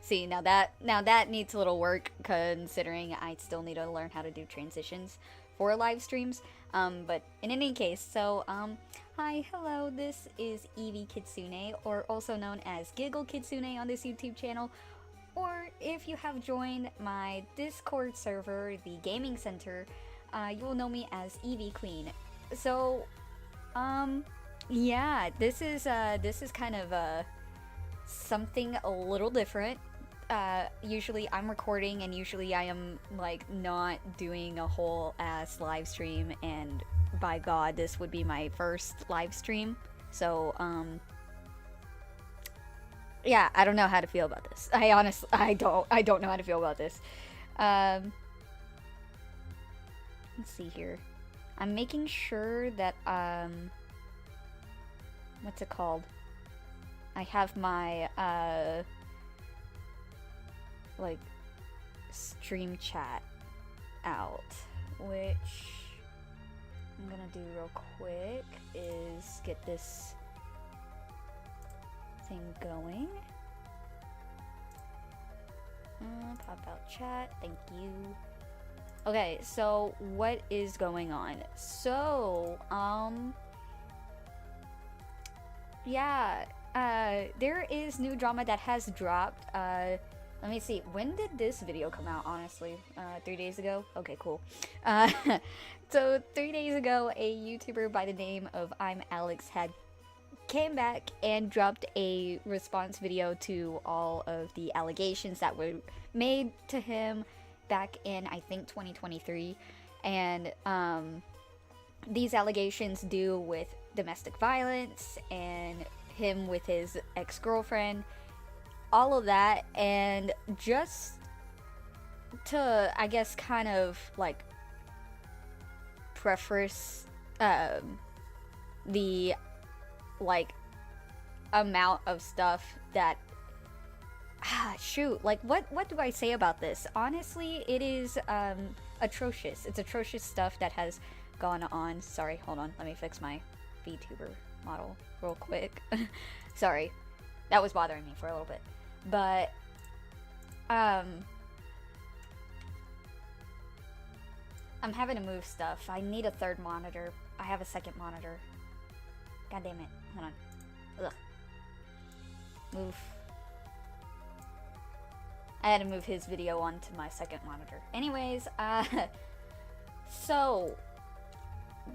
see, now that needs a little work, considering I still need to learn how to do transitions for live streams. But in any case, so, hi, hello, this is 𝐸𝐵Kitsune, or also known as 𝐸𝐵Kitsune on this YouTube channel. Or if you have joined my Discord server, the Gaming Center, you will know me as 𝐸𝐵Queen. So, yeah, this is kind of, something a little different. Usually I'm recording, and usually I am, like, not doing a whole ass live stream, and by God, this would be my first live stream. So, yeah, I don't know how to feel about this. I honestly, I don't know how to feel about this. Let's see here. I'm making sure that, what's it called? I have my, like, stream chat out, which I'm gonna do real quick is get this thing going. Pop out chat, thank you. Okay, so what is going on? So, yeah, there is new drama that has dropped. Let me see, when did this video come out, honestly? 3 days ago? Okay, cool. So 3 days ago, a YouTuber by the name of IMAlexx had came back and dropped a response video to all of the allegations that were made to him back in, I think, 2023. And these allegations deal with domestic violence and him with his ex-girlfriend, all of that. And just to, I guess, kind of like preface the like amount of stuff that shoot, like what do I say about this? Honestly, it is atrocious. It's atrocious stuff that has gone on. Sorry, hold on, let me fix my VTuber model real quick. Sorry, that was bothering me for a little bit. But I'm having to move stuff. I need a third monitor. I have a second monitor. God damn it. Hold on. Ugh. Move. I had to move his video onto my second monitor. Anyways, so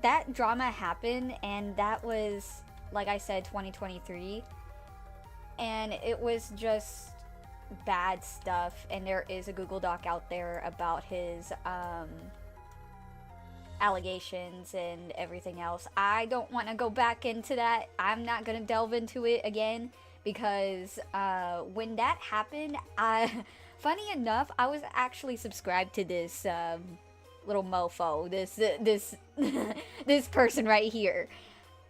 that drama happened, and that was, like I said, 2023. And it was just bad stuff. And there is a Google Doc out there about his, allegations and everything else. I don't want to go back into that. I'm not gonna delve into it again, because when that happened, funny enough, I was actually subscribed to this little mofo, this this person right here.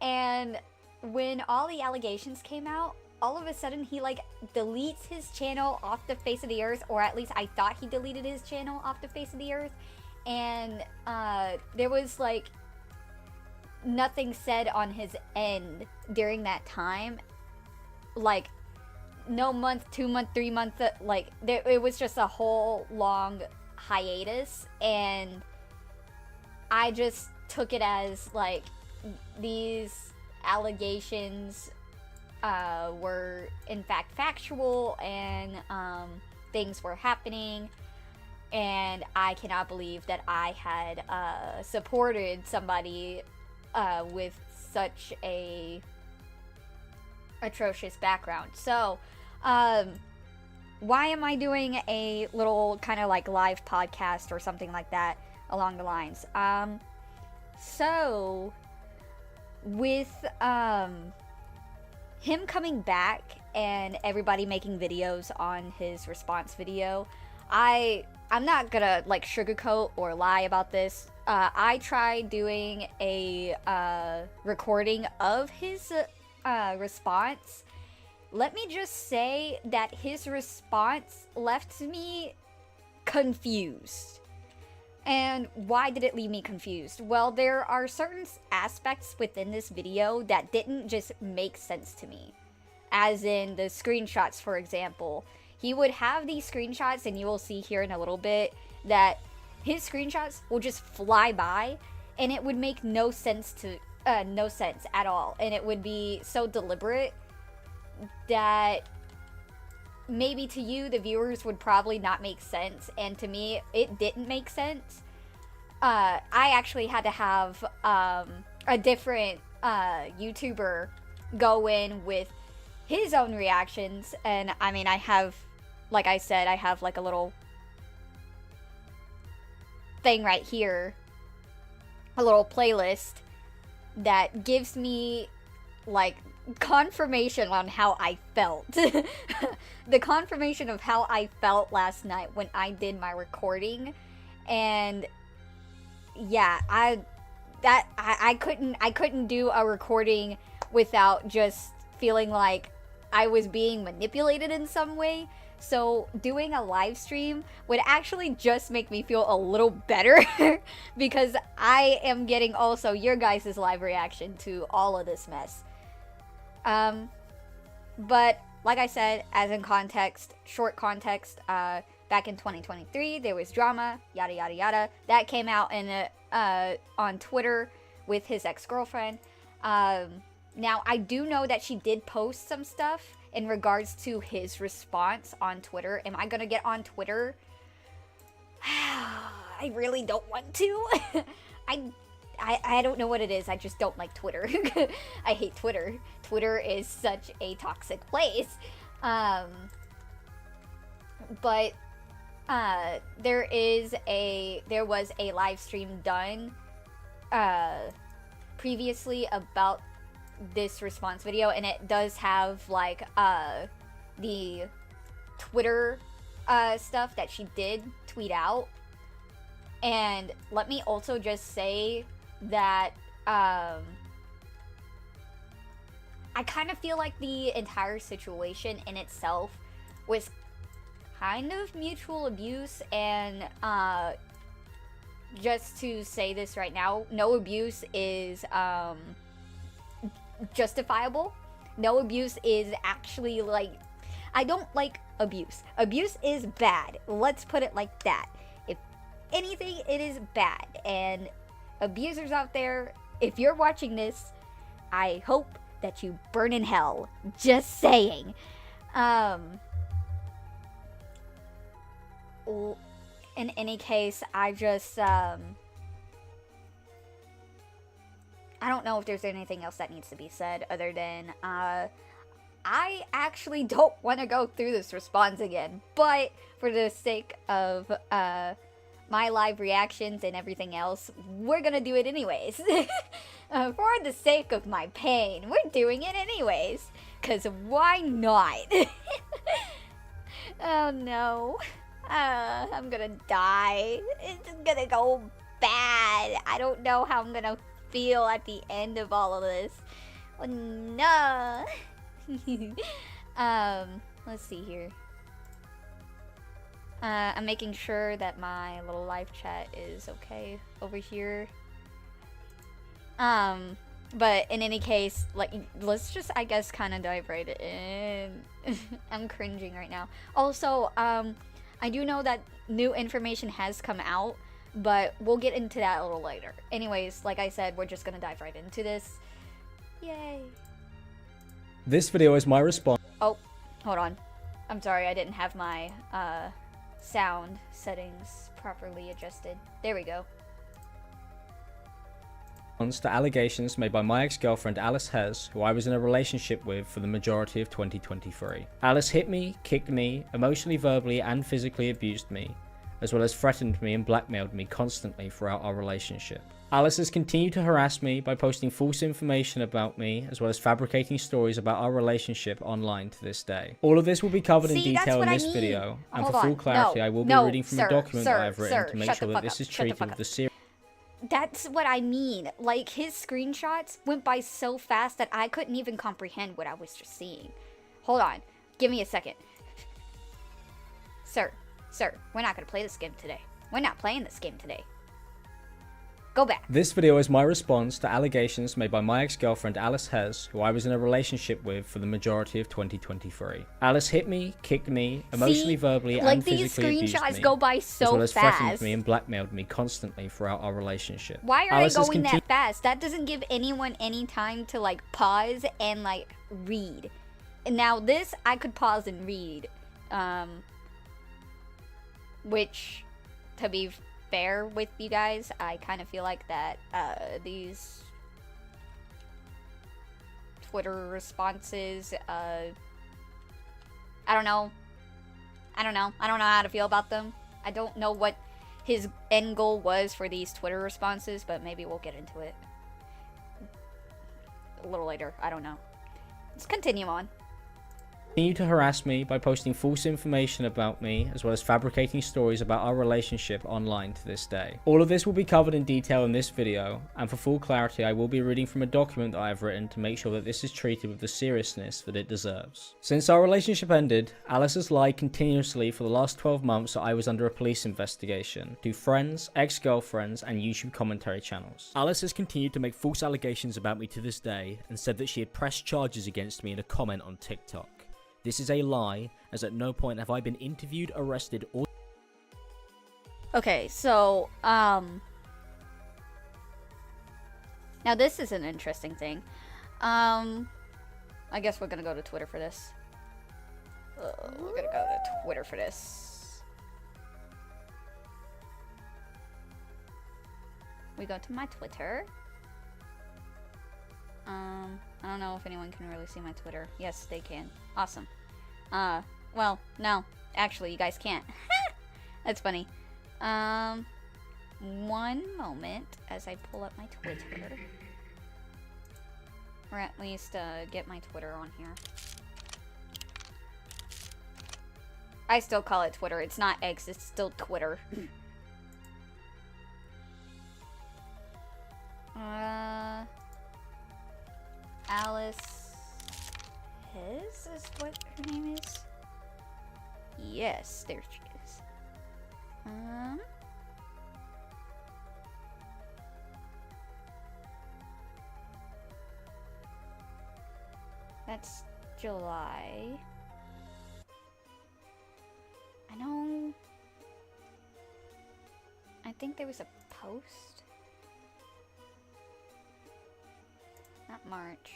And when all the allegations came out, all of a sudden he like deletes his channel off the face of the earth, or at least I thought he deleted his channel off the face of the earth. And there was like nothing said on his end during that time. Like no month, 2 month, 3 month, like it was just a whole long hiatus. And I just took it as like these allegations were in fact factual, and things were happening. And I cannot believe that I had supported somebody with such a atrocious background. So, why am I doing a little kind of like live podcast or something like that along the lines? So, with him coming back and everybody making videos on his response video, I'm not gonna like sugarcoat or lie about this. I tried doing a recording of his response. Let me just say that his response left me confused. And why did it leave me confused? Well, there are certain aspects within this video that didn't just make sense to me. As in the screenshots, for example. he would have these screenshots, and you will see here in a little bit that his screenshots will just fly by, and it would make no sense at all, and it would be so deliberate that maybe to you, the viewers, would probably not make sense, and to me, it didn't make sense. I actually had to have a different YouTuber go in with his own reactions, and I mean, I have, like I said, I have like a little thing right here, a little playlist that gives me like confirmation on how I felt. The confirmation of how I felt last night when I did my recording. And yeah, I couldn't do a recording without just feeling like I was being manipulated in some way. So doing a live stream would actually just make me feel a little better because I am getting also your guys' live reaction to all of this mess. But like I said, as in context, short context, back in 2023, there was drama, yada yada yada. That came out in on Twitter with his ex-girlfriend. Now, I do know that she did post some stuff in regards to his response on Twitter. Am I gonna get on Twitter? I really don't want to. I don't know what it is. I just don't like Twitter. I hate Twitter. Twitter is such a toxic place. But there was a live stream done previously about this response video, and it does have like the Twitter stuff that she did tweet out. And let me also just say that I kind of feel like the entire situation in itself was kind of mutual abuse, and just to say this right now, no abuse is justifiable. No abuse is actually, like, I don't like abuse. Abuse is bad. Let's put it like that. If anything, it is bad. And abusers out there, if you're watching this, I hope that you burn in hell. Just saying. In any case, I just I don't know if there's anything else that needs to be said other than I actually don't want to go through this response again, but for the sake of my live reactions and everything else, we're gonna do it anyways. For the sake of my pain, we're doing it anyways, because why not? Oh no. I'm gonna die. It's gonna go bad. I don't know how I'm gonna feel at the end of all of this. Oh no. Let's see here. I'm making sure that my little live chat is okay over here. But in any case, like, let's just, I guess, kind of dive right in. I'm cringing right now. Also, I do know that new information has come out, but we'll get into that a little later. Anyways, like I said, we're just gonna dive right into this. Yay. This video is my response. Oh, hold on. I'm sorry, I didn't have my sound settings properly adjusted. There we go. To allegations made by my ex-girlfriend Alice Hez, who I was in a relationship with for the majority of 2023. Alice hit me, kicked me, emotionally, verbally and physically abused me, as well as threatened me and blackmailed me constantly throughout our relationship. Alice has continued to harass me by posting false information about me, as well as fabricating stories about our relationship online to this day. All of this will be covered in detail in this video, and for full clarity I will be reading from a document that I have written to make sure that this is treated with the serious. That's what I mean. Like, his screenshots went by so fast that I couldn't even comprehend what I was just seeing. Hold on. Give me a second. Sir, we're not going to play this game today. We're not playing this game today. Go back. This video is my response to allegations made by my ex-girlfriend Alice Hez, who I was in a relationship with for the majority of 2023. Alice hit me, kicked me, emotionally, verbally, and physically abused me. Like, these screenshots go by so as well as fast. threatened me and blackmailed me constantly throughout our relationship. Why are they going that fast? That doesn't give anyone any time to, like, pause and, like, read. Now, this, I could pause and read. Which, to be fair with you guys, I kind of feel like that these Twitter responses, I don't know how to feel about them. I don't know what his end goal was for these Twitter responses, but maybe we'll get into it a little later. I don't know. Let's continue on. Continue to harass me by posting false information about me, as well as fabricating stories about our relationship online to this day. All of this will be covered in detail in this video, and for full clarity I will be reading from a document that I have written to make sure that this is treated with the seriousness that it deserves. Since our relationship ended, Alice has lied continuously for the last 12 months that I was under a police investigation, to friends, ex-girlfriends, and YouTube commentary channels. Alice has continued to make false allegations about me to this day, and said that she had pressed charges against me in a comment on TikTok. This is a lie, as at no point have I been interviewed, arrested, or... Okay, so, now this is an interesting thing. I guess we're gonna go to Twitter for this. We're gonna go to Twitter for this. We go to my Twitter. I don't know if anyone can really see my Twitter. Yes, they can. Awesome. Well, no. Actually, you guys can't. That's funny. One moment as I pull up my Twitter. Or at least, get my Twitter on here. I still call it Twitter. It's not X, it's still Twitter. Alice Hez is what her name is? Yes, there she is. That's July. I know. I think there was a post. Not March.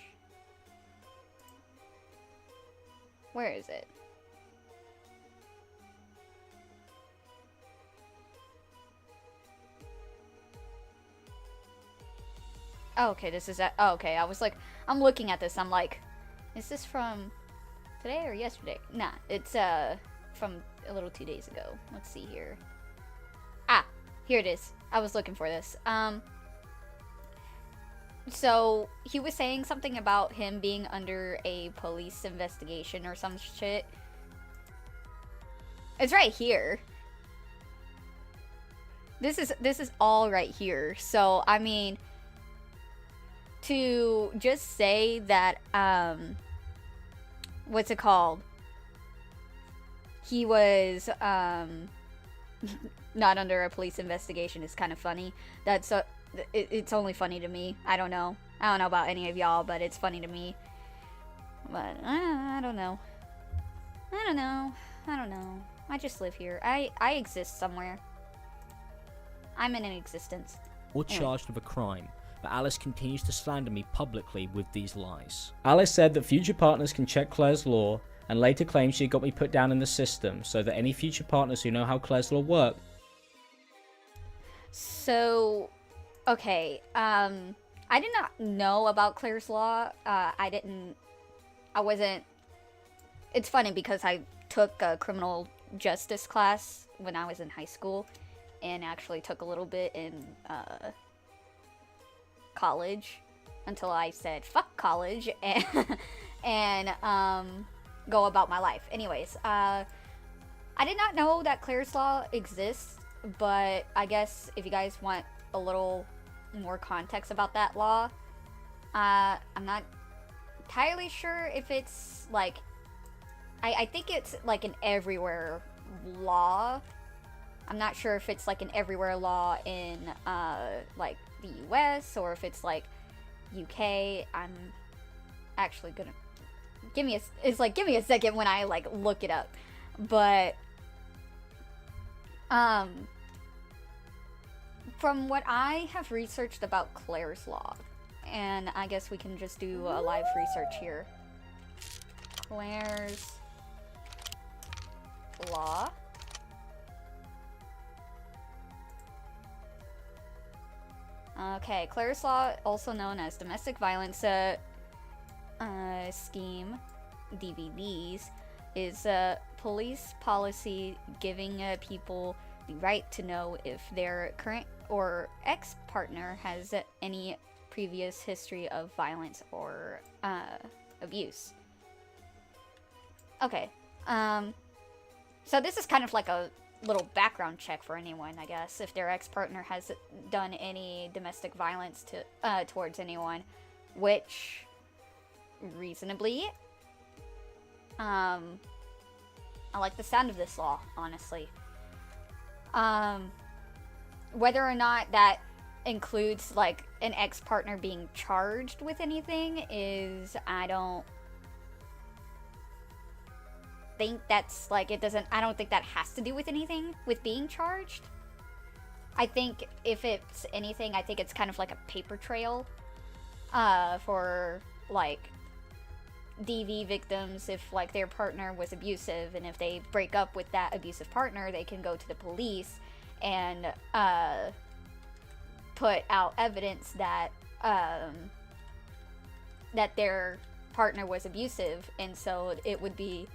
Where is it? Oh, okay, this is oh, okay, I was like, I'm looking at this, I'm like, is this from today or yesterday? Nah, it's from a little 2 days ago. Let's see here. Ah, here it is. I was looking for this. So, he was saying something about him being under a police investigation or some shit. It's right here. This is all right here. So, I mean, to just say that, what's it called? He was, not under a police investigation is kind of funny. That's it's only funny to me. I don't know about any of y'all, but it's funny to me. But I don't know. I just live here. I exist somewhere. I'm in an existence. Or charged with a crime, but Alice continues to slander me publicly with these lies. Alice said that future partners can check Claire's law, and later claimed she got me put down in the system so that any future partners who know how Claire's law works. So, okay, I did not know about Claire's law. It's funny because I took a criminal justice class when I was in high school, and actually took a little bit in, college, until I said, fuck college, and go about my life. Anyways, I did not know that Claire's law exists, but I guess if you guys want a little more context about that law, I'm not entirely sure if it's like, I think it's like an everywhere law, I'm not sure if it's like an everywhere law in like the US or if it's like UK. I'm actually gonna give me a second when I like look it up. But from what I have researched about Claire's Law, and I guess we can just do a live research here. Claire's Law. Okay, Claire's Law, also known as Domestic Violence Scheme, DVDs, is a police policy giving people the right to know if their current or ex-partner has any previous history of violence or abuse. Okay, so this is kind of like a little background check for anyone, I guess, if their ex-partner has done any domestic violence to towards anyone, which reasonably I like the sound of this law, honestly. Whether or not that includes like an ex-partner being charged with anything is, I don't think that's like, I don't think that has to do with anything with being charged. I think if it's anything, I think it's kind of like a paper trail for like DV victims, if like their partner was abusive, and if they break up with that abusive partner, they can go to the police and put out evidence that that their partner was abusive, and so it would be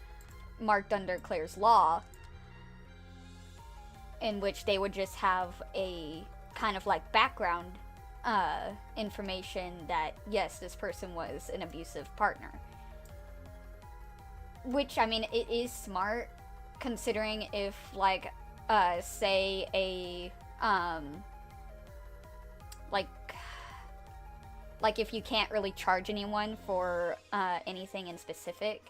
marked under Claire's Law, in which they would just have a kind of like background information that yes, this person was an abusive partner. Which, I mean, it is smart, considering if like say a like if you can't really charge anyone for anything in specific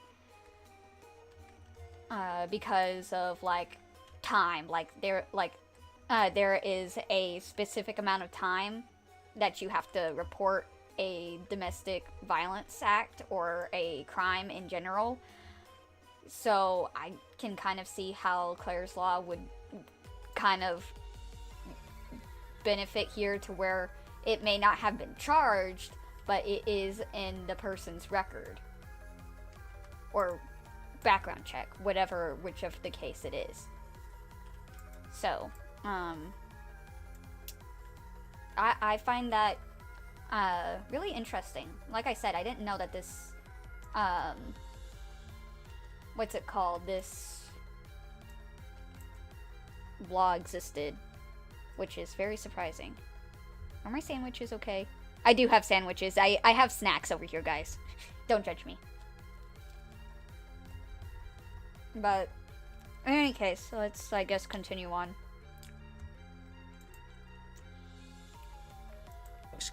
because of like time, like there is a specific amount of time that you have to report a domestic violence act or a crime in general. So I can kind of see how Claire's Law would kind of benefit here, to where it may not have been charged, but it is in the person's record or background check, which of the case it is. So, I find that really interesting. Like I said, I didn't know that this, what's it called? This law existed, which is very surprising. Are my sandwiches okay? I do have sandwiches. I have snacks over here, guys. Don't judge me. But in any case, let's, I guess, continue on.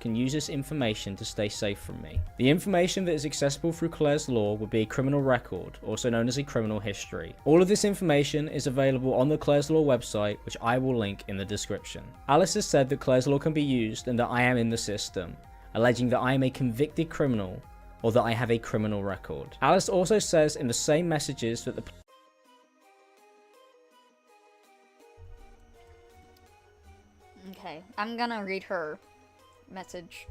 Can use this information to stay safe from me. The information that is accessible through Claire's Law would be a criminal record, also known as a criminal history. All of this information is available on the Claire's Law website, which I will link in the description. Alice has said that Claire's Law can be used and that I am in the system, alleging that I am a convicted criminal or that I have a criminal record. Alice also says in the same messages that the Okay, I'm gonna read her message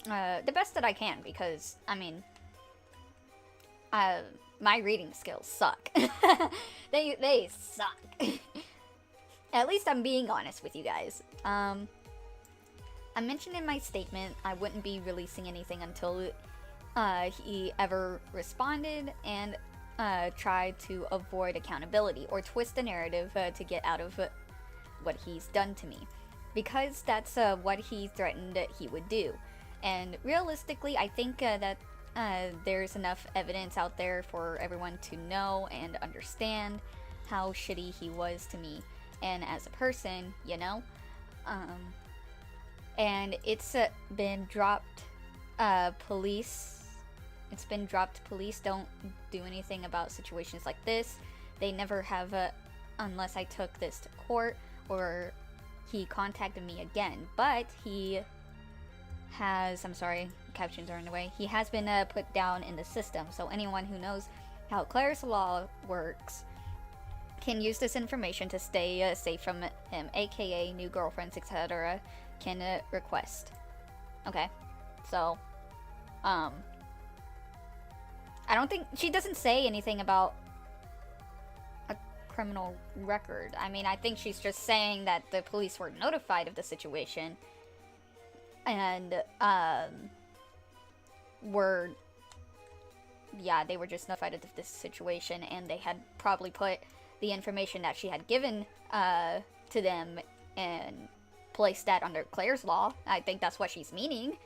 the best that I can, because I mean my reading skills suck. they suck. At least I'm being honest with you guys. I mentioned in my statement I wouldn't be releasing anything until he ever responded and tried to avoid accountability or twist the narrative to get out of what he's done to me, because that's what he threatened that he would do. And realistically, I think that there's enough evidence out there for everyone to know and understand how shitty he was to me and as a person, you know? And it's been dropped. It's been dropped. Police don't do anything about situations like this. They never have unless I took this to court or he contacted me again. But he has, I'm sorry, captions are in the way. He has been put down in the system, so anyone who knows how Claire's Law works can use this information to stay safe from him, aka new girlfriends, etc. Can request. Okay, so I don't think she doesn't say anything about a criminal record. I mean, I think she's just saying that the police were notified of the situation and they were just notified of this situation, and they had probably put the information that she had given to them and placed that under Claire's Law. I think that's what she's meaning.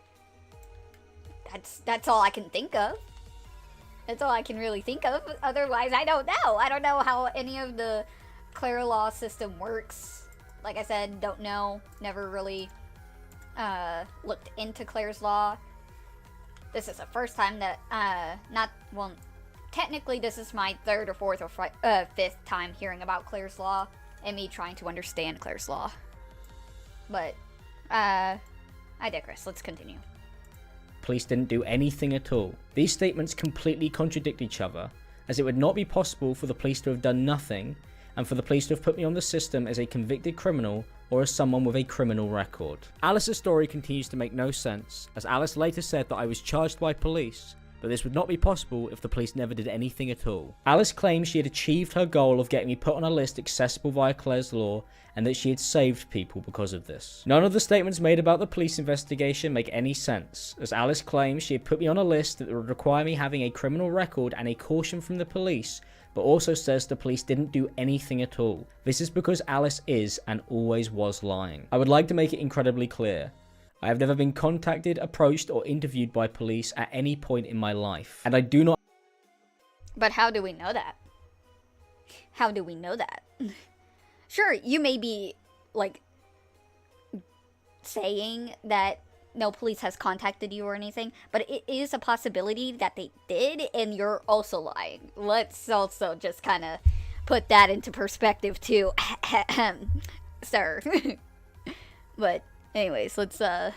That's all I can think of. That's all I can really think of. Otherwise, I don't know. I don't know how any of the Claire Law system works. Like I said, don't know. Never really looked into Claire's Law. This is the first time that, technically this is my third or fourth or fifth time hearing about Claire's Law and me trying to understand Claire's Law. But, I digress. Let's continue. Police didn't do anything at all. These statements completely contradict each other, as it would not be possible for the police to have done nothing, and for the police to have put me on the system as a convicted criminal or as someone with a criminal record. Alice's story continues to make no sense, as Alice later said that I was charged by police, but this would not be possible if the police never did anything at all. Alice claims she had achieved her goal of getting me put on a list accessible via Claire's Law, and that she had saved people because of this. None of the statements made about the police investigation make any sense, as Alice claims she had put me on a list that would require me having a criminal record and a caution from the police, but also says the police didn't do anything at all. This is because Alice is and always was lying. I would like to make it incredibly clear. I have never been contacted, approached, or interviewed by police at any point in my life, and I do not... But how do we know that? How do we know that? Sure, you may be, like, saying that no police has contacted you or anything, but it is a possibility that they did, and you're also lying. Let's also just kind of put that into perspective, too. Sir. But... anyways, let's, I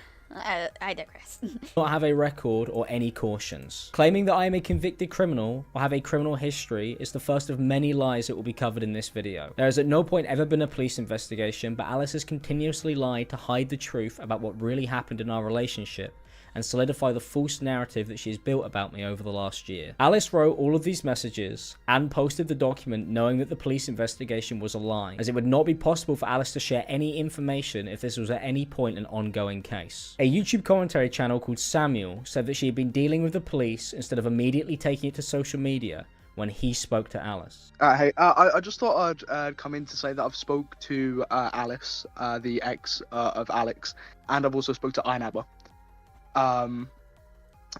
digress. Not have a record or any cautions. Claiming that I am a convicted criminal or have a criminal history is the first of many lies that will be covered in this video. There has at no point ever been a police investigation, but Alice has continuously lied to hide the truth about what really happened in our relationship and solidify the false narrative that she has built about me over the last year. Alice wrote all of these messages and posted the document knowing that the police investigation was a lie, as it would not be possible for Alice to share any information if this was at any point an ongoing case. A YouTube commentary channel called Samuel said that she had been dealing with the police instead of immediately taking it to social media when he spoke to Alice. Hey, I just thought I'd come in to say that I've spoke to Alice, the ex of Alex, and I've also spoke to IMAlexx.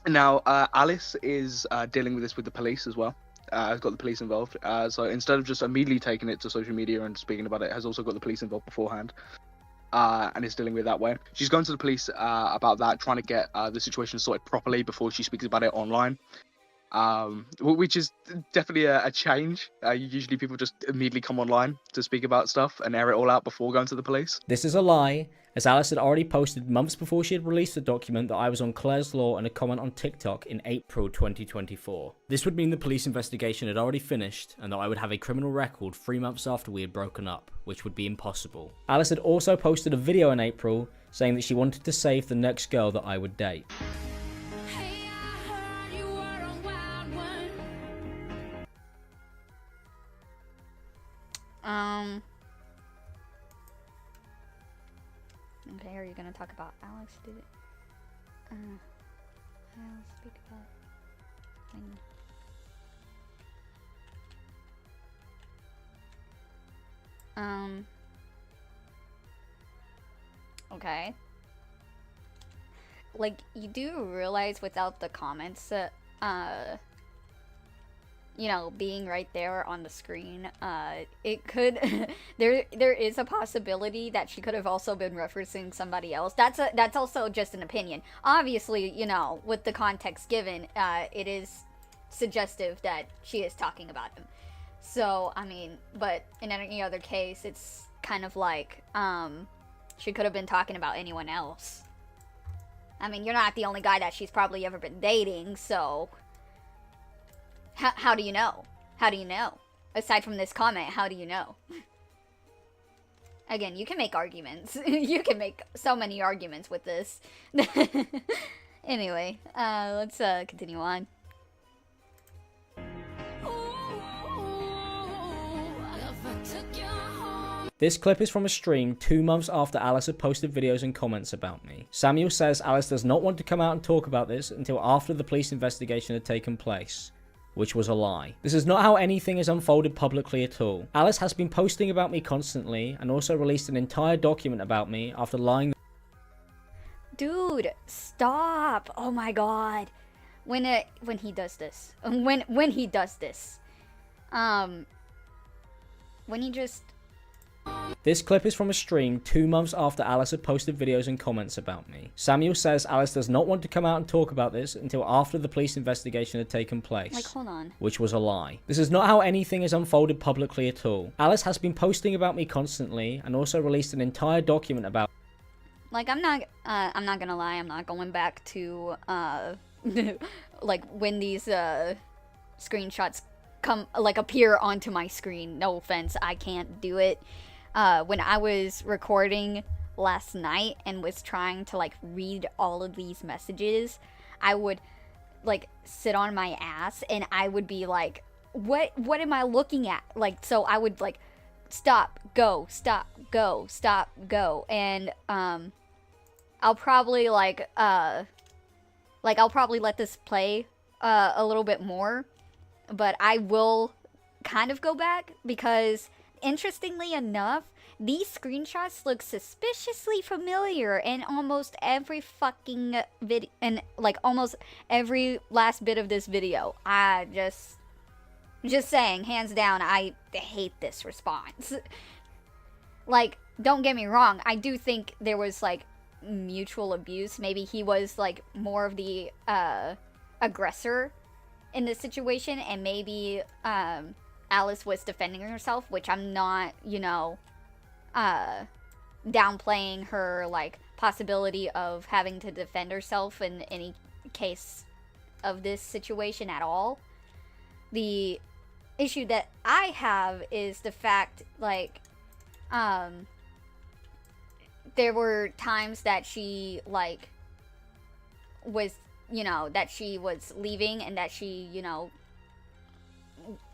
Now, Alice is dealing with this with the police as well. Has got the police involved. So instead of just immediately taking it to social media and speaking about it, has also got the police involved beforehand. And is dealing with it that way. She's going to the police about that, trying to get the situation sorted properly before she speaks about it online. Which is definitely a change. Usually people just immediately come online to speak about stuff and air it all out before going to the police. This is a lie, as Alice had already posted months before she had released the document that I was on Claire's Law in a comment on TikTok in April 2024. This would mean the police investigation had already finished and that I would have a criminal record 3 months after we had broken up, which would be impossible. Alice had also posted a video in April saying that she wanted to save the next girl that I would date. Okay, are you gonna talk about Alex? Did it? I'll speak about thing. Okay. Like, you do realize without the comments, you know, being right there on the screen, it could, there is a possibility that she could have also been referencing somebody else. That's also just an opinion. Obviously, you know, with the context given, it is suggestive that she is talking about him. So, I mean, but in any other case, it's kind of like, she could have been talking about anyone else. I mean, you're not the only guy that she's probably ever been dating, so... How do you know? How do you know? Aside from this comment, how do you know? Again, you can make arguments. You can make so many arguments with this. Anyway, let's continue on. This clip is from a stream 2 months after Alice had posted videos and comments about me. Samuel says Alice does not want to come out and talk about this until after the police investigation had taken place, which was a lie. This is not how anything is unfolded publicly at all. Alice has been posting about me constantly and also released an entire document about me after lying. Dude, stop! Oh my god. When he does this. When he does this. When he just... This clip is from a stream 2 months after Alice had posted videos and comments about me. Samuel says Alice does not want to come out and talk about this until after the police investigation had taken place. Like, hold on. Which was a lie. This is not how anything is unfolded publicly at all. Alice has been posting about me constantly and also released an entire document about... Like, I'm not gonna lie, I'm not going back to, like, when these, screenshots appear onto my screen. No offense, I can't do it. When I was recording last night and was trying to, like, read all of these messages, I would, like, sit on my ass and I would be like, what am I looking at? Like, so I would, like, stop, go, stop, go, stop, go. And, I'll probably, I'll probably let this play, a little bit more. But I will kind of go back because, interestingly enough, these screenshots look suspiciously familiar in almost every fucking video, and like almost every last bit of this video. I just saying, hands down, I hate this response. Like, don't get me wrong, I do think there was like mutual abuse. Maybe he was like more of the aggressor in this situation, and maybe Alice was defending herself, which I'm not, you know, downplaying her, like, possibility of having to defend herself in any case of this situation at all. The issue that I have is the fact, like, there were times that she, like, was, you know, that she was leaving and that she, you know,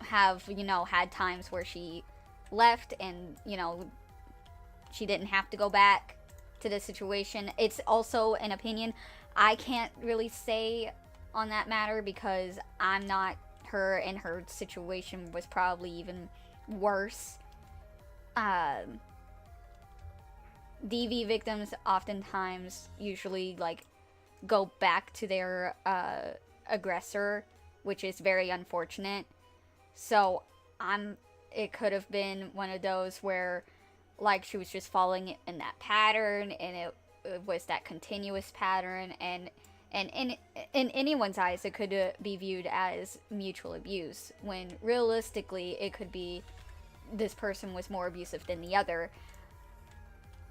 had times where she left and, you know, she didn't have to go back to the situation. It's also an opinion. I can't really say on that matter because I'm not her, and her situation was probably even worse. DV victims oftentimes usually, like, go back to their aggressor, which is very unfortunate. So it could have been one of those where, like, she was just following in that pattern, and it was that continuous pattern, and in anyone's eyes it could be viewed as mutual abuse, when realistically it could be this person was more abusive than the other.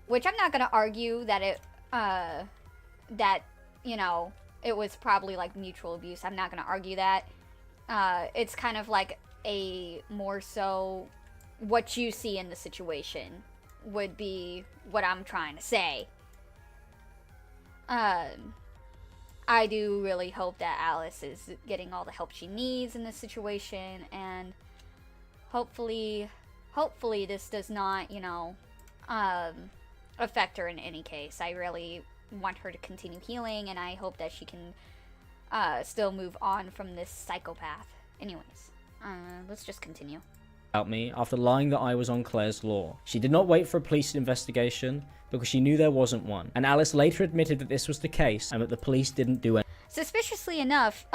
Which I'm not gonna argue that it that, you know, it was probably like mutual abuse. I'm not gonna argue that. It's kind of like a more so what you see in the situation would be what I'm trying to say. I do really hope that Alice is getting all the help she needs in this situation, and hopefully this does not, you know, affect her in any case. I really want her to continue healing, and I hope that she can still move on from this psychopath. Anyways, let's just continue. About me after lying that I was on Claire's law. She did not wait for a police investigation because she knew there wasn't one, and Alice later admitted that this was the case and that the police didn't do anything. Suspiciously enough,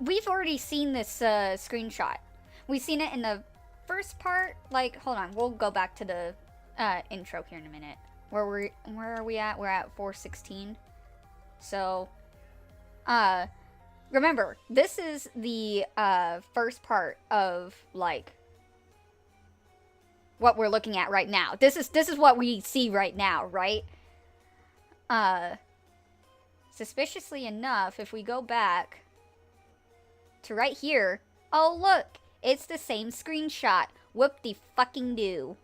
we've already seen this screenshot. We've seen it in the first part. Like, hold on, we'll go back to the intro here in a minute. Where are we at? We're at 4:16. So, remember, this is the first part of, like, what we're looking at right now. This is what we see right now, right? Suspiciously enough, if we go back to right here, oh look, it's the same screenshot. Whoop-de-fucking-do.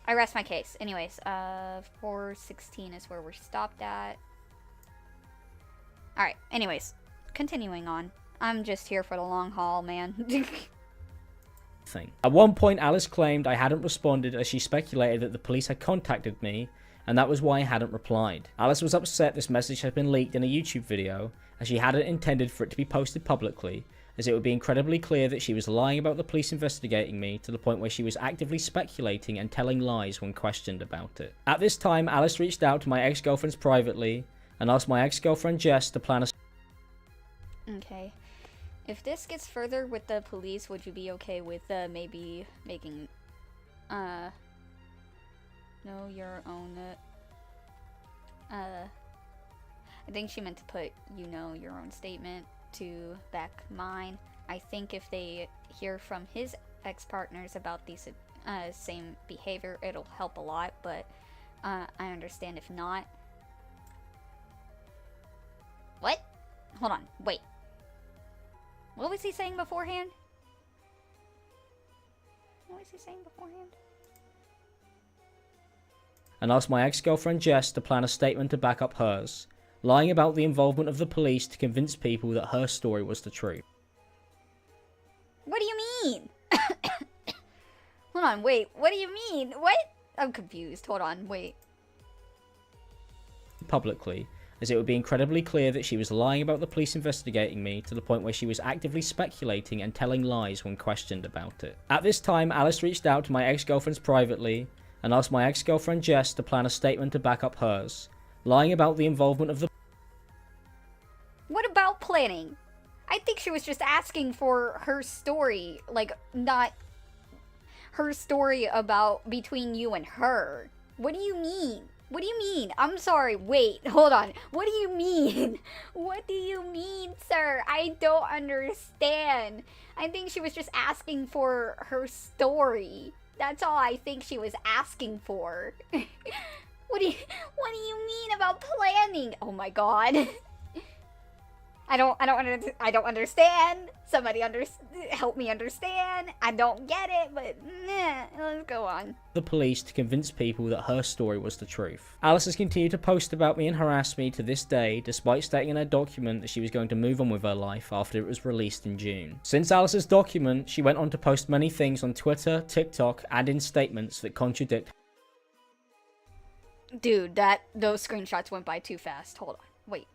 I rest my case. Anyways, 416 is where we're stopped at. Alright, anyways, continuing on. I'm just here for the long haul, man. Thing. At one point, Alice claimed I hadn't responded as she speculated that the police had contacted me, and that was why I hadn't replied. Alice was upset this message had been leaked in a YouTube video, as she hadn't intended for it to be posted publicly, as it would be incredibly clear that she was lying about the police investigating me to the point where she was actively speculating and telling lies when questioned about it. At this time, Alice reached out to my ex-girlfriends privately, and asked my ex-girlfriend Jess to plan a... Okay. If this gets further with the police, would you be okay with maybe making know your own I think she meant to put you know your own statement to back mine. I think if they hear from his ex-partners about these same behavior, it'll help a lot, but I understand if not. What? Hold on, wait. What was he saying beforehand? What was he saying beforehand? And asked my ex-girlfriend Jess to plan a statement to back up hers, lying about the involvement of the police to convince people that her story was the truth. What do you mean? Hold on, wait. What do you mean? What? I'm confused. Hold on, wait. Publicly, as it would be incredibly clear that she was lying about the police investigating me to the point where she was actively speculating and telling lies when questioned about it. At this time, Alice reached out to my ex-girlfriends privately, and asked my ex-girlfriend Jess to plan a statement to back up hers, lying about the involvement of the... What about planning? I think she was just asking for her story, like, not her story about between you and her. What do you mean? What do you mean? I'm sorry, wait, hold on. What do you mean? What do you mean, sir? I don't understand. I think she was just asking for her story. That's all I think she was asking for. What do you mean about planning? Oh my god. I don't understand. Somebody help me understand. I don't get it, but let's go on. The police to convince people that her story was the truth. Alice has continued to post about me and harass me to this day, despite stating in her document that she was going to move on with her life after it was released in June. Since Alice's document, she went on to post many things on Twitter, TikTok, and in statements that contradict. Dude, those screenshots went by too fast. Hold on, wait.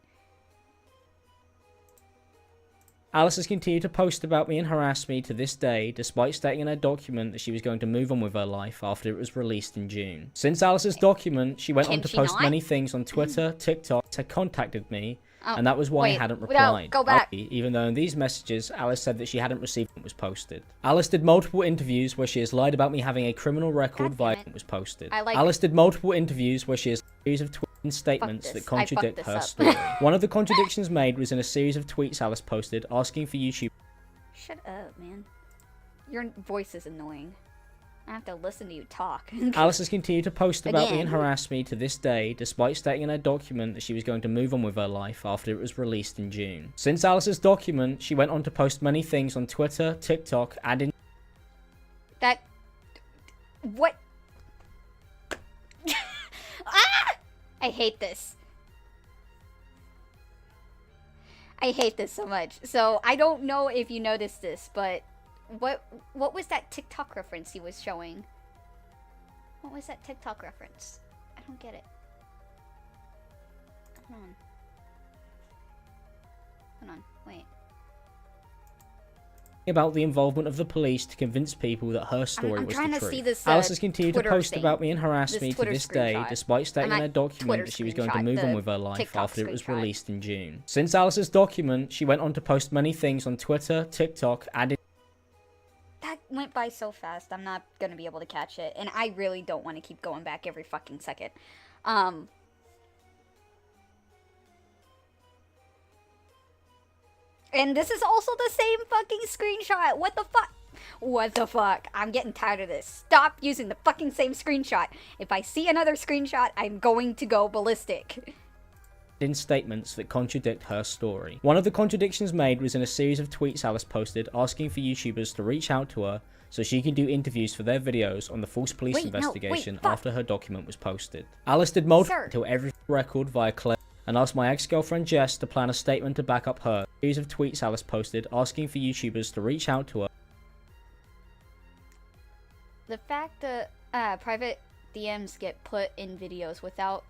Alice has continued to post about me and harass me to this day, despite stating in her document that she was going to move on with her life after it was released in June. Since Alice's document, she went on to post many things on Twitter, TikTok, had contacted me, and that was why I hadn't replied. Go back. Even though in these messages, Alice said that she hadn't received what was posted. Alice did multiple interviews where she has lied about me having a criminal record via what was posted. Alice did multiple interviews where she has series of tweets and statements that contradict her story. One of the contradictions made was in a series of tweets Alice posted asking for YouTube. Shut up, man. Your voice is annoying. I have to listen to you talk. Alice has continued to post about me and harass me to this day, despite stating in her document that she was going to move on with her life after it was released in June. Since Alice's document, she went on to post many things on Twitter, TikTok, and in... What? Ah! I hate this. I hate this so much. So, I don't know if you noticed this, but... What was that TikTok reference he was showing? What was that TikTok reference? I don't get it. Hold on, wait. About the involvement of the police to convince people that her story was the truth. See this, Alice has continued to post about me and harass me to this day, despite stating in her document that she was going to move on with her life after it was released in June. Since Alice's document, she went on to post many things on Twitter, TikTok, and in... That went by so fast, I'm not gonna be able to catch it, and I really don't want to keep going back every fucking second. And this is also the same fucking screenshot. What the fuck? What the fuck? I'm getting tired of this. Stop using the fucking same screenshot. If I see another screenshot, I'm going to go ballistic. In statements that contradict her story. One of the contradictions made was in a series of tweets Alice posted asking for YouTubers to reach out to her so she can do interviews for their videos on the false police investigation after her document was posted. Alice did multiple until every record via Claire and asked my ex-girlfriend Jess to plan a statement to back up her. A series of tweets Alice posted asking for YouTubers to reach out to her. The fact that private DMs get put in videos without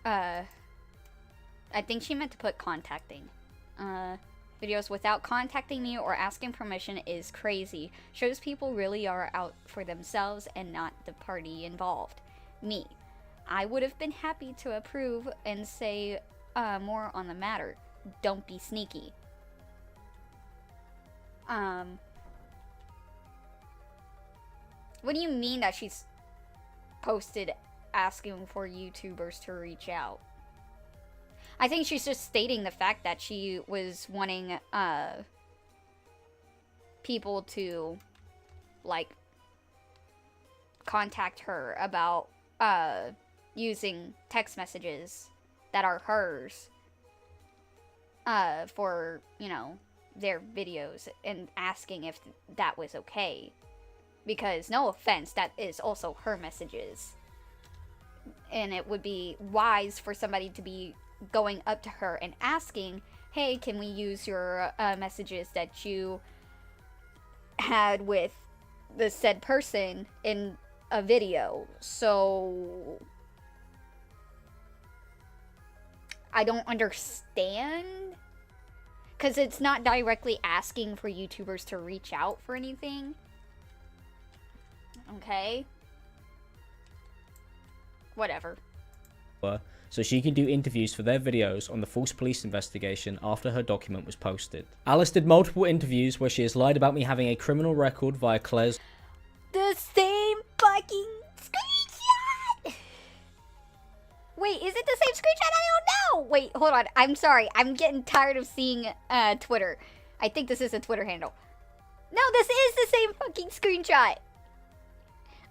I think she meant to put contacting. Videos without contacting me or asking permission is crazy. Shows people really are out for themselves and not the party involved. Me. I would have been happy to approve and say more on the matter. Don't be sneaky. What do you mean that she's posted asking for YouTubers to reach out? I think she's just stating the fact that she was wanting people to like contact her about using text messages that are hers for, you know, their videos and asking if that was okay. Because, no offense, that is also her messages. And it would be wise for somebody to be going up to her and asking, hey, can we use your messages that you had with the said person in a video? So I don't understand, because it's not directly asking for YouTubers to reach out for anything. Okay. Whatever. So she can do interviews for their videos on the false police investigation after her document was posted. Alice did multiple interviews where she has lied about me having a criminal record via Claire's. The same fucking screenshot! Wait, is it the same screenshot? I don't know! Wait, hold on. I'm sorry. I'm getting tired of seeing Twitter. I think this is a Twitter handle. No, this is the same fucking screenshot!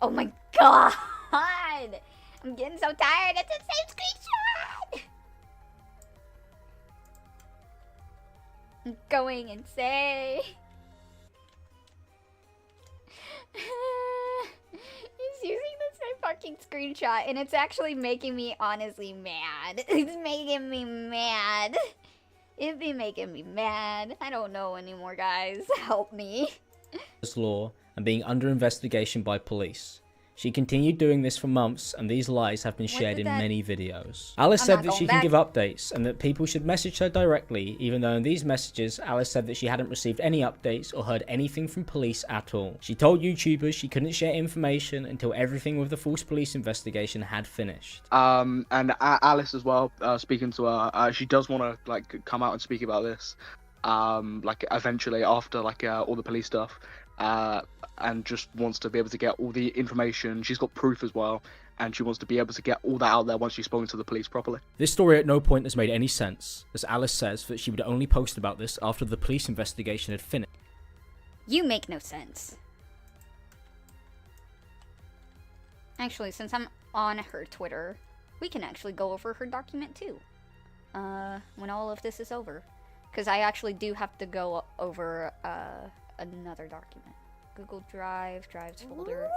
Oh my god! I'm getting so tired. It's the same screenshot! I'm going insane. He's using the same fucking screenshot, and it's actually making me honestly mad. It's making me mad. It'd be making me mad. I don't know anymore, guys. Help me. Law and being under investigation by police. She continued doing this for months, and these lies have been shared in many videos. Alice said that she can give updates, and that people should message her directly, even though in these messages, Alice said that she hadn't received any updates or heard anything from police at all. She told YouTubers she couldn't share information until everything with the false police investigation had finished. And Alice as well, speaking to her, she does want to like come out and speak about this, like eventually after like all the police stuff. And just wants to be able to get all the information. She's got proof as well, and she wants to be able to get all that out there once she's spoken to the police properly. This story at no point has made any sense, as Alice says that she would only post about this after the police investigation had finished. You make no sense. Actually, since I'm on her Twitter, we can actually go over her document too. When all of this is over. Because I actually do have to go over, another document. Google Drive, Drives folder.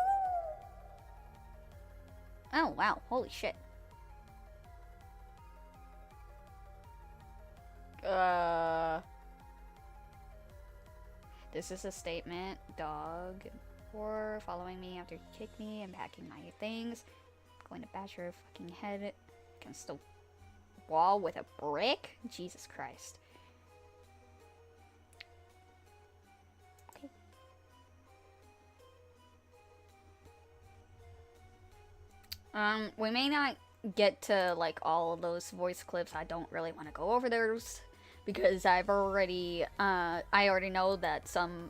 Oh, wow. Holy shit. This is a statement. Dog. For following me after you kicked me and packing my things. Going to bash your fucking head against the wall with a brick? Jesus Christ. We may not get to, like, all of those voice clips. I don't really want to go over those, because I've already, I already know that some,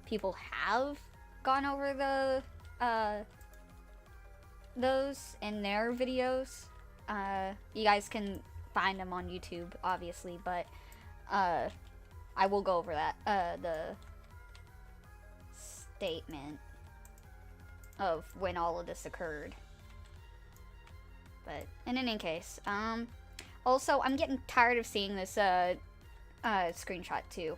people have gone over the, those in their videos. You guys can find them on YouTube, obviously, but, I will go over that, statement of when all of this occurred. But in any case, also I'm getting tired of seeing this screenshot too.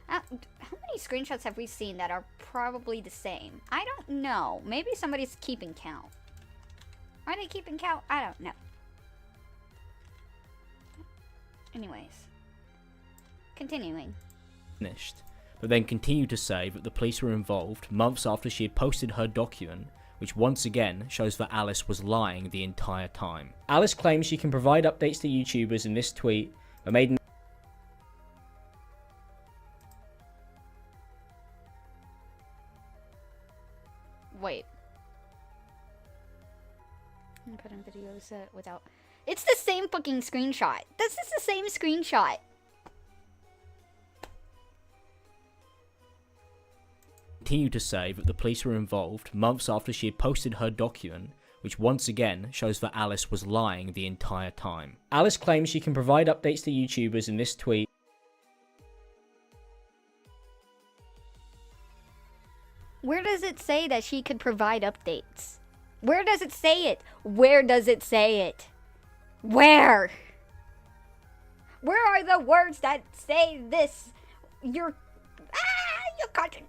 How many screenshots have we seen that are probably the same? I don't know. Maybe somebody's keeping count. Are they keeping count? I don't know. Anyways, continuing. Finished, but then continued to say that the police were involved months after she had posted her document, which once again shows that Alice was lying the entire time. Alice claims she can provide updates to YouTubers in this tweet, but made an Wait. I'm putting videos without. It's the same fucking screenshot. This is the same screenshot. Continued to say that the police were involved months after she had posted her document, which once again shows that Alice was lying the entire time. Alice claims she can provide updates to YouTubers in this tweet. Where does it say that she could provide updates? Where does it say it? Where does it say it? Where? Where are the words that say this? Your content.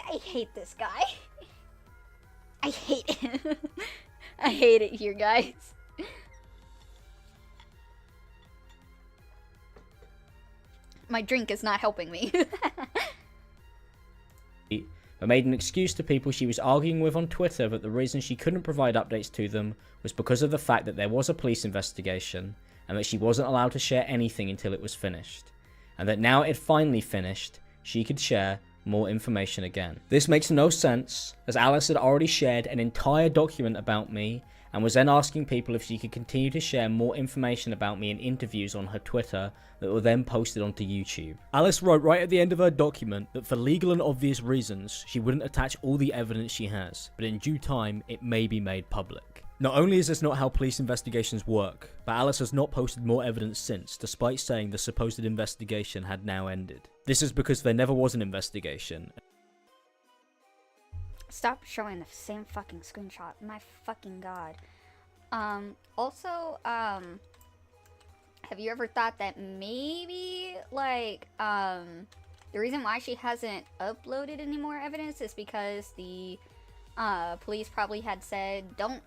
I hate this guy. I hate it. I hate it here, guys. My drink is not helping me. But made an excuse to people she was arguing with on Twitter that the reason she couldn't provide updates to them was because of the fact that there was a police investigation and that she wasn't allowed to share anything until it was finished, and that now it had finally finished, she could share more information again. This makes no sense, as Alice had already shared an entire document about me and was then asking people if she could continue to share more information about me in interviews on her Twitter that were then posted onto YouTube. Alice wrote right at the end of her document that for legal and obvious reasons she wouldn't attach all the evidence she has, but in due time it may be made public. Not only is this not how police investigations work, but Alice has not posted more evidence since, despite saying the supposed investigation had now ended. This is because there never was an investigation. Stop showing the same fucking screenshot. My fucking god. Also, have you ever thought that maybe, like, the reason why she hasn't uploaded any more evidence is because the, police probably had said, don't,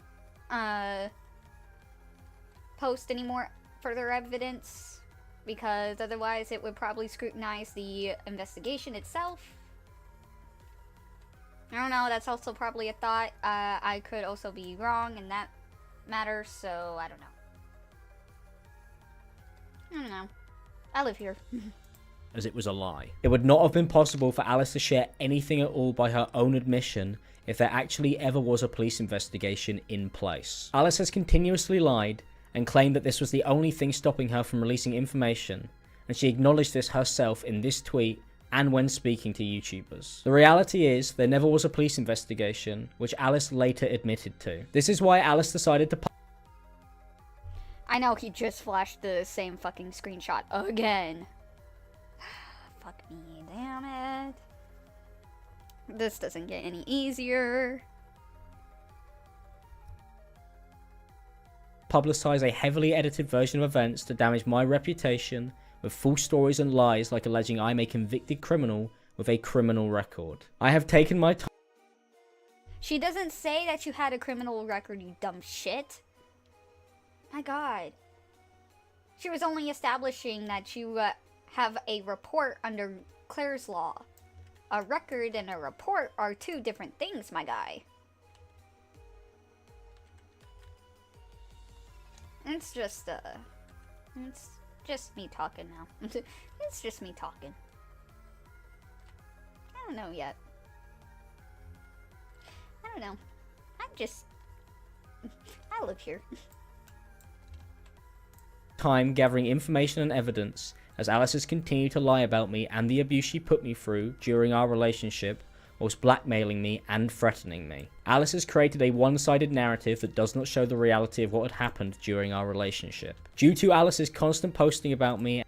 post any more further evidence, because otherwise it would probably scrutinize the investigation itself? I don't know, that's also probably a thought. I could also be wrong in that matter, so I don't know. I don't know. I live here. As it was a lie. It would not have been possible for Alice to share anything at all by her own admission if there actually ever was a police investigation in place. Alice has continuously lied and claimed that this was the only thing stopping her from releasing information, and she acknowledged this herself in this tweet and when speaking to YouTubers. The reality is, there never was a police investigation, which Alice later admitted to. This is why Alice decided to I know, he just flashed the same fucking screenshot again. Fuck me, damn it. This doesn't get any easier. publicize a heavily edited version of events to damage my reputation with false stories and lies, like alleging I'm a convicted criminal with a criminal record. I have taken my time. She doesn't say that you had a criminal record, you dumb shit. My god. She was only establishing that you have a report under Claire's law. A record and a report are two different things, my guy. It's just me talking now. It's just me talking. I don't know yet. I don't know. I live here. Time gathering information and evidence as Alice has continued to lie about me and the abuse she put me through during our relationship, whilst blackmailing me and threatening me. Alice has created a one-sided narrative that does not show the reality of what had happened during our relationship. Due to Alice's constant posting about me.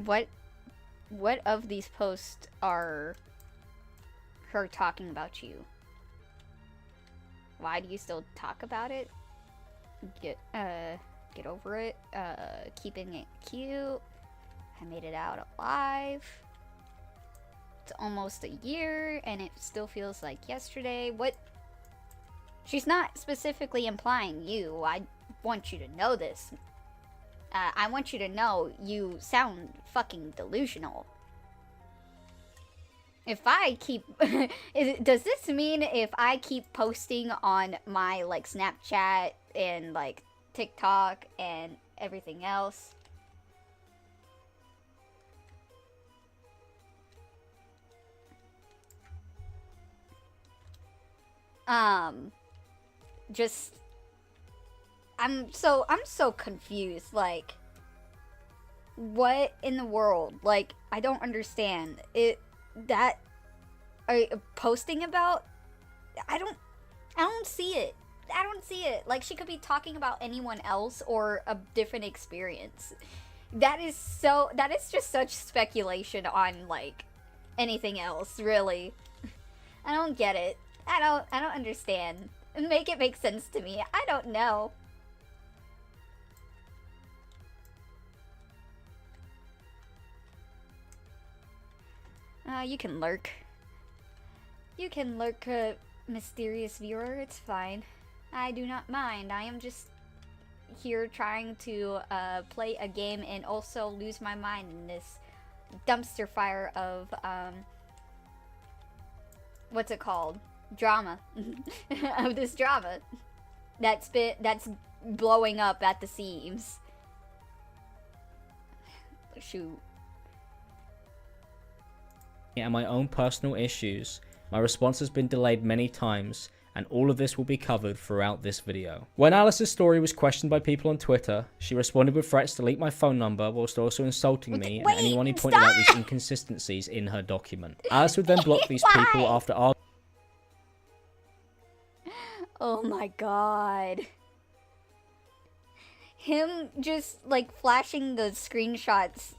What What of these posts are her talking about you? Why do you still talk about it? Get over it. Keeping it cute. I made it out alive. It's almost a year, and it still feels like yesterday. What? She's not specifically implying you. I want you to know this. I want you to know you sound fucking delusional. If I keep... does this mean if I keep posting on my, like, Snapchat and, like, TikTok and everything else... just... I'm so confused, like... What in the world? Like, I don't understand. That... Are you posting about? I don't see it. I don't see it. Like, she could be talking about anyone else or a different experience. That is just such speculation on, like, anything else, really. I don't get it. I don't understand. Make it make sense to me. I don't know. You can lurk. You can lurk, mysterious viewer. It's fine. I do not mind. I am just here trying to play a game and also lose my mind in this dumpster fire of what's it called? Drama. Of this drama that's blowing up at the seams. Shoot. And my own personal issues, my response has been delayed many times, and all of this will be covered throughout this video. When Alice's story was questioned by people on Twitter, she responded with threats to delete my phone number whilst also insulting me and anyone who pointed out these inconsistencies in her document. Alice would then block these people after arguing. Oh my god. Him just, like, flashing the screenshots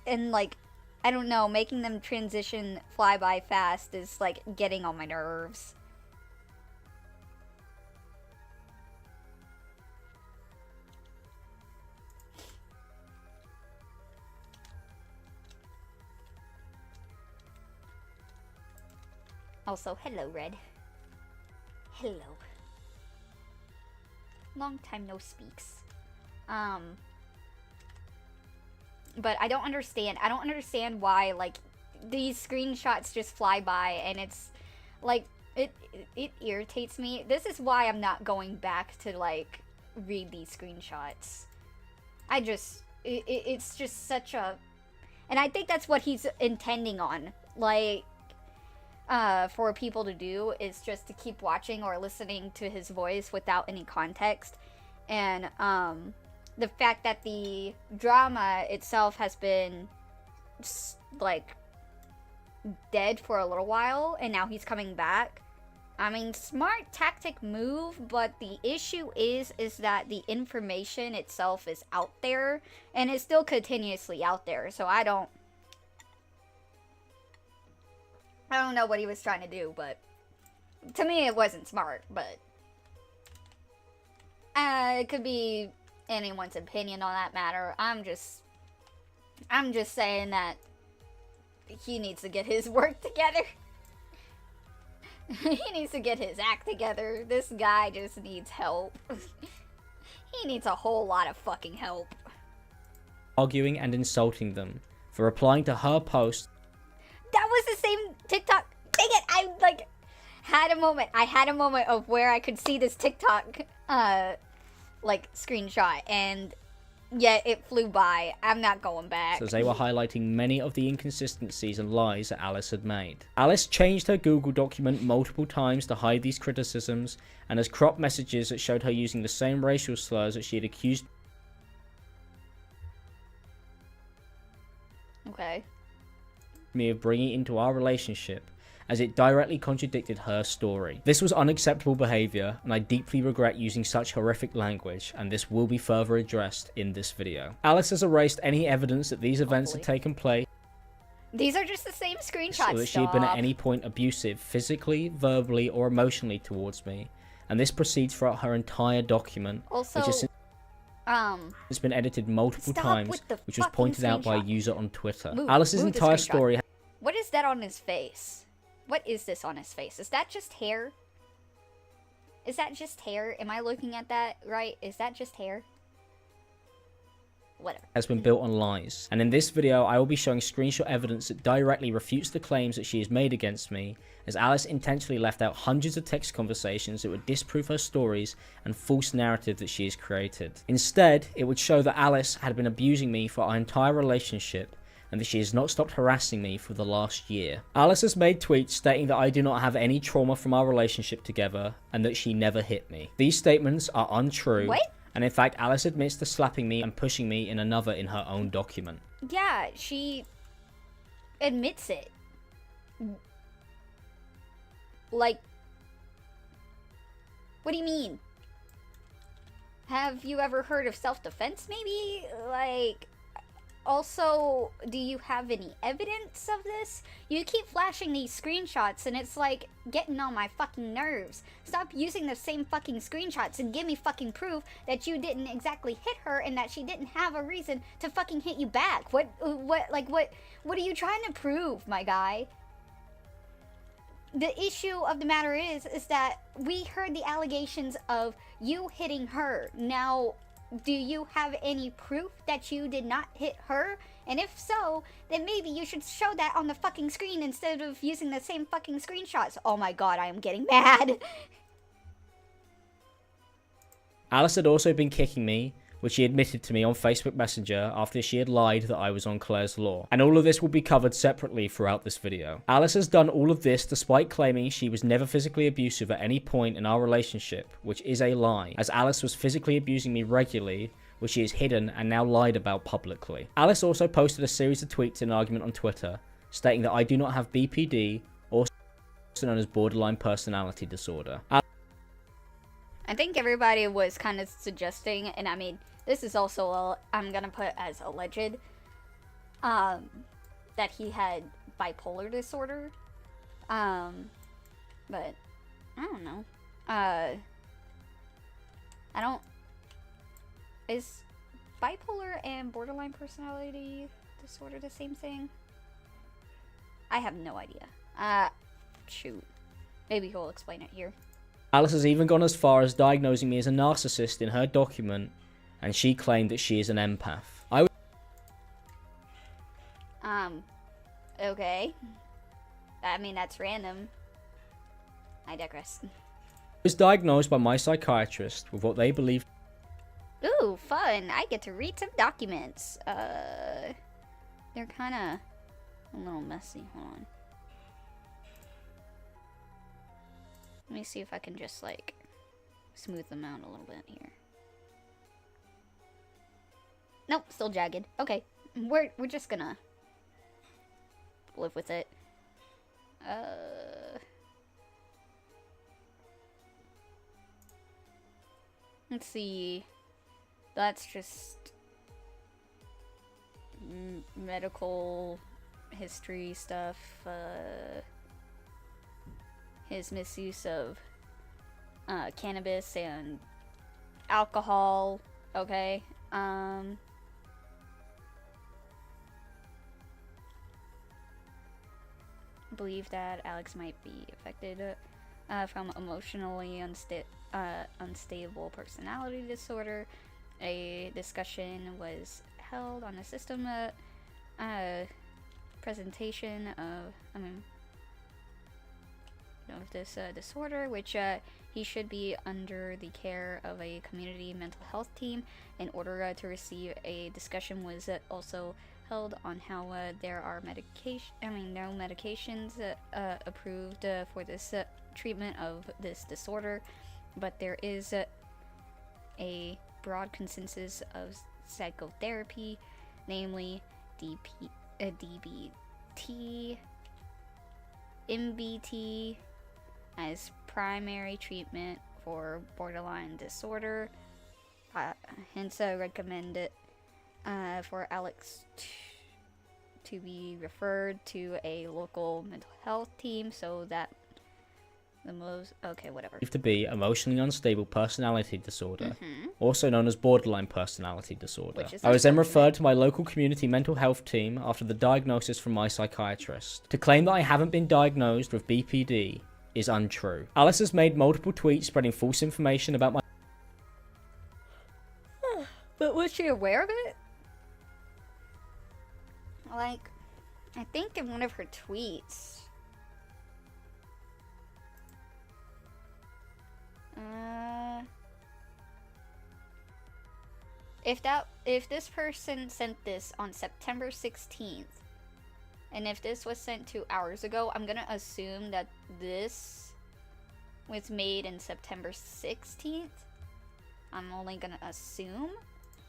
and, like, I don't know, making them transition fly by fast is, like, getting on my nerves. Also, hello, Red. Hello. Long time no speaks. But I don't understand. I don't understand why, like, these screenshots just fly by, and it's, like, it irritates me. This is why I'm not going back to, like, read these screenshots. It's just such a... And I think that's what he's intending on. Like, for people to do is just to keep watching or listening to his voice without any context. And, the fact that the drama itself has been, like, dead for a little while, and now he's coming back. I mean, smart tactic move, but the issue is that the information itself is out there, and it's still continuously out there, so I don't know what he was trying to do, but to me it wasn't smart, but it could be anyone's opinion on that matter. I'm just saying that he needs to get his work together. He needs to get his act together. This guy just needs help. He needs a whole lot of fucking help. Arguing and insulting them for replying to her post. That was the same TikTok. Dang it! I, like, had a moment. I had a moment of where I could see this TikTok, like, screenshot, and yet it flew by. I'm not going back. So they were highlighting many of the inconsistencies and lies that Alice had made. Alice changed her Google document multiple times to hide these criticisms, and has cropped messages that showed her using the same racial slurs that she had accused me of bringing into our relationship, as it directly contradicted her story. This was unacceptable behaviour, and I deeply regret using such horrific language, and this will be further addressed in this video. Alice has erased any evidence that these events had taken place. These are just the same screenshots. Or that she had been at any point abusive, physically, verbally, or emotionally towards me. And this proceeds throughout her entire document, Also, which has it's been edited multiple times, which was pointed out by a user on Twitter. Alice's entire story. What is that on his face? What is this on his face? Is that just hair? Is that just hair? Am I looking at that right? Is that just hair? Whatever. Has been built on lies. And in this video, I will be showing screenshot evidence that directly refutes the claims that she has made against me, as Alice intentionally left out hundreds of text conversations that would disprove her stories and false narrative that she has created. Instead, it would show that Alice had been abusing me for our entire relationship, and that she has not stopped harassing me for the last year. Alice has made tweets stating that I do not have any trauma from our relationship together, and that she never hit me. These statements are untrue. What? And in fact, Alice admits to slapping me and pushing me in another in her own document. Yeah, she admits it. Like, what do you mean? Have you ever heard of self-defense, maybe? Like, also, do you have any evidence of this? You keep flashing these screenshots and it's like getting on my fucking nerves. Stop using the same fucking screenshots and give me fucking proof that you didn't exactly hit her and that she didn't have a reason to fucking hit you back. What are you trying to prove, my guy? The issue of the matter is that we heard the allegations of you hitting her. Now, do you have any proof that you did not hit her? And if so, then maybe you should show that on the fucking screen instead of using the same fucking screenshots. Oh my god, I am getting mad. Alice had also been kicking me, which she admitted to me on Facebook Messenger after she had lied that I was on Claire's Law. And all of this will be covered separately throughout this video. Alice has done all of this despite claiming she was never physically abusive at any point in our relationship, which is a lie, as Alice was physically abusing me regularly, which she has hidden and now lied about publicly. Alice also posted a series of tweets in an argument on Twitter, stating that I do not have BPD, also known as borderline personality disorder. I think everybody was kind of suggesting, and I mean, this is also, I'm gonna put as alleged, that he had bipolar disorder. But, I don't know. Is bipolar and borderline personality disorder the same thing? I have no idea. Shoot. Maybe he'll explain it here. Alice has even gone as far as diagnosing me as a narcissist in her document, and she claimed that she is an empath. Okay. I mean, that's random. I digress. I was diagnosed by my psychiatrist with what they believe. Ooh, fun. I get to read some documents. They're kinda a little messy. Hold on. Let me see if I can just, like, smooth them out a little bit here. Nope, still jagged. Okay, we're just gonna live with it. Let's see. That's just medical history stuff. His misuse of cannabis and alcohol. Okay. Believe that Alex might be affected from emotionally unstable personality disorder. A discussion was held on the system presentation of this disorder, which he should be under the care of a community mental health team. In order to receive, a discussion was also held on how there are no medications approved for this treatment of this disorder, but there is a broad consensus of psychotherapy, namely DBT, MBT, as primary treatment for borderline disorder. Hence, I recommend it for Alex to be referred to a local mental health team so that okay, whatever. To be emotionally unstable personality disorder, also known as borderline personality disorder. I was then referred to my local community mental health team after the diagnosis from my psychiatrist. To claim that I haven't been diagnosed with BPD is untrue. Alice has made multiple tweets spreading false information about my... But was she aware of it? Like, I think in one of her tweets... if this person sent this on September 16th, and if this was sent 2 hours ago, I'm gonna assume that this was made in September 16th. I'm only gonna assume.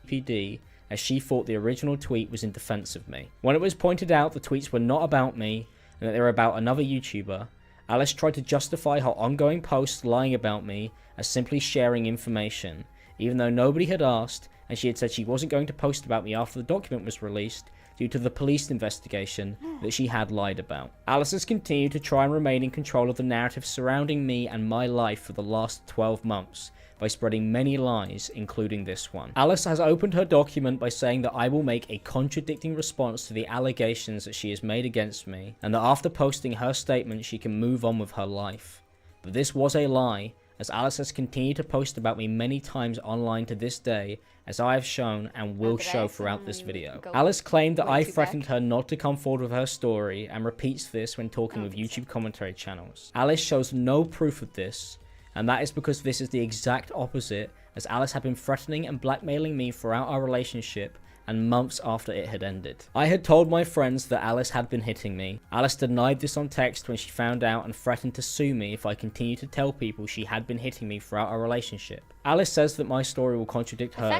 PD, as she thought the original tweet was in defense of me. When it was pointed out the tweets were not about me, and that they were about another YouTuber, Alice tried to justify her ongoing posts lying about me as simply sharing information, even though nobody had asked, and she had said she wasn't going to post about me after the document was released due to the police investigation that she had lied about. Alice has continued to try and remain in control of the narrative surrounding me and my life for the last 12 months by spreading many lies, including this one. Alice has opened her document by saying that I will make a contradicting response to the allegations that she has made against me, and that after posting her statement she can move on with her life. But this was a lie, as Alice has continued to post about me many times online to this day, as I have shown and will show throughout this video. Alice claimed that I threatened her not to come forward with her story, and repeats this when talking with YouTube commentary channels. Alice shows no proof of this, and that is because this is the exact opposite, as Alice had been threatening and blackmailing me throughout our relationship and months after it had ended. I had told my friends that Alice had been hitting me. Alice denied this on text when she found out and threatened to sue me if I continued to tell people she had been hitting me throughout our relationship. Alice says that my story will contradict hers,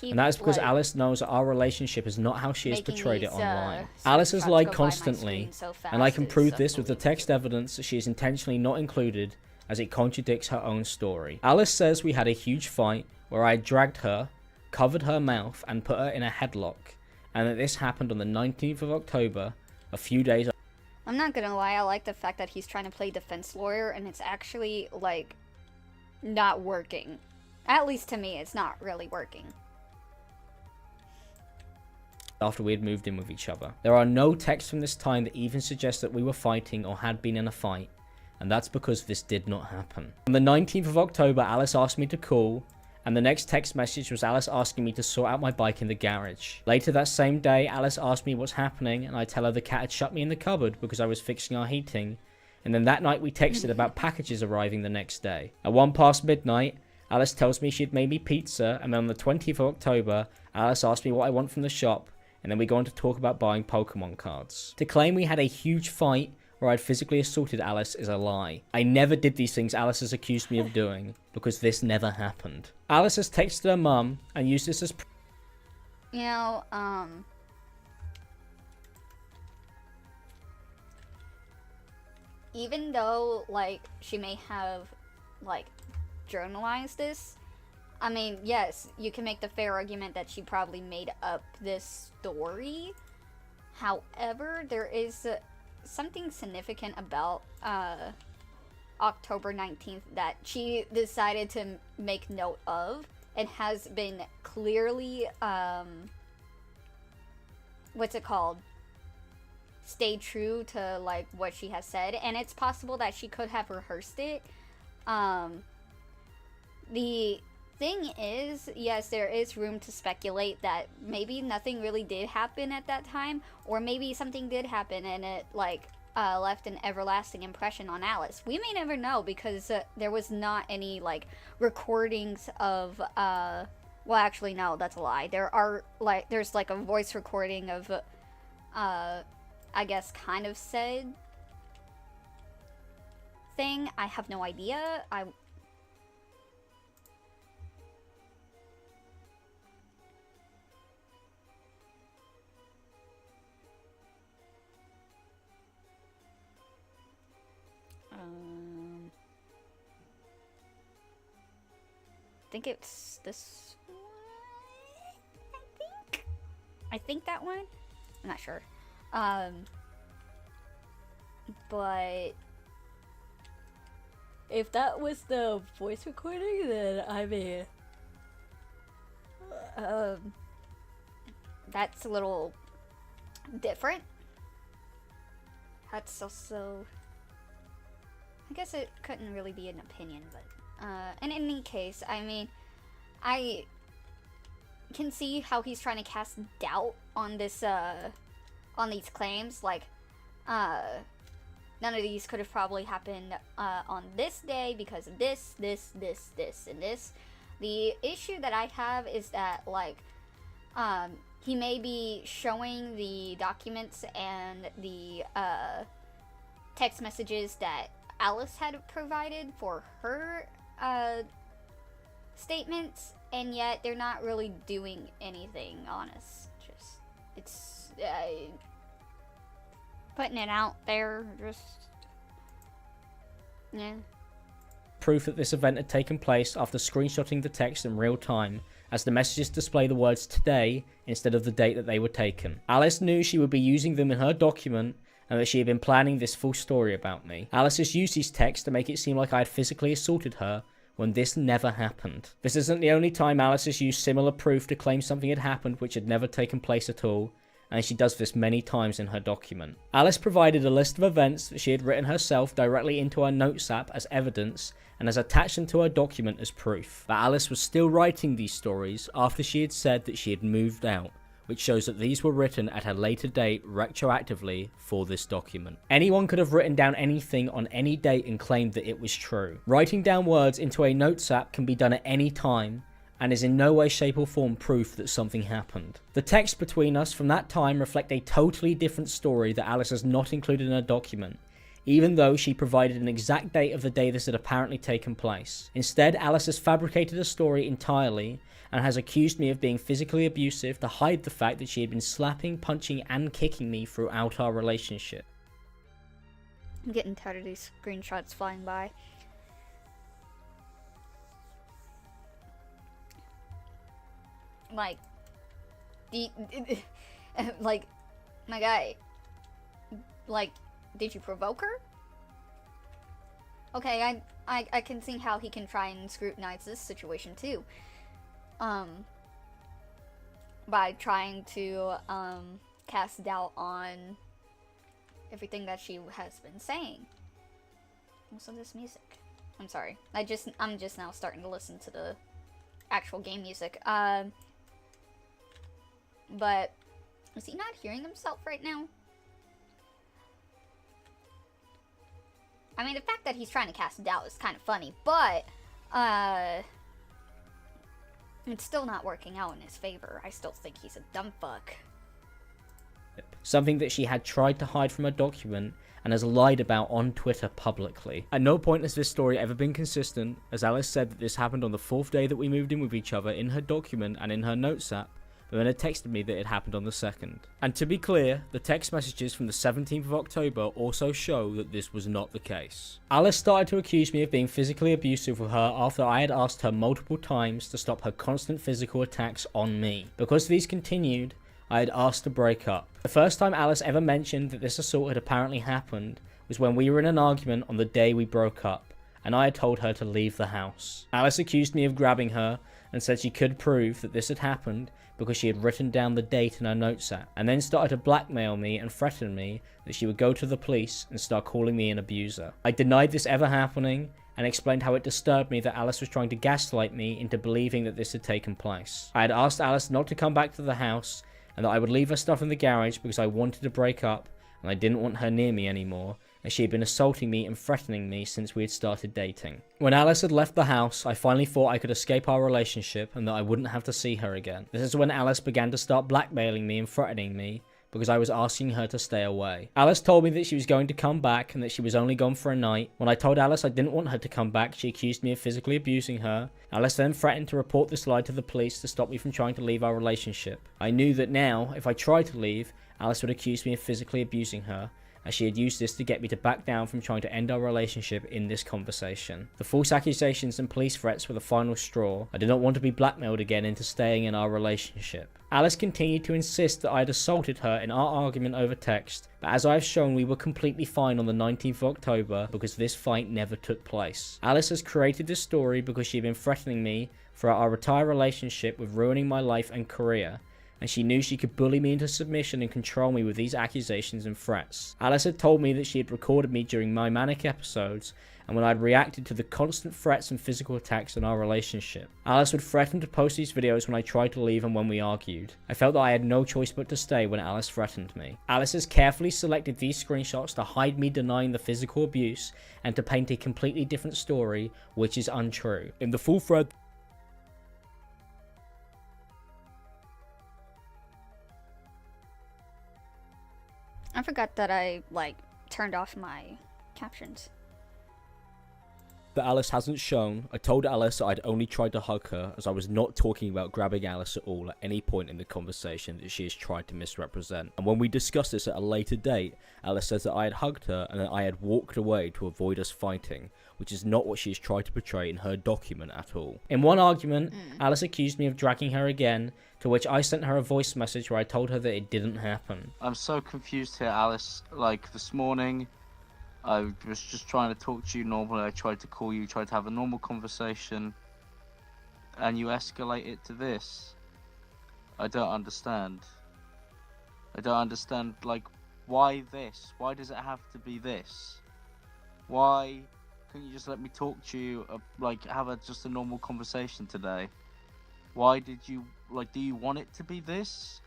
and that is because Alice knows that our relationship is not how she has portrayed it online. Alice has lied constantly, and I can prove this with the text evidence that she is intentionally not included, as it contradicts her own story. Alice says we had a huge fight where I dragged her, covered her mouth and put her in a headlock, and that this happened on the 19th of October, a few days. I'm not gonna lie, I like the fact that he's trying to play defense lawyer and it's actually, like, not working. At least to me, it's not really working. After we had moved in with each other. There are no texts from this time that even suggest that we were fighting or had been in a fight, and that's because this did not happen. On the 19th of October, Alice asked me to call, and the next text message was Alice asking me to sort out my bike in the garage. Later that same day, Alice asked me what's happening, and I tell her the cat had shut me in the cupboard because I was fixing our heating, and then that night we texted about packages arriving the next day. At 1 past midnight, Alice tells me she had made me pizza, and then on the 20th of October, Alice asked me what I want from the shop, and then we go on to talk about buying Pokemon cards. To claim we had a huge fight where I'd physically assaulted Alice is a lie. I never did these things Alice has accused me of doing, because this never happened. Alice has texted her mum and used this as... You know, even though, like, she may have, like, journalized this, I mean, yes, you can make the fair argument that she probably made up this story. However, there is something significant about October 19th that she decided to make note of and has been clearly what's it called, stay true to like what she has said, and it's possible that she could have rehearsed it. The thing is, yes, there is room to speculate that maybe nothing really did happen at that time, or maybe something did happen and it like left an everlasting impression on Alice. We may never know, because there was not any like recordings of well, actually no, that's a lie. There's like a voice recording of I guess kind of said thing. I have no idea. I think it's this one. I think that one. I'm not sure. But if that was the voice recording, then I mean, that's a little different. That's also, I guess it couldn't really be an opinion, but in any case, I mean, I can see how he's trying to cast doubt on this, on these claims, like, none of these could have probably happened, on this day because of this, and this. The issue that I have is that, like, he may be showing the documents and the, text messages that Alice had provided for her, statements, and yet they're not really doing anything honest. Just, it's, putting it out there, just, yeah. Proof that this event had taken place after screenshotting the text in real time, as the messages display the words today instead of the date that they were taken. Alice knew she would be using them in her document, and that she had been planning this full story about me. Alice has used these texts to make it seem like I had physically assaulted her, when this never happened. This isn't the only time Alice has used similar proof to claim something had happened which had never taken place at all, and she does this many times in her document. Alice provided a list of events that she had written herself directly into her notes app as evidence, and has attached them to her document as proof. But Alice was still writing these stories after she had said that she had moved out, which shows that these were written at a later date retroactively for this document. Anyone could have written down anything on any date and claimed that it was true. Writing down words into a notes app can be done at any time, and is in no way, shape or form proof that something happened. The texts between us from that time reflect a totally different story that Alice has not included in her document, even though she provided an exact date of the day this had apparently taken place. Instead, Alice has fabricated a story entirely, and has accused me of being physically abusive to hide the fact that she had been slapping, punching and kicking me throughout our relationship. I'm getting tired of these screenshots flying by. Like, like, my guy, like, did you provoke her? Okay, I can see how he can try and scrutinize this situation too. By trying to, cast doubt on everything that she has been saying. Also this music. I'm sorry. I'm just now starting to listen to the actual game music. But is he not hearing himself right now? I mean, the fact that he's trying to cast doubt is kind of funny, but, it's still not working out in his favor. I still think he's a dumb fuck. Something that she had tried to hide from her document and has lied about on Twitter publicly. At no point has this story ever been consistent, as Alice said that this happened on the 4th day that we moved in with each other in her document and in her notes app, but then had texted me that it happened on the 2nd. And to be clear, the text messages from the 17th of October also show that this was not the case. Alice started to accuse me of being physically abusive with her after I had asked her multiple times to stop her constant physical attacks on me. Because these continued, I had asked to break up. The first time Alice ever mentioned that this assault had apparently happened was when we were in an argument on the day we broke up, and I had told her to leave the house. Alice accused me of grabbing her and said she could prove that this had happened because she had written down the date in her notes app, and then started to blackmail me and threaten me that she would go to the police and start calling me an abuser. I denied this ever happening and explained how it disturbed me that Alice was trying to gaslight me into believing that this had taken place. I had asked Alice not to come back to the house and that I would leave her stuff in the garage because I wanted to break up and I didn't want her near me anymore, as she had been assaulting me and threatening me since we had started dating. When Alice had left the house, I finally thought I could escape our relationship and that I wouldn't have to see her again. This is when Alice began to start blackmailing me and threatening me because I was asking her to stay away. Alice told me that she was going to come back and that she was only gone for a night. When I told Alice I didn't want her to come back, she accused me of physically abusing her. Alice then threatened to report this lie to the police to stop me from trying to leave our relationship. I knew that now, if I tried to leave, Alice would accuse me of physically abusing her, as she had used this to get me to back down from trying to end our relationship in this conversation. The false accusations and police threats were the final straw. I did not want to be blackmailed again into staying in our relationship. Alice continued to insist that I had assaulted her in our argument over text, but as I have shown, we were completely fine on the 19th of October because this fight never took place. Alice has created this story because she had been threatening me throughout our entire relationship with ruining my life and career, and she knew she could bully me into submission and control me with these accusations and threats. Alice had told me that she had recorded me during my manic episodes and when I had reacted to the constant threats and physical attacks in our relationship. Alice would threaten to post these videos when I tried to leave and when we argued. I felt that I had no choice but to stay when Alice threatened me. Alice has carefully selected these screenshots to hide me denying the physical abuse and to paint a completely different story, which is untrue. In the full thread, I forgot that I, turned off my captions. that Alice hasn't shown, I told Alice I'd only tried to hug her, as I was not talking about grabbing Alice at all at any point in the conversation that she has tried to misrepresent. And when we discussed this at a later date, Alice says that I had hugged her and that I had walked away to avoid us fighting, which is not what she has tried to portray in her document at all. In one argument, Alice accused me of dragging her again, to which I sent her a voice message where I told her that it didn't happen. I'm so confused here, Alice. Like, this morning, I was just trying to talk to you normally. I tried to call you, tried to have a normal conversation, and you escalate it to this. I don't understand. I don't understand, like, why this? Why does it have to be this? Why couldn't you just let me talk to you, like, have just a normal conversation today? Why did you, like, do you want it to be this?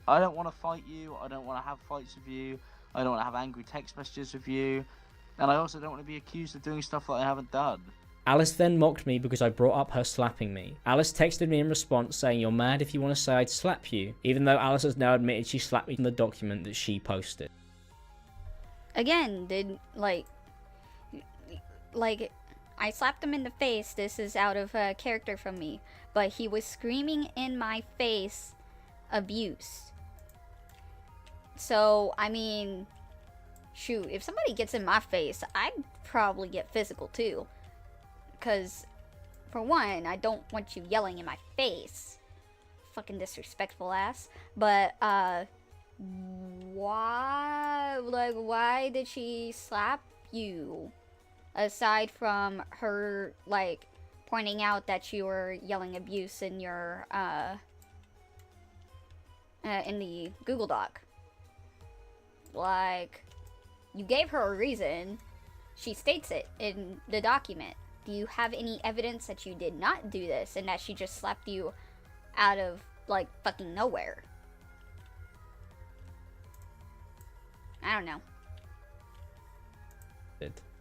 I don't want to fight you. I don't want to have fights with you. I don't want to have angry text messages with you. And I also don't want to be accused of doing stuff that I haven't done. Alice then mocked me because I brought up her slapping me. Alice texted me in response saying, "You're mad if you want to say I'd slap you," even though Alice has now admitted she slapped me in the document that she posted. Again, I slapped him in the face. This is out of character from me. But he was screaming in my face abuse. So, I mean, shoot, if somebody gets in my face, I'd probably get physical too. Because, for one, I don't want you yelling in my face. Fucking disrespectful ass. But, why did she slap you? Aside from her, pointing out that you were yelling abuse in your, in the Google Doc. You gave her a reason. She states it in the document. Do you have any evidence that you did not do this and that she just slapped you out of, fucking nowhere? I don't know.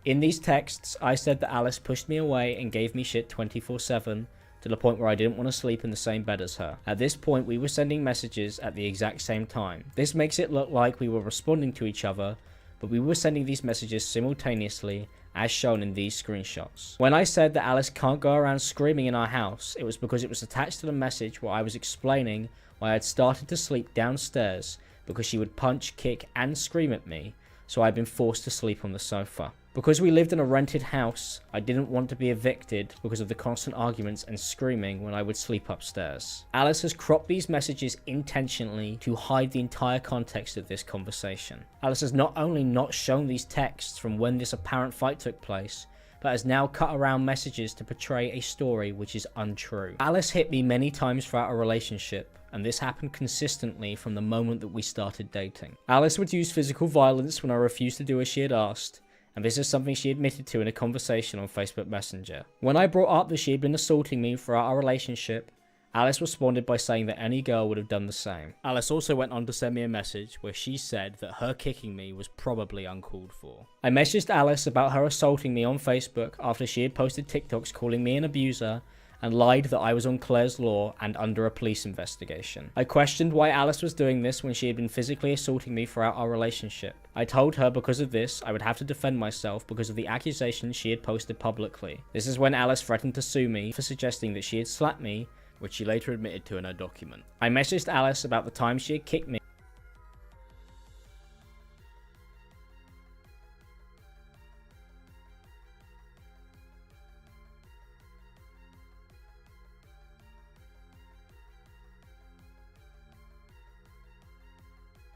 In these texts, I said that Alice pushed me away and gave me shit 24/7, to the point where I didn't want to sleep in the same bed as her. At this point, we were sending messages at the exact same time. This makes it look like we were responding to each other, but we were sending these messages simultaneously, as shown in these screenshots. When I said that Alice can't go around screaming in our house, it was because it was attached to the message where I was explaining why I had started to sleep downstairs because she would punch, kick, and scream at me, so I'd been forced to sleep on the sofa. Because we lived in a rented house, I didn't want to be evicted because of the constant arguments and screaming when I would sleep upstairs. Alice has cropped these messages intentionally to hide the entire context of this conversation. Alice has not only not shown these texts from when this apparent fight took place, but has now cut around messages to portray a story which is untrue. Alice hit me many times throughout our relationship, and this happened consistently from the moment that we started dating. Alice would use physical violence when I refused to do as she had asked, and this is something she admitted to in a conversation on Facebook Messenger. When I brought up that she had been assaulting me throughout our relationship, Alice responded by saying that any girl would have done the same. Alice also went on to send me a message where she said that her kicking me was probably uncalled for. I messaged Alice about her assaulting me on Facebook after she had posted TikToks calling me an abuser and lied that I was on Claire's Law and under a police investigation. I questioned why Alice was doing this when she had been physically assaulting me throughout our relationship. I told her because of this, I would have to defend myself because of the accusations she had posted publicly. This is when Alice threatened to sue me for suggesting that she had slapped me, which she later admitted to in her document. I messaged Alice about the time she had kicked me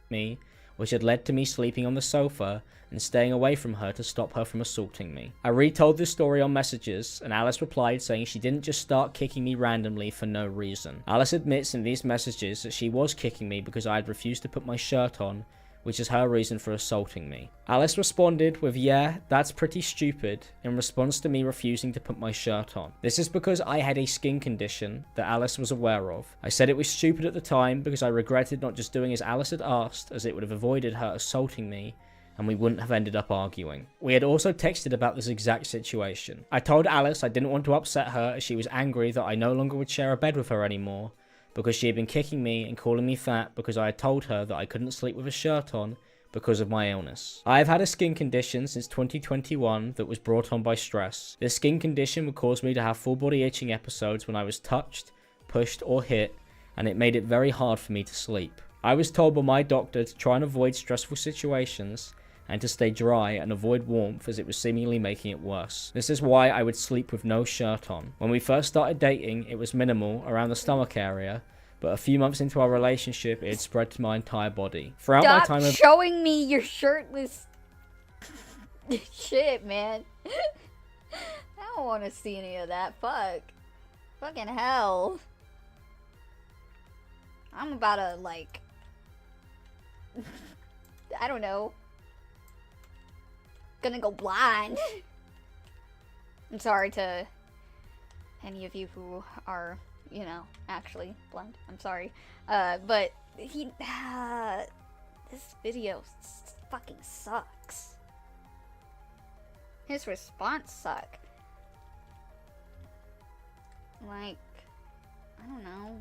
me, which had led to me sleeping on the sofa and staying away from her to stop her from assaulting me. I retold this story on messages, and Alice replied saying she didn't just start kicking me randomly for no reason. Alice admits in these messages that she was kicking me because I had refused to put my shirt on, which is her reason for assaulting me. Alice responded with, "Yeah, that's pretty stupid," in response to me refusing to put my shirt on. This is because I had a skin condition that Alice was aware of. I said it was stupid at the time because I regretted not just doing as Alice had asked, as it would have avoided her assaulting me, and we wouldn't have ended up arguing. We had also texted about this exact situation. I told Alice I didn't want to upset her as she was angry that I no longer would share a bed with her anymore, because she had been kicking me and calling me fat because I had told her that I couldn't sleep with a shirt on because of my illness. I have had a skin condition since 2021 that was brought on by stress. This skin condition would cause me to have full body itching episodes when I was touched, pushed or hit, and it made it very hard for me to sleep. I was told by my doctor to try and avoid stressful situations and to stay dry and avoid warmth as it was seemingly making it worse. This is why I would sleep with no shirt on. When we first started dating, it was minimal around the stomach area, but a few months into our relationship, it had spread to my entire body. Throughout my time of showing me your shirtless shit, man. I don't want to see any of that. Fucking hell. I'm about to, like, I don't know. Gonna go blind. I'm sorry to any of you who are, you know, actually blind. I'm sorry. But he, this video fucking sucks. His response suck. Like, I don't know.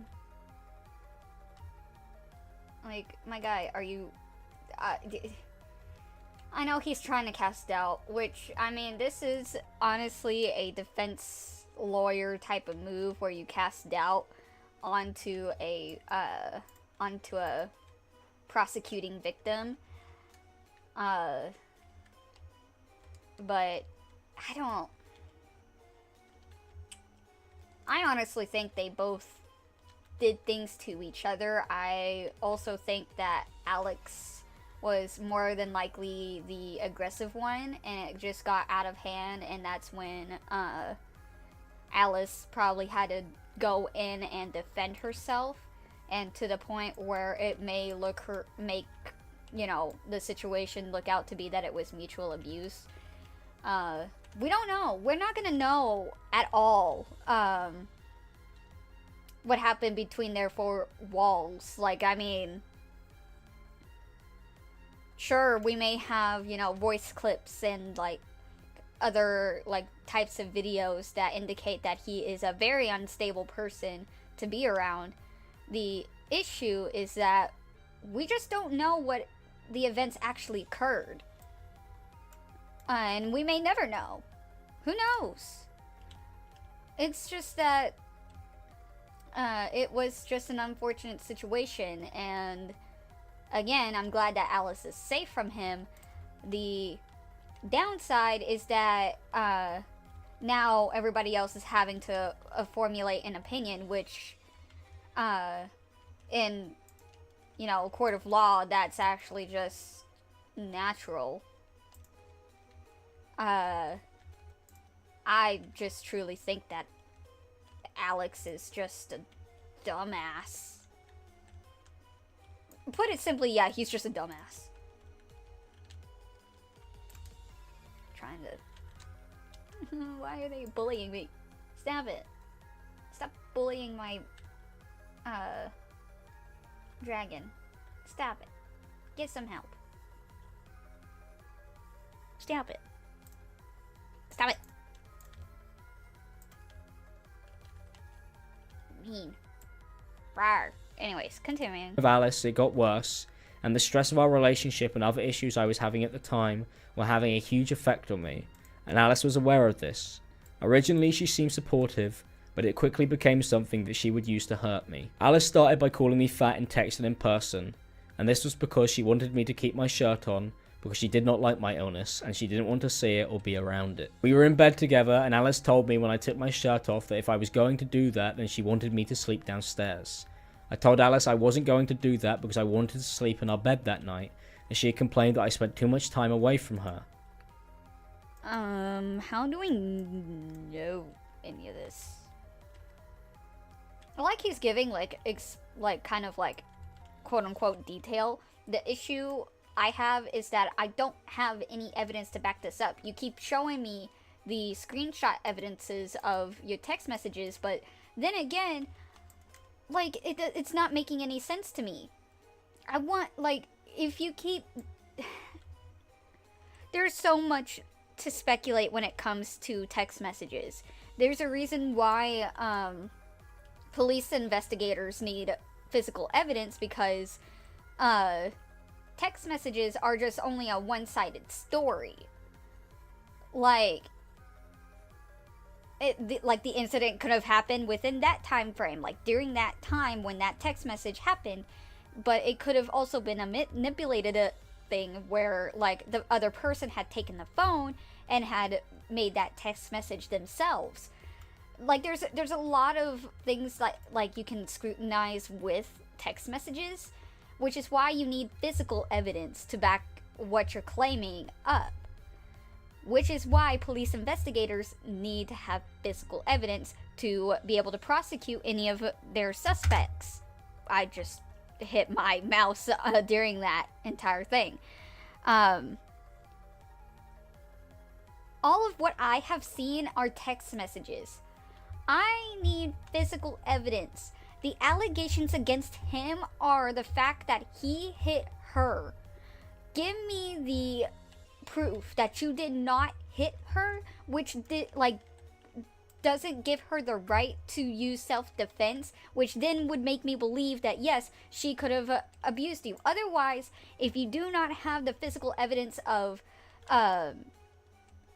Like, my guy, are you, I know he's trying to cast doubt, which, I mean, this is honestly a defense lawyer type of move where you cast doubt onto a prosecuting victim. But I honestly think they both did things to each other. I also think that Alex was more than likely the aggressive one, and it just got out of hand, and that's when Alice probably had to go in and defend herself, and to the point where it may make, you know, the situation look out to be that it was mutual abuse. We don't know. We're not gonna know at all what happened between their four walls. Like, I mean, sure, we may have, you know, voice clips and, like, other, like, types of videos that indicate that he is a very unstable person to be around. The issue is that we just don't know what the events actually occurred. And we may never know. Who knows? It's just that it was just an unfortunate situation, and again, I'm glad that Alice is safe from him. The downside is that now everybody else is having to formulate an opinion, which in, you know, a court of law, that's actually just natural. I just truly think that Alex is just a dumbass. Put it simply, yeah, he's just a dumbass. Trying to... Why are they bullying me? Stop it. Stop bullying my, dragon. Stop it. Get some help. Stop it. Stop it. Mean. Rawr. Anyways, continuing. With Alice, it got worse, and the stress of our relationship and other issues I was having at the time were having a huge effect on me, and Alice was aware of this. Originally, she seemed supportive, but it quickly became something that she would use to hurt me. Alice started by calling me fat in text and in person, and this was because she wanted me to keep my shirt on, because she did not like my illness, and she didn't want to see it or be around it. We were in bed together, and Alice told me when I took my shirt off that if I was going to do that, then she wanted me to sleep downstairs. I told Alice I wasn't going to do that because I wanted to sleep in our bed that night, and she had complained that I spent too much time away from her. How do we know any of this? Like he's giving, like, kind of, like, quote-unquote detail. The issue I have is that I don't have any evidence to back this up. You keep showing me the screenshot evidences of your text messages, but then again, like, it's not making any sense to me. I want, like, if you keep... There's so much to speculate when it comes to text messages. There's a reason why, police investigators need physical evidence, because, text messages are just only a one-sided story. Like, like the incident could have happened within that time frame, like during that time when that text message happened, but it could have also been a manipulated thing where, like, the other person had taken the phone and had made that text message themselves. Like, there's a lot of things like you can scrutinize with text messages, which is why you need physical evidence to back what you're claiming up. Which is why police investigators need to have physical evidence to be able to prosecute any of their suspects. I just hit my mouse during that entire thing. All of what I have seen are text messages. I need physical evidence. The allegations against him are the fact that he hit her. Give me the proof that you did not hit her, which doesn't give her the right to use self-defense, which then would make me believe that yes, she could have abused you. Otherwise, if you do not have the physical evidence of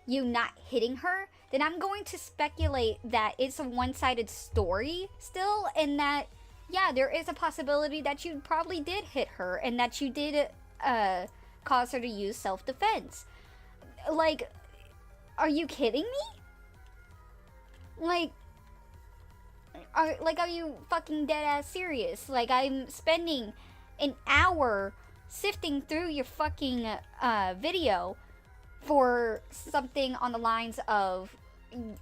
you not hitting her, then I'm going to speculate that it's a one-sided story still, and that, yeah, there is a possibility that you probably did hit her, and that you did cause her to use self-defense. Like, are you kidding me? Like, are you fucking dead-ass serious? Like, I'm spending an hour sifting through your fucking video for something on the lines of,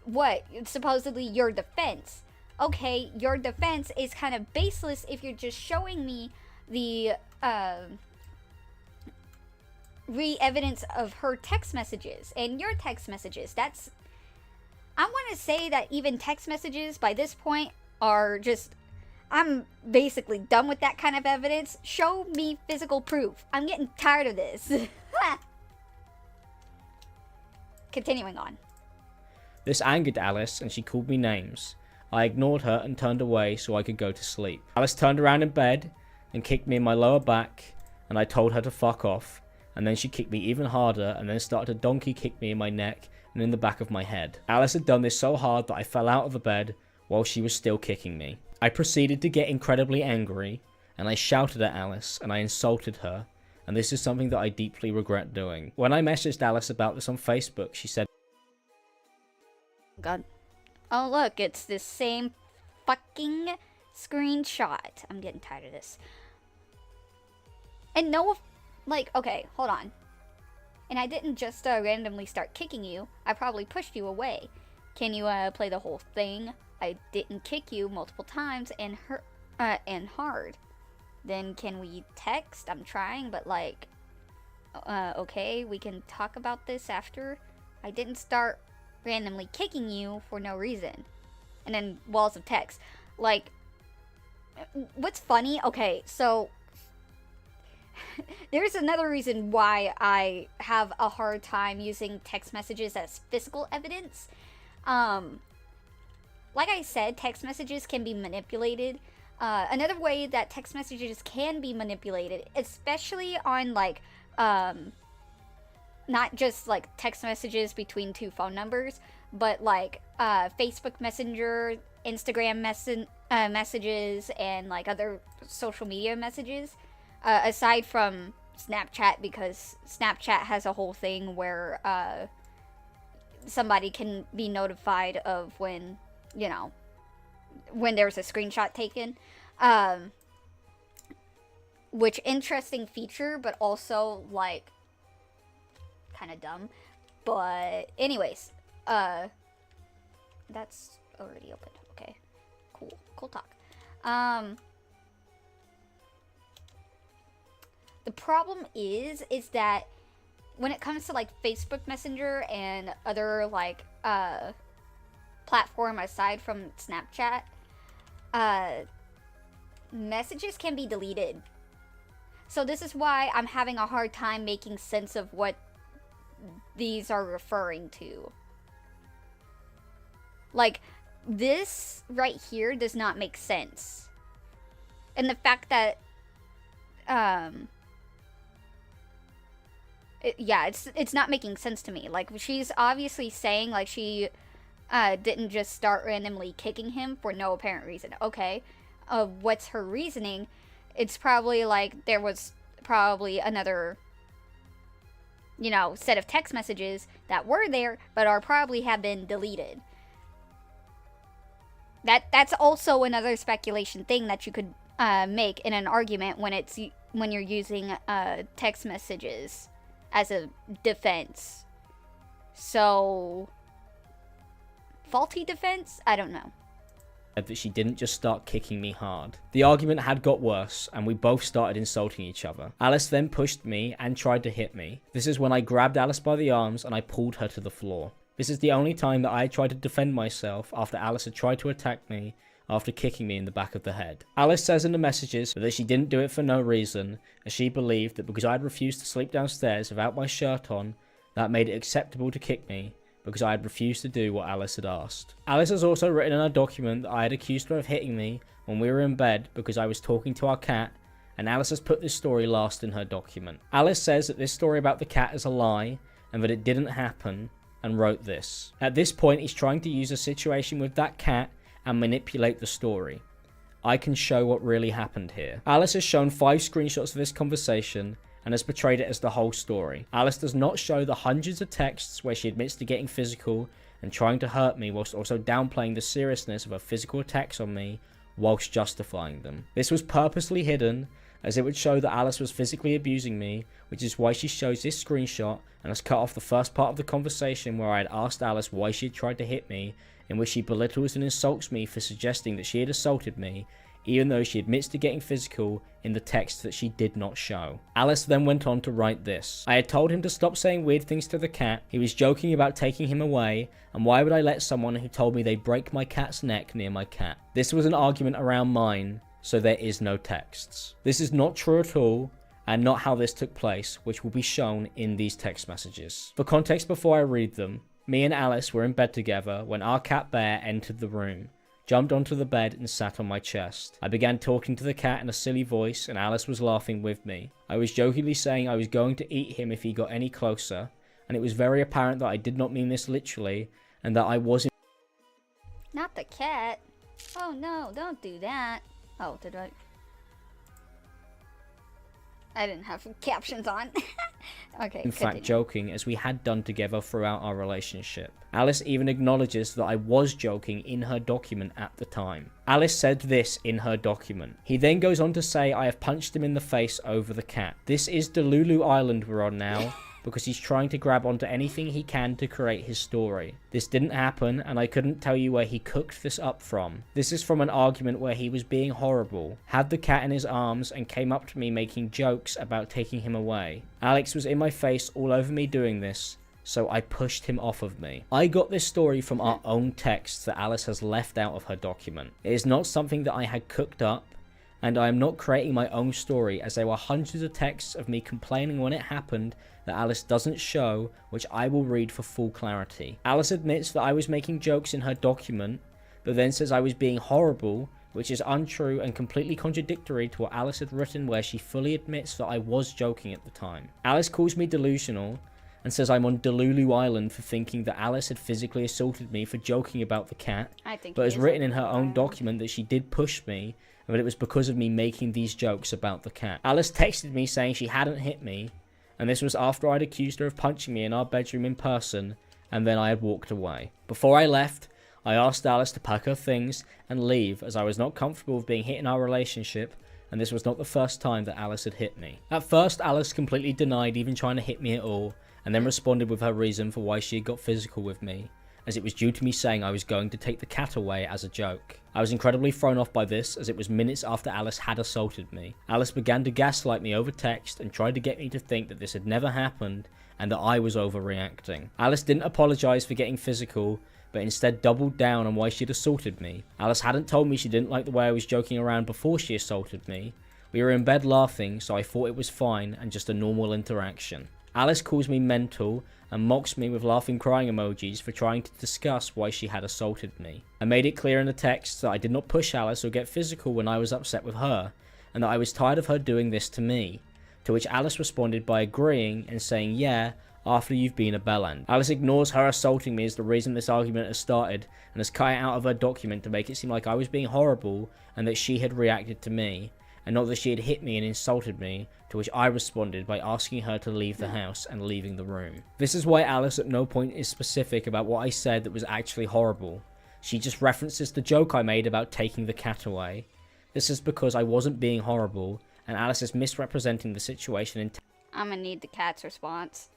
what, supposedly your defense. Okay, your defense is kind of baseless if you're just showing me the evidence of her text messages and your text messages. That's, I want to say that even text messages by this point are just, I'm basically done with that kind of evidence. Show me physical proof. I'm getting tired of this. Continuing on. This angered Alice, and she called me names. I ignored her and turned away so I could go to sleep. Alice turned around in bed and kicked me in my lower back, and I told her to fuck off. And then she kicked me even harder, and then started to donkey kick me in my neck and in the back of my head. Alice had done this so hard that I fell out of the bed while she was still kicking me. I proceeded to get incredibly angry, and I shouted at Alice, and I insulted her, and this is something that I deeply regret doing. When I messaged Alice about this on Facebook, she said, God. Oh, look, it's this same fucking screenshot. I'm getting tired of this. And no, like, okay, hold on. And I didn't just randomly start kicking you. I probably pushed you away. Can you play the whole thing? I didn't kick you multiple times and hard. Then can we text? I'm trying, but like, okay, we can talk about this after. I didn't start randomly kicking you for no reason. And then walls of text. Like, what's funny? Okay, so there's another reason why I have a hard time using text messages as physical evidence. Like I said, text messages can be manipulated. Another way that text messages can be manipulated, especially on like, not just like text messages between two phone numbers, but like Facebook Messenger, Instagram messages, and like other social media messages. Aside from Snapchat, because Snapchat has a whole thing where somebody can be notified of when, you know, when there's a screenshot taken. which interesting feature, but also like kind of dumb. But anyways, that's already open. Okay, cool talk. The problem is that when it comes to like Facebook Messenger and other like platform aside from Snapchat, messages can be deleted. So this is why I'm having a hard time making sense of what these are referring to. Like, this right here does not make sense. And the fact that, it's not making sense to me. Like, she's obviously saying, like, she didn't just start randomly kicking him for no apparent reason. Okay, what's her reasoning? It's probably like there was probably another, you know, set of text messages that were there, but are probably have been deleted. That's also another speculation thing that you could make in an argument when you're using text messages as a defense. So, faulty defense? I don't know. That she didn't just start kicking me hard. The argument had got worse, and we both started insulting each other. Alice then pushed me and tried to hit me. This is when I grabbed Alice by the arms and I pulled her to the floor. This is the only time that I had tried to defend myself after Alice had tried to attack me after kicking me in the back of the head. Alice says in the messages that she didn't do it for no reason, as she believed that because I had refused to sleep downstairs without my shirt on, that made it acceptable to kick me, because I had refused to do what Alice had asked. Alice has also written in her document that I had accused her of hitting me when we were in bed because I was talking to our cat, and Alice has put this story last in her document. Alice says that this story about the cat is a lie, and that it didn't happen, and wrote this. At this point, he's trying to use a situation with that cat and manipulate the story. I can show what really happened here. Alice has shown 5 screenshots of this conversation, and has portrayed it as the whole story. Alice does not show the hundreds of texts where she admits to getting physical and trying to hurt me, whilst also downplaying the seriousness of her physical attacks on me whilst justifying them. This was purposely hidden, as it would show that Alice was physically abusing me, which is why she shows this screenshot and has cut off the first part of the conversation where I had asked Alice why she had tried to hit me, in which she belittles and insults me for suggesting that she had assaulted me, even though she admits to getting physical in the text that she did not show. Alice then went on to write this. I had told him to stop saying weird things to the cat, he was joking about taking him away, and why would I let someone who told me they'd break my cat's neck near my cat? This was an argument around mine, so there is no texts. This is not true at all, and not how this took place, which will be shown in these text messages. For context before I read them, me and Alice were in bed together when our cat Bear entered the room, jumped onto the bed and sat on my chest. I began talking to the cat in a silly voice and Alice was laughing with me. I was jokingly saying I was going to eat him if he got any closer, and it was very apparent that I did not mean this literally, and that I wasn't. Not the cat. Oh no, don't do that. Oh, did I? I didn't have captions on. Okay, in fact joking, as we had done together throughout our relationship. Alice even acknowledges that I was joking in her document at the time. Alice said this in her document. He then goes on to say I have punched him in the face over the cat. This is Delulu Island we're on now, because he's trying to grab onto anything he can to create his story. This didn't happen, and I couldn't tell you where he cooked this up from. This is from an argument where he was being horrible, had the cat in his arms, and came up to me making jokes about taking him away. Alex was in my face all over me doing this, so I pushed him off of me. I got this story from our own texts that Alice has left out of her document. It is not something that I had cooked up, and I am not creating my own story, as there were hundreds of texts of me complaining when it happened that Alice doesn't show, which I will read for full clarity. Alice admits that I was making jokes in her document, but then says I was being horrible, which is untrue and completely contradictory to what Alice had written, where she fully admits that I was joking at the time. Alice calls me delusional and says I'm on Delulu Island for thinking that Alice had physically assaulted me for joking about the cat, but has written in her own document that she did push me, and that it was because of me making these jokes about the cat. Alice texted me saying she hadn't hit me, and this was after I'd accused her of punching me in our bedroom in person, and then I had walked away. Before I left, I asked Alice to pack her things and leave, as I was not comfortable with being hit in our relationship, and this was not the first time that Alice had hit me. At first, Alice completely denied even trying to hit me at all, and then responded with her reason for why she had got physical with me, as it was due to me saying I was going to take the cat away as a joke. I was incredibly thrown off by this, as it was minutes after Alice had assaulted me. Alice began to gaslight me over text and tried to get me to think that this had never happened and that I was overreacting. Alice didn't apologise for getting physical, but instead doubled down on why she'd assaulted me. Alice hadn't told me she didn't like the way I was joking around before she assaulted me. We were in bed laughing, so I thought it was fine and just a normal interaction. Alice calls me mental and mocks me with laughing crying emojis for trying to discuss why she had assaulted me. I made it clear in the text that I did not push Alice or get physical when I was upset with her, and that I was tired of her doing this to me, to which Alice responded by agreeing and saying yeah, after you've been a bellend. Alice ignores her assaulting me as the reason this argument has started, and has cut it out of her document to make it seem like I was being horrible and that she had reacted to me, and not that she had hit me and insulted me, to which I responded by asking her to leave the house and leaving the room. This is why Alice at no point is specific about what I said that was actually horrible. She just references the joke I made about taking the cat away. This is because I wasn't being horrible, and Alice is misrepresenting the situation I'm gonna need the cat's response.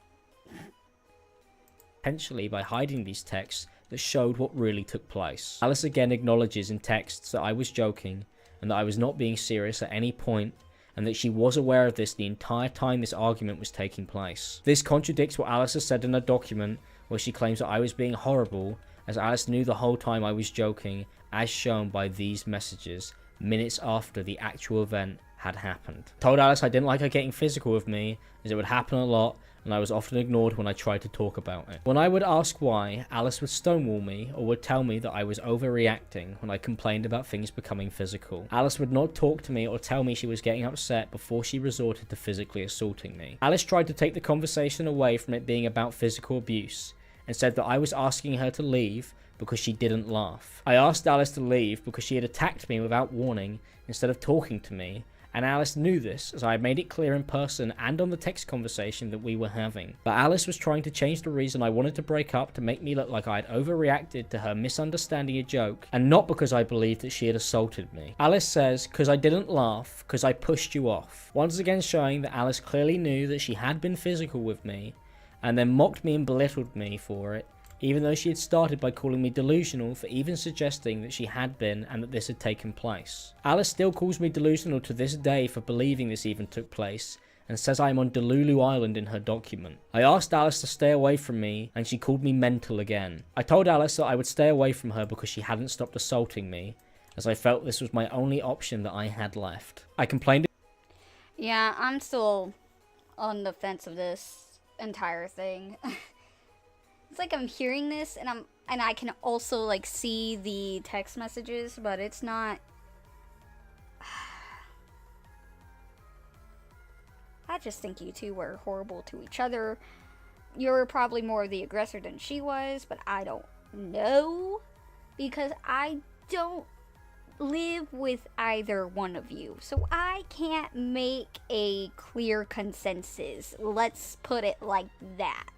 intentionally by hiding these texts that showed what really took place. Alice again acknowledges in texts that I was joking, and that I was not being serious at any point, and that she was aware of this the entire time this argument was taking place. This contradicts what Alice has said in her document, where she claims that I was being horrible, as Alice knew the whole time I was joking, as shown by these messages, minutes after the actual event had happened. I told Alice I didn't like her getting physical with me, as it would happen a lot, and I was often ignored when I tried to talk about it. When I would ask why, Alice would stonewall me or would tell me that I was overreacting when I complained about things becoming physical. Alice would not talk to me or tell me she was getting upset before she resorted to physically assaulting me. Alice tried to take the conversation away from it being about physical abuse and said that I was asking her to leave because she didn't laugh. I asked Alice to leave because she had attacked me without warning instead of talking to me, and Alice knew this, as I had made it clear in person and on the text conversation that we were having. But Alice was trying to change the reason I wanted to break up to make me look like I had overreacted to her misunderstanding a joke, and not because I believed that she had assaulted me. Alice says, "'Cause I didn't laugh, 'cause I pushed you off." Once again showing that Alice clearly knew that she had been physical with me, and then mocked me and belittled me for it, even though she had started by calling me delusional for even suggesting that she had been and that this had taken place. Alice still calls me delusional to this day for believing this even took place, and says I am on Delulu Island in her document. I asked Alice to stay away from me, and she called me mental again. I told Alice that I would stay away from her because she hadn't stopped assaulting me, as I felt this was my only option that I had left. I complained. Yeah, I'm still on the fence of this entire thing. It's like I'm hearing this and I can also like see the text messages, but it's not. I just think you two were horrible to each other. You're probably more of the aggressor than she was, but I don't know because I don't live with either one of you, so I can't make a clear consensus. Let's put it like that.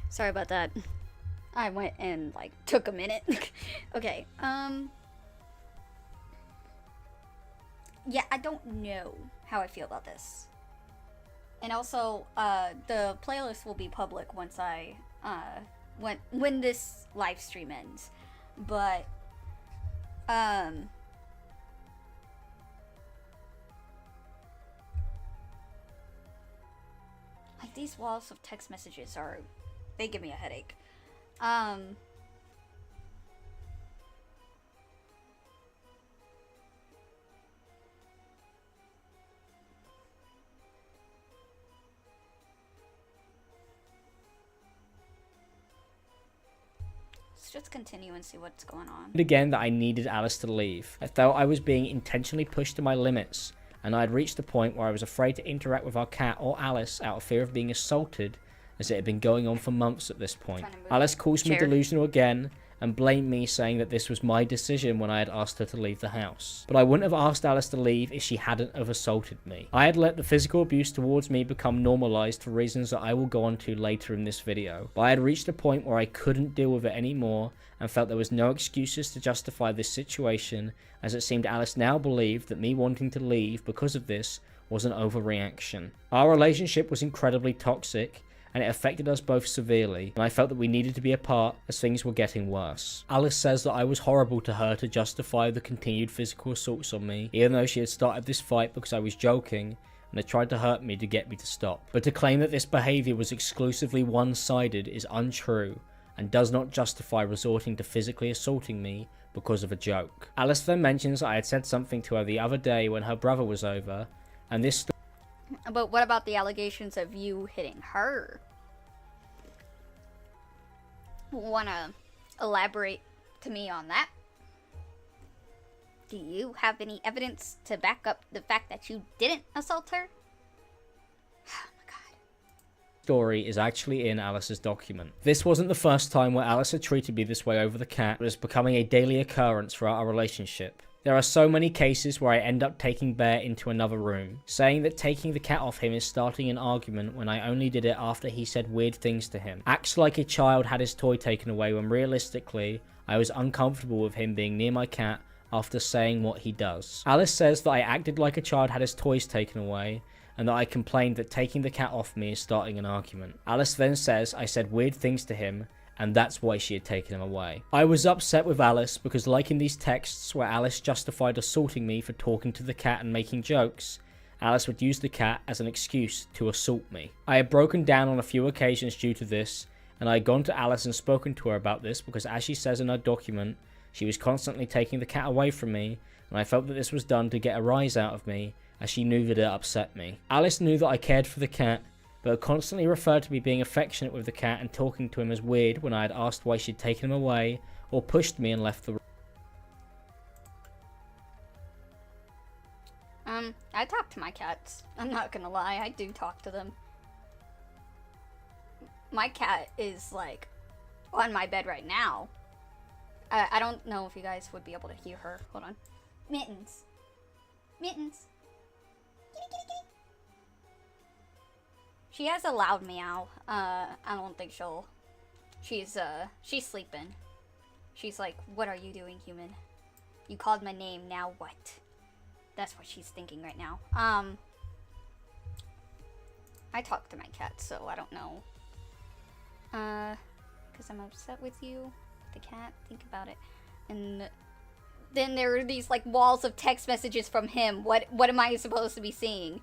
Sorry about that. I went and, like, took a minute. Okay, yeah, I don't know how I feel about this. And also, the playlist will be public once I, when this live stream ends. But, like, these walls of text messages they give me a headache. Let's just continue and see what's going on. Again, that I needed Alice to leave. I felt I was being intentionally pushed to my limits, and I had reached the point where I was afraid to interact with our cat or Alice out of fear of being assaulted, as it had been going on for months at this point. Alice calls me delusional again, and blamed me, saying that this was my decision when I had asked her to leave the house. But I wouldn't have asked Alice to leave if she hadn't have assaulted me. I had let the physical abuse towards me become normalized for reasons that I will go on to later in this video. But I had reached a point where I couldn't deal with it anymore, and felt there was no excuses to justify this situation, as it seemed Alice now believed that me wanting to leave because of this was an overreaction. Our relationship was incredibly toxic, and it affected us both severely, and I felt that we needed to be apart as things were getting worse. Alice says that I was horrible to her to justify the continued physical assaults on me, even though she had started this fight because I was joking, and had tried to hurt me to get me to stop. But to claim that this behaviour was exclusively one-sided is untrue, and does not justify resorting to physically assaulting me because of a joke. Alice then mentions that I had said something to her the other day when her brother was over, and this But what about the allegations of you hitting her? Wanna elaborate to me on that? Do you have any evidence to back up the fact that you didn't assault her? Oh my god. Story is actually in Alice's document. This wasn't the first time where Alice had treated me this way over the cat, but it's becoming a daily occurrence throughout our relationship. There are so many cases where I end up taking Bear into another room, saying that taking the cat off him is starting an argument when I only did it after he said weird things to him. Acts like a child had his toy taken away when realistically, I was uncomfortable with him being near my cat after saying what he does. Alice says that I acted like a child had his toys taken away, and that I complained that taking the cat off me is starting an argument. Alice then says I said weird things to him, and that's why she had taken him away. I was upset with Alice because, like in these texts where Alice justified assaulting me for talking to the cat and making jokes, Alice would use the cat as an excuse to assault me. I had broken down on a few occasions due to this, and I had gone to Alice and spoken to her about this because, as she says in her document, she was constantly taking the cat away from me, and I felt that this was done to get a rise out of me, as she knew that it upset me. Alice knew that I cared for the cat, but constantly referred to me being affectionate with the cat and talking to him as weird when I had asked why she'd taken him away, or pushed me and left the room. I talk to my cats. I'm not gonna lie, I do talk to them. My cat is, like, on my bed right now. I don't know if you guys would be able to hear her. Hold on. Mittens. Mittens. Kitty, kitty, kitty. She has a loud meow. I don't think she's sleeping. She's like, what are you doing, human? You called my name, now what? That's what she's thinking right now. I talk to my cat, so I don't know. Because I'm upset with you, the cat, think about it. And then there are these, like, walls of text messages from him. What am I supposed to be seeing?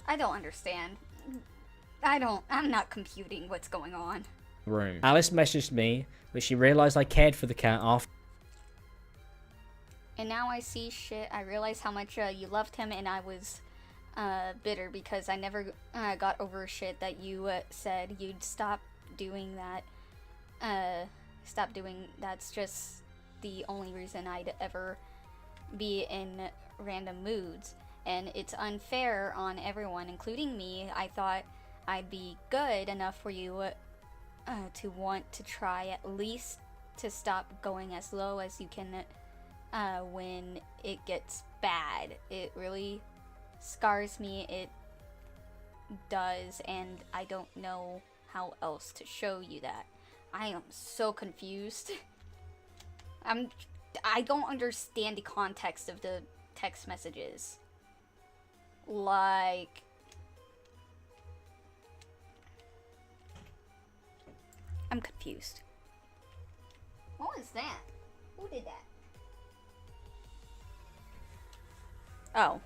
I don't understand. I'm not computing what's going on. Room. Alice messaged me, but she realized I cared for the cat after. And now I see shit. I realize how much you loved him, and I was bitter because I never got over shit that you said you'd stop doing that. Stop doing that's just the only reason I'd ever be in random moods. And it's unfair on everyone, including me. I thought I'd be good enough for you to want to try at least to stop going as low as you can when it gets bad. It really scars me. It does, and I don't know how else to show you that. I am so confused. I don't understand the context of the text messages. Like, I'm confused. What was that? Who did that? Oh.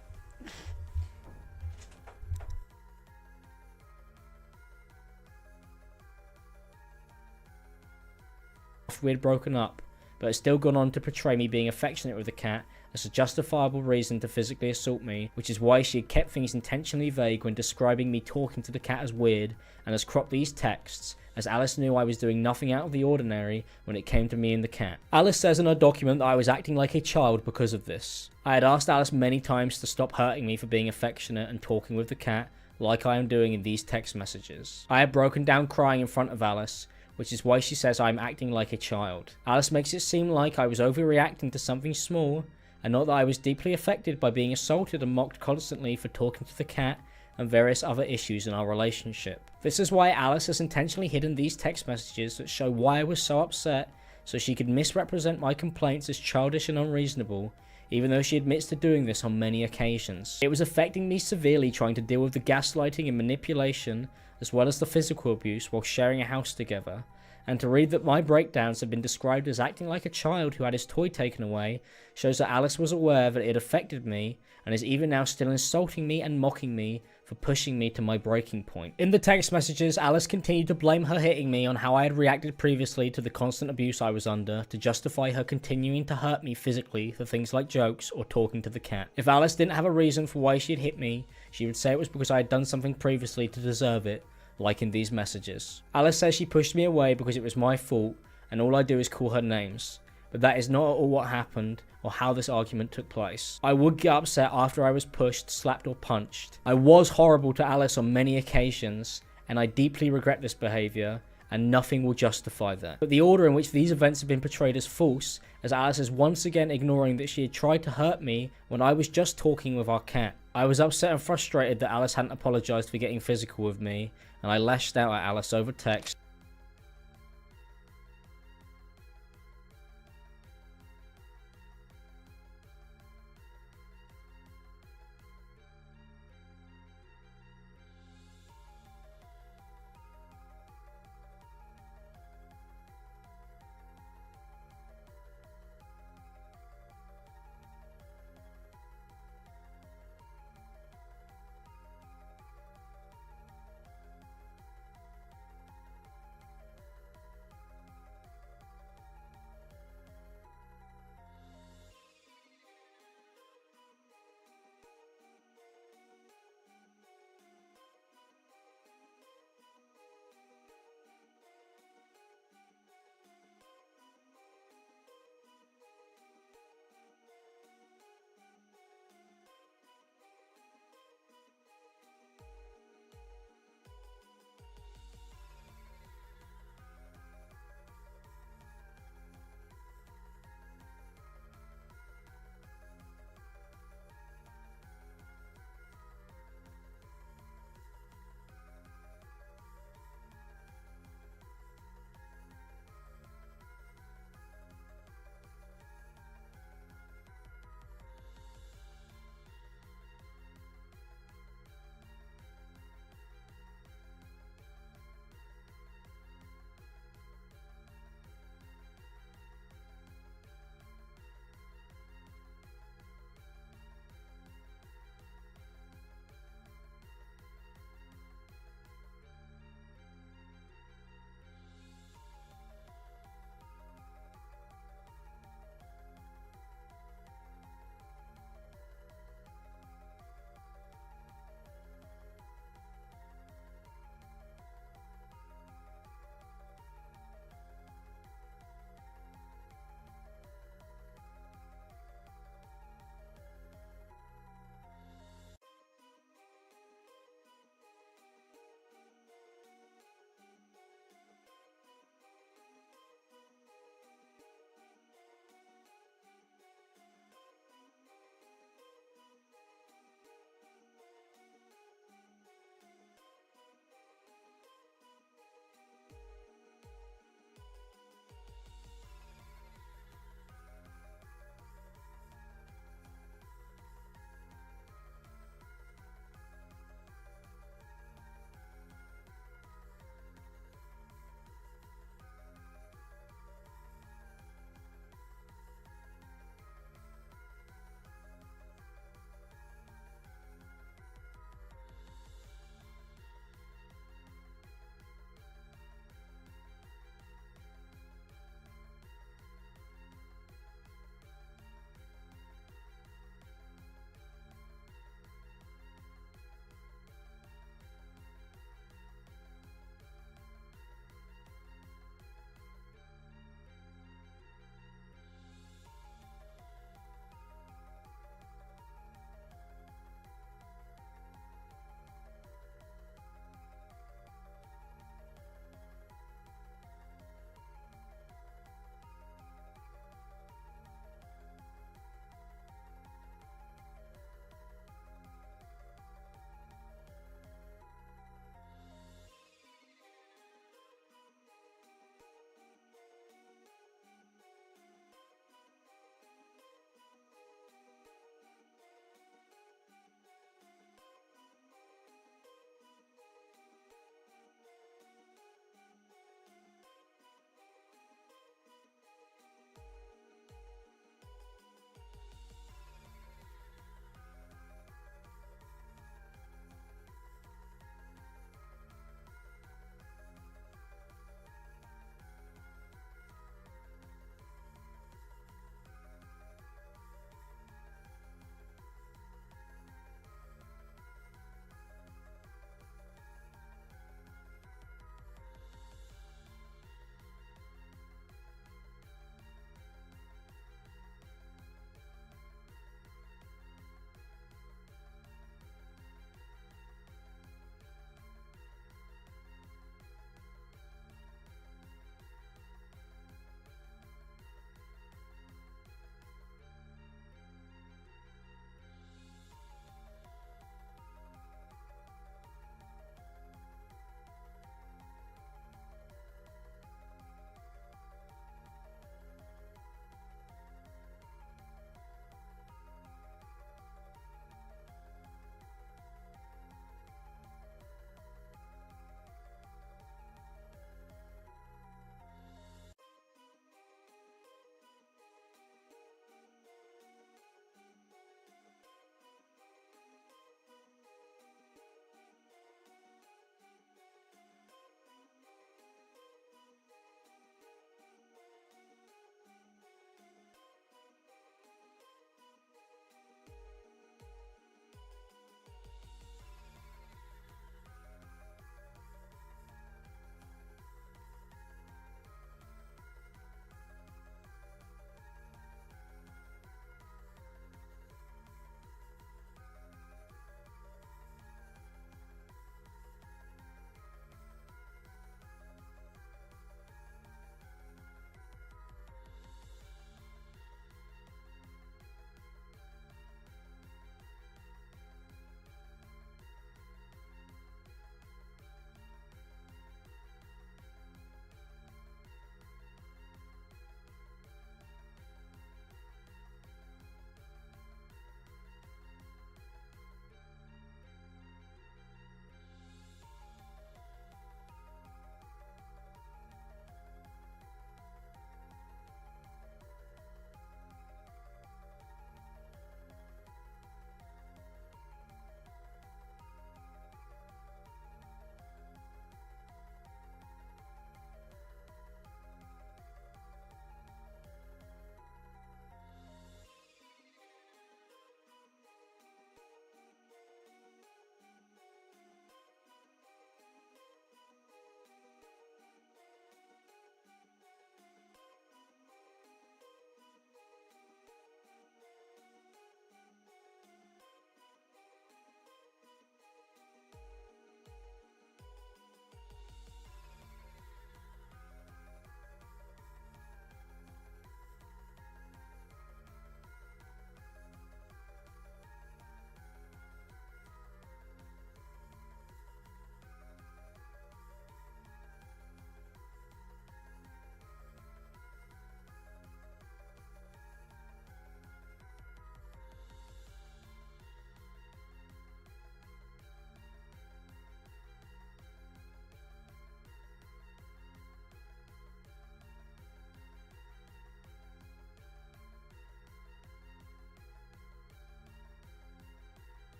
We had broken up, but had still gone on to portray me being affectionate with the cat as a justifiable reason to physically assault me, which is why she had kept things intentionally vague when describing me talking to the cat as weird, and has cropped these texts, as Alice knew I was doing nothing out of the ordinary when it came to me and the cat. Alice says in her document that I was acting like a child because of this. I had asked Alice many times to stop hurting me for being affectionate and talking with the cat, like I am doing in these text messages. I had broken down crying in front of Alice, which is why she says I'm acting like a child. Alice makes it seem like I was overreacting to something small, and not that I was deeply affected by being assaulted and mocked constantly for talking to the cat and various other issues in our relationship. This is why Alice has intentionally hidden these text messages that show why I was so upset, so she could misrepresent my complaints as childish and unreasonable, even though she admits to doing this on many occasions. It was affecting me severely trying to deal with the gaslighting and manipulation, as well as the physical abuse while sharing a house together, and to read that my breakdowns have been described as acting like a child who had his toy taken away shows that Alice was aware that it affected me and is even now still insulting me and mocking me for pushing me to my breaking point. In the text messages, Alice continued to blame her hitting me on how I had reacted previously to the constant abuse I was under to justify her continuing to hurt me physically for things like jokes or talking to the cat. If Alice didn't have a reason for why she had hit me, she would say it was because I had done something previously to deserve it, like in these messages. Alice says she pushed me away because it was my fault and all I do is call her names, but that is not at all what happened or how this argument took place. I would get upset after I was pushed, slapped or punched. I was horrible to Alice on many occasions and I deeply regret this behaviour and nothing will justify that. But the order in which these events have been portrayed as false, as Alice is once again ignoring that she had tried to hurt me when I was just talking with our cat. I was upset and frustrated that Alice hadn't apologised for getting physical with me, and I lashed out at Alice over text.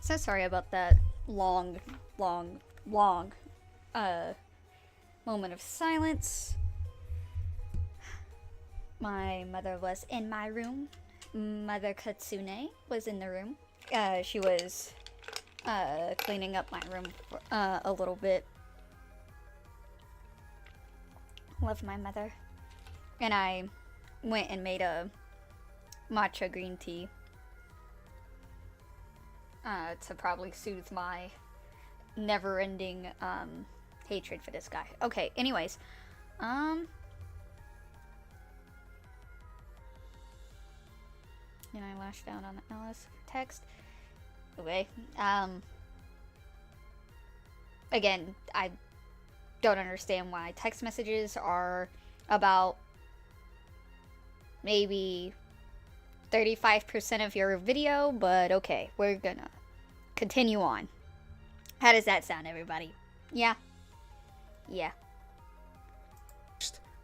So sorry about that long moment of silence. My mother was in my room. Mother Katsune was in the room. She was cleaning up my room for, a little bit. Love my mother. And I went and made a matcha green tea to probably soothe my never-ending hatred for this guy. Okay, anyways. And I lashed out on Alice text. Okay. Again, I don't understand why text messages are about maybe 35% of your video, but okay, we're gonna continue on. How does that sound, everybody? Yeah? Yeah.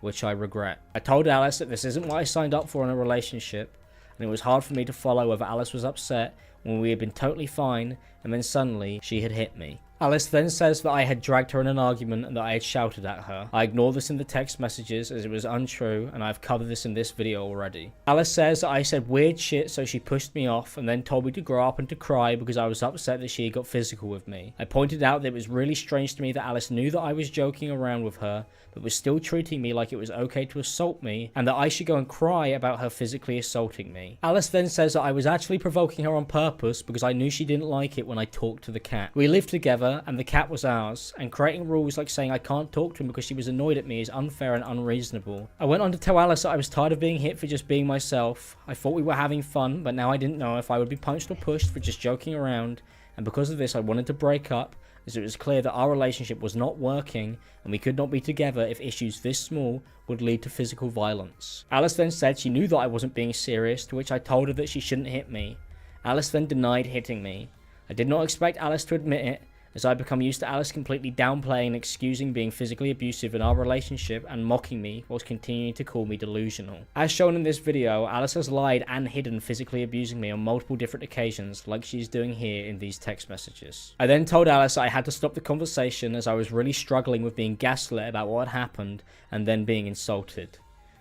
Which I regret. I told Alice that this isn't what I signed up for in a relationship, and it was hard for me to follow whether Alice was upset when we had been totally fine, and then suddenly she had hit me. Alice then says that I had dragged her in an argument and that I had shouted at her. I ignore this in the text messages as it was untrue, and I've covered this in this video already. Alice says that I said weird shit, so she pushed me off and then told me to grow up and to cry because I was upset that she had got physical with me. I pointed out that it was really strange to me that Alice knew that I was joking around with her, but was still treating me like it was okay to assault me, and that I should go and cry about her physically assaulting me. Alice then says that I was actually provoking her on purpose because I knew she didn't like it when I talked to the cat. We lived together and the cat was ours, and creating rules like saying I can't talk to him because she was annoyed at me is unfair and unreasonable. I went on to tell Alice that I was tired of being hit for just being myself. I thought we were having fun, but now I didn't know if I would be punched or pushed for just joking around, and because of this I wanted to break up, as it was clear that our relationship was not working and we could not be together if issues this small would lead to physical violence. Alice then said she knew that I wasn't being serious, to which I told her that she shouldn't hit me. Alice then denied hitting me. I did not expect Alice to admit it, as I become used to Alice completely downplaying and excusing being physically abusive in our relationship and mocking me whilst continuing to call me delusional. As shown in this video, Alice has lied and hidden physically abusing me on multiple different occasions, like she's doing here in these text messages. I then told Alice I had to stop the conversation as I was really struggling with being gaslit about what had happened and then being insulted.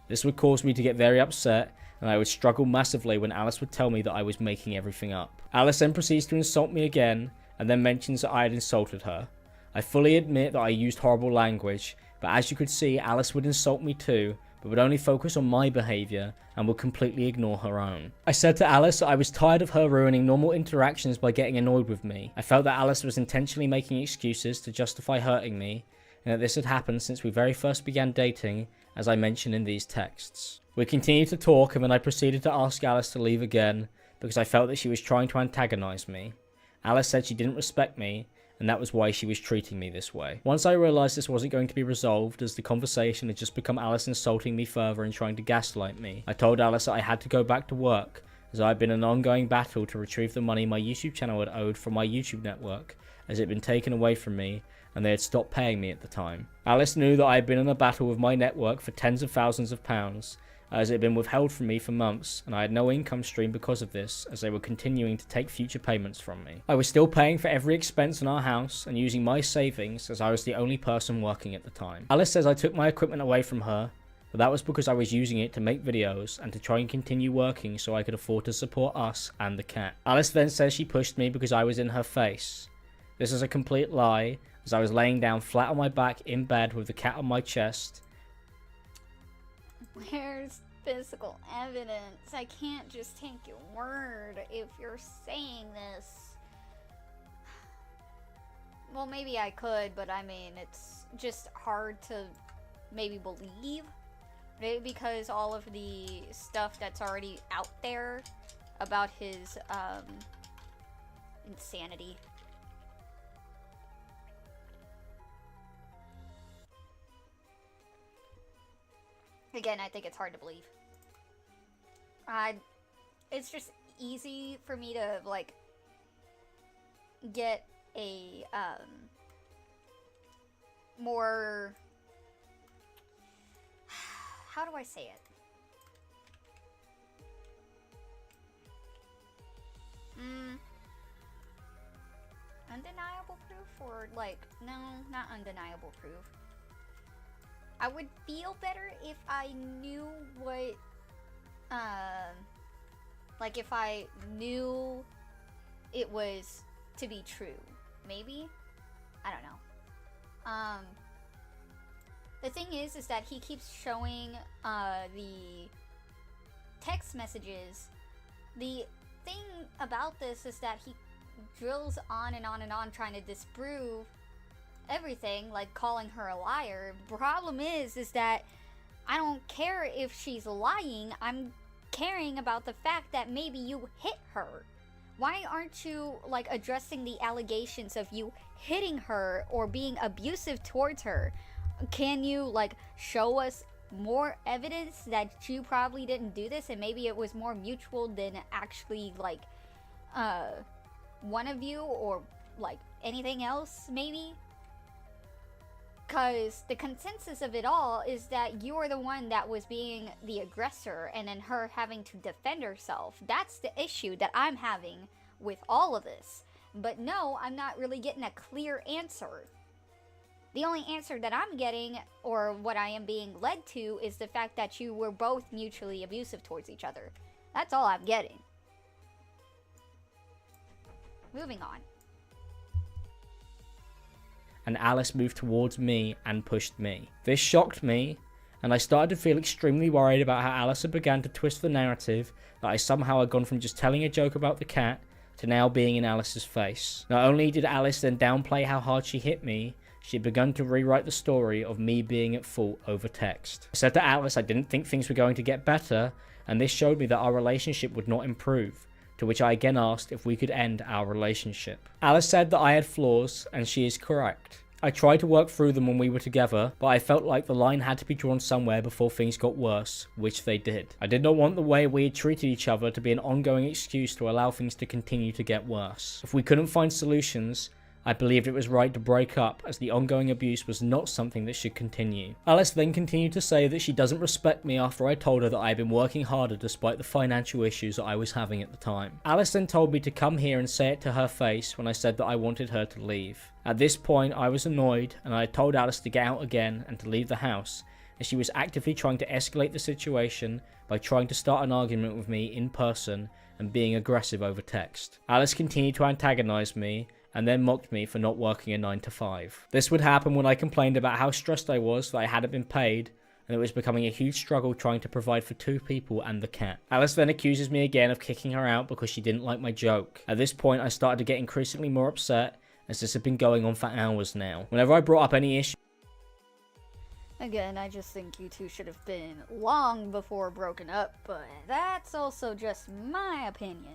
This would cause me to get very upset, and I would struggle massively when Alice would tell me that I was making everything up. Alice then proceeds to insult me again, and then mentions that I had insulted her. I fully admit that I used horrible language, but as you could see, Alice would insult me too, but would only focus on my behaviour and would completely ignore her own. I said to Alice that I was tired of her ruining normal interactions by getting annoyed with me. I felt that Alice was intentionally making excuses to justify hurting me, and that this had happened since we very first began dating, as I mentioned in these texts. We continued to talk, and then I proceeded to ask Alice to leave again, because I felt that she was trying to antagonise me. Alice said she didn't respect me, and that was why she was treating me this way. Once I realised this wasn't going to be resolved, as the conversation had just become Alice insulting me further and trying to gaslight me, I told Alice that I had to go back to work, as I had been in an ongoing battle to retrieve the money my YouTube channel had owed from my YouTube network, as it had been taken away from me, and they had stopped paying me at the time. Alice knew that I had been in a battle with my network for tens of thousands of pounds, as it had been withheld from me for months, and I had no income stream because of this, as they were continuing to take future payments from me. I was still paying for every expense in our house, and using my savings, as I was the only person working at the time. Alice says I took my equipment away from her, but that was because I was using it to make videos, and to try and continue working so I could afford to support us and the cat. Alice then says she pushed me because I was in her face. This is a complete lie, as I was laying down flat on my back in bed with the cat on my chest. Where's physical evidence? I can't just take your word if you're saying this. Well, maybe I could, but I mean, it's just hard to maybe believe. Maybe because all of the stuff that's already out there about his insanity. Again, I think it's hard to believe. It's just easy for me to, like, get a, more... How do I say it? undeniable proof, or like, no, not undeniable proof. I would feel better if I knew what, like if I knew it was to be true. Maybe? I don't know. The thing is that he keeps showing, the text messages. The thing about this is that he drills on and on and on trying to disprove everything, like calling her a liar. Problem is that I don't care if she's lying. I'm caring about the fact that maybe you hit her. Why aren't you like addressing the allegations of you hitting her or being abusive towards her? Can you like show us more evidence that you probably didn't do this, and maybe it was more mutual than actually like one of you, or like anything else maybe? Because the consensus of it all is that you are the one that was being the aggressor, and then her having to defend herself. That's the issue that I'm having with all of this. But no, I'm not really getting a clear answer. The only answer that I'm getting, or what I am being led to, is the fact that you were both mutually abusive towards each other. That's all I'm getting. Moving on. And Alice moved towards me and pushed me. This shocked me, and I started to feel extremely worried about how Alice had begun to twist the narrative that I somehow had gone from just telling a joke about the cat to now being in Alice's face. Not only did Alice then downplay how hard she hit me, she had begun to rewrite the story of me being at fault over text. I said to Alice I didn't think things were going to get better, and this showed me that our relationship would not improve, to which I again asked if we could end our relationship. Alice said that I had flaws, and she is correct. I tried to work through them when we were together, but I felt like the line had to be drawn somewhere before things got worse, which they did. I did not want the way we had treated each other to be an ongoing excuse to allow things to continue to get worse. If we couldn't find solutions, I believed it was right to break up, as the ongoing abuse was not something that should continue. Alice then continued to say that she doesn't respect me after I told her that I had been working harder despite the financial issues that I was having at the time. Alice then told me to come here and say it to her face when I said that I wanted her to leave. At this point I was annoyed, and I told Alice to get out again and to leave the house, as she was actively trying to escalate the situation by trying to start an argument with me in person and being aggressive over text. Alice continued to antagonize me, and then mocked me for not working a 9 to 5. This would happen when I complained about how stressed I was that I hadn't been paid, and it was becoming a huge struggle trying to provide for 2 people and the cat. Alice then accuses me again of kicking her out because she didn't like my joke. At this point I started to get increasingly more upset, as this had been going on for hours now. Whenever I brought up any issue, Again, I just think you two should have been long before broken up, but that's also just my opinion.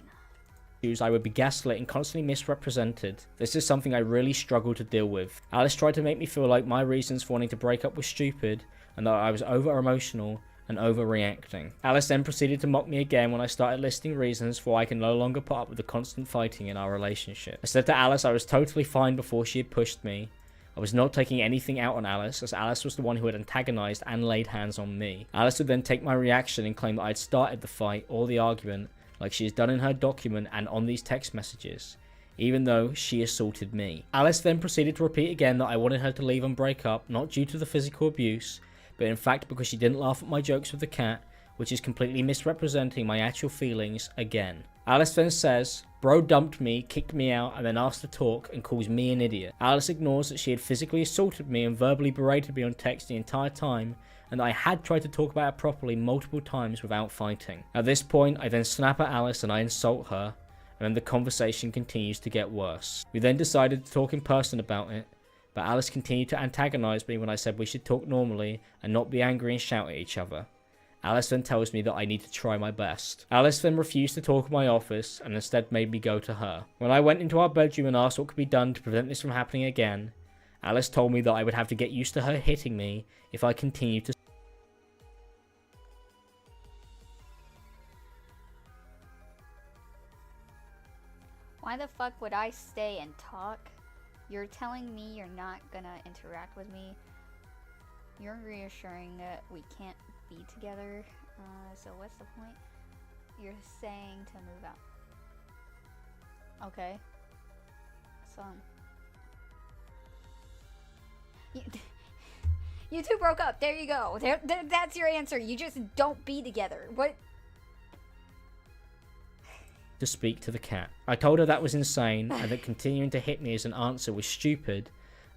I would be gaslit and constantly misrepresented. This is something I really struggled to deal with. Alice tried to make me feel like my reasons for wanting to break up were stupid, and that I was over emotional and overreacting. Alice then proceeded to mock me again when I started listing reasons for why I can no longer put up with the constant fighting in our relationship. I said to Alice I was totally fine before she had pushed me. I was not taking anything out on Alice, as Alice was the one who had antagonized and laid hands on me. Alice would then take my reaction and claim that I had started the fight or the argument, like she has done in her document and on these text messages, even though she assaulted me. Alice then proceeded to repeat again that I wanted her to leave and break up, not due to the physical abuse, but in fact because she didn't laugh at my jokes with the cat, which is completely misrepresenting my actual feelings again. Alice then says, bro dumped me, kicked me out, and then asked to talk and calls me an idiot. Alice ignores that she had physically assaulted me and verbally berated me on text the entire time, and I had tried to talk about it properly multiple times without fighting. At this point, I then snap at Alice and I insult her, and then the conversation continues to get worse. We then decided to talk in person about it, but Alice continued to antagonize me when I said we should talk normally and not be angry and shout at each other. Alice then tells me that I need to try my best. Alice then refused to talk in my office and instead made me go to her. When I went into our bedroom and asked what could be done to prevent this from happening again, Alice told me that I would have to get used to her hitting me if I continued to. Why the fuck would I stay and talk? You're telling me you're not gonna interact with me. You're reassuring that we can't be together. So what's the point? You're saying to move out. Okay. Awesome. You two broke up. There you go. That's your answer. You just don't be together. What? To speak to the cat. I told her that was insane and that continuing to hit me as an answer was stupid,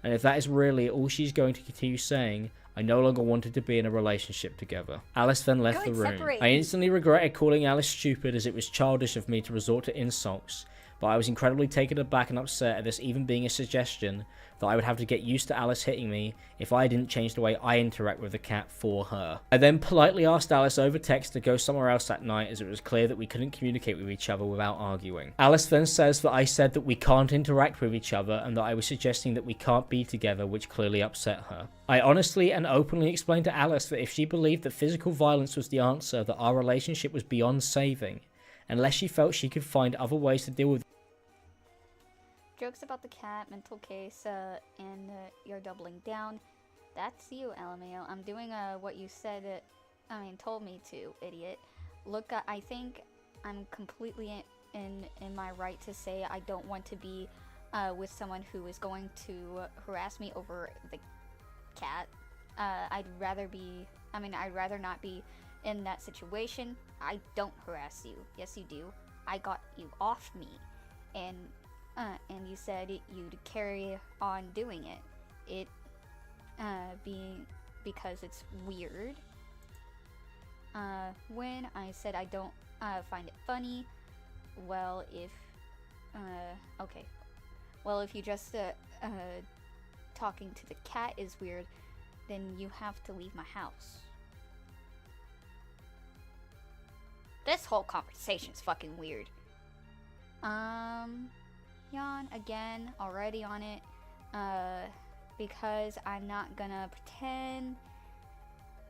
and if that is really all she's going to continue saying, I no longer wanted to be in a relationship together. Alice then left the room. I instantly regretted calling Alice stupid, as it was childish of me to resort to insults, but I was incredibly taken aback and upset at this even being a suggestion that I would have to get used to Alice hitting me if I didn't change the way I interact with the cat for her. I then politely asked Alice over text to go somewhere else that night, as it was clear that we couldn't communicate with each other without arguing. Alice then says that I said that we can't interact with each other and that I was suggesting that we can't be together, which clearly upset her. I honestly and openly explained to Alice that if she believed that physical violence was the answer, that our relationship was beyond saving, unless she felt she could find other ways to deal with Jokes about the cat, mental case, and you're doubling down. That's you, LMAO. I'm doing what you said, told me to, idiot. Look, I think I'm completely in my right to say I don't want to be with someone who is going to harass me over the cat. I'd rather not be in that situation. I don't harass you. Yes, you do. I got you off me. And you said you'd carry on doing it. It being because it's weird. When I said I don't find it funny, well, if you just talking to the cat is weird, then you have to leave my house. This whole conversation is fucking weird. Yawn again, already on it, because I'm not gonna pretend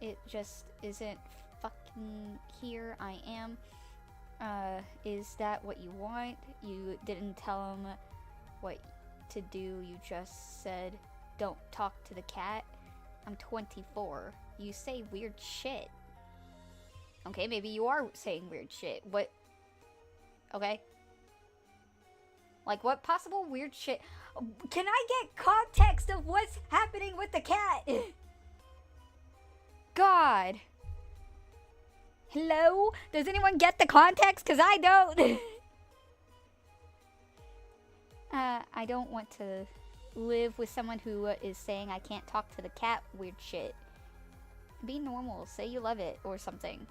it just isn't fucking here. I am. Is that what you want? You didn't tell him what to do, you just said don't talk to the cat. I'm 24. You say weird shit. Okay, maybe you are saying weird shit. What? Okay. Like, what possible weird shit? Can I get context of what's happening with the cat? God. Hello? Does anyone get the context? Because I don't. I don't want to live with someone who is saying I can't talk to the cat. Weird shit. Be normal. Say you love it or something.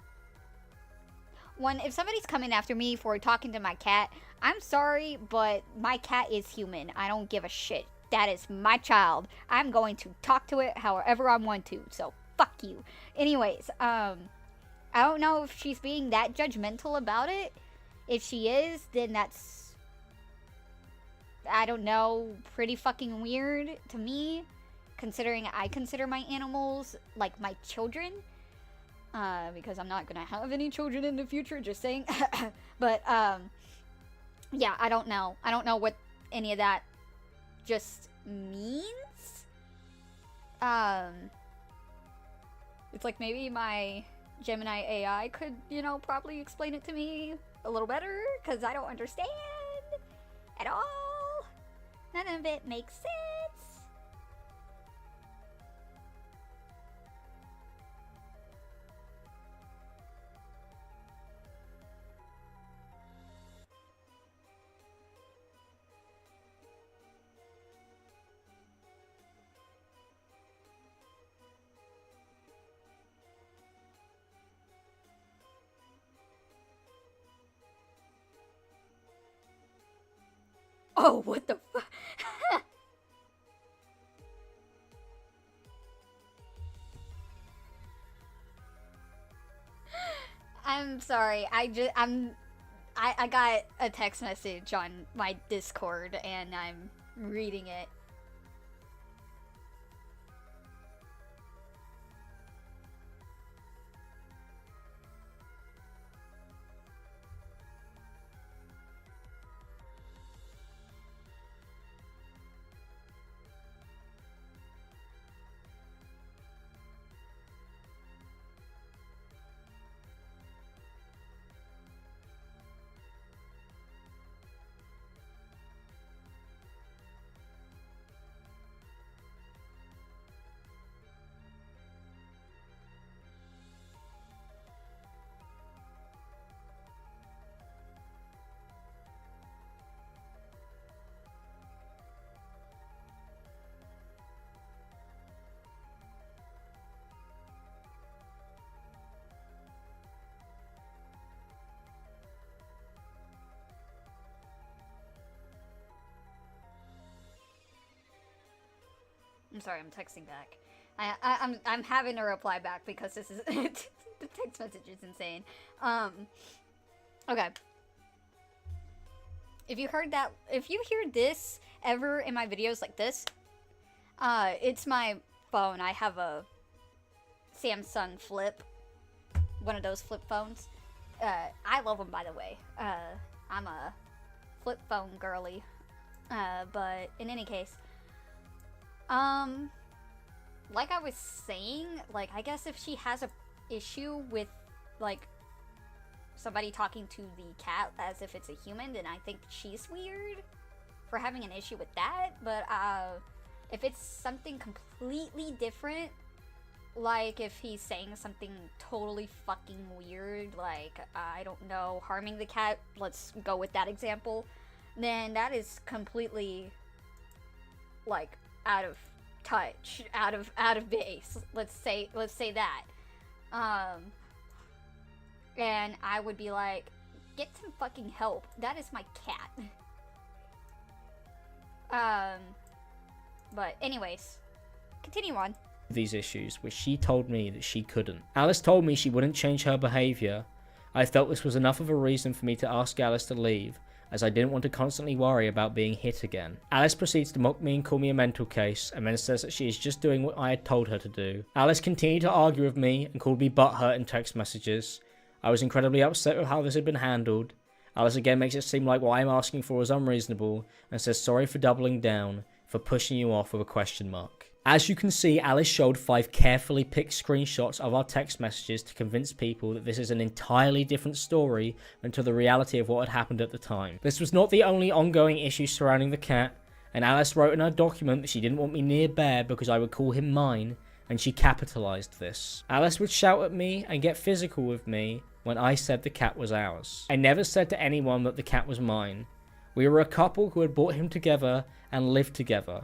One, if somebody's coming after me for talking to my cat, I'm sorry, but my cat is human. I don't give a shit. That is my child. I'm going to talk to it however I want to, so fuck you. Anyways, I don't know if she's being that judgmental about it. If she is, then that's, I don't know, pretty fucking weird to me, considering I consider my animals like my children. Because I'm not gonna have any children in the future, just saying. But, yeah, I don't know. I don't know what any of that just means. It's like maybe my Gemini AI could, probably explain it to me a little better, because I don't understand at all. None of it makes sense. Oh, what the fuck? I'm sorry. I got a text message on my Discord and I'm reading it. I'm sorry, I'm texting back. I'm having to reply back because this is the text message is insane. Okay. If you hear this ever in my videos like this, it's my phone. I have a Samsung Flip, one of those flip phones. I love them, by the way. I'm a flip phone girly. But in any case, like I was saying, like, I guess if she has a issue with, like, somebody talking to the cat as if it's a human, then I think she's weird for having an issue with that. But, if it's something completely different, like if he's saying something totally fucking weird, like, I don't know, harming the cat, let's go with that example, then that is completely, like, out of touch, out of base. Let's say that. And I would be like, get some fucking help. That is my cat. But anyways, continue on. These issues, which she told me that she couldn't. Alice told me she wouldn't change her behaviour. I felt this was enough of a reason for me to ask Alice to leave, as I didn't want to constantly worry about being hit again. Alice proceeds to mock me and call me a mental case, and then says that she is just doing what I had told her to do. Alice continued to argue with me and called me butthurt in text messages. I was incredibly upset with how this had been handled. Alice again makes it seem like what I'm asking for is unreasonable, and says sorry for doubling down, for pushing you off with a question mark. As you can see, Alice showed 5 carefully picked screenshots of our text messages to convince people that this is an entirely different story than to the reality of what had happened at the time. This was not the only ongoing issue surrounding the cat, and Alice wrote in her document that she didn't want me near Bear because I would call him mine, and she capitalized this. Alice would shout at me and get physical with me when I said the cat was ours. I never said to anyone that the cat was mine. We were a couple who had brought him together and lived together.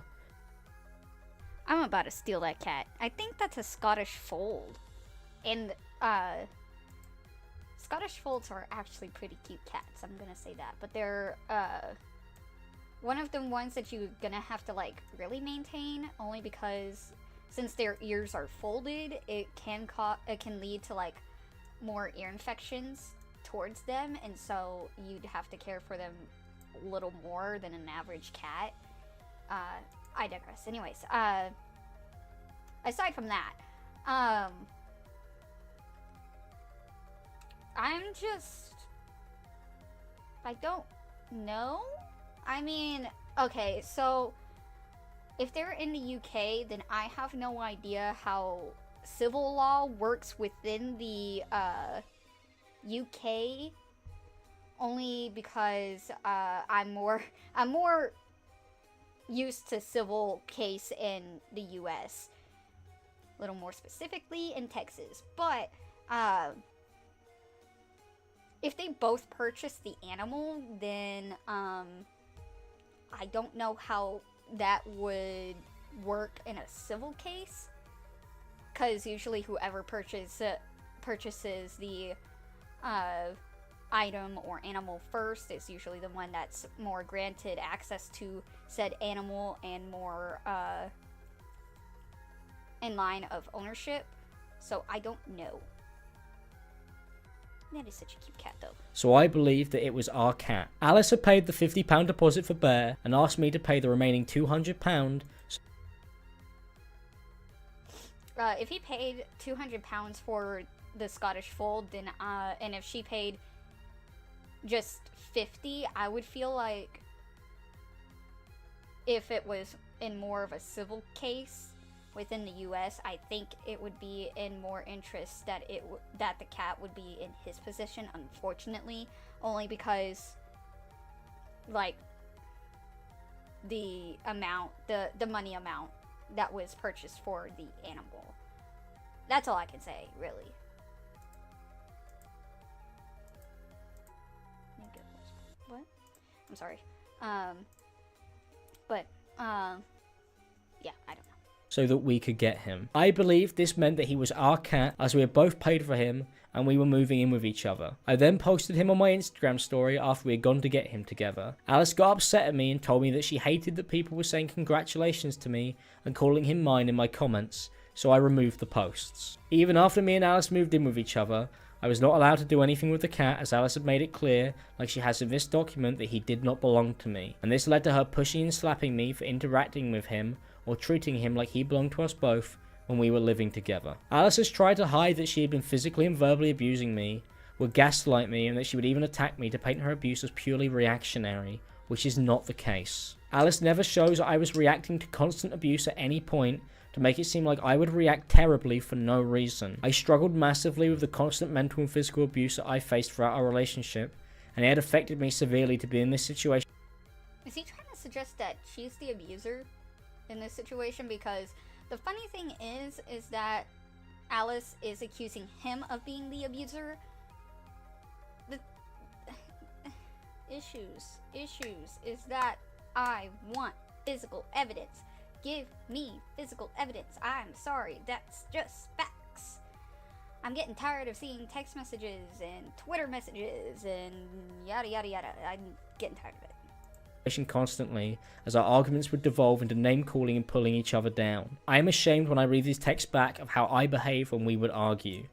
I'm about to steal that cat. I think that's a Scottish fold. And, Scottish folds are actually pretty cute cats, I'm gonna say that. But they're, one of the ones that you're gonna have to, like, really maintain, only because since their ears are folded, it can lead to, like, more ear infections towards them, and so you'd have to care for them a little more than an average cat. I digress. Anyways, aside from that, I don't know. I mean, okay, so if they're in the UK, then I have no idea how civil law works within the UK, only because I'm more used to civil case in the US, a little more specifically in Texas. But if they both purchase the animal, then I don't know how that would work in a civil case, because usually whoever purchases the item or animal first is usually the one that's more granted access to said animal and more in line of ownership. So I don't know. That is such a cute cat though. So I believe that it was our cat. Alice had paid the £50 deposit for Bear and asked me to pay the remaining £200. If he paid £200 for the Scottish fold, then and if she paid just 50, I would feel like if it was in more of a civil case within the US, I think it would be in more interest that that the cat would be in his position, unfortunately, only because, like, the amount, the money amount that was purchased for the animal. That's all I can say, really. What? I'm sorry. Yeah, I don't know. So that we could get him. I believe this meant that he was our cat, as we had both paid for him, and we were moving in with each other. I then posted him on my Instagram story after we had gone to get him together. Alice got upset at me and told me that she hated that people were saying congratulations to me and calling him mine in my comments, so I removed the posts. Even after me and Alice moved in with each other, I was not allowed to do anything with the cat, as Alice had made it clear, like she has in this document, that he did not belong to me, and this led to her pushing and slapping me for interacting with him or treating him like he belonged to us both when we were living together. Alice has tried to hide that she had been physically and verbally abusing me, would gaslight me, and that she would even attack me to paint her abuse as purely reactionary, which is not the case. Alice never shows that I was reacting to constant abuse at any point to make it seem like I would react terribly for no reason. I struggled massively with the constant mental and physical abuse that I faced throughout our relationship, and it had affected me severely to be in this situation. Is he trying to suggest that she's the abuser in this situation? Because the funny thing is that Alice is accusing him of being the abuser. The issues is that I want physical evidence. Give me physical evidence. I'm sorry, that's just facts. I'm getting tired of seeing text messages and Twitter messages and yada yada yada. I'm getting tired of it. Constantly, as our arguments would devolve into name calling and pulling each other down. I am ashamed when I read these texts back of how I behave when we would argue.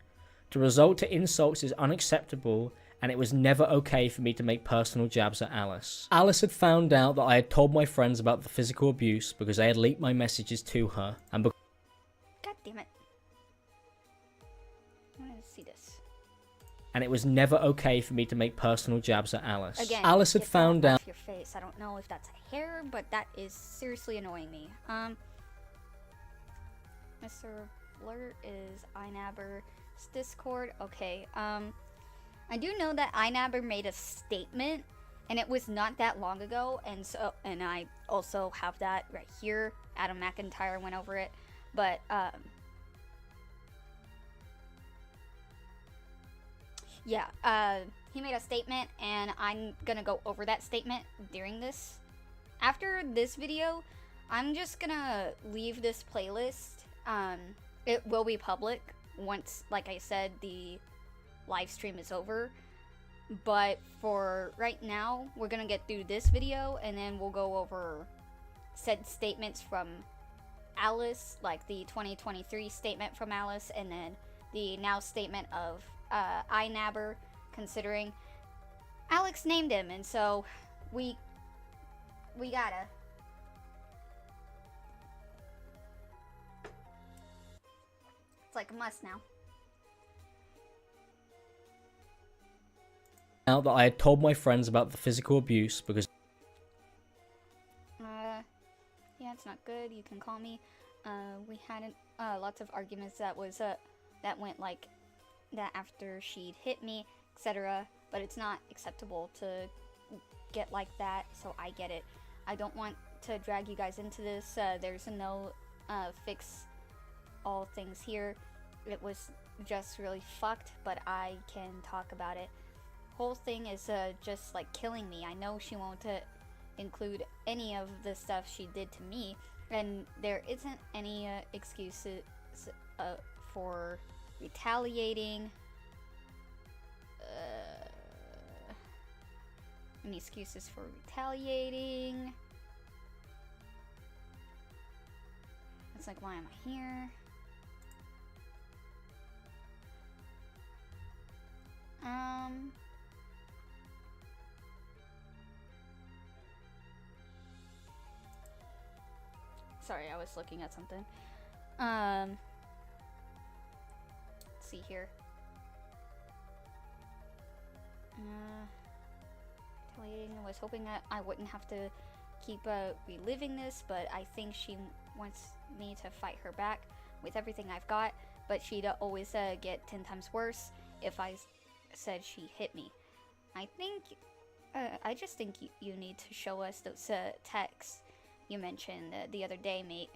To resort to insults is unacceptable, and it was never okay for me to make personal jabs at Alice. Alice had found out that I had told my friends about the physical abuse because they had leaked my messages to her, and God damn it. I want to see this. And it was never okay for me to make personal jabs at Alice. Again, Alice had found out. Off your face. I don't know if that's a hair, but that is seriously annoying me. Mr. Flirt is IMAlexx's Discord. Okay. I do know that IMAlexx made a statement, and it was not that long ago, and I also have that right here. Adam McIntyre went over it, but yeah, he made a statement, and I'm gonna go over that statement during this. After this video, I'm just gonna leave this playlist. It will be public once, like I said, the live stream is over. But for right now, we're gonna get through this video, and then we'll go over said statements from Alice, like the 2023 statement from Alice, and then the now statement of IMAlexx, considering Alex named him, and so we gotta. It's like a must now. Out that I had told my friends about the physical abuse because yeah, it's not good. You can call me. We had lots of arguments that went like that after she'd hit me, etc. But it's not acceptable to get like that, so I get it. I don't want to drag you guys into this. There's no fix all things here. It was just really fucked, but I can talk about it. Whole thing is just like killing me. I know she won't include any of the stuff she did to me, and there isn't any excuses for retaliating. Any excuses for retaliating? It's like, why am I here? Sorry, I was looking at something. Let's see here. Retaliating. I was hoping that I wouldn't have to keep reliving this, but I think she wants me to fight her back with everything I've got, but she'd always get 10 times worse if I said she hit me. I just think you need to show us those texts you mentioned the other day, mate.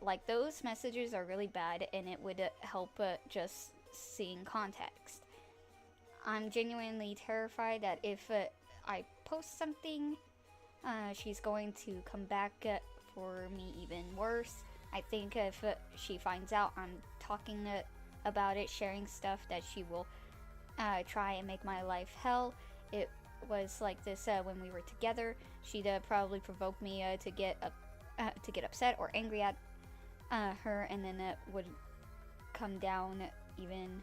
Like, those messages are really bad, and it would help just seeing context. I'm genuinely terrified that if I post something, she's going to come back for me even worse. I think if she finds out I'm talking about it, sharing stuff, that she will try and make my life hell. It was like this when we were together. She'd probably provoke me to get upset or angry at her, and then it would come down even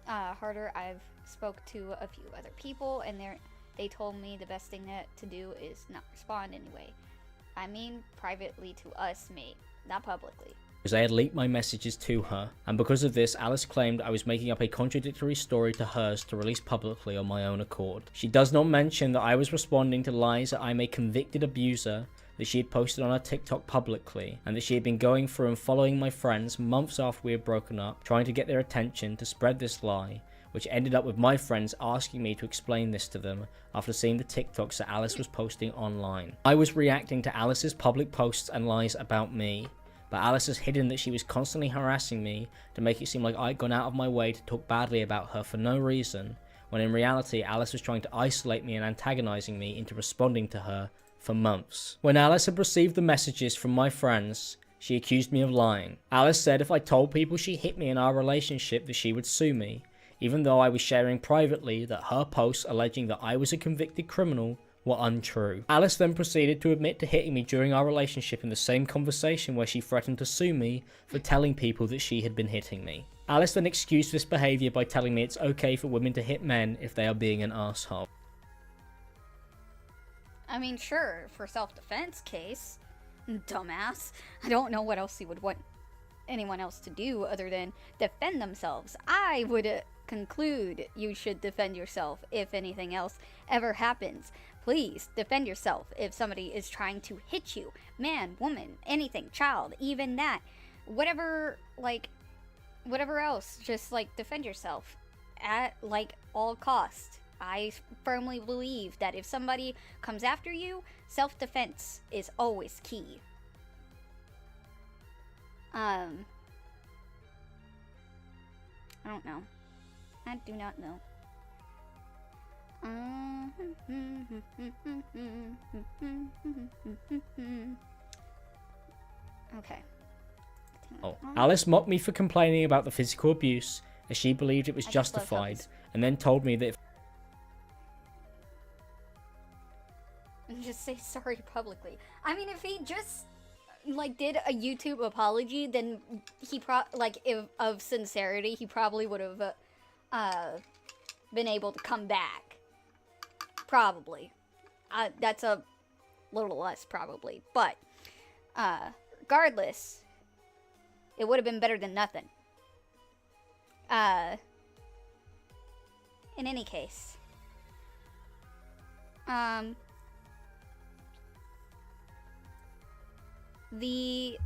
harder. I've spoke to a few other people, and they told me the best thing to do is not respond anyway. I mean, privately to us, mate, not publicly. Because I had leaked my messages to her, and because of this, Alice claimed I was making up a contradictory story to hers to release publicly on my own accord. She does not mention that I was responding to lies that I'm a convicted abuser, that she had posted on her TikTok publicly, and that she had been going through and following my friends months after we had broken up, trying to get their attention to spread this lie, which ended up with my friends asking me to explain this to them after seeing the TikToks that Alice was posting online. I was reacting to Alice's public posts and lies about me, but Alice has hidden that she was constantly harassing me to make it seem like I'd gone out of my way to talk badly about her for no reason, when in reality Alice was trying to isolate me and antagonizing me into responding to her for months. When Alice had received the messages from my friends, she accused me of lying. Alice said if I told people she hit me in our relationship that she would sue me, even though I was sharing privately that her posts alleging that I was a convicted criminal were untrue. Alice then proceeded to admit to hitting me during our relationship in the same conversation where she threatened to sue me for telling people that she had been hitting me. Alice then excused this behaviour by telling me it's okay for women to hit men if they are being an asshole. I mean, sure, for self-defense case, dumbass. I don't know what else you would want anyone else to do other than defend themselves. I would conclude you should defend yourself if anything else ever happens. Please defend yourself if somebody is trying to hit you. Man, woman, anything, child, even that. Whatever else, just like defend yourself at like all cost. I firmly believe that if somebody comes after you, self-defense is always key. I don't know. I do not know. Okay. Oh. Alice mocked me for complaining about the physical abuse, as she believed it was justified, and then told me that if and just say sorry publicly. I mean, if he just like did a YouTube apology, then he if of sincerity, he probably would have been able to come back. Probably. That's a little less probably, but regardless, it would have been better than nothing. In any case, the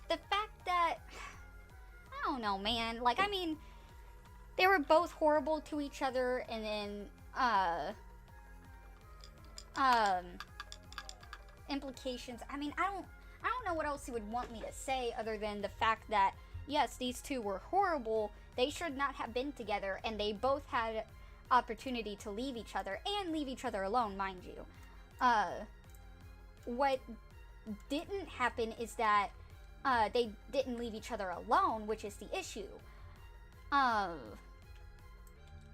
fact that, I don't know, man, like, I mean, they were both horrible to each other, and then, implications, I mean, I don't know what else you would want me to say other than the fact that, yes, these two were horrible, they should not have been together, and they both had opportunity to leave each other, and leave each other alone, mind you. What didn't happen is that they didn't leave each other alone, which is the issue.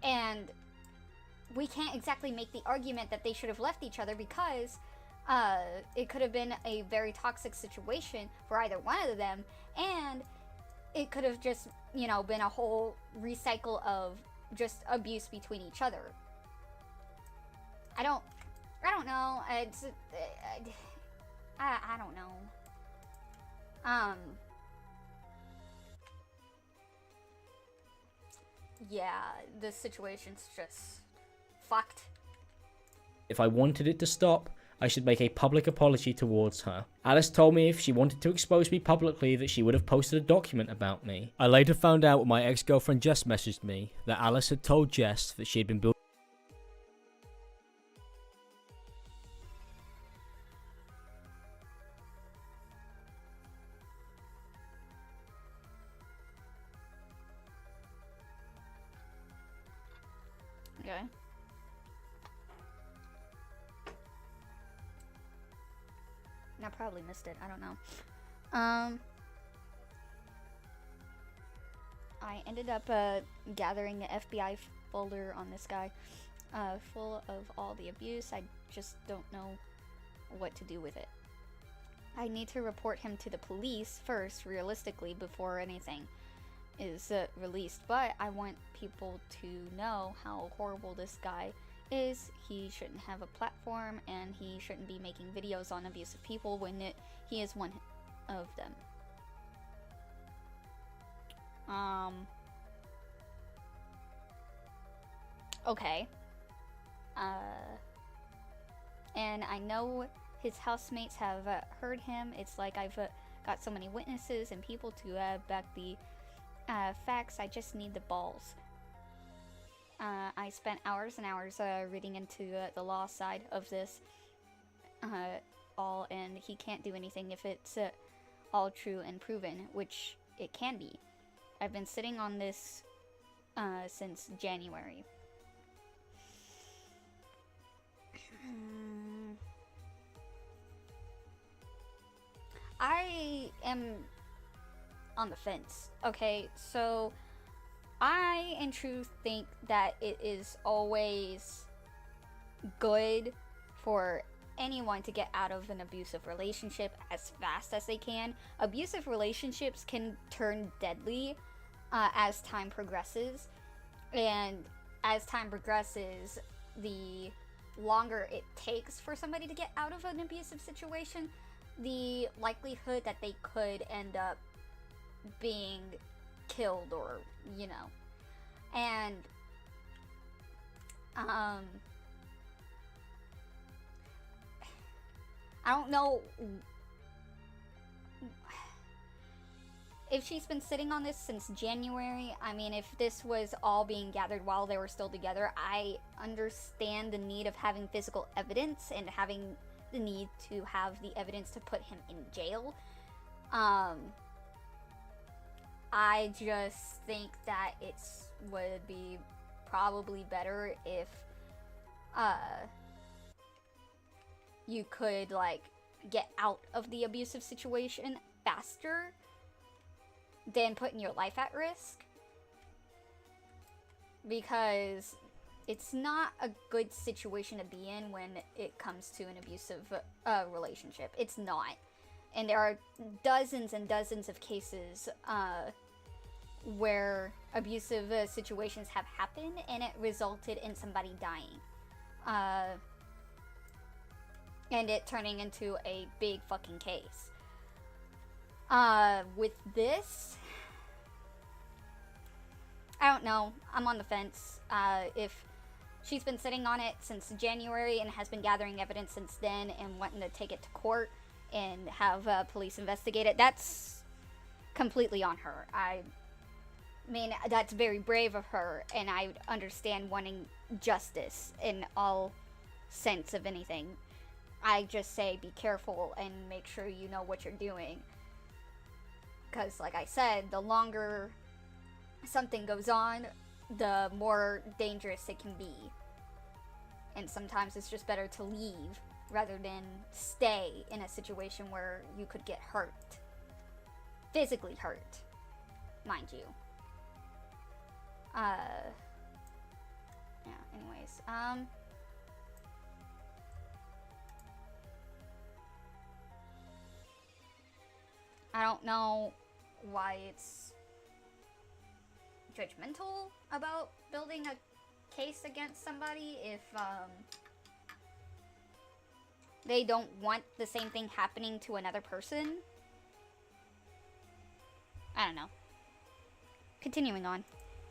And we can't exactly make the argument that they should have left each other because it could have been a very toxic situation for either one of them, and it could have just, you know, been a whole recycle of just abuse between each other. I don't know. It's I don't know. Yeah, this situation's just fucked. if I wanted it to stop, I should make a public apology towards her. Alice told me if she wanted to expose me publicly that she would have posted a document about me. I later found out when my ex-girlfriend Jess messaged me that Alice had told Jess that she had been building Okay. I probably missed it. I don't know. I ended up gathering the FBI folder on this guy, full of all the abuse. I just don't know what to do with it. I need to report him to the police first, realistically, before anything is released. But I want people to know how horrible this guy is. He shouldn't have a platform, and he shouldn't be making videos on abusive people when he is one of them. Okay. And I know his housemates have heard him. It's like I've got so many witnesses and people to back the facts. I just need the balls. I spent hours and hours reading into the law side of this all, and he can't do anything if it's all true and proven, which it can be. I've been sitting on this since January. I am on the fence. Okay, so I in truth think that it is always good for anyone to get out of an abusive relationship as fast as they can. Abusive relationships can turn deadly as time progresses, and as time progresses, the longer it takes for somebody to get out of an abusive situation, the likelihood that they could end up being killed, or you know. And I don't know if she's been sitting on this since January. I mean, if this was all being gathered while they were still together, I understand the need of having physical evidence and having the need to have the evidence to put him in jail. I just think that it would be probably better if you could like get out of the abusive situation faster than putting your life at risk, because it's not a good situation to be in when it comes to an abusive relationship. It's not. And there are dozens and dozens of cases where abusive situations have happened and it resulted in somebody dying. And it turning into a big fucking case. With this, I don't know. I'm on the fence. If she's been sitting on it since January and has been gathering evidence since then and wanting to take it to court and have police investigate it, that's completely on her. I mean, that's very brave of her, and I understand wanting justice in all sense of anything. I just say be careful and make sure you know what you're doing. Because, like I said, the longer something goes on, the more dangerous it can be. And sometimes it's just better to leave rather than stay in a situation where you could get hurt. Physically hurt, mind you. Yeah, anyways, I don't know why it's judgmental about building a case against somebody if they don't want the same thing happening to another person. I don't know. Continuing on.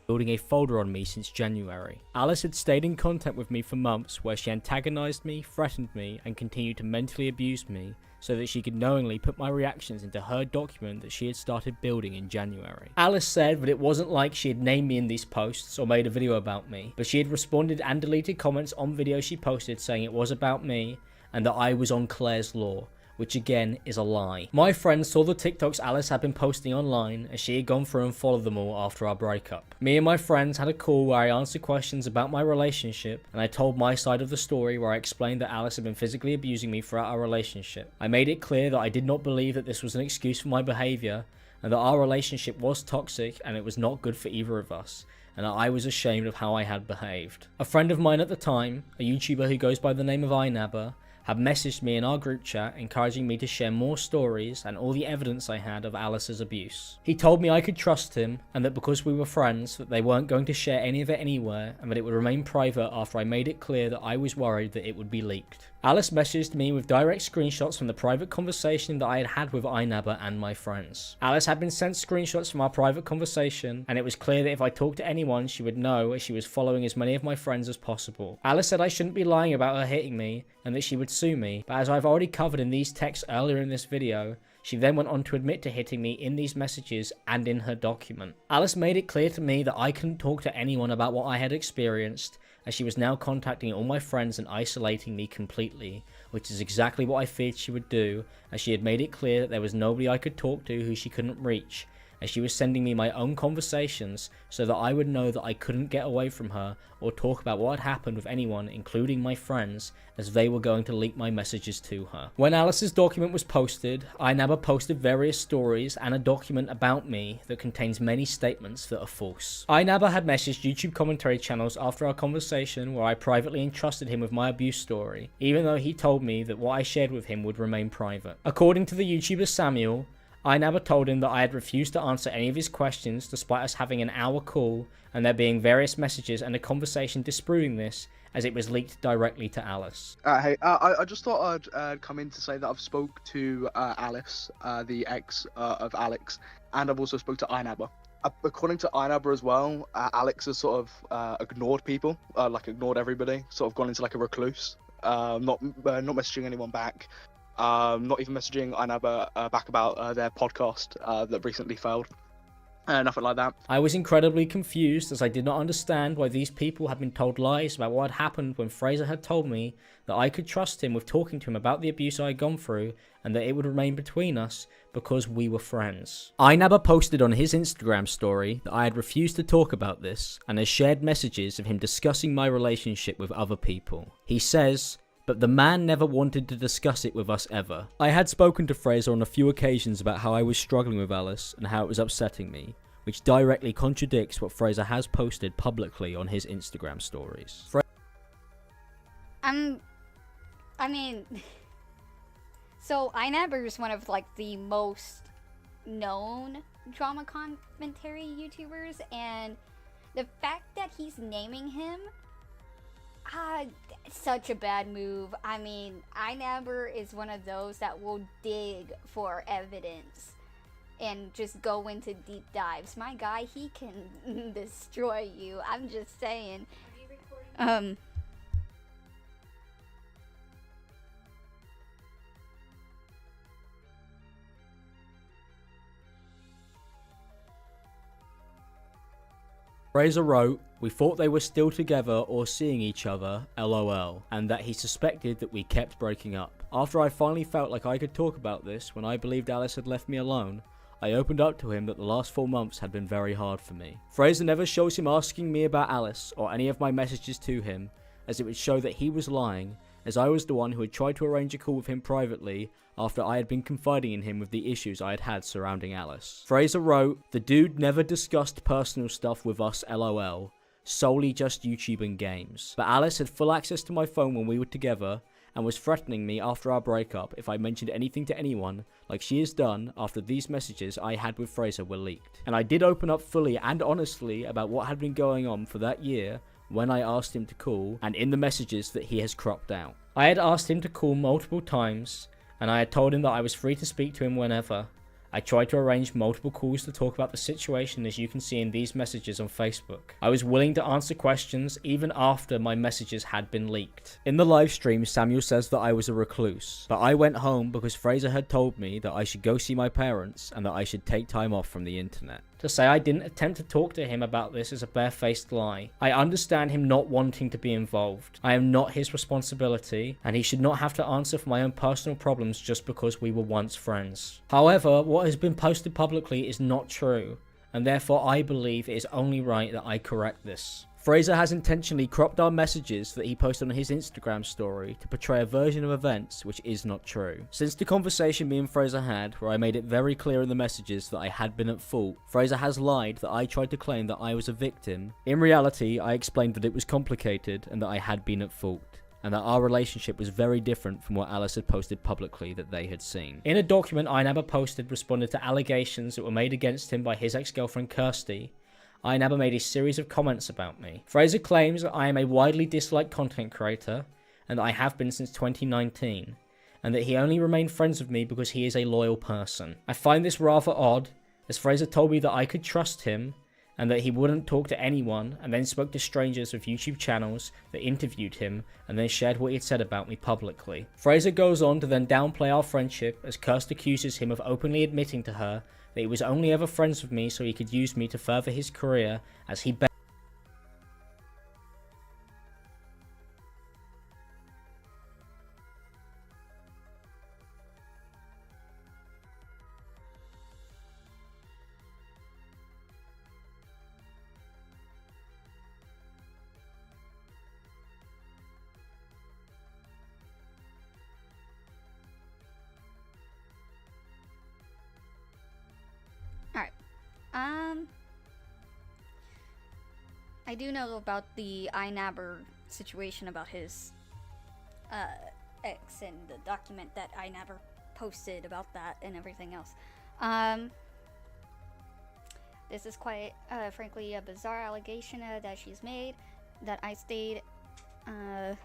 Building a folder on me since January. Alice had stayed in contact with me for months, where she antagonized me, threatened me, and continued to mentally abuse me so that she could knowingly put my reactions into her document that she had started building in January. Alice said that it wasn't like she had named me in these posts or made a video about me, but she had responded and deleted comments on videos she posted saying it was about me and that I was on Claire's law, which again is a lie. My friends saw the TikToks Alice had been posting online as she had gone through and followed them all after our breakup. Me and my friends had a call where I answered questions about my relationship, and I told my side of the story where I explained that Alice had been physically abusing me throughout our relationship. I made it clear that I did not believe that this was an excuse for my behaviour, and that our relationship was toxic and it was not good for either of us, and that I was ashamed of how I had behaved. A friend of mine at the time, a YouTuber who goes by the name of 𝐼𝐼𝐼𝐼𝐼𝐼, had messaged me in our group chat encouraging me to share more stories and all the evidence I had of Alice's abuse. He told me I could trust him, and that because we were friends that they weren't going to share any of it anywhere, and that it would remain private after I made it clear that I was worried that it would be leaked. Alice messaged me with direct screenshots from the private conversation that I had had with 𝐼𝐼𝐼𝐼 and my friends. Alice had been sent screenshots from our private conversation, and it was clear that if I talked to anyone she would know, as she was following as many of my friends as possible. Alice said I shouldn't be lying about her hitting me, and that she would sue me, but as I've already covered in these texts earlier in this video, she then went on to admit to hitting me in these messages and in her document. Alice made it clear to me that I couldn't talk to anyone about what I had experienced, as she was now contacting all my friends and isolating me completely, which is exactly what I feared she would do, as she had made it clear that there was nobody I could talk to who she couldn't reach, as she was sending me my own conversations so that I would know that I couldn't get away from her or talk about what had happened with anyone, including my friends, as they were going to leak my messages to her. When Alice's document was posted, 𝐼𝐼𝐼𝐼 posted various stories and a document about me that contains many statements that are false. 𝐼𝐼𝐼𝐼 had messaged YouTube commentary channels after our conversation where I privately entrusted him with my abuse story, even though he told me that what I shared with him would remain private. According to the YouTuber 𝐸𝐲𝐬, 𝐼𝐼𝐼 told him that I had refused to answer any of his questions despite us having an hour call and there being various messages and a conversation disproving this, as it was leaked directly to Alice. Hey, I just thought I'd come in to say that I've spoke to Alice, the ex of Alex, and I've also spoke to 𝐼𝐼𝐼𝐼. According to 𝐼𝐼𝐼𝐼 as well, Alex has sort of ignored people, like ignored everybody, sort of gone into like a recluse, not messaging anyone back. Not even messaging 𝐼𝐼𝐼𝐼 back about their podcast that recently failed. Nothing like that. I was incredibly confused, as I did not understand why these people had been told lies about what had happened when Fraser had told me that I could trust him with talking to him about the abuse I had gone through and that it would remain between us because we were friends. 𝐼𝐼𝐼 posted on his Instagram story that I had refused to talk about this and has shared messages of him discussing my relationship with other people. He says, "But the man never wanted to discuss it with us ever." I had spoken to Fraser on a few occasions about how I was struggling with Alice and how it was upsetting me, which directly contradicts what Fraser has posted publicly on his Instagram stories. I mean, so 𝐼𝐼𝐼𝐼 is one of like the most known drama commentary YouTubers, and the fact that he's naming him, such a bad move. I mean, 𝐼𝐼𝐼𝐼 is one of those that will dig for evidence and just go into deep dives. My guy, he can destroy you. I'm just saying. Fraser wrote, "We thought they were still together or seeing each other, LOL, and that he suspected that we kept breaking up. After I finally felt like I could talk about this when I believed Alice had left me alone, I opened up to him that the last 4 months had been very hard for me." Fraser never shows him asking me about Alice or any of my messages to him, as it would show that he was lying, as I was the one who had tried to arrange a call with him privately after I had been confiding in him with the issues I had had surrounding Alice. Fraser wrote, "The dude never discussed personal stuff with us, LOL, solely just YouTube and games. But Alice had full access to my phone when we were together and was threatening me after our breakup if I mentioned anything to anyone, like she has done after these messages I had with Fraser were leaked. And I did open up fully and honestly about what had been going on for that year when I asked him to call, and in the messages that he has cropped out. I had asked him to call multiple times, and I had told him that I was free to speak to him whenever. I tried to arrange multiple calls to talk about the situation, as you can see in these messages on Facebook. I was willing to answer questions even after my messages had been leaked." In the live stream, Samuel says that I was a recluse, but I went home because Fraser had told me that I should go see my parents and that I should take time off from the internet. To say I didn't attempt to talk to him about this is a barefaced lie. I understand him not wanting to be involved. I am not his responsibility, and he should not have to answer for my own personal problems just because we were once friends. However, what has been posted publicly is not true, and therefore I believe it is only right that I correct this. Fraser has intentionally cropped our messages that he posted on his Instagram story to portray a version of events which is not true. Since the conversation me and Fraser had, where I made it very clear in the messages that I had been at fault, Fraser has lied that I tried to claim that I was a victim. In reality, I explained that it was complicated and that I had been at fault, and that our relationship was very different from what Alice had posted publicly that they had seen. In a document 𝐼𝐼𝐼𝐼 posted responded to allegations that were made against him by his ex-girlfriend Kirsty, 𝐼𝐼𝐼𝐼 made a series of comments about me. Fraser claims that I am a widely disliked content creator, and that I have been since 2019, and that he only remained friends with me because he is a loyal person. I find this rather odd, as Fraser told me that I could trust him, and that he wouldn't talk to anyone, and then spoke to strangers with YouTube channels that interviewed him, and then shared what he had said about me publicly. Fraser goes on to then downplay our friendship, as Kirst accuses him of openly admitting to her that he was only ever friends with me so he could use me to further his career, as he Alright. I do know about the 𝐼𝐼𝐼𝐼 situation about his ex and the document that 𝐼𝐼𝐼𝐼 posted about that and everything else. This is quite, frankly, a bizarre allegation that she's made, that I stayed, okay.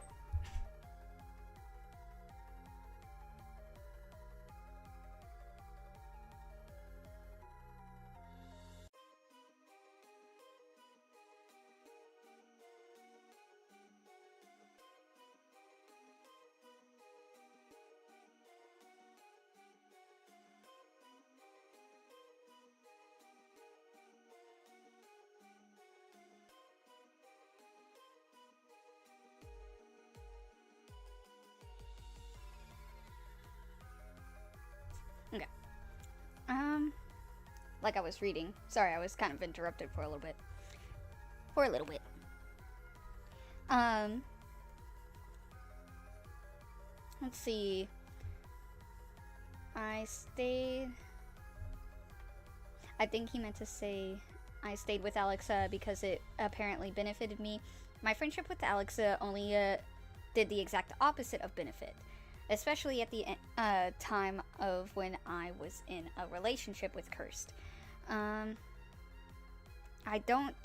Like I was reading. Sorry, I was kind of interrupted for a little bit. Let's see. I think he meant to say I stayed with Alex because it apparently benefited me. My friendship with Alex only did the exact opposite of benefit, especially at the time of when I was in a relationship with Kirst. I don't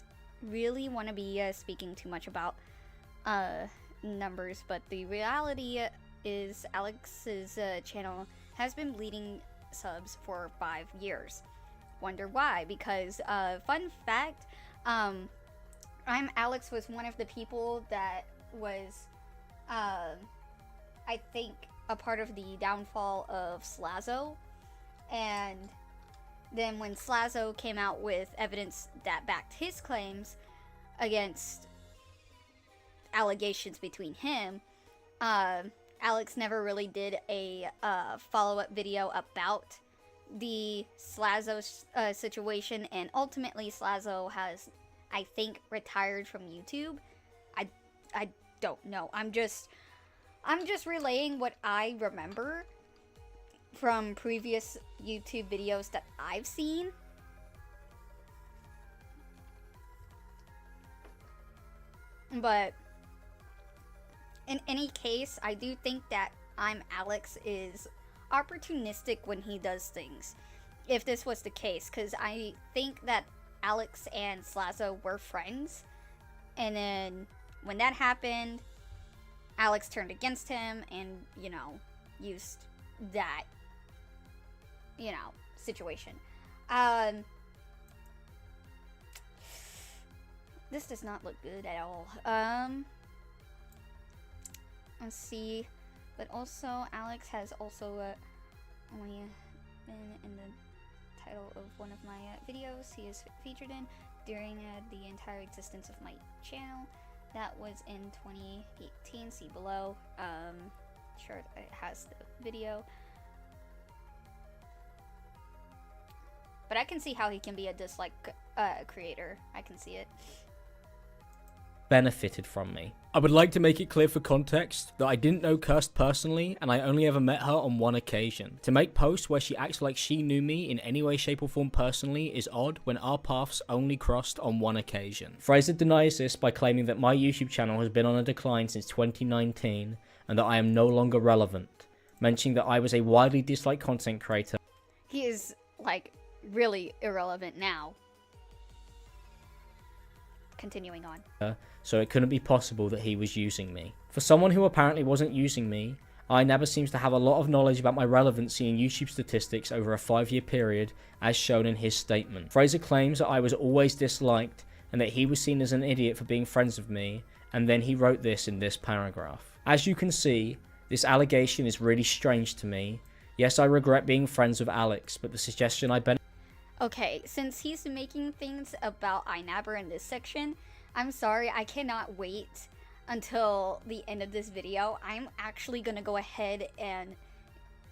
really want to be speaking too much about numbers, but the reality is Alex's channel has been bleeding subs for 5 years. Wonder why? Because fun fact, 𝐼𝐼𝐼𝐼 was one of the people that was I think a part of the downfall of 𝐶𝐨𝐲, and then when 𝐶𝐨𝐲 came out with evidence that backed his claims against allegations between him, Alex never really did a follow-up video about the 𝐶𝐨𝐲 situation, and ultimately 𝐶𝐨𝐲 has, I think, retired from YouTube. I don't know. I'm just relaying what I remember from previous YouTube videos that I've seen. But in any case, I do think that IMAlexx is opportunistic when he does things, if this was the case, because I think that Alex and 𝐶𝐨𝐲 were friends, and then when that happened, Alex turned against him and, you know, used that, you know, situation. This does not look good at all. Let's see. But also, Alex has also only been in the title of one of my videos he is featured in during the entire existence of my channel. That was in 2018. See below. Sure, it has the video. But I can see how he can be a dislike creator. I can see it. benefited from me. I would like to make it clear for context that I didn't know 𝐾𝐨 personally, and I only ever met her on one occasion. To make posts where she acts like she knew me in any way, shape or form personally is odd when our paths only crossed on one occasion. Fraser denies this by claiming that my YouTube channel has been on a decline since 2019 and that I am no longer relevant, mentioning that I was a widely disliked content creator. He is, like, really irrelevant now. Continuing on. So it couldn't be possible that he was using me. For someone who apparently wasn't using me, never seems to have a lot of knowledge about my relevancy in YouTube statistics over a 5-year period, as shown in his statement. Fraser claims that I was always disliked and that he was seen as an idiot for being friends with me, and then he wrote this in this paragraph. As you can see, this allegation is really strange to me. Yes, I regret being friends with Alex, but the suggestion Okay, since he's making things about IMAlexx in this section, I'm sorry, I cannot wait until the end of this video. I'm actually gonna go ahead and,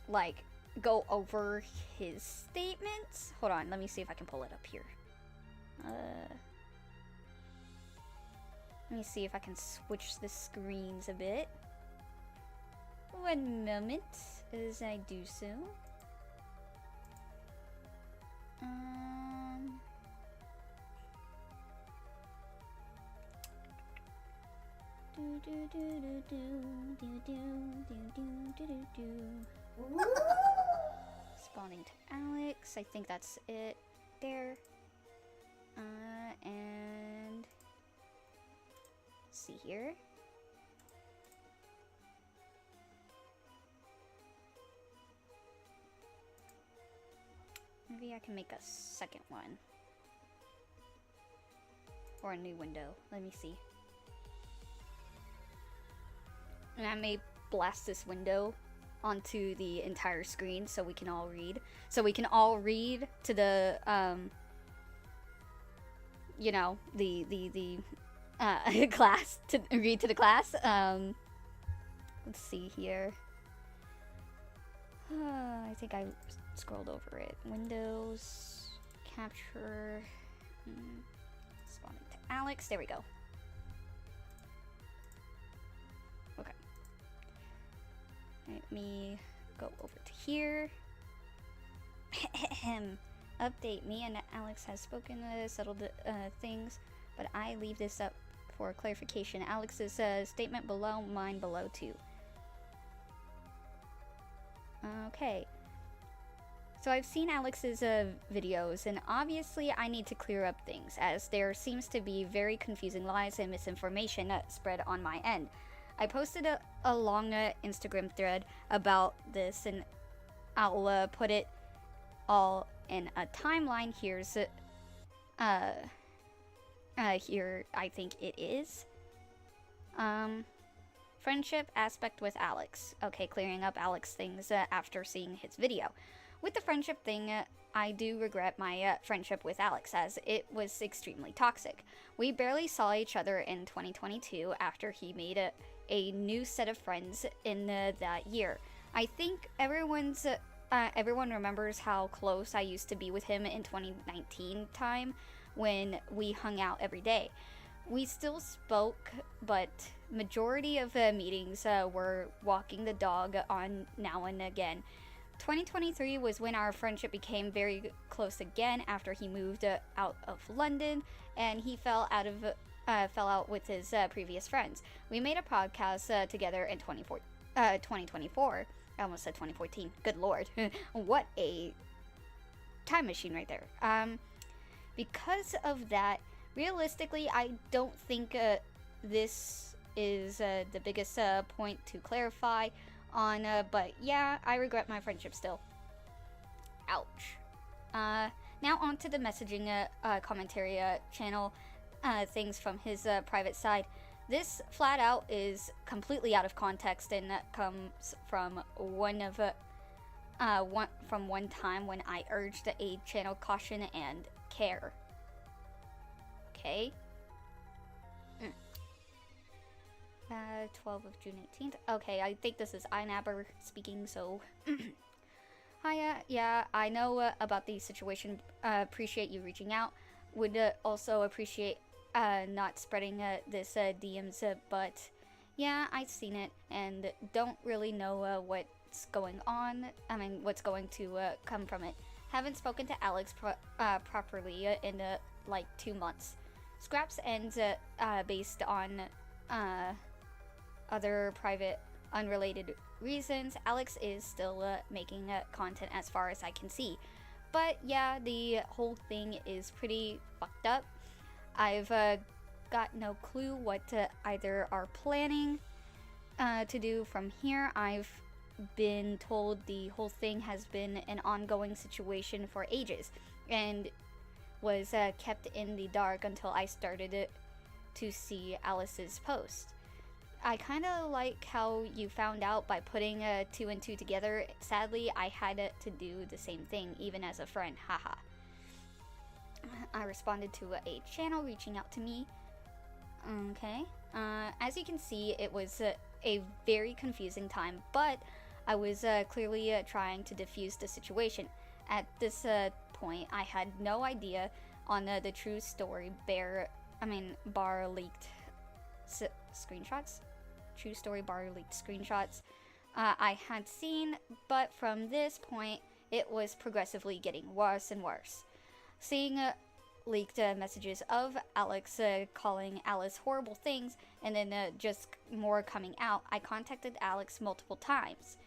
like, go over his statements. Hold on, let me see if I can pull it up here. Let me see if I can switch the screens a bit. One moment as I do so. Spawning to Alex, I think that's it there. And see here. Maybe I can make a second one. Or a new window. Let me see. And I may blast this window onto the entire screen so we can all read. So we can all read to the, you know, the class, to read to the class. Let's see here. I think I scrolled over it. Windows, capture, spawning to Alex. There we go. Okay. Let me go over to here. Update. Me and Alex has spoken, settled things, but I leave this up for clarification. Alex's statement below, mine below too. Okay. So I've seen Alex's videos, and obviously I need to clear up things, as there seems to be very confusing lies and misinformation spread on my end. I posted a long Instagram thread about this, and I'll put it all in a timeline. Here's here I think it is. Friendship aspect with Alex. Okay, clearing up Alex things after seeing his video. With the friendship thing, I do regret my friendship with Alex, as it was extremely toxic. We barely saw each other in 2022 after he made a new set of friends in that year. I think everyone remembers how close I used to be with him in 2019 time when we hung out every day. We still spoke, but majority of meetings were walking the dog on now and again. 2023 was when our friendship became very close again after he moved out of London and he fell out with his previous friends. We made a podcast together in 2024. I almost said 2014. Good lord. What a time machine right there. Because of that, realistically, I don't think this is the biggest point to clarify on, but yeah, I regret my friendship still. Ouch. Now on to the messaging commentary channel things from his private side. This flat out is completely out of context and comes from one time when I urged the aid channel caution and care. Okay. 12 of June 18th. Okay, I think this is IMAlexx speaking, so... Hiya, yeah, I know about the situation. Appreciate you reaching out. Would also appreciate not spreading this DMs, but yeah, I've seen it and don't really know what's going on. I mean, what's going to come from it. Haven't spoken to Alex properly in like 2 months. Scraps ends based on other private, unrelated reasons. Alex is still making content as far as I can see. But yeah, the whole thing is pretty fucked up. I've got no clue what either are planning to do from here. I've been told the whole thing has been an ongoing situation for ages and was kept in the dark until I started to see Alice's post. I kind of like how you found out by putting 2 and 2 together. Sadly, I had to do the same thing, even as a friend, haha. I responded to a channel reaching out to me. Okay. As you can see, it was a very confusing time, but I was clearly trying to defuse the situation. At this point, I had no idea on the true story bar leaked screenshots. True story bar leaked screenshots I had seen, but from this point, it was progressively getting worse and worse. Seeing leaked messages of Alex calling Alice horrible things, and then just more coming out, I contacted Alex multiple times.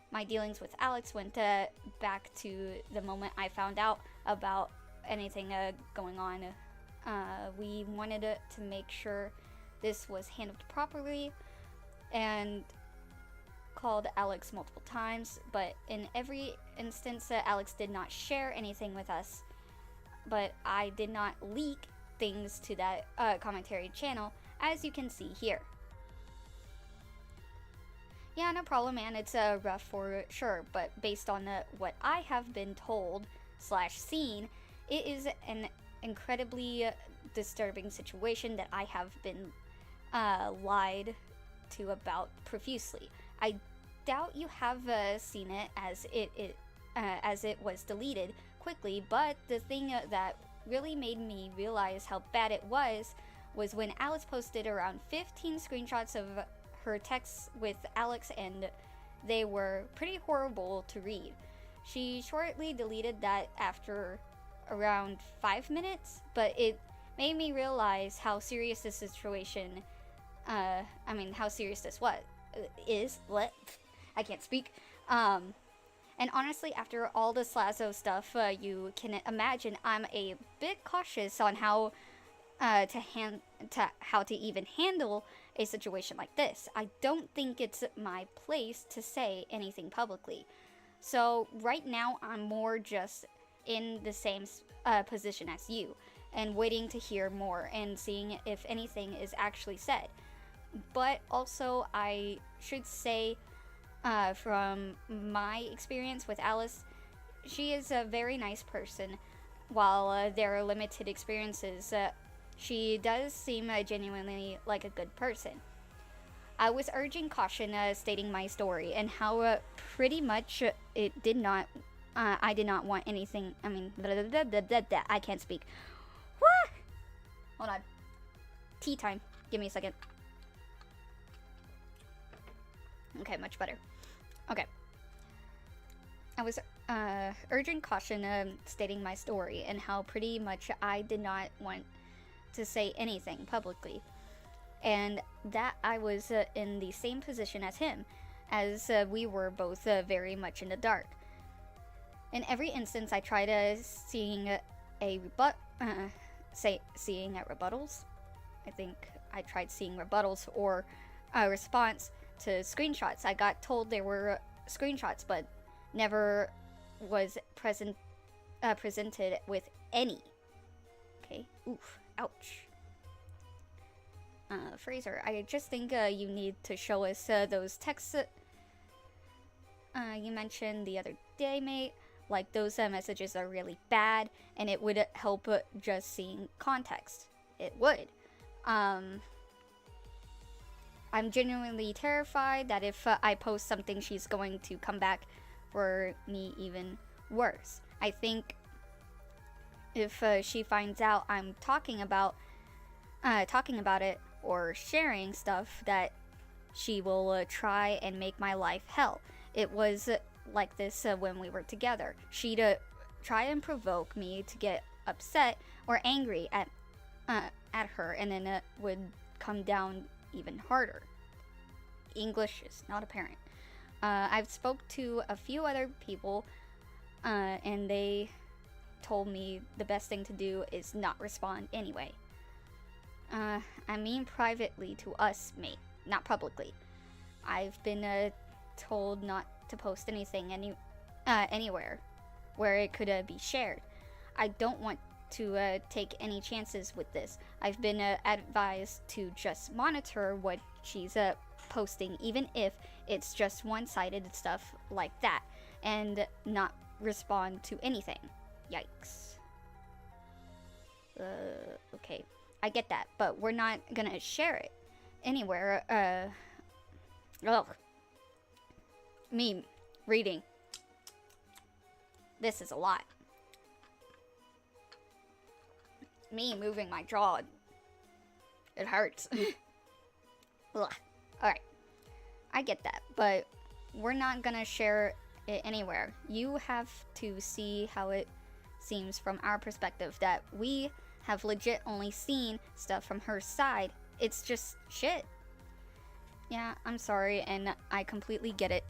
My dealings with Alex went back to the moment I found out about anything going on. We wanted to make sure this was handled properly and called Alex multiple times, but in every instance Alex did not share anything with us, but I did not leak things to that commentary channel, as you can see here. Yeah, no problem, man. It's rough for sure, but based on what I have been told / seen, it is an incredibly disturbing situation that I have been lied to about profusely. I doubt you have seen it as it was deleted quickly, but the thing that really made me realize how bad it was when Alice posted around 15 screenshots of her texts with Alex, and they were pretty horrible to read. She shortly deleted that after around 5 minutes, but it made me realize how serious this situation, how serious this is. I can't speak. And honestly, after all the 𝐲𝐲 stuff, you can imagine I'm a bit cautious on how to even handle a situation like this. I don't think it's my place to say anything publicly. So right now, I'm more just in the same position as you, and waiting to hear more and seeing if anything is actually said. But also, I should say, from my experience with Alice, she is a very nice person. While there are limited experiences, she does seem genuinely like a good person. I was urging caution, stating my story and how pretty much it did not. I did not want anything. I can't speak. What? Hold on. Tea time. Give me a second. Okay, much better. Okay. I was urging caution, stating my story and how pretty much I did not want to say anything publicly, and that I was in the same position as him, as we were both very much in the dark. In every instance, I tried seeing rebuttals. I think I tried seeing rebuttals or a response to screenshots. I got told there were screenshots, but never was presented with any. Okay, oof, ouch. Fraser, I just think you need to show us those texts you mentioned the other day, mate. Like, those messages are really bad, and it would help just seeing context. It would. I'm genuinely terrified that if I post something, she's going to come back for me even worse. I think if she finds out I'm talking about it or sharing stuff, that she will try and make my life hell. It was like this when we were together. She'd try and provoke me to get upset or angry at her, and then it would come down even harder. English is not apparent. I've spoke to a few other people, and they told me the best thing to do is not respond anyway. I mean privately to us, mate, not publicly. I've been told not to post anything anywhere where it could be shared. I don't want to take any chances with this. I've been advised to just monitor what she's posting, even if it's just one-sided stuff like that, and not respond to anything. Yikes. Okay, I get that, but we're not gonna share it anywhere. Ugh. Me reading. This is a lot. Me moving my jaw. It hurts. Ugh. Alright. I get that, but we're not gonna share it anywhere. You have to see how it seems from our perspective, that we have legit only seen stuff from her side. It's just shit. Yeah, I'm sorry, and I completely get it.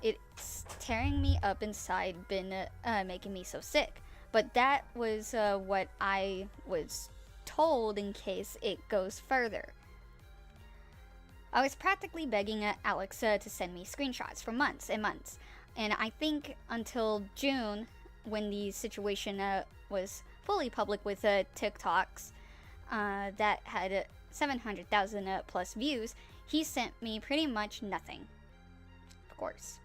It's tearing me up inside, been making me so sick. But that was what I was told in case it goes further. I was practically begging Alex to send me screenshots for months and months. And I think until June, when the situation was fully public with TikToks that had 700,000 plus views, he sent me pretty much nothing. Of course.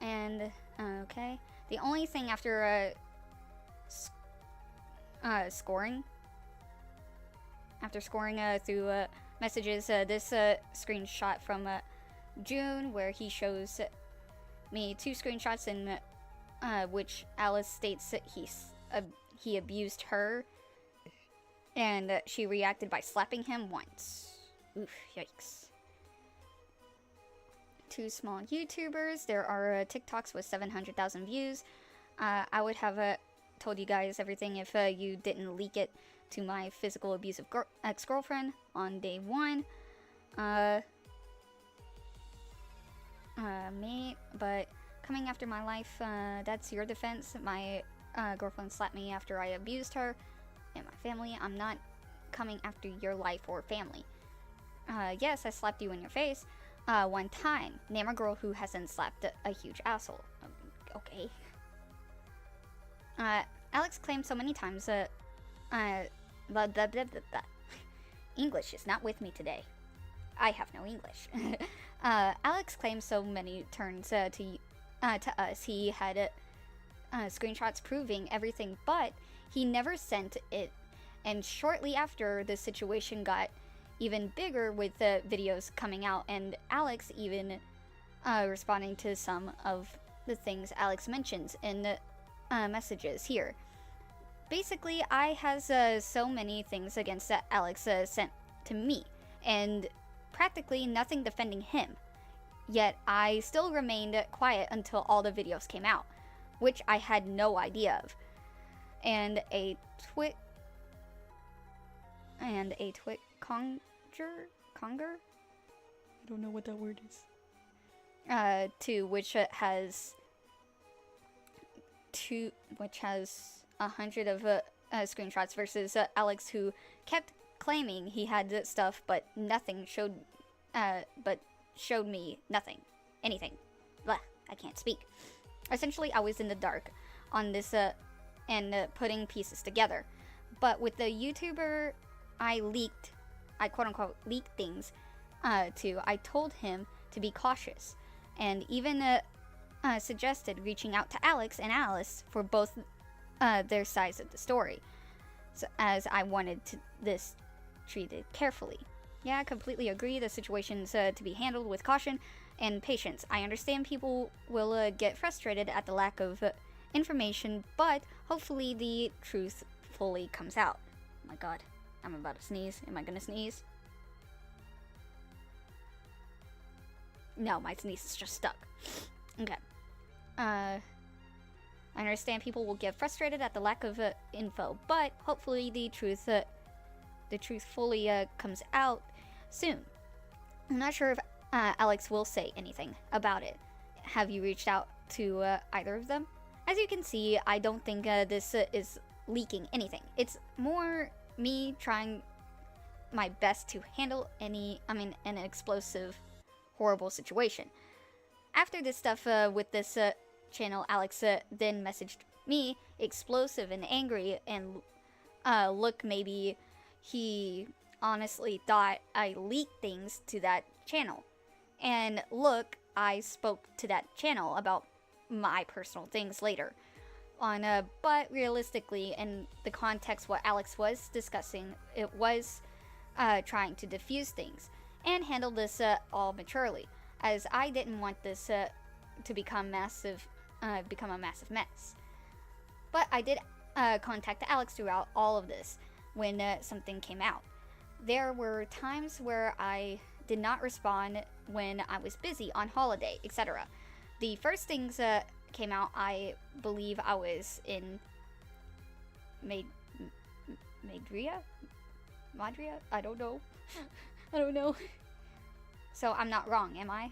Okay. The only thing after scoring through messages, this screenshot from June, where he shows me 2 screenshots in which Alice states that he abused her, and she reacted by slapping him once. Oof, yikes. 2 small YouTubers. There are TikToks with 700,000 views. I would have told you guys everything if you didn't leak it to my physical abusive ex-girlfriend on day 1. Me, but coming after my life, that's your defense. My girlfriend slapped me after I abused her and my family. I'm not coming after your life or family. Yes, I slapped you in your face. One time. Name a girl who hasn't slapped a huge asshole. Okay. Alex claimed so many times blah, blah, blah, blah, blah. English is not with me today. I have no English. Alex claimed so many turns to us. He had screenshots proving everything, but he never sent it. And shortly after, the situation got even bigger with the videos coming out, and Alex even responding to some of the things Alex mentions in the messages here. Basically, I has so many things against that Alex sent to me, and practically nothing defending him. Yet I still remained quiet until all the videos came out, which I had no idea of. And a twit conger? I don't know what that word is. Which has 100 of screenshots versus Alex, who kept claiming he had stuff, but nothing showed. But showed me nothing, anything. Blah, I can't speak. Essentially, I was in the dark on this and putting pieces together. But with the YouTuber I quote unquote leaked things to, I told him to be cautious, and even suggested reaching out to Alex and Alice for both their sides of the story, so, as I wanted this treated carefully. Yeah, I completely agree. The situation's to be handled with caution, and patience. I understand people will get frustrated at the lack of information, but hopefully the truth fully comes out. Oh my god, I'm about to sneeze. Am I gonna sneeze? No, my sneeze is just stuck. Okay. I understand people will get frustrated at the lack of info, but hopefully the truth fully comes out soon. I'm not sure if Alex will say anything about it. Have you reached out to either of them? As you can see, I don't think this is leaking anything. It's more me trying my best to handle an explosive, horrible situation. After this stuff with this channel, Alex then messaged me, explosive and angry, and look, maybe he honestly thought I leaked things to that channel. And look, I spoke to that channel about my personal things later on, but realistically, in the context what Alex was discussing, it was trying to diffuse things and handle this all maturely, as I didn't want this to become a massive mess. But I did contact Alex throughout all of this when something came out. There were times where I did not respond when I was busy on holiday, etc. The first things came out, I believe I was in Madria? I don't know. I don't know. So I'm not wrong, am I?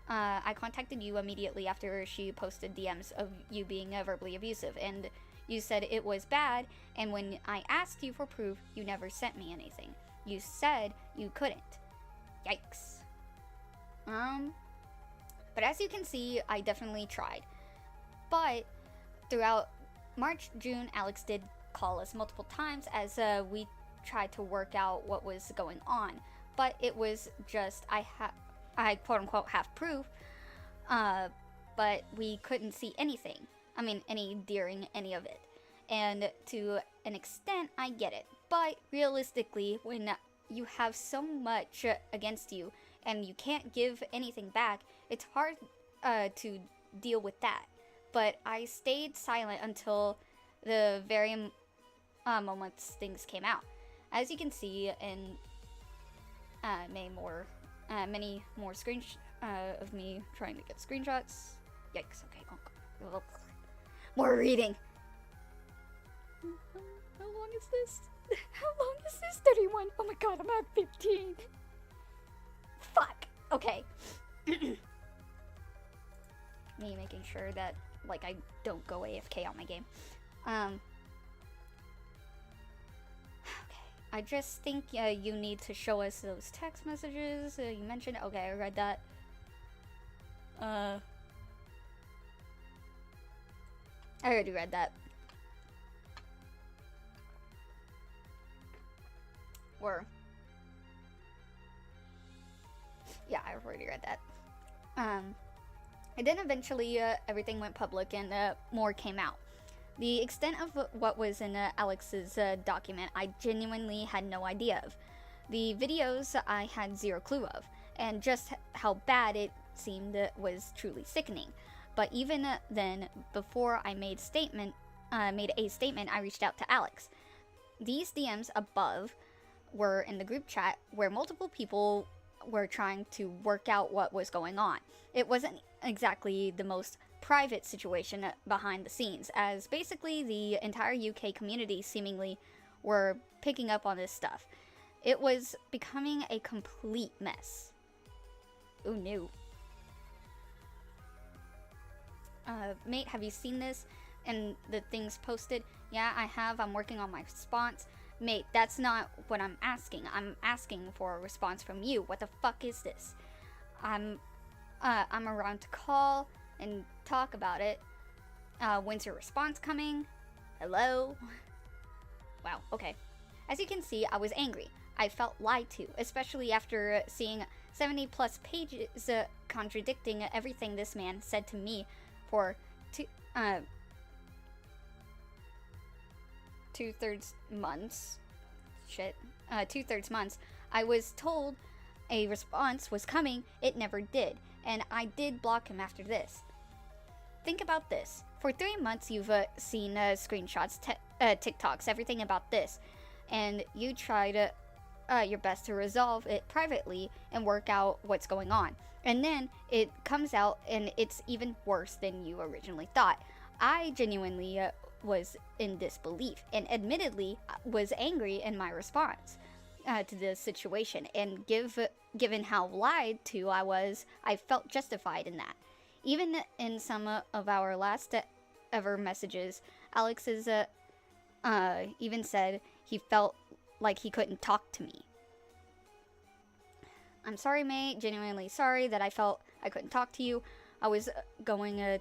I contacted you immediately after she posted DMs of you being verbally abusive, and you said it was bad, and when I asked you for proof, you never sent me anything. You said you couldn't. Yikes. But as you can see, I definitely tried. But throughout March, June, Alex did call us multiple times as we tried to work out what was going on. But it was just, I quote unquote have proof, but we couldn't see anything. During any of it. And to an extent, I get it. But realistically, when you have so much against you and you can't give anything back, it's hard to deal with that. But I stayed silent until the very moments things came out. As you can see in many more screens of me trying to get screenshots. Yikes, okay, oh, more reading. How long is this? How long is this? 31. Oh my god, I'm at 15. Fuck. Okay. Me making sure that, like, I don't go AFK on my game. Okay. I just think you need to show us those text messages you mentioned. Okay, I read that. I already read that. Yeah, I already read that. And then eventually everything went public and more came out. The extent of what was in Alex's document, I genuinely had no idea of. The videos I had zero clue of, and just how bad it seemed was truly sickening. But even then, before I made a statement, I reached out to Alex. These DMs above were in the group chat where multiple people were trying to work out what was going on. It wasn't exactly the most private situation behind the scenes, as basically the entire UK community seemingly were picking up on this stuff. It was becoming a complete mess. Ooh, no. Mate, have you seen this and the things posted? Yeah, I have. I'm working on my response. Mate, that's not what I'm asking. I'm asking for a response from you. What the fuck is this? I'm around to call and talk about it. When's your response coming? Hello? Wow, okay. As you can see, I was angry. I felt lied to, especially after seeing 70 plus pages contradicting everything this man said to me for two-thirds months. Two-thirds months. I was told a response was coming. It never did. and I did block him after this. Think about this. For 3 months, you've seen screenshots, TikToks, everything about this, and you tried your best to resolve it privately and work out what's going on. And then it comes out and it's even worse than you originally thought. I genuinely was in disbelief and admittedly was angry in my response to the situation. And given how lied to I was, I felt justified in that. Even in some of our last ever messages, Alex is even said he felt like he couldn't talk to me. I'm sorry, mate. Genuinely sorry that I felt I couldn't talk to you. I was going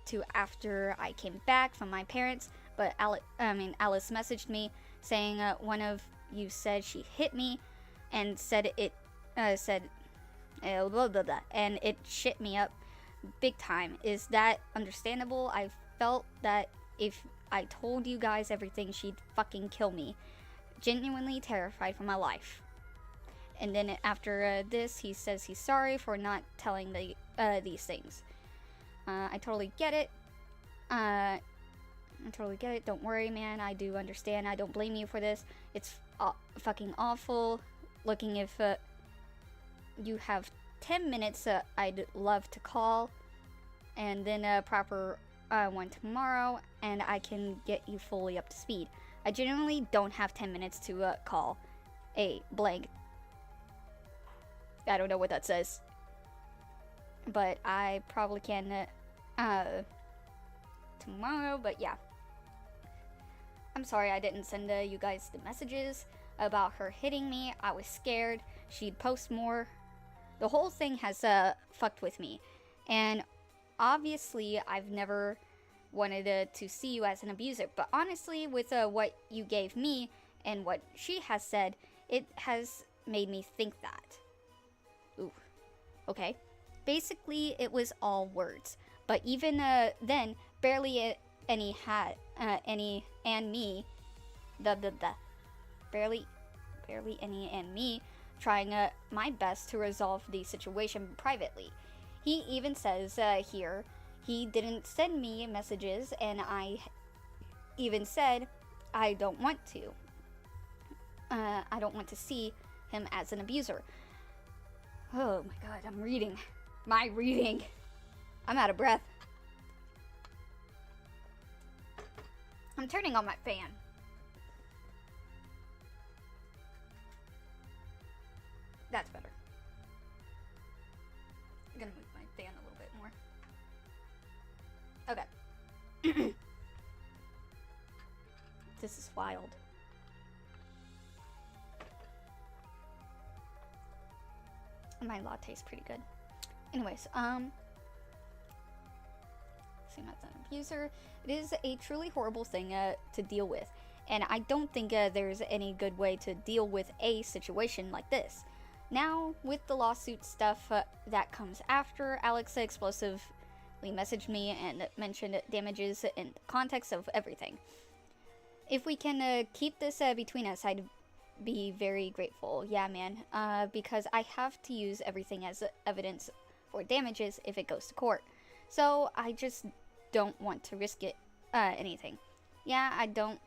to after I came back from my parents, but Alice messaged me saying one of you said she hit me and said it blah, blah, blah, and it shit me up big time. Is that understandable? I felt that if I told you guys everything, she'd fucking kill me. Genuinely terrified for my life. And then after this, he says he's sorry for not telling these things. I totally get it. I totally get it. Don't worry, man. I do understand. I don't blame you for this. It's fucking awful. Looking if you have 10 minutes, I'd love to call. And then a proper one tomorrow, and I can get you fully up to speed. I genuinely don't have 10 minutes to call a blank. I don't know what that says, but I probably can tomorrow. But yeah, I'm sorry I didn't send you guys the messages about her hitting me. I was scared she'd post more. The whole thing has fucked with me, and obviously I've never wanted to see you as an abuser, but honestly with what you gave me and what she has said, it has made me think that. Ooh, okay. Basically, it was all words. But even then, barely any had any and me, barely any and me, trying my best to resolve the situation privately. He even says here he didn't send me messages, and I even said I don't want to. I don't want to see him as an abuser. Oh my god, I'm reading. I'm out of breath. I'm turning on my fan. That's better. I'm gonna move my fan a little bit more. Okay. This is wild. My latte's pretty good. Anyways, same as an abuser. It is a truly horrible thing to deal with, and I don't think there's any good way to deal with a situation like this. Now, with the lawsuit stuff that comes after, Alex explosively messaged me and mentioned damages in the context of everything. If we can keep this between us, I'd be very grateful. Yeah, man, because I have to use everything as evidence for damages if it goes to court. So I just don't want to risk it, anything. Yeah, don't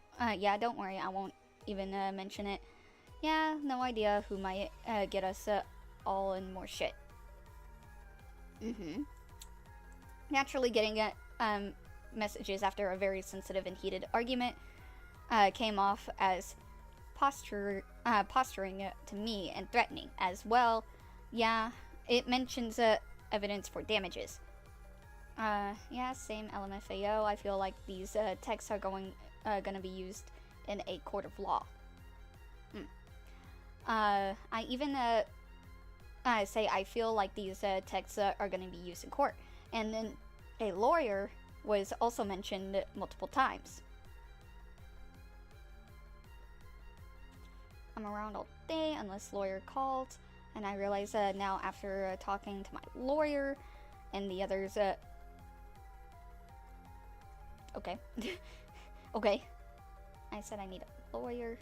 worry, I won't even mention it. Yeah, no idea who might get us all in more shit. Naturally, getting messages after a very sensitive and heated argument came off as posturing to me and threatening as well. Yeah, it mentions evidence for damages. Yeah, same LMFAO. I feel like these texts are gonna be used in a court of law. I even say I feel like these texts are gonna be used in court. And then a lawyer was also mentioned multiple times. I'm around all day unless lawyer calls, and I realize now after talking to my lawyer and the others, okay. Okay. I said I need a lawyer.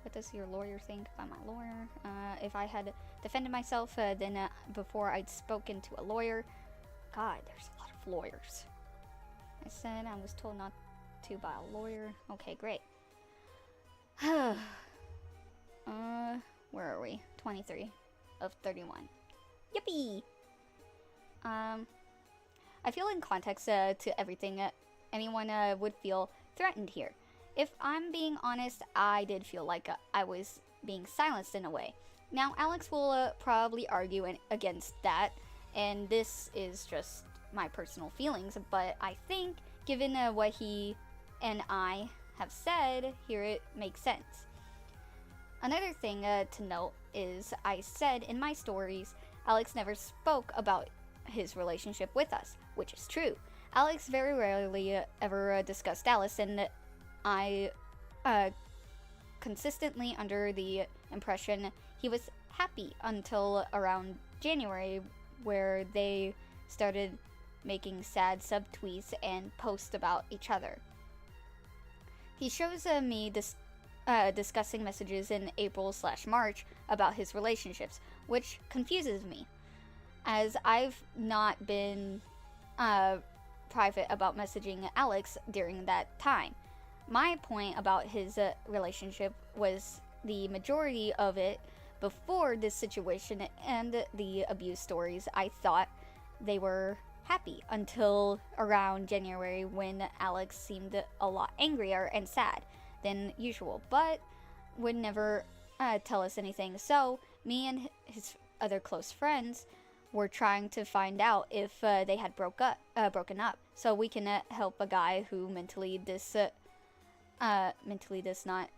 What does your lawyer think about my lawyer? If I had defended myself, then before I'd spoken to a lawyer. God, there's a lot of lawyers. I said I was told not to by a lawyer. Okay, great. Where are we? 23 of 31. Yippee! I feel in context to everything, anyone would feel threatened here. If I'm being honest, I did feel like I was being silenced in a way. Now, Alex will probably argue against that, and this is just my personal feelings, but I think, given what he and I have said, here it makes sense. Another thing to note is I said in my stories, Alex never spoke about his relationship with us, which is true. Alex very rarely ever discussed Alice, and I consistently under the impression he was happy until around January, where they started making sad subtweets and posts about each other. He shows me discussing messages in April/March about his relationships, which confuses me, as I've not been private about messaging Alex during that time. My point about his relationship was the majority of it before this situation and the abuse stories. I thought they were happy until around January, when Alex seemed a lot angrier and sad than usual, but would never tell us anything. So me and his other close friends were trying to find out if they had broken up, so we can help a guy who mentally does not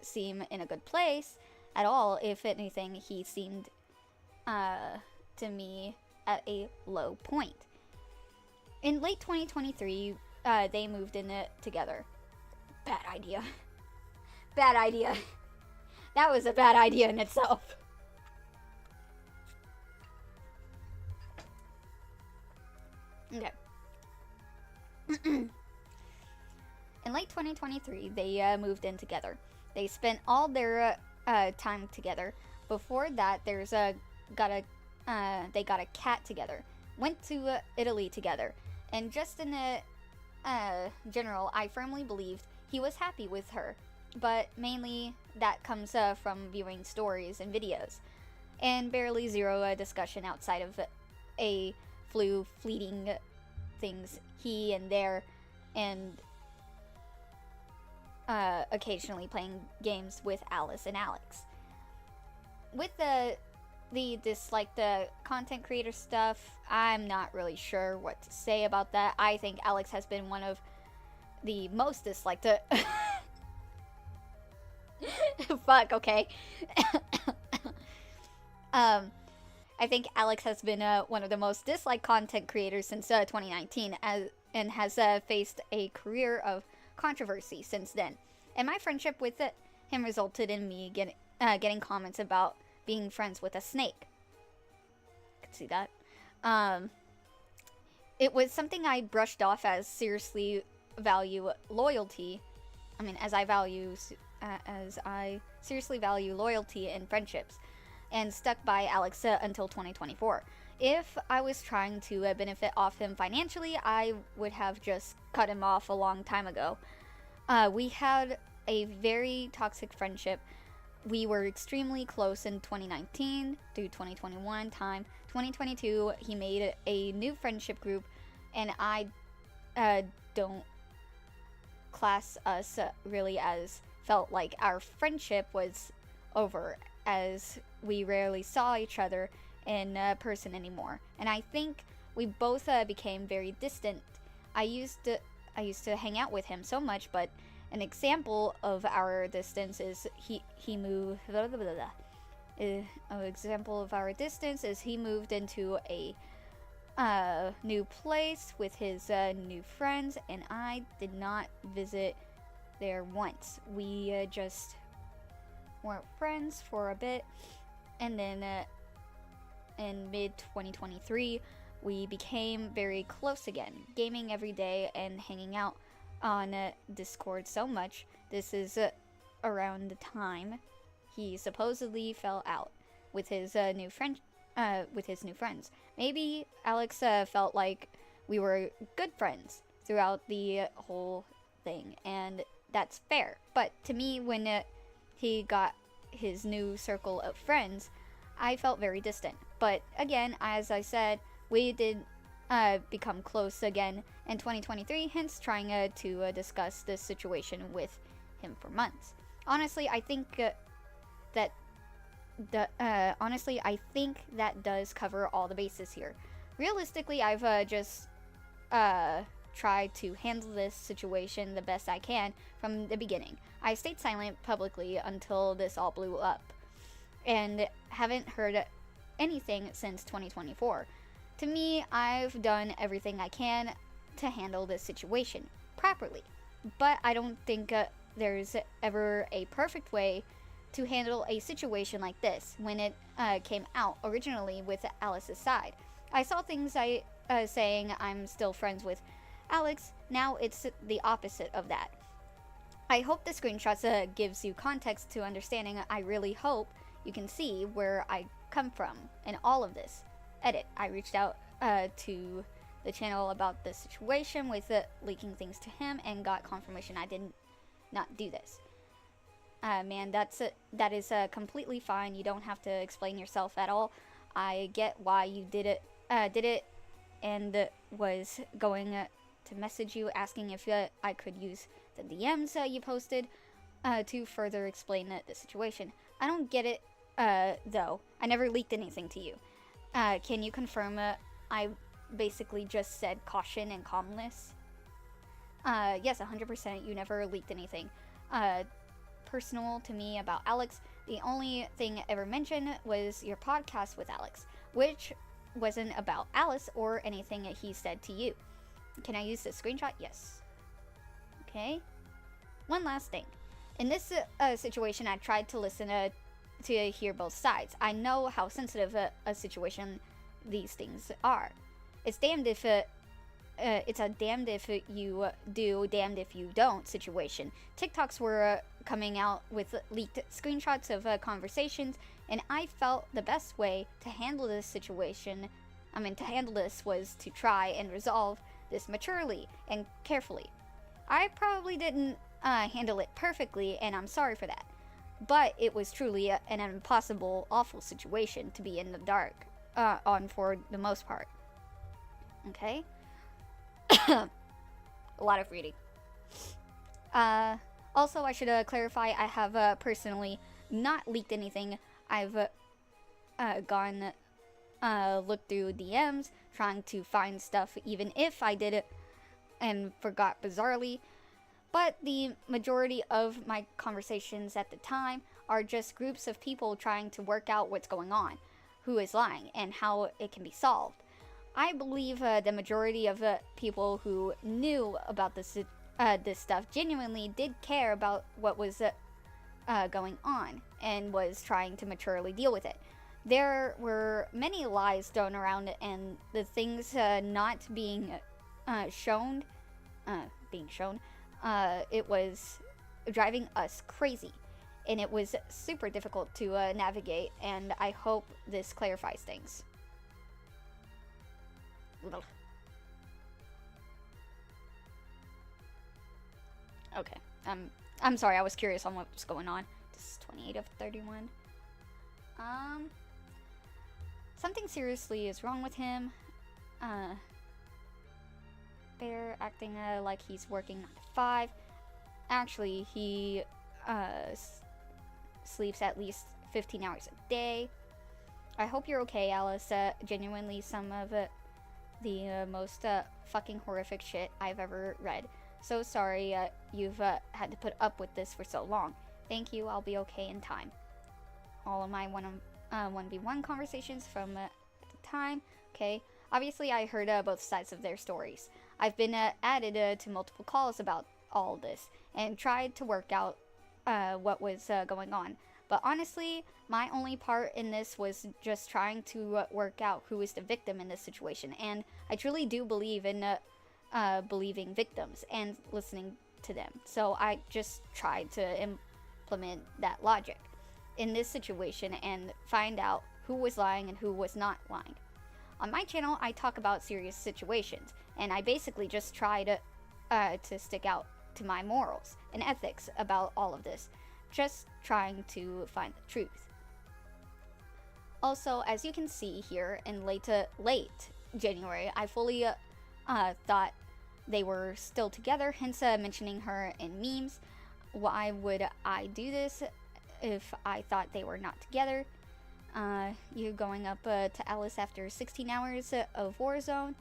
seem in a good place at all. If anything, he seemed to me at a low point. In late 2023, they moved in together. Bad idea. Bad idea. That was a bad idea in itself. Okay. In late 2023, they moved in together. They spent all their time together. Before that, they got a cat together. Went to Italy together. And just in general, I firmly believed he was happy with her. But mainly that comes from viewing stories and videos. And barely zero discussion outside of a fleeting things he and there, and occasionally playing games with Alice and Alex. With the disliked content creator stuff, I'm not really sure what to say about that. I think Alex has been one of the most disliked fuck, okay. I think Alex has been one of the most disliked content creators since 2019, and has faced a career of controversy since then. And my friendship with him resulted in me getting comments about being friends with a snake. I could see that. It was something I brushed off as seriously value loyalty. I mean, as I seriously value loyalty in friendships, and stuck by Alex until 2024. If I was trying to benefit off him financially, I would have just cut him off a long time ago. We had a very toxic friendship. We were extremely close in 2019 through 2021 time. 2022, he made a new friendship group, and I don't class us really as felt like our friendship was over, as we rarely saw each other in person anymore. And I think we both became very distant. I used to hang out with him so much, but an example of our distance is he moved. An example of our distance is he moved into a new place with his new friends, and I did not visit there once. We just weren't friends for a bit, and then in mid-2023 we became very close again, gaming every day and hanging out on Discord so much. This is around the time he supposedly fell out with his new friends. Maybe Alex felt like we were good friends throughout the whole thing, and that's fair. But to me, when he got his new circle of friends, I felt very distant. But again, as I said, we did become close again in 2023, hence trying to discuss this situation with him for months. Honestly, I think that does cover all the bases here. Realistically, I've just tried to handle this situation the best I can from the beginning. I stayed silent publicly until this all blew up, and haven't heard anything since 2024. To me, I've done everything I can to handle this situation properly, but I don't think there's ever a perfect way to handle a situation like this when it came out originally with Alice's side. I saw things saying I'm still friends with Alex. Now it's the opposite of that. I hope the screenshots gives you context to understanding. I really hope you can see where I come from in all of this. Edit. I reached out to the channel about this situation with leaking things to him and got confirmation I did not do this. Man, that is completely fine. You don't have to explain yourself at all. I get why you did it, and was going to message you asking if I could use the DMs you posted to further explain the situation. I don't get it, though. I never leaked anything to you. Can you confirm I basically just said caution and calmness? Yes, 100%. You never leaked anything personal to me about Alex. The only thing ever mentioned was your podcast with Alex, which wasn't about Alice or anything that he said to you. Can I use the screenshot? Yes. Okay. One last thing. In this situation, I tried to listen to hear both sides. I know how sensitive a situation these things are. It's damned if it's a damned if you do, damned if you don't situation. TikToks were coming out with leaked screenshots of conversations, and I felt the best way to handle this situation, was to try and resolve this maturely and carefully. I probably didn't handle it perfectly, and I'm sorry for that. But it was truly an impossible, awful situation to be in the dark on for the most part. Okay? A lot of reading. Also, I should clarify, I have personally not leaked anything. I've gone looked through DMs, trying to find stuff, even if I did it and forgot bizarrely. But the majority of my conversations at the time are just groups of people trying to work out what's going on, who is lying, and how it can be solved. I believe the majority of people who knew about this stuff genuinely did care about what was going on and was trying to maturely deal with it. There were many lies thrown around, and the things not being shown, it was driving us crazy, and it was super difficult to navigate, and I hope this clarifies things. Okay, I'm sorry, I was curious on what was going on. This is 28 of 31. Something seriously is wrong with him. Bear acting like he's working 9 to 5. Actually, he sleeps at least 15 hours a day. I hope you're okay, Alice. Genuinely, some of the most fucking horrific shit I've ever read. So sorry you've had to put up with this for so long. Thank you, I'll be okay in time. All of my 1v1 conversations from at the time. Okay, obviously I heard both sides of their stories. I've been added to multiple calls about all this and tried to work out what was going on. But honestly, my only part in this was just trying to work out who is the victim in this situation. And I truly do believe in believing victims and listening to them. So I just tried to implement that logic in this situation and find out who was lying and who was not lying. On my channel, I talk about serious situations, and I basically just try to stick out to my morals and ethics about all of this, just trying to find the truth. Also, as you can see here, in late January, I fully thought they were still together, hence mentioning her in memes. Why would I do this if I thought they were not together? You going up to Alice after 16 hours of Warzone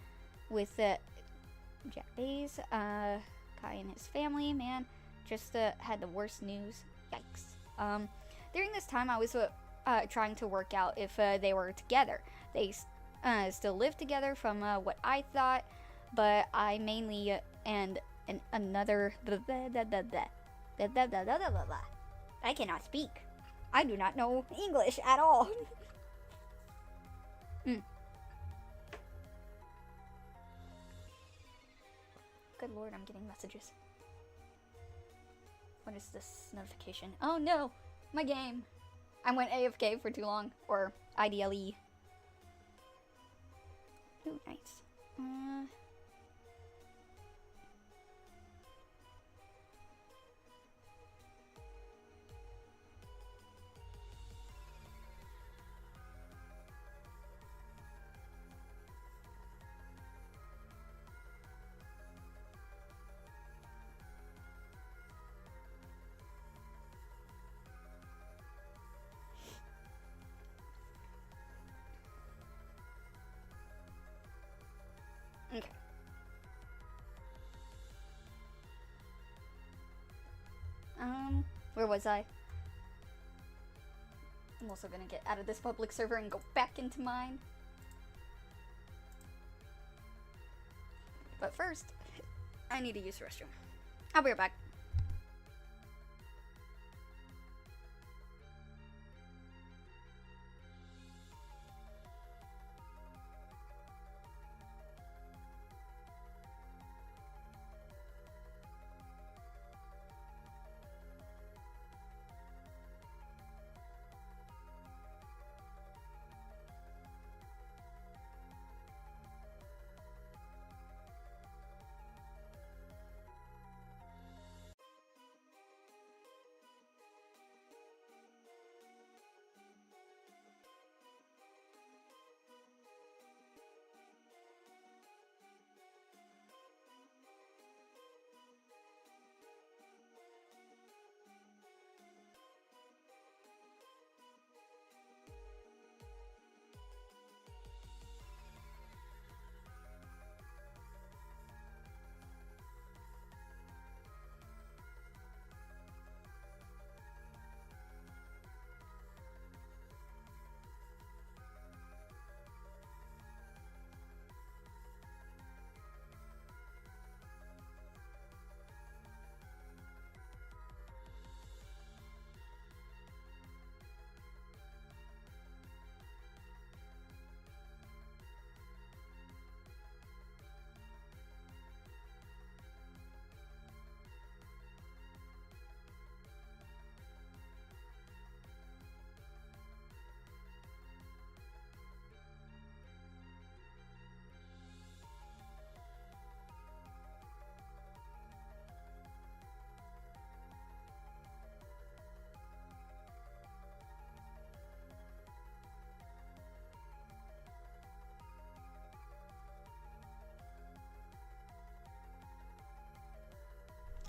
with Jack Bays, Kai and his family, man, just had the worst news. Yikes. During this time, I was trying to work out if they were together. They still live together from what I thought, but I mainly and another I cannot speak. I do not know English at all. Good lord, I'm getting messages. What is this notification? Oh no, my game. I went AFK for too long, or IDLE. Ooh, nice. Okay. Where was I? I'm also gonna get out of this public server and go back into mine. But first, I need to use the restroom. I'll be right back.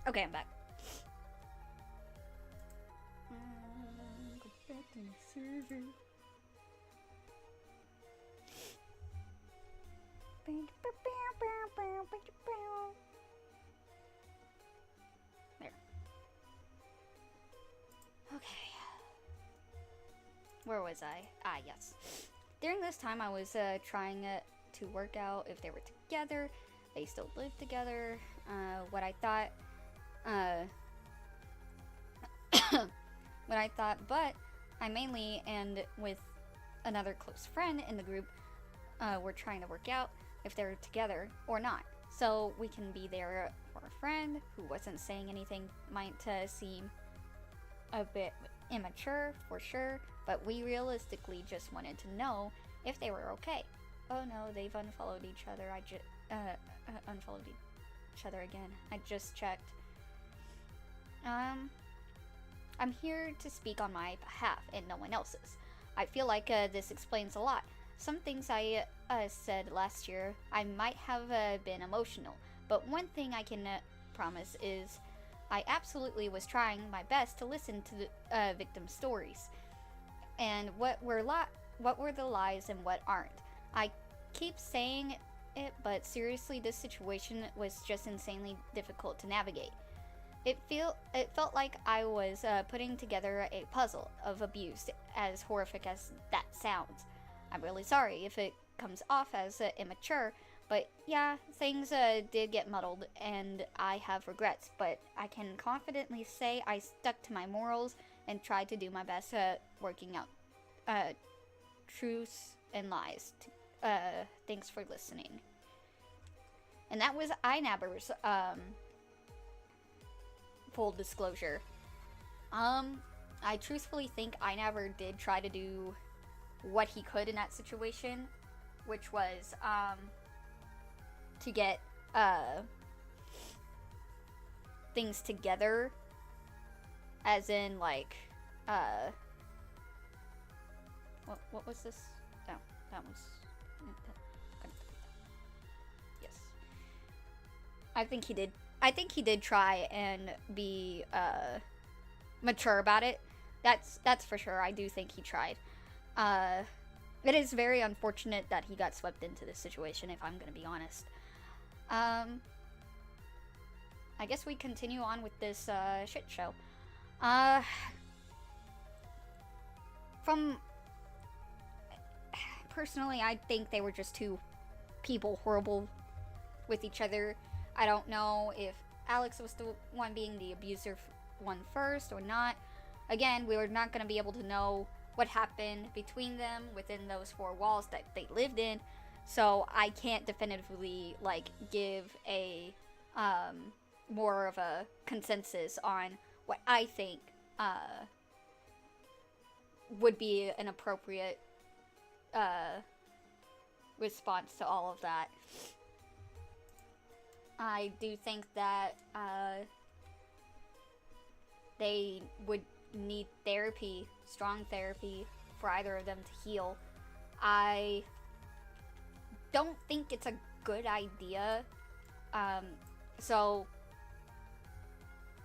Okay, I'm back. Go back to my server. There. Okay. Where was I? Ah, yes. During this time, I was trying to work out if they were together. They still live together. What I thought. What I thought, but I mainly, and with another close friend in the group, we're trying to work out if they're together or not. So we can be there for a friend who wasn't saying anything, might seem a bit immature, for sure, but we realistically just wanted to know if they were okay. Oh no, they've unfollowed each other. Unfollowed each other again. I just checked. I'm here to speak on my behalf and no one else's. I feel like this explains a lot. Some things I said last year, I might have been emotional, but one thing I can promise is I absolutely was trying my best to listen to the victim stories and what were the lies and what aren't. I keep saying it, but seriously, this situation was just insanely difficult to navigate. It felt like I was putting together a puzzle of abuse, as horrific as that sounds. I'm really sorry if it comes off as immature, but yeah, things did get muddled, and I have regrets, but I can confidently say I stuck to my morals and tried to do my best at working out truths and lies. Thanks for listening. And that was IMAlexx's full disclosure. I truthfully think IMAlexx did try to do what he could in that situation, which was to get things together, as in like what was this? No, that was yes. I think he did try and be mature about it. That's for sure. I do think he tried. It is very unfortunate that he got swept into this situation, if I'm gonna be honest. I guess we continue on with this shit show. From personally, I think they were just two people horrible with each other. I don't know if Alex was the one being the abuser one first or not. Again, we were not going to be able to know what happened between them within those four walls that they lived in, so I can't definitively like give a more of a consensus on what I think would be an appropriate response to all of that. I do think that they would need therapy, strong therapy, for either of them to heal. I don't think it's a good idea. So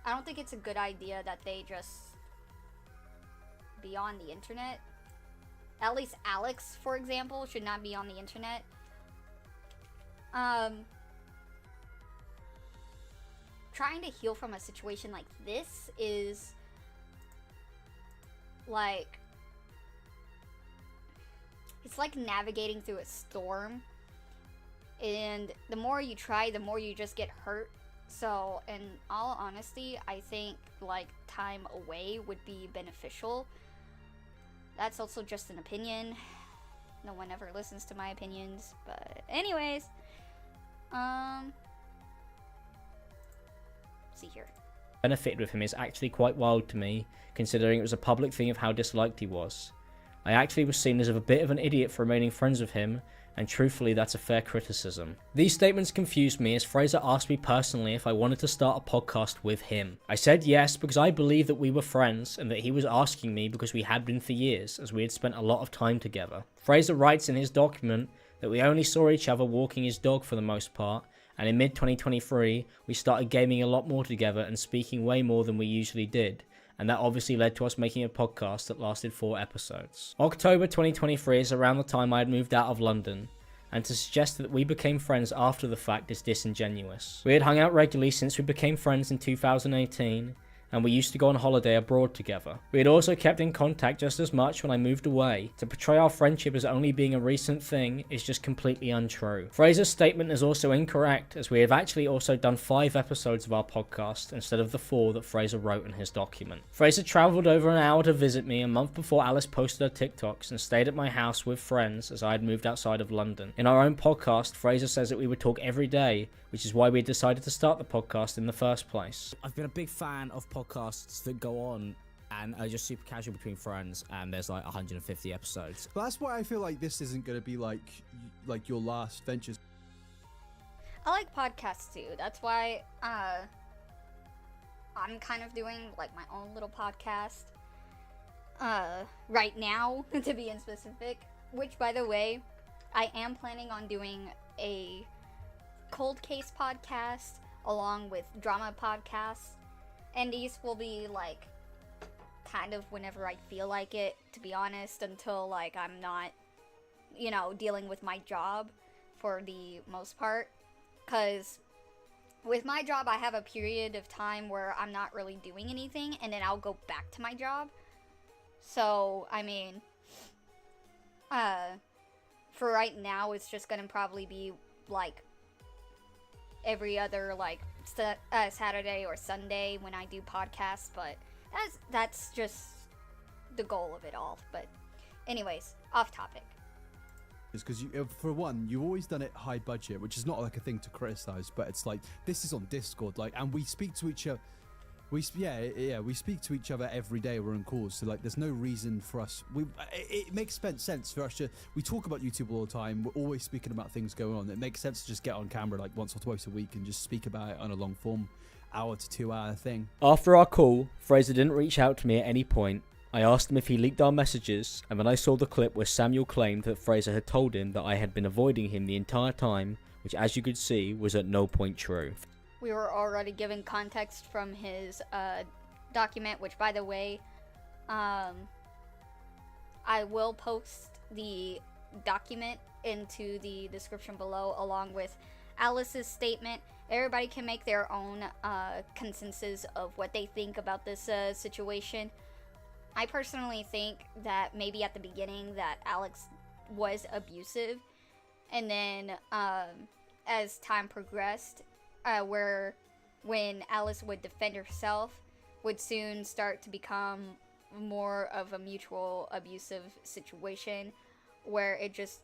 I don't think it's a good idea that they just be on the internet. At least Alex, for example, should not be on the internet. Trying to heal from a situation like this is like, it's like navigating through a storm, and the more you try, the more you just get hurt. So in all honesty, I think like time away would be beneficial. That's also just an opinion. No one ever listens to my opinions, but anyways, see here. Benefited with him is actually quite wild to me, considering it was a public thing of how disliked he was. I actually was seen as a bit of an idiot for remaining friends with him, and truthfully that's a fair criticism. These statements confused me as Fraser asked me personally if I wanted to start a podcast with him. I said yes because I believed that we were friends and that he was asking me because we had been for years, as we had spent a lot of time together. Fraser writes in his document that we only saw each other walking his dog for the most part, and in mid-2023 we started gaming a lot more together and speaking way more than we usually did, and that obviously led to us making a podcast that lasted 4 episodes. October 2023 is around the time I had moved out of London, and to suggest that we became friends after the fact is disingenuous. We had hung out regularly since we became friends in 2018, and we used to go on holiday abroad together. We had also kept in contact just as much when I moved away. To portray our friendship as only being a recent thing is just completely untrue. Fraser's statement is also incorrect, as we have actually also done 5 episodes of our podcast instead of the 4 that Fraser wrote in his document. Fraser travelled over an hour to visit me a month before Alice posted her TikToks and stayed at my house with friends as I had moved outside of London. In our own podcast, Fraser says that we would talk every day, which is why we decided to start the podcast in the first place. I've been a big fan of podcasts that go on and are just super casual between friends, and there's like 150 episodes. But that's why I feel like this isn't going to be like your last ventures. I like podcasts too. That's why I'm kind of doing like my own little podcast right now, to be in specific. Which, by the way, I am planning on doing a cold case podcast along with drama podcasts, and these will be like kind of whenever I feel like it, to be honest, until like I'm not, you know, dealing with my job for the most part. Because with my job, I have a period of time where I'm not really doing anything, and then I'll go back to my job. So, I mean, for right now, it's just gonna probably be like every other like Saturday or Sunday when I do podcasts, but that's just the goal of it all. But anyways, off topic. Because for one, you've always done it high budget, which is not like a thing to criticize, but it's like this is on Discord, like, and we speak to each other. We speak to each other every day. We're on calls, so like, there's no reason for us. It makes sense for us to. We talk about YouTube all the time. We're always speaking about things going on. It makes sense to just get on camera like once or twice a week and just speak about it on a long form, hour to 2 hour thing. After our call, Fraser didn't reach out to me at any point. I asked him if he leaked our messages, and when I saw the clip where Samuel claimed that Fraser had told him that I had been avoiding him the entire time, which as you could see was at no point true. We were already given context from his document, which, by the way, I will post the document into the description below, along with Alice's statement. Everybody can make their own consensus of what they think about this situation. I personally think that maybe at the beginning that Alex was abusive, and then as time progressed, when Alice would defend herself, would soon start to become more of a mutual abusive situation, where it just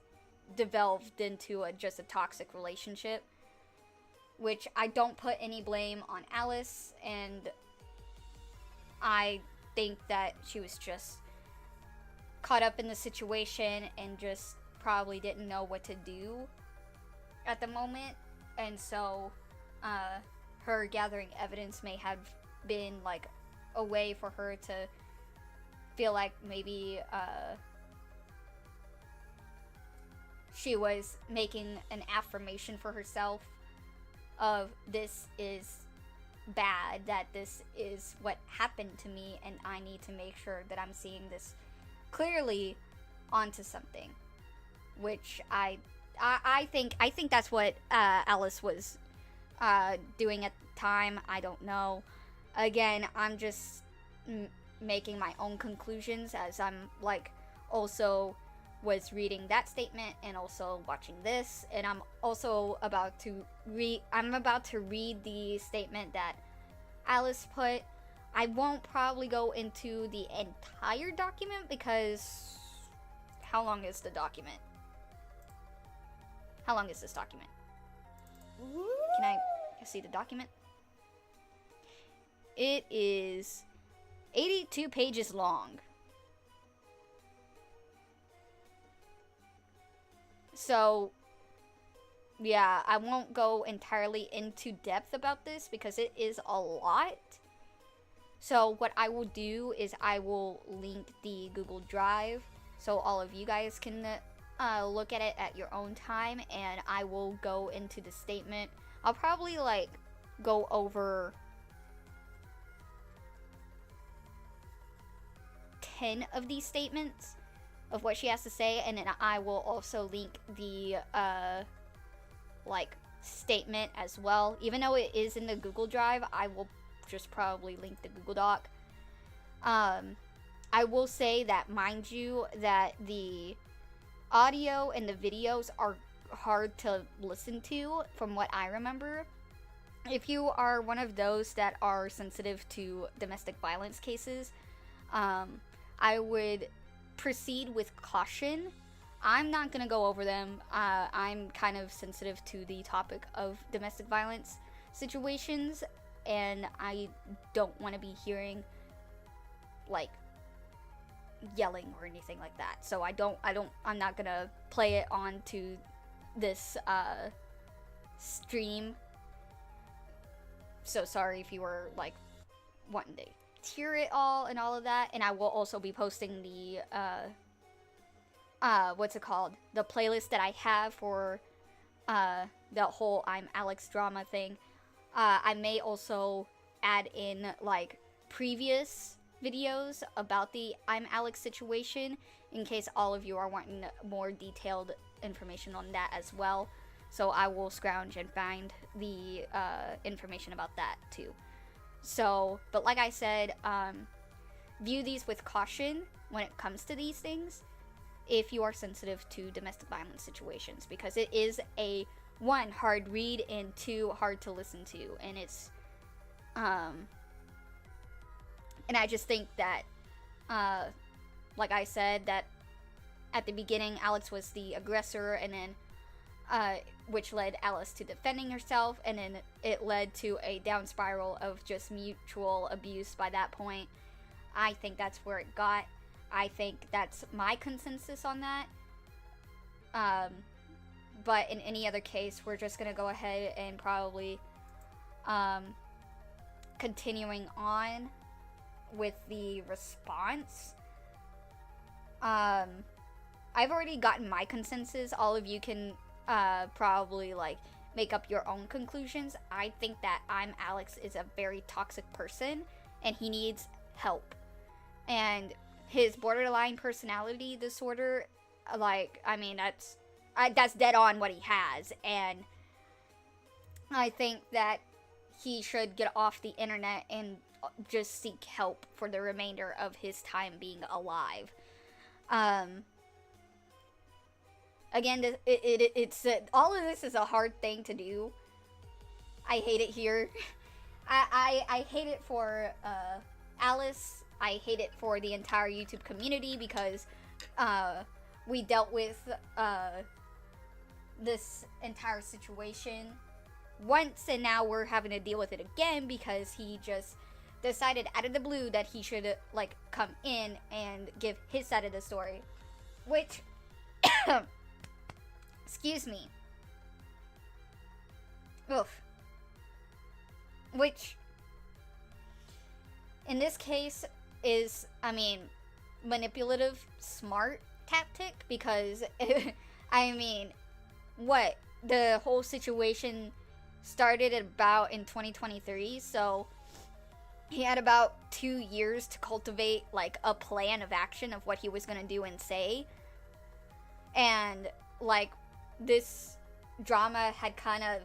developed into just a toxic relationship, which I don't put any blame on Alice, and I think that she was just caught up in the situation and just probably didn't know what to do at the moment, and so her gathering evidence may have been like a way for her to feel like maybe she was making an affirmation for herself of this is bad, that this is what happened to me, and I need to make sure that I'm seeing this clearly onto something, which I think that's what Alice was doing at the time. I don't know. Again, I'm just making my own conclusions as I'm like also was reading that statement and also watching this, and I'm also about to read the statement that Alice put. I won't probably go into the entire document because how long is the document? How long is this document? Can I see the document? It is 82 pages long. So, yeah, I won't go entirely into depth about this because it is a lot. So what I will do is I will link the Google Drive so all of you guys can look at it at your own time, and I will go into the statement. I'll probably like go over 10 of these statements of what she has to say, and then I will also link the like statement as well. Even though it is in the Google Drive, I will just probably link the Google Doc. I will say that, mind you, that the audio and the videos are hard to listen to from what I remember. If you are one of those that are sensitive to domestic violence cases, I would proceed with caution. I'm not gonna go over them. I'm kind of sensitive to the topic of domestic violence situations, and I don't want to be hearing like yelling or anything like that. So I'm not gonna play it onto this stream. So sorry if you were like wanting to hear it all and all of that. And I will also be posting the what's it called, the playlist that I have for the whole IMAlexx drama thing. I may also add in like previous videos about the IMAlexx situation in case all of you are wanting more detailed information on that as well. So I will scrounge and find the information about that too. So, but like I said, view these with caution when it comes to these things if you are sensitive to domestic violence situations, because it is a, one, hard read, and two, hard to listen to. And it's and I just think that like I said, that at the beginning Alex was the aggressor, and then which led Alice to defending herself, and then it led to a down spiral of just mutual abuse by that point. I think that's where it got. I think that's my consensus on that. But in any other case, we're just gonna go ahead and probably continuing on with the response. I've already gotten my consensus. All of you can probably like make up your own conclusions. I think that IMAlexx is a very toxic person and he needs help. And his borderline personality disorder, like, I mean, that's dead on what he has. And I think that he should get off the internet and just seek help for the remainder of his time being alive. Again, it's all of this is a hard thing to do. I hate it here. I hate it for Alice. I hate it for the entire YouTube community, because we dealt with this entire situation once, and now we're having to deal with it again because he just decided out of the blue that he should like come in and give his side of the story, which excuse me, oof, which in this case is, I mean, manipulative, smart tactic, because I mean, what, the whole situation started about in 2023, so he had about 2 years to cultivate like a plan of action of what he was going to do and say. And like this drama had kind of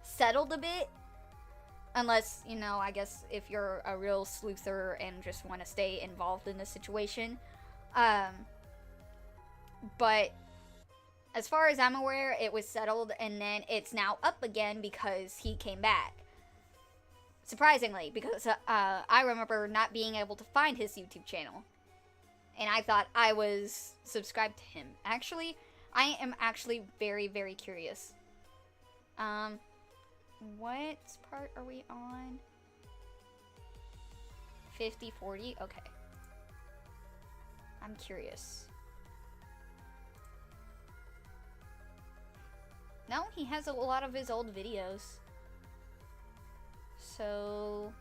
settled a bit, unless, you know, I guess if you're a real sleuther and just want to stay involved in the situation. But as far as I'm aware, it was settled, and then it's now up again because he came back. Surprisingly, because I remember not being able to find his YouTube channel, and I thought I was subscribed to him. Actually, I am actually very, very curious. What part are we on? 50-40? Okay. I'm curious. No, he has a lot of his old videos. So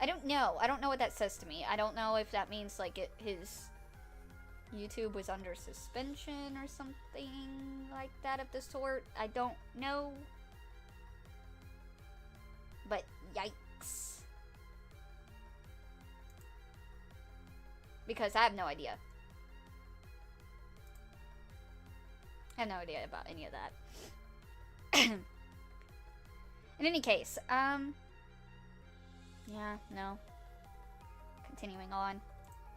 I don't know. I don't know what that says to me. I don't know if that means like his YouTube was under suspension or something like that of the sort. I don't know. But yikes. Because I have no idea. I have no idea about any of that. In any case, yeah, no. Continuing on.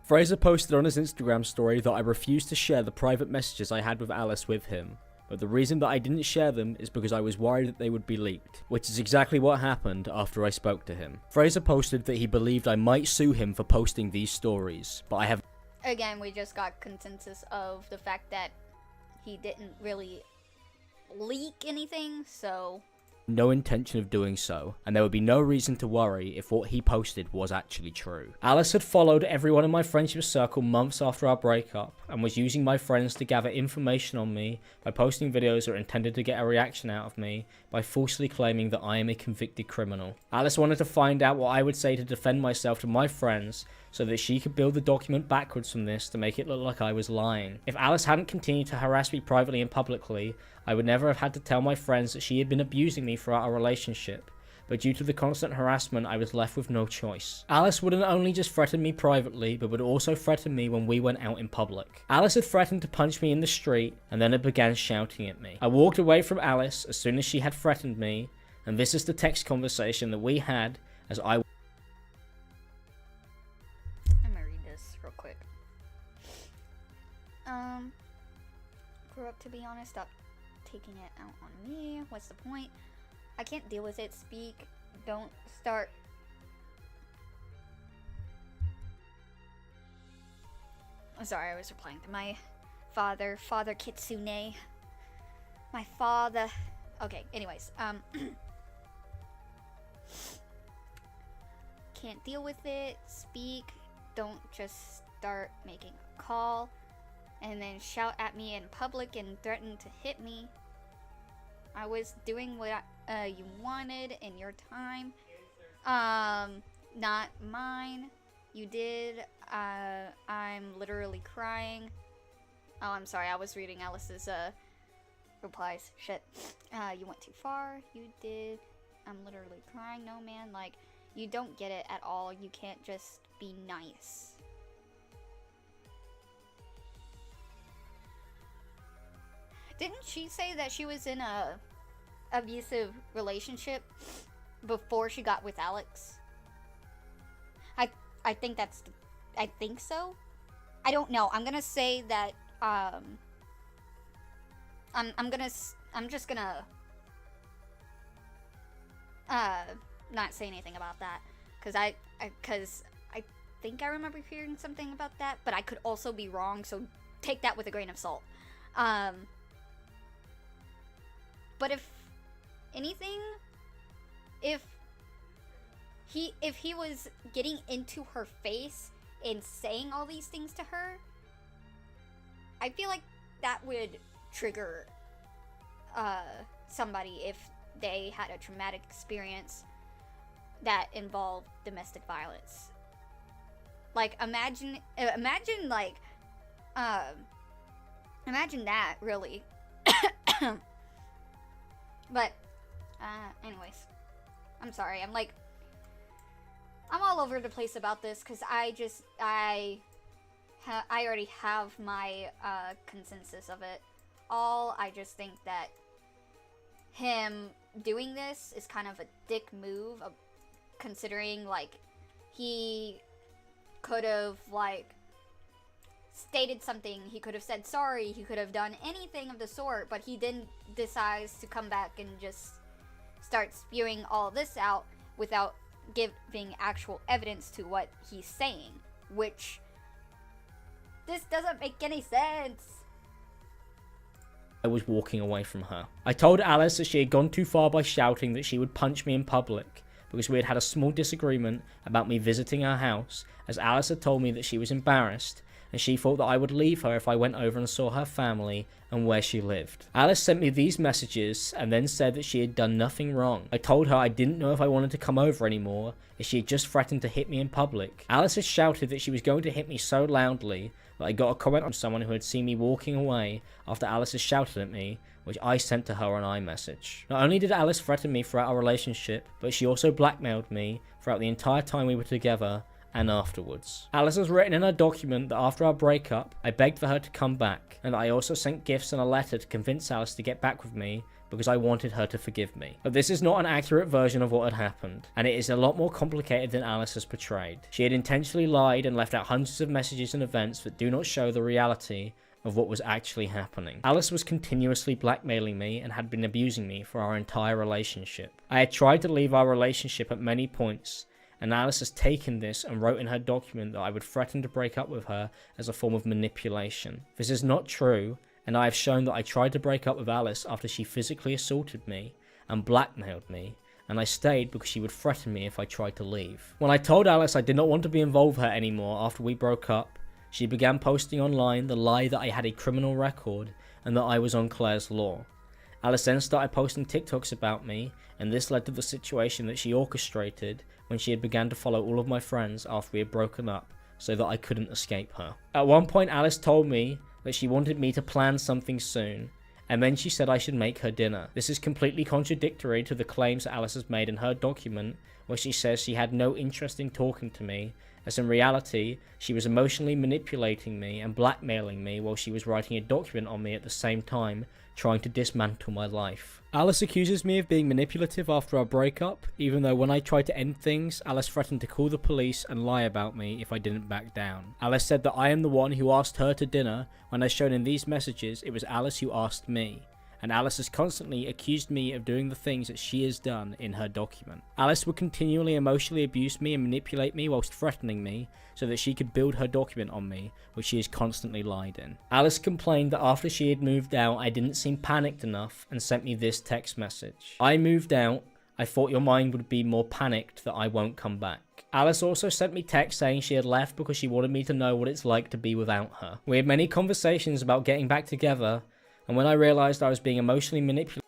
Fraser posted on his Instagram story that I refused to share the private messages I had with Alice with him, but the reason that I didn't share them is because I was worried that they would be leaked, which is exactly what happened after I spoke to him. Fraser posted that he believed I might sue him for posting these stories, but I have... Again, we just got consensus of the fact that he didn't really leak anything, so no intention of doing so, and there would be no reason to worry if what he posted was actually true. Alice had followed everyone in my friendship circle months after our breakup, and was using my friends to gather information on me by posting videos that were intended to get a reaction out of me by falsely claiming that I am a convicted criminal. Alice wanted to find out what I would say to defend myself to my friends so that she could build the document backwards from this to make it look like I was lying. If Alice hadn't continued to harass me privately and publicly, I would never have had to tell my friends that she had been abusing me throughout our relationship, but due to the constant harassment, I was left with no choice. Alice wouldn't only just threaten me privately, but would also threaten me when we went out in public. Alice had threatened to punch me in the street, and then it began shouting at me. I walked away from Alice as soon as she had threatened me, and this is the text conversation that we had as I... I'm gonna read this real quick. Grew up, to be honest, stop taking it out on me. What's the point? I can't deal with it. Speak. Don't start. I'm sorry, I was replying to my father, Father Kitsune. My father. Okay, anyways, can't deal with it. Speak. Don't just start making a call and then shout at me in public and threaten to hit me. I was doing what you wanted in your time. Not mine. You did. I'm literally crying. Oh, I'm sorry. I was reading Alice's replies. Shit. You went too far. You did. I'm literally crying. No, man. Like, you don't get it at all. You can't just be nice. Didn't she say that she was in a abusive relationship before she got with Alex? I think that's... I think so? I don't know. I'm gonna say that, I'm just gonna, not say anything about that. Cause I think I remember hearing something about that, but I could also be wrong, so take that with a grain of salt. But if anything, if he was getting into her face and saying all these things to her, I feel like that would trigger somebody if they had a traumatic experience that involved domestic violence. Like, imagine that, really. But, anyways, I'm sorry. I'm all over the place about this because I already have my consensus of it all. I just think that him doing this is kind of a dick move, considering, like, he could have, like, stated something, he could have said sorry, he could have done anything of the sort, but he then decides to come back and just start spewing all this out without giving actual evidence to what he's saying, which this doesn't make any sense. I was walking away from her. I told Alice that she had gone too far by shouting that she would punch me in public because we had had a small disagreement about me visiting her house, as Alice had told me that she was embarrassed and she thought that I would leave her if I went over and saw her family and where she lived. Alice sent me these messages and then said that she had done nothing wrong. I told her I didn't know if I wanted to come over anymore, as she had just threatened to hit me in public. Alice had shouted that she was going to hit me so loudly that I got a comment from someone who had seen me walking away after Alice had shouted at me, which I sent to her on iMessage. Not only did Alice threaten me throughout our relationship, but she also blackmailed me throughout the entire time we were together and afterwards. Alice has written in her document that after our breakup, I begged for her to come back, and I also sent gifts and a letter to convince Alice to get back with me because I wanted her to forgive me. But this is not an accurate version of what had happened, and it is a lot more complicated than Alice has portrayed. She had intentionally lied and left out hundreds of messages and events that do not show the reality of what was actually happening. Alice was continuously blackmailing me and had been abusing me for our entire relationship. I had tried to leave our relationship at many points, and Alice has taken this and wrote in her document that I would threaten to break up with her as a form of manipulation. This is not true, and I have shown that I tried to break up with Alice after she physically assaulted me, and blackmailed me, and I stayed because she would threaten me if I tried to leave. When I told Alice I did not want to be involved with her anymore after we broke up, she began posting online the lie that I had a criminal record and that I was on Claire's law. Alice then started posting TikToks about me, and this led to the situation that she orchestrated when she had begun to follow all of my friends after we had broken up so that I couldn't escape her. At one point, Alice told me that she wanted me to plan something soon, and then she said I should make her dinner. This is completely contradictory to the claims that Alice has made in her document, where she says she had no interest in talking to me, as in reality, she was emotionally manipulating me and blackmailing me while she was writing a document on me at the same time, trying to dismantle my life. Alice accuses me of being manipulative after our breakup, even though when I tried to end things, Alice threatened to call the police and lie about me if I didn't back down. Alice said that I am the one who asked her to dinner, when as shown in these messages, it was Alice who asked me. And Alice has constantly accused me of doing the things that she has done in her document. Alice would continually emotionally abuse me and manipulate me whilst threatening me so that she could build her document on me, which she has constantly lied in. Alice complained that after she had moved out, I didn't seem panicked enough and sent me this text message. I moved out. I thought your mind would be more panicked that I won't come back. Alice also sent me text saying she had left because she wanted me to know what it's like to be without her. We had many conversations about getting back together, and when I realized I was being emotionally manipulated,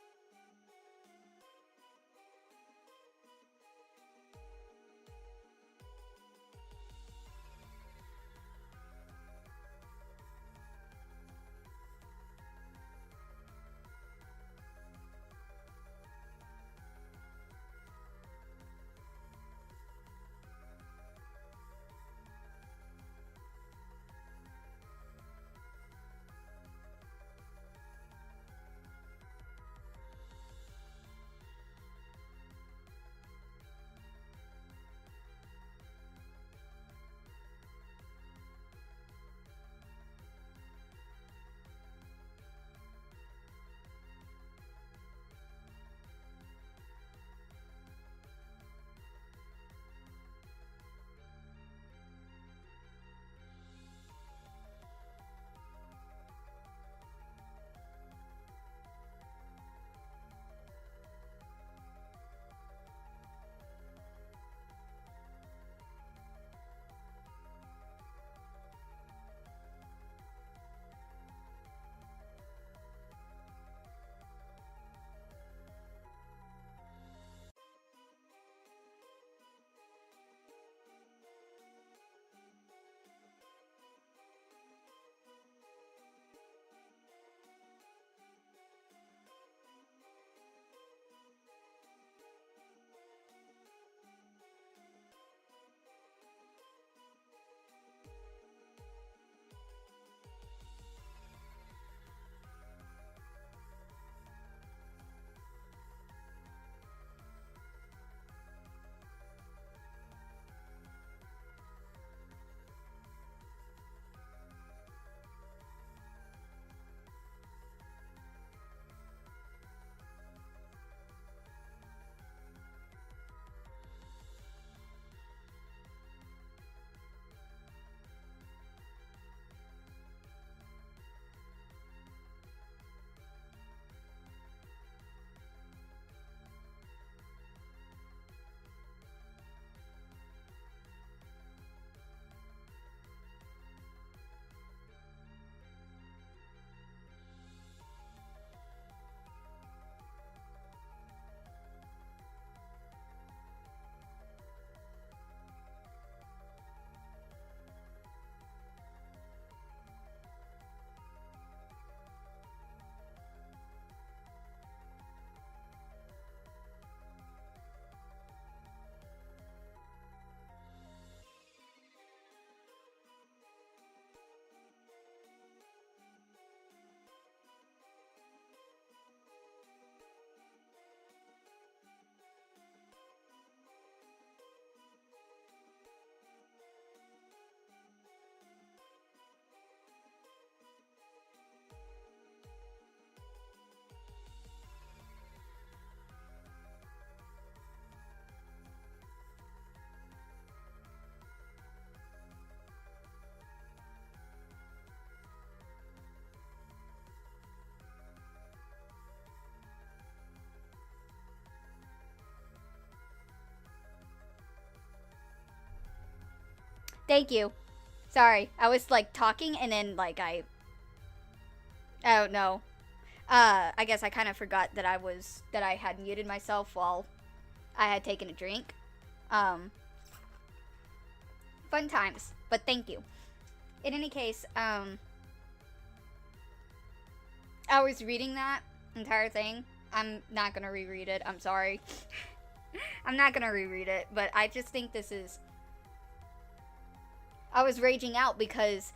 Thank you. Sorry, I was like talking and then like I don't know. I guess I kind of forgot that I had muted myself while I had taken a drink. Fun times, but thank you. In any case, I was reading that entire thing. I'm not gonna reread it. I'm sorry. I'm not gonna reread it, but I just think this is... I was raging out because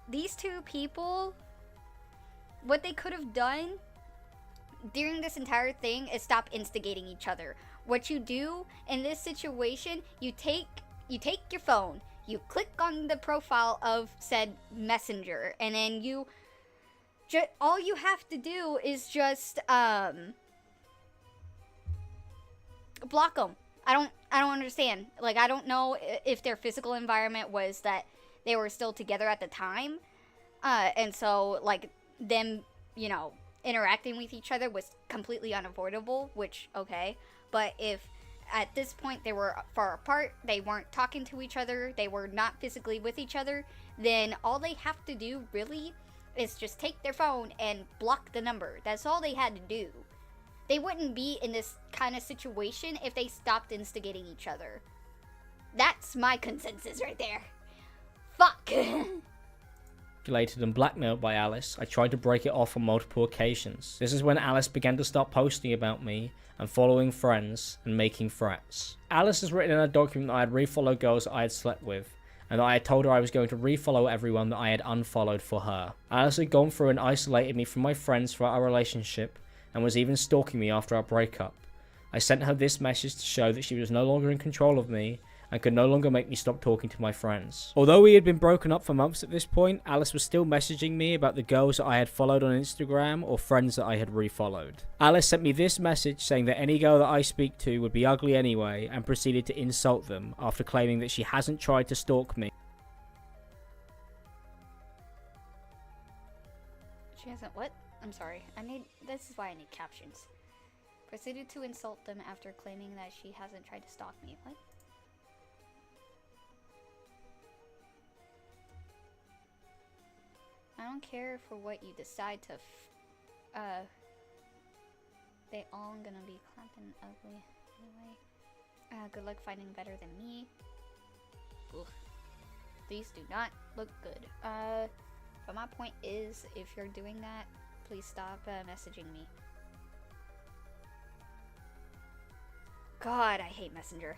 these two people, what they could have done during this entire thing is stop instigating each other. What you do in this situation, you take your phone, you click on the profile of said messenger, and then you all you have to do is just block them. I don't understand. Like, I don't know if their physical environment was that they were still together at the time, and so like them, you know, interacting with each other was completely unavoidable, which okay. But if at this point they were far apart, they weren't talking to each other, they were not physically with each other, then all they have to do really is just take their phone and block the number. That's all they had to do. They wouldn't be in this kind of situation if they stopped instigating each other. That's my consensus right there. Fuck. Manipulated and blackmailed by Alice, I tried to break it off on multiple occasions. This is when Alice began to start posting about me and following friends and making threats. Alice has written in a document that I had refollowed girls that I had slept with, and that I had told her I was going to refollow everyone that I had unfollowed for her. Alice had gone through and isolated me from my friends throughout our relationship, and was even stalking me after our breakup. I sent her this message to show that she was no longer in control of me, and could no longer make me stop talking to my friends. Although we had been broken up for months at this point, Alice was still messaging me about the girls that I had followed on Instagram or friends that I had refollowed. Alice sent me this message saying that any girl that I speak to would be ugly anyway, and proceeded to insult them after claiming that she hasn't tried to stalk me. She hasn't what? I'm sorry. This is why I need captions. Proceeded to insult them after claiming that she hasn't tried to stalk me. What? I don't care for what you decide to they all gonna be clapping ugly anyway. Good luck finding better than me. Ugh. These do not look good. But my point is, if you're doing that, please stop messaging me. God, I hate Messenger.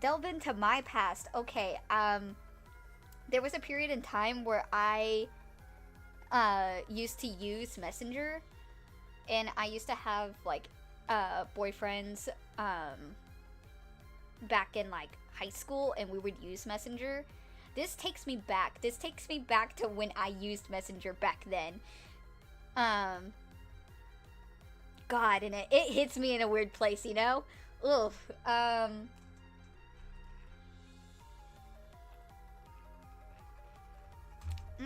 Delve into my past. Okay, there was a period in time where I used to use Messenger, and I used to have like boyfriends back in like high school, and we would use Messenger. This takes me back. This takes me back to when I used Messenger back then. God, and it hits me in a weird place, you know? Ugh. I'm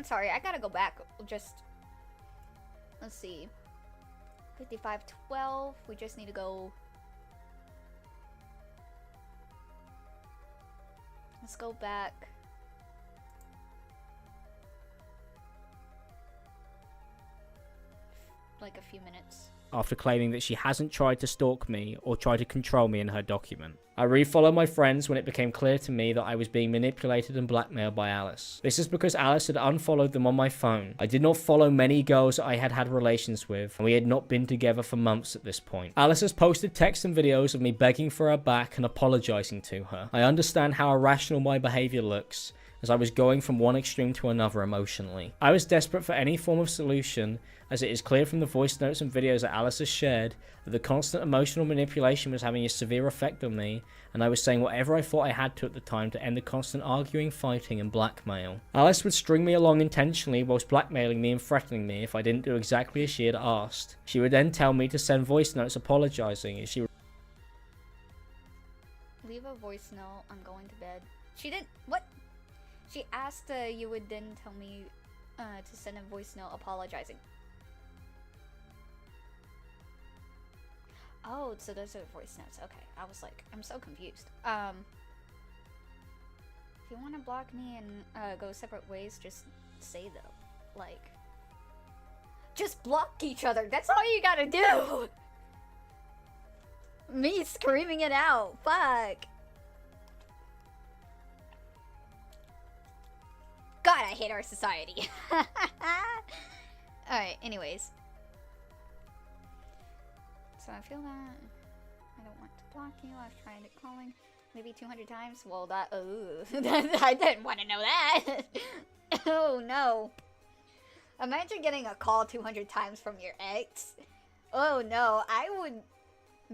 sorry, I gotta go back. Just, let's see. 5512. We just need to go. Let's go back. Like a few minutes. After claiming that she hasn't tried to stalk me or tried to control me in her document. I refollowed my friends when it became clear to me that I was being manipulated and blackmailed by Alice. This is because Alice had unfollowed them on my phone. I did not follow many girls that I had had relations with, and we had not been together for months at this point. Alice has posted texts and videos of me begging for her back and apologizing to her. I understand how irrational my behavior looks, as I was going from one extreme to another emotionally. I was desperate for any form of solution, as it is clear from the voice notes and videos that Alice has shared that the constant emotional manipulation was having a severe effect on me, and I was saying whatever I thought I had to at the time to end the constant arguing, fighting, and blackmail. Alice would string me along intentionally whilst blackmailing me and threatening me if I didn't do exactly as she had asked. She would then tell me to send voice notes apologizing if she... Leave a voice note, I'm going to bed. She didn't... What? She asked you would then tell me to send a voice note apologizing. Oh, so those are voice notes. Okay, I was like, I'm so confused. If you want to block me and go separate ways, just say though. Like, just block each other. That's all you gotta do. Me screaming it out. Fuck. God, I hate our society. Alright, anyways. So I feel that I don't want to block you. I've tried it calling maybe 200 times. Well, that, I didn't want to know that. Oh no. Imagine getting a call 200 times from your ex. Oh no, I would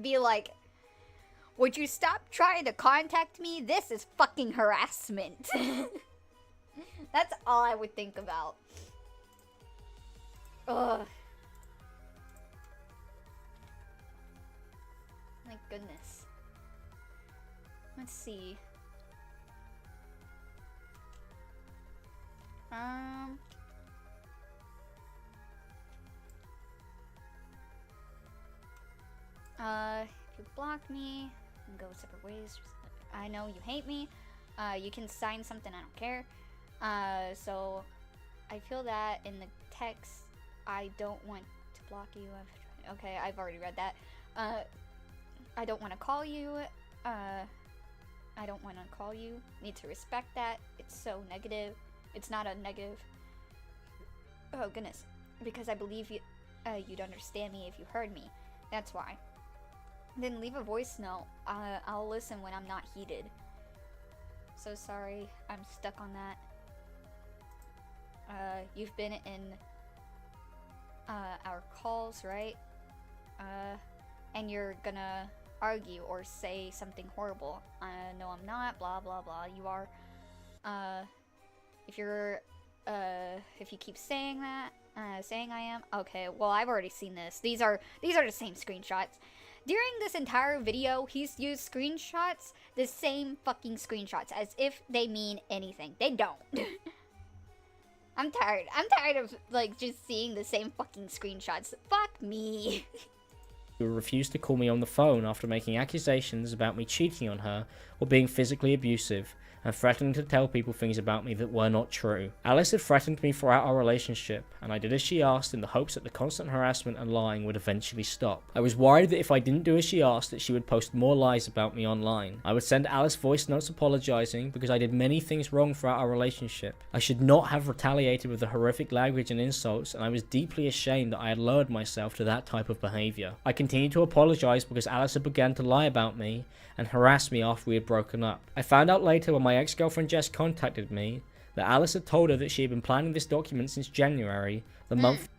be like, would you stop trying to contact me? This is fucking harassment. That's all I would think about. Ugh. My goodness. Let's see. If you block me and go separate ways, I know you hate me. You can sign something, I don't care. So I feel that in the text, I don't want to block you. Okay, I've already read that. I don't want to call you. I don't want to call you. Need to respect that. It's so negative. It's not a negative. Oh goodness. Because I believe you, you'd understand me if you heard me. That's why. Then leave a voice note. I'll listen when I'm not heated. So sorry, I'm stuck on that. You've been in our calls, right? And you're gonna argue or say something horrible. No, I'm not. Blah blah blah. You are. If you keep saying that, saying I am. Okay. Well, I've already seen this. These are the same screenshots. During this entire video, he's used screenshots, the same fucking screenshots, as if they mean anything. They don't. I'm tired. I'm tired of, like, just seeing the same fucking screenshots. Fuck me. Who refused to call me on the phone after making accusations about me cheating on her or being physically abusive, and threatening to tell people things about me that were not true. Alice had threatened me throughout our relationship, and I did as she asked in the hopes that the constant harassment and lying would eventually stop. I was worried that if I didn't do as she asked, that she would post more lies about me online. I would send Alice voice notes apologizing because I did many things wrong throughout our relationship. I should not have retaliated with the horrific language and insults, and I was deeply ashamed that I had lowered myself to that type of behavior. I continued to apologize because Alice had begun to lie about me and harass me after we had broken up. I found out later when my ex-girlfriend Jess contacted me that Alice had told her that she had been planning this document since January, the month.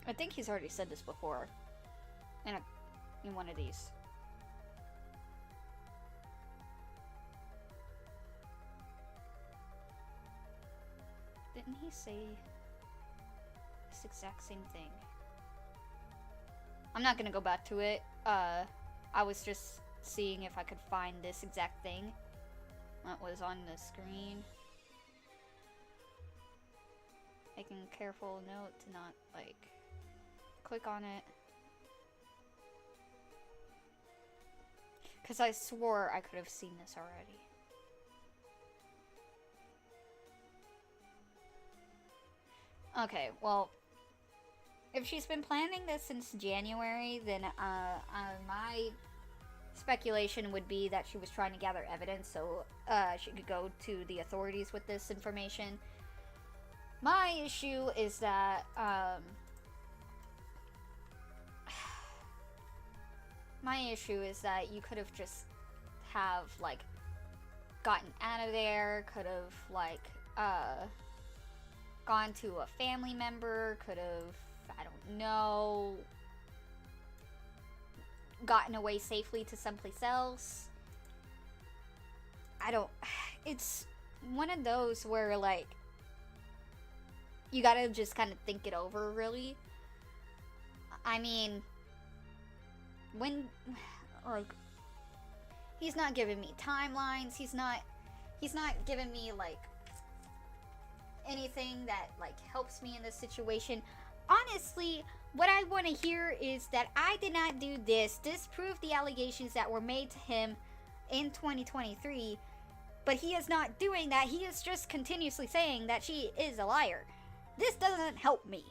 I think he's already said this before. In one of these. Didn't he say this exact same thing? I'm not gonna go back to it. I was just seeing if I could find this exact thing that was on the screen. Making a careful note to not, like, click on it. Because I swore I could have seen this already. Okay, well, if she's been planning this since January, then my speculation would be that she was trying to gather evidence so she could go to the authorities with this information. My issue is that you could have just like gotten out of there, could have like gone to a family member, could have, I don't know, gotten away safely to someplace else. It's one of those where, like, you gotta just kind of think it over, really. I mean, when, like, he's not giving me timelines, he's not giving me, like, anything that, like, helps me in this situation. honestly, what I want to hear is that I did not do this, disprove the allegations that were made to him in 2023, but he is not doing that. He is just continuously saying that she is a liar. This doesn't help me.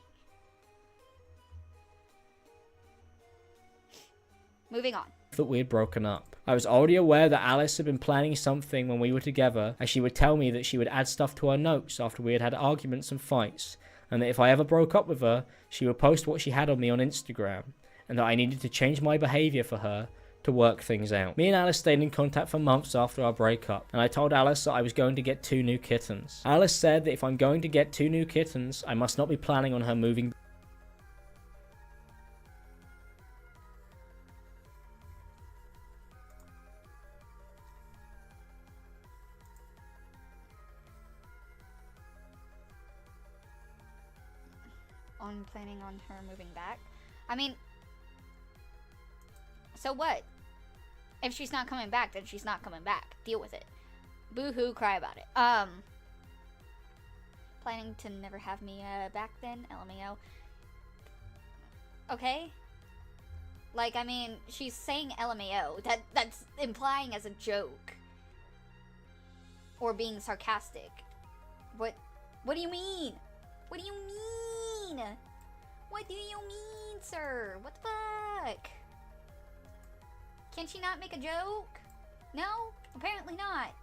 Moving on. That we had broken up. I was already aware that Alice had been planning something when we were together, as she would tell me that she would add stuff to her notes after we had had arguments and fights, and that if I ever broke up with her, she would post what she had on me on Instagram, and that I needed to change my behaviour for her to work things out. Me and Alice stayed in contact for months after our breakup, and I told Alice that I was going to get 2 new kittens. Alice said that if I'm going to get 2 new kittens, I must not be planning on her moving. On planning on her moving back. I mean, so what? If she's not coming back, then she's not coming back. Deal with it. Boo-hoo, cry about it. Planning to never have me back then, LMAO. Okay. Like, I mean, she's saying LMAO. That's implying as a joke. Or being sarcastic. What do you mean? What do you mean? What do you mean, sir? What the fuck? Can she not make a joke? No? Apparently not.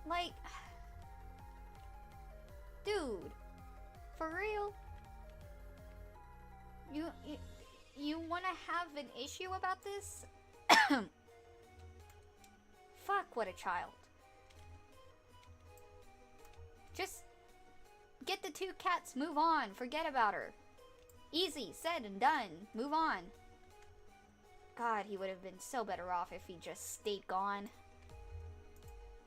Like, dude, for real? You want to have an issue about this? Fuck, what a child. Just get the 2 cats, move on, forget about her. Easy, said and done, move on. God, he would have been so better off if he just stayed gone.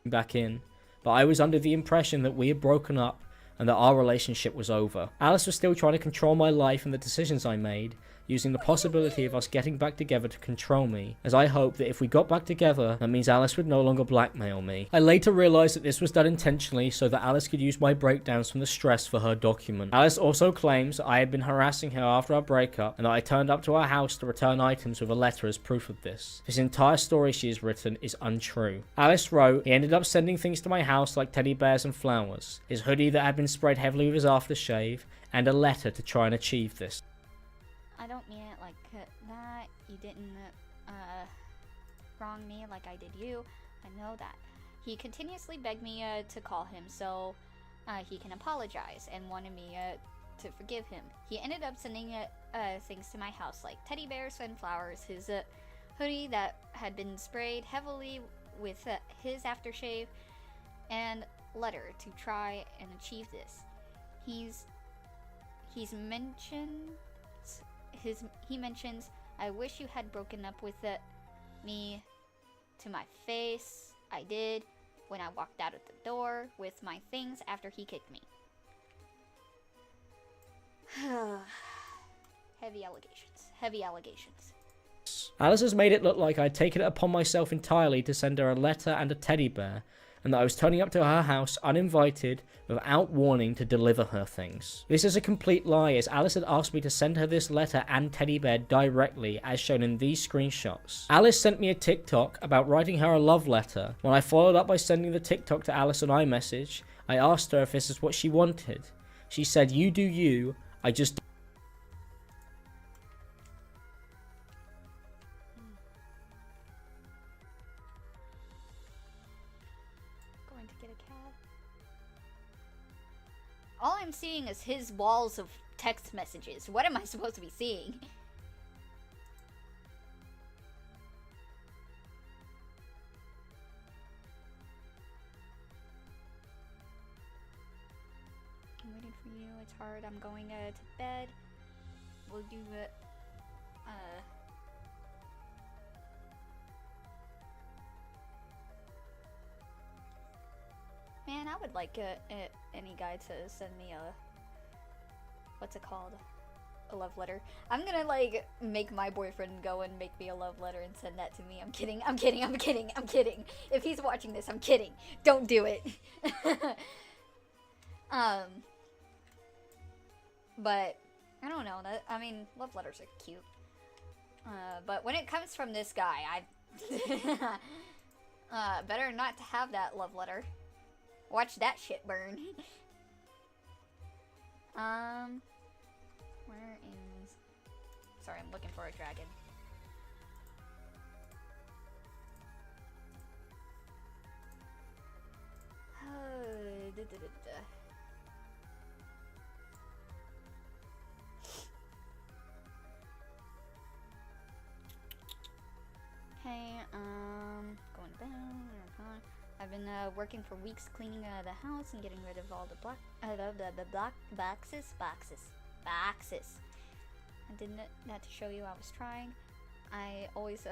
Back in, but I was under the impression that we had broken up and that our relationship was over. Alice was still trying to control my life and the decisions I made, using the possibility of us getting back together to control me, as I hoped that if we got back together, that means Alice would no longer blackmail me. I later realised that this was done intentionally so that Alice could use my breakdowns from the stress for her document. Alice also claims that I had been harassing her after our breakup and that I turned up to her house to return items with a letter as proof of this. This entire story she has written is untrue. Alice wrote, he ended up sending things to my house like teddy bears and flowers, his hoodie that had been sprayed heavily with his aftershave, and a letter to try and achieve this. I don't mean it like that. You didn't wrong me like I did you. I know that. He continuously begged me to call him so he can apologize and wanted me to forgive him. He ended up sending things to my house like teddy bears and flowers, his hoodie that had been sprayed heavily with his aftershave, and letter to try and achieve this. He mentions, I wish you had broken up with me to my face. I did when I walked out of the door with my things after he kicked me. Heavy allegations. Heavy allegations. Alice has made it look like I'd taken it upon myself entirely to send her a letter and a teddy bear, and that I was turning up to her house uninvited without warning to deliver her things. This is a complete lie, as Alice had asked me to send her this letter and teddy bear directly, as shown in these screenshots. Alice sent me a TikTok about writing her a love letter. When I followed up by sending the TikTok to Alice on iMessage, I asked her if this is what she wanted. She said, you do you, I just... All I'm seeing is his walls of text messages. What am I supposed to be seeing? I'm waiting for you. It's hard. I'm going to bed. We'll do it. Man, I would like any guy to send me a, what's it called? A love letter. I'm gonna like make my boyfriend go and make me a love letter and send that to me. I'm kidding. I'm kidding. I'm kidding. I'm kidding. If he's watching this, I'm kidding. Don't do it. But I don't know. I mean, love letters are cute. But when it comes from this guy, better not to have that love letter. Watch that shit burn. Where is... Sorry, I'm looking for a dragon. Hey, going down. I've been working for weeks cleaning the house and getting rid of all the black boxes. I did that to show you I was trying. I always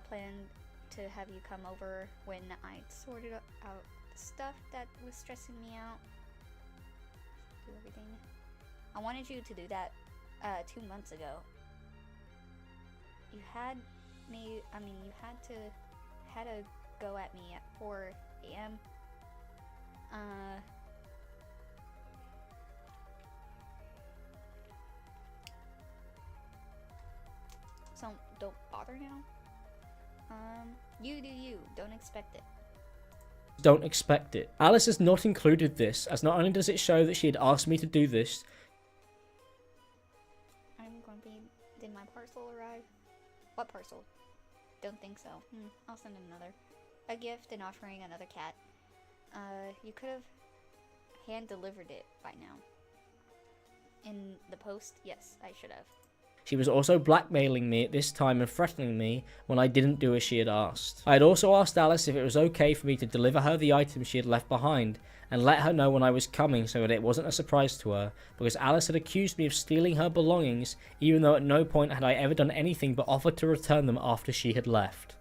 planned to have you come over when I sorted out the stuff that was stressing me out. Do everything. I wanted you to do that 2 months ago. You had me. I mean, you had to go at me at 4 a.m. So don't bother now. You do you. Don't expect it. Don't expect it. Alice has not included this, as not only does it show that she had asked me to do this. I'm grumpy. Did my parcel arrive? What parcel? Don't think so. I'll send another. A gift, an offering, another cat. You could have hand-delivered it by now. In the post? Yes, I should have. She was also blackmailing me at this time and threatening me when I didn't do as she had asked. I had also asked Alice if it was okay for me to deliver her the items she had left behind and let her know when I was coming so that it wasn't a surprise to her, because Alice had accused me of stealing her belongings, even though at no point had I ever done anything but offer to return them after she had left.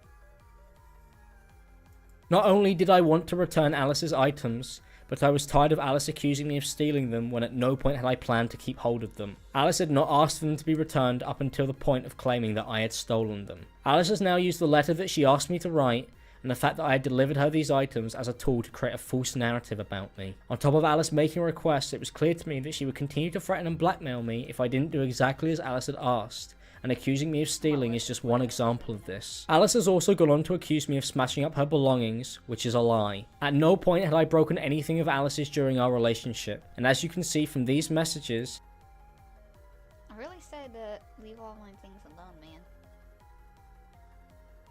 Not only did I want to return Alice's items, but I was tired of Alice accusing me of stealing them when at no point had I planned to keep hold of them. Alice had not asked for them to be returned up until the point of claiming that I had stolen them. Alice has now used the letter that she asked me to write and the fact that I had delivered her these items as a tool to create a false narrative about me. On top of Alice making requests, it was clear to me that she would continue to threaten and blackmail me if I didn't do exactly as Alice had asked, and accusing me of stealing is just one example of this. Alice has also gone on to accuse me of smashing up her belongings, which is a lie. At no point had I broken anything of Alice's during our relationship, and as you can see from these messages, I really said leave all my things alone, man.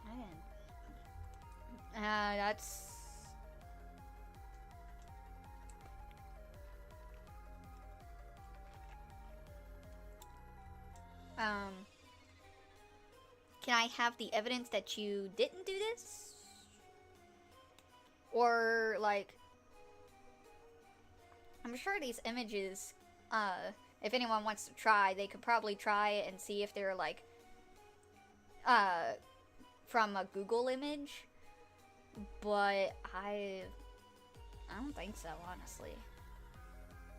I didn't. That's... Can I have the evidence that you didn't do this? Or, like... I'm sure these images, if anyone wants to try, they could probably try it and see if they're, like, from a Google image. But I don't think so, honestly.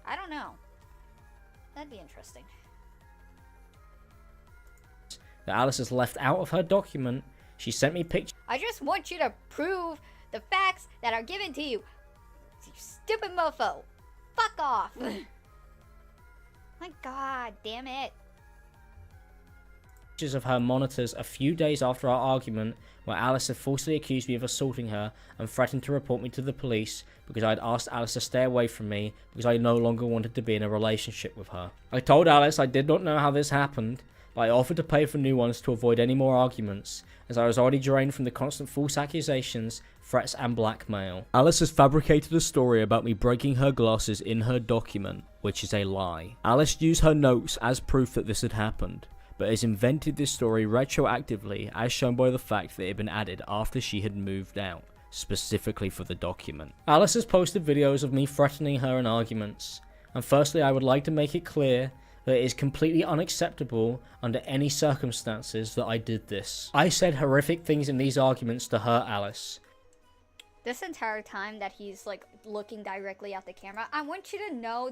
I don't know. That'd be interesting. that Alice has left out of her document. She sent me pictures. I just want you to prove the facts that are given to you. You stupid mofo. Fuck off. My god, damn it. Pictures of her monitors a few days after our argument, where Alice had falsely accused me of assaulting her and threatened to report me to the police because I had asked Alice to stay away from me because I no longer wanted to be in a relationship with her. I told Alice I did not know how this happened, but I offered to pay for new ones to avoid any more arguments, as I was already drained from the constant false accusations, threats and blackmail. Alice has fabricated a story about me breaking her glasses in her document, which is a lie. Alice used her notes as proof that this had happened, but has invented this story retroactively, as shown by the fact that it had been added after she had moved out, specifically for the document. Alice has posted videos of me threatening her in arguments, and firstly I would like to make it clear that it is completely unacceptable under any circumstances that I did this. I said horrific things in these arguments to hurt Alice. This entire time that he's like looking directly at the camera, I want you to know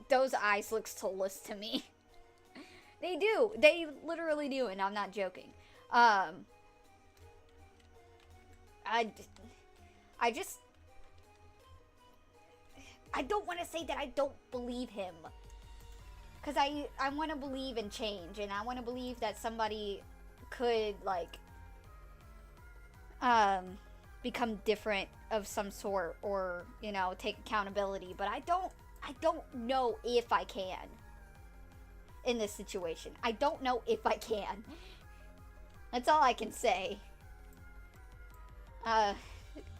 those eyes look soulless to me. They do. They literally do, and I'm not joking. I don't want to say that I don't believe him. because I want to believe in change, and I want to believe that somebody could, like, become different of some sort, or, you know, take accountability, but I don't know if I can in this situation. I don't know if I can. That's all I can say.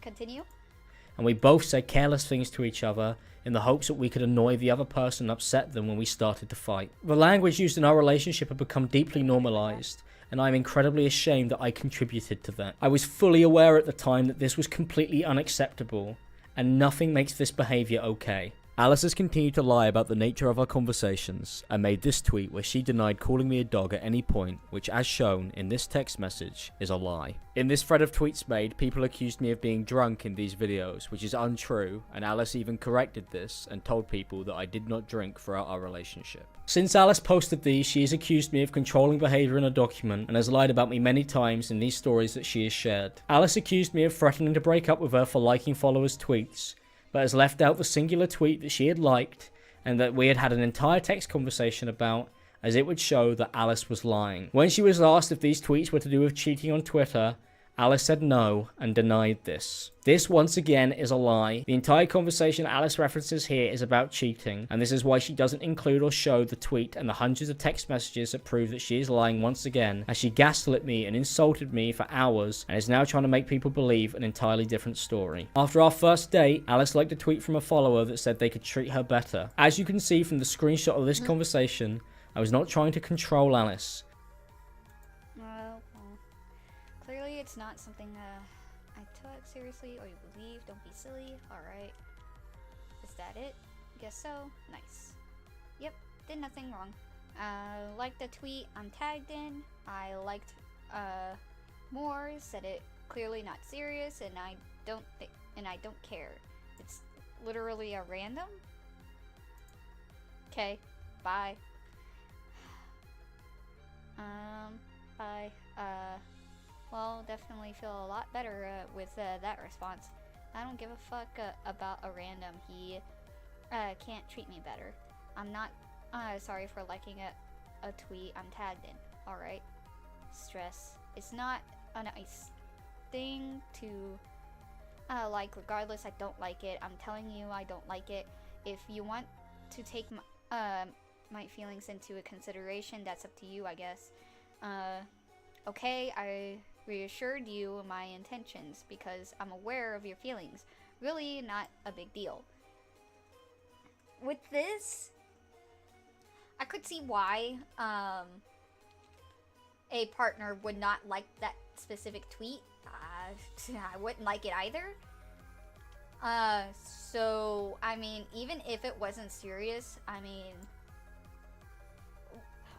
Continue? And we both said careless things to each other in the hopes that we could annoy the other person and upset them when we started to fight. The language used in our relationship had become deeply normalized, and I'm incredibly ashamed that I contributed to that. I was fully aware at the time that this was completely unacceptable, and nothing makes this behavior okay. Alice has continued to lie about the nature of our conversations and made this tweet where she denied calling me a dog at any point, which, as shown in this text message, is a lie. In this thread of tweets made, people accused me of being drunk in these videos, which is untrue, and Alice even corrected this and told people that I did not drink throughout our relationship. Since Alice posted these, she has accused me of controlling behaviour in a document and has lied about me many times in these stories that she has shared. Alice accused me of threatening to break up with her for liking followers' tweets, but has left out the singular tweet that she had liked and that we had had an entire text conversation about, as it would show that Alice was lying. When she was asked if these tweets were to do with cheating on Twitter, Alice said no and denied this. This once again is a lie. The entire conversation Alice references here is about cheating, and this is why she doesn't include or show the tweet and the hundreds of text messages that prove that she is lying once again, as she gaslit me and insulted me for hours and is now trying to make people believe an entirely different story. After our first date, Alice liked a tweet from a follower that said they could treat her better. As you can see from the screenshot of this conversation, I was not trying to control Alice. Clearly it's not something I took seriously or you believe. Don't be silly. Alright. Is that it? Guess so. Nice. Yep, did nothing wrong. Liked the tweet I'm tagged in. I liked more, said it clearly not serious, and I don't care. It's literally a random. Okay, bye. Bye. Well, definitely feel a lot better with that response. I don't give a fuck about a random. He can't treat me better. I'm not sorry for liking a tweet I'm tagged in. Alright? Stress. It's not a nice thing to like. Regardless, I don't like it. I'm telling you I don't like it. If you want to take my feelings into a consideration, that's up to you, I guess. Okay, I reassured you my intentions because I'm aware of your feelings. Really not a big deal. With this, I could see why a partner would not like that specific tweet. I wouldn't like it either. So, I mean, even if it wasn't serious, I mean,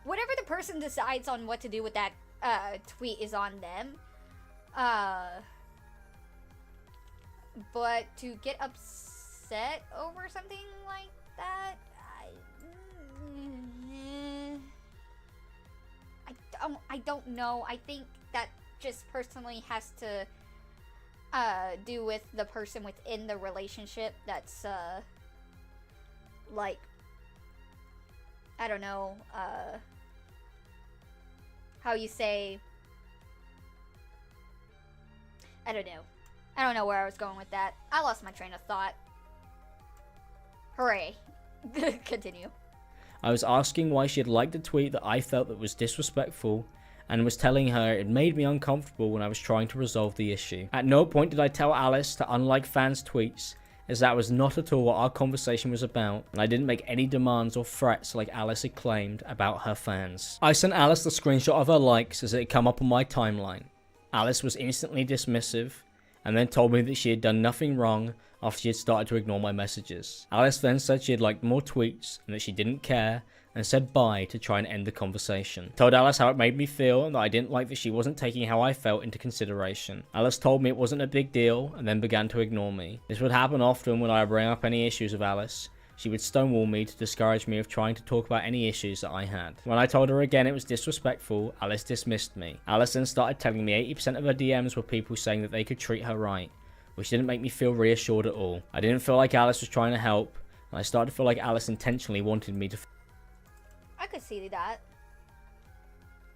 whatever the person decides on what to do with that tweet is on them. But to get upset over something like that, I don't know. I think that just personally has to do with the person within the relationship. That's like, I don't know, how you say, I don't know where I was going with that. I lost my train of thought. Hooray. Continue. I was asking why she had liked a tweet that I felt that was disrespectful, and was telling her it made me uncomfortable when I was trying to resolve the issue. At no point did I tell Alice to unlike fans' tweets, as that was not at all what our conversation was about, and I didn't make any demands or threats like Alice had claimed about her fans. I sent Alice the screenshot of her likes as it had come up on my timeline. Alice was instantly dismissive, and then told me that she had done nothing wrong after she had started to ignore my messages. Alice then said she had liked more tweets and that she didn't care, and said bye to try and end the conversation. Told Alice how it made me feel and that I didn't like that she wasn't taking how I felt into consideration. Alice told me it wasn't a big deal and then began to ignore me. This would happen often when I would bring up any issues with Alice. She would stonewall me to discourage me of trying to talk about any issues that I had. When I told her again it was disrespectful, Alice dismissed me. Alice then started telling me 80% of her DMs were people saying that they could treat her right, which didn't make me feel reassured at all. I didn't feel like Alice was trying to help, and I started to feel like Alice intentionally wanted me to I could see that.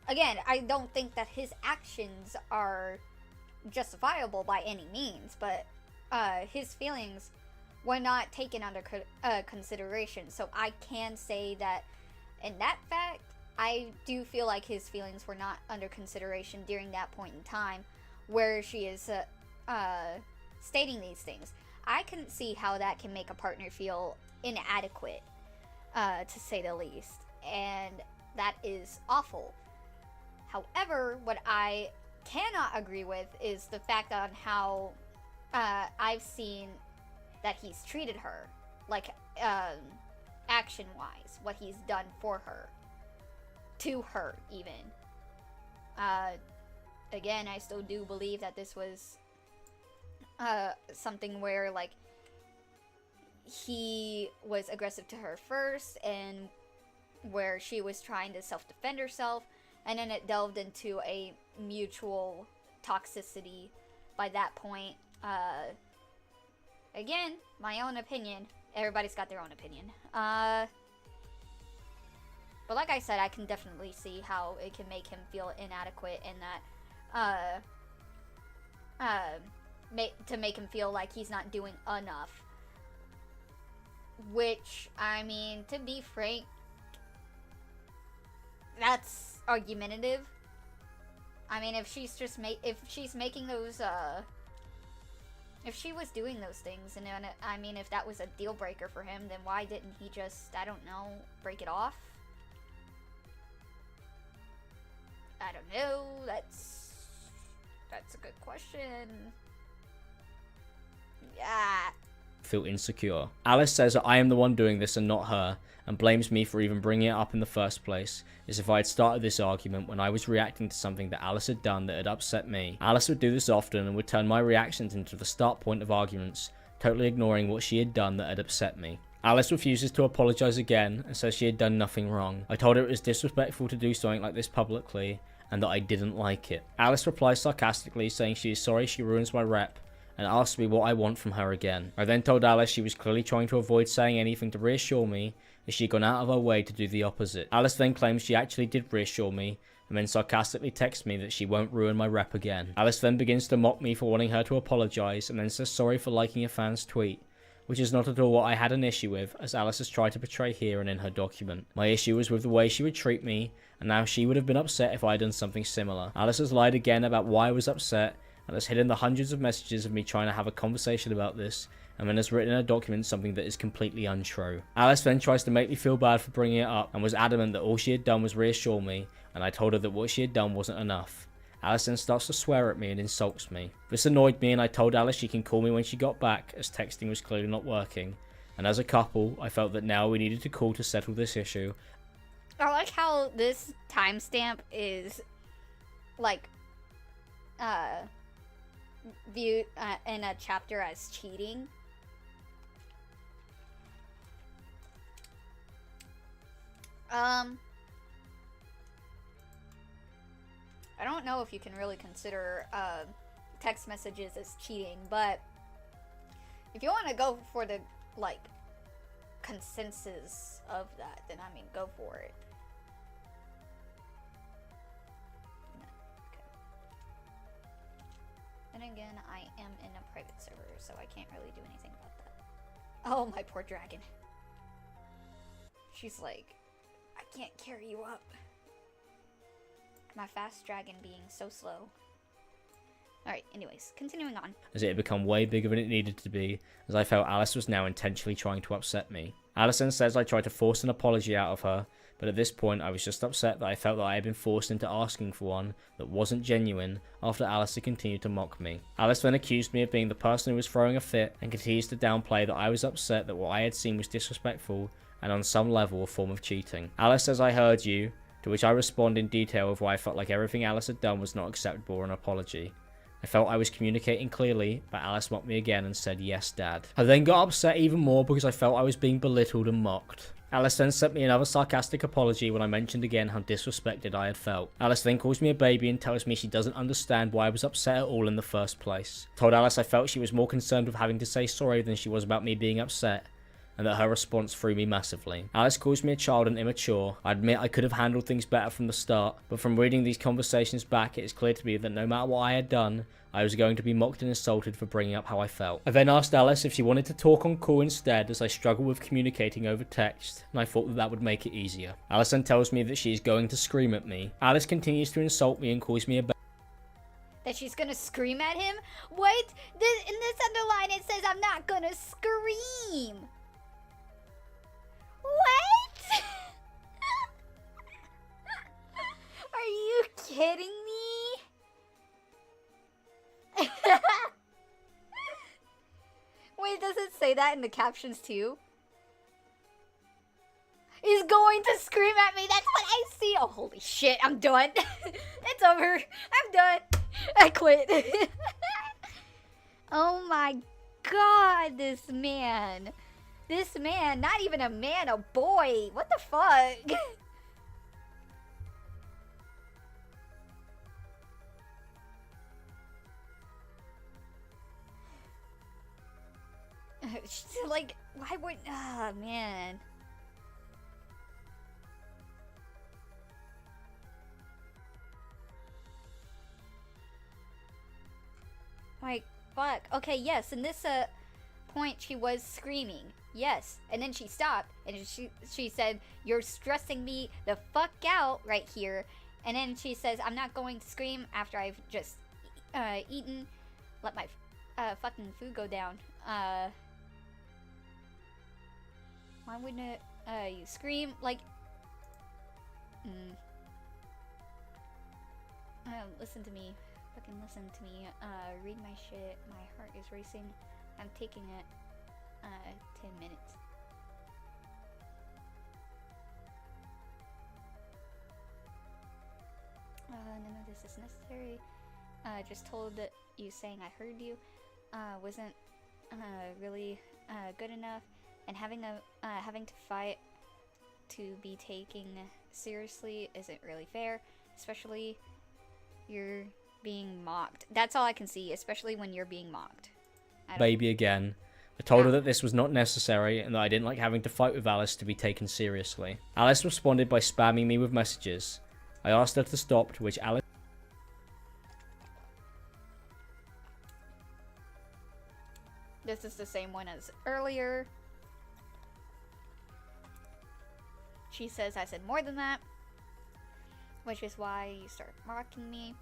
Again, I don't think that his actions are justifiable by any means, but his feelings were not taken under consideration. So I can say that in that fact, I do feel like his feelings were not under consideration during that point in time where she is stating these things. I can see how that can make a partner feel inadequate, to say the least, and that is awful. However, what I cannot agree with is the fact on how I've seen that he's treated her, like action-wise, what he's done for her, to her even. Again, I still do believe that this was something where, like, he was aggressive to her first, and where she was trying to self-defend herself, and then it delved into a mutual toxicity by that point. Again, my own opinion. Everybody's got their own opinion. But like I said, I can definitely see how it can make him feel inadequate, and that to make him feel like he's not doing enough. Which, I mean, to be frank, that's argumentative. I mean, if she's just making those, if she was doing those things, and then, I mean, if that was a deal breaker for him, then why didn't he just, I don't know, break it off? I don't know. That's a good question. Yeah. Feel insecure. Alice says that I am the one doing this and not her, and blames me for even bringing it up in the first place, as if I had started this argument when I was reacting to something that Alice had done that had upset me. Alice would do this often and would turn my reactions into the start point of arguments, totally ignoring what she had done that had upset me. Alice refuses to apologise again and says she had done nothing wrong. I told her it was disrespectful to do something like this publicly, and that I didn't like it. Alice replies sarcastically, saying she is sorry she ruins my rep, and asked me what I want from her again. I then told Alice she was clearly trying to avoid saying anything to reassure me, as she had gone out of her way to do the opposite. Alice then claims she actually did reassure me, and then sarcastically texts me that she won't ruin my rep again. Alice then begins to mock me for wanting her to apologise, and then says sorry for liking a fan's tweet, which is not at all what I had an issue with, as Alice has tried to portray here and in her document. My issue was with the way she would treat me, and now she would have been upset if I had done something similar. Alice has lied again about why I was upset, and has hidden the hundreds of messages of me trying to have a conversation about this, and then has written in a document something that is completely untrue. Alice then tries to make me feel bad for bringing it up, and was adamant that all she had done was reassure me, and I told her that what she had done wasn't enough. Alice then starts to swear at me and insults me. This annoyed me, and I told Alice she can call me when she got back, as texting was clearly not working, and as a couple, I felt that now we needed to call to settle this issue. I like how this timestamp is, like, viewed in a chapter as cheating. I don't know if you can really consider text messages as cheating, but if you want to go for the, like, consensus of that, then I mean, go for it. And again, I am in a private server, so I can't really do anything about that. Oh, my poor dragon. She's like, I can't carry you up. My fast dragon being so slow. Alright, anyways, continuing on. As it had become way bigger than it needed to be, as I felt Alice was now intentionally trying to upset me. Alice then says I tried to force an apology out of her, but at this point I was just upset that I felt that I had been forced into asking for one that wasn't genuine after Alice had continued to mock me. Alice then accused me of being the person who was throwing a fit and continues to downplay that I was upset that what I had seen was disrespectful and on some level a form of cheating. Alice says I heard you, to which I respond in detail of why I felt like everything Alice had done was not acceptable or an apology. I felt I was communicating clearly, but Alice mocked me again and said, yes, Dad. I then got upset even more because I felt I was being belittled and mocked. Alice then sent me another sarcastic apology when I mentioned again how disrespected I had felt. Alice then calls me a baby and tells me she doesn't understand why I was upset at all in the first place. I told Alice I felt she was more concerned with having to say sorry than she was about me being upset, and that her response threw me massively. Alice calls me a child and immature. I admit I could have handled things better from the start, but from reading these conversations back, it is clear to me that no matter what I had done, I was going to be mocked and insulted for bringing up how I felt. I then asked Alice if she wanted to talk on call instead, as I struggle with communicating over text, and I thought that that would make it easier. Alice then tells me that she is going to scream at me. Alice continues to insult me and calls me a That she's gonna scream at him? What? In this underline it says I'm not gonna scream. What? Are you kidding me? Wait, does it say that in the captions too? He's going to scream at me. That's what I see. Oh, holy shit. I'm done. It's over. I'm done. I quit. Oh my god, this man. This man, not even a man, a boy. What the fuck? Like, why would... Ah, man. Like, fuck. Okay, yes, in this point she was screaming. Yes. And then she stopped and she said, "You're stressing me the fuck out right here." And then she says, "I'm not going to scream after I've just eaten. Let my fucking food go down." Why wouldn't it you scream? Like, listen to me. Fucking listen to me. Read my shit. My heart is racing. I'm taking it. 10 minutes. None of this is necessary. Just told that you saying I heard you wasn't really good enough, and having to fight to be taken seriously isn't really fair, especially you're being mocked. That's all I can see, especially when you're being mocked. Baby again. I told her that this was not necessary and that I didn't like having to fight with Alice to be taken seriously. Alice responded by spamming me with messages. I asked her to stop, to which Alice... This is the same one as earlier. She says I said more than that, which is why you start mocking me.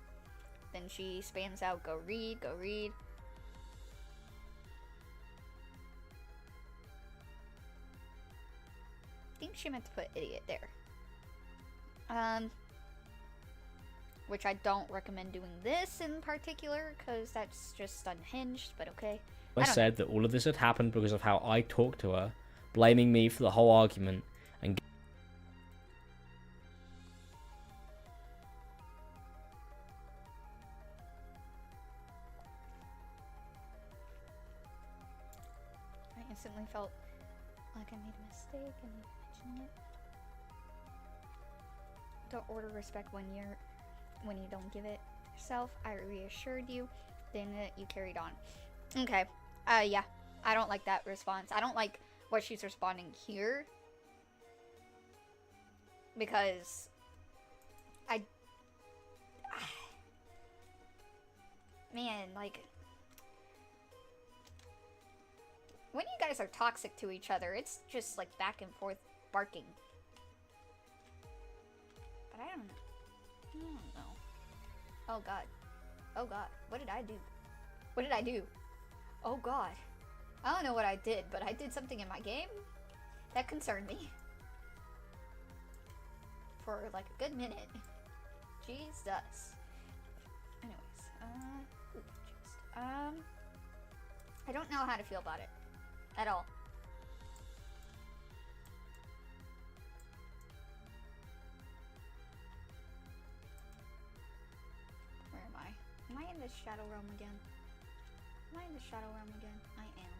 Then she spams out, "Go read, go read." I think she meant to put "idiot" there. Which I don't recommend doing this in particular, because that's just unhinged, but okay. I said that all of this had happened because of how I talked to her, blaming me for the whole argument, and I instantly felt like I made a mistake and mentioning it. Don't order respect when you don't give it yourself. I reassured you, then you carried on. Okay. Yeah. I don't like that response. I don't like what she's responding here, because man, like, when you guys are toxic to each other, it's just like back and forth barking. But I don't know. Oh god. Oh god. What did I do? What did I do? Oh god. I don't know what I did, but I did something in my game that concerned me. For like a good minute. Jesus. Anyways, I don't know how to feel about it. At all. Where am I? Am I in the Shadow Realm again? Am I in the Shadow Realm again? I am.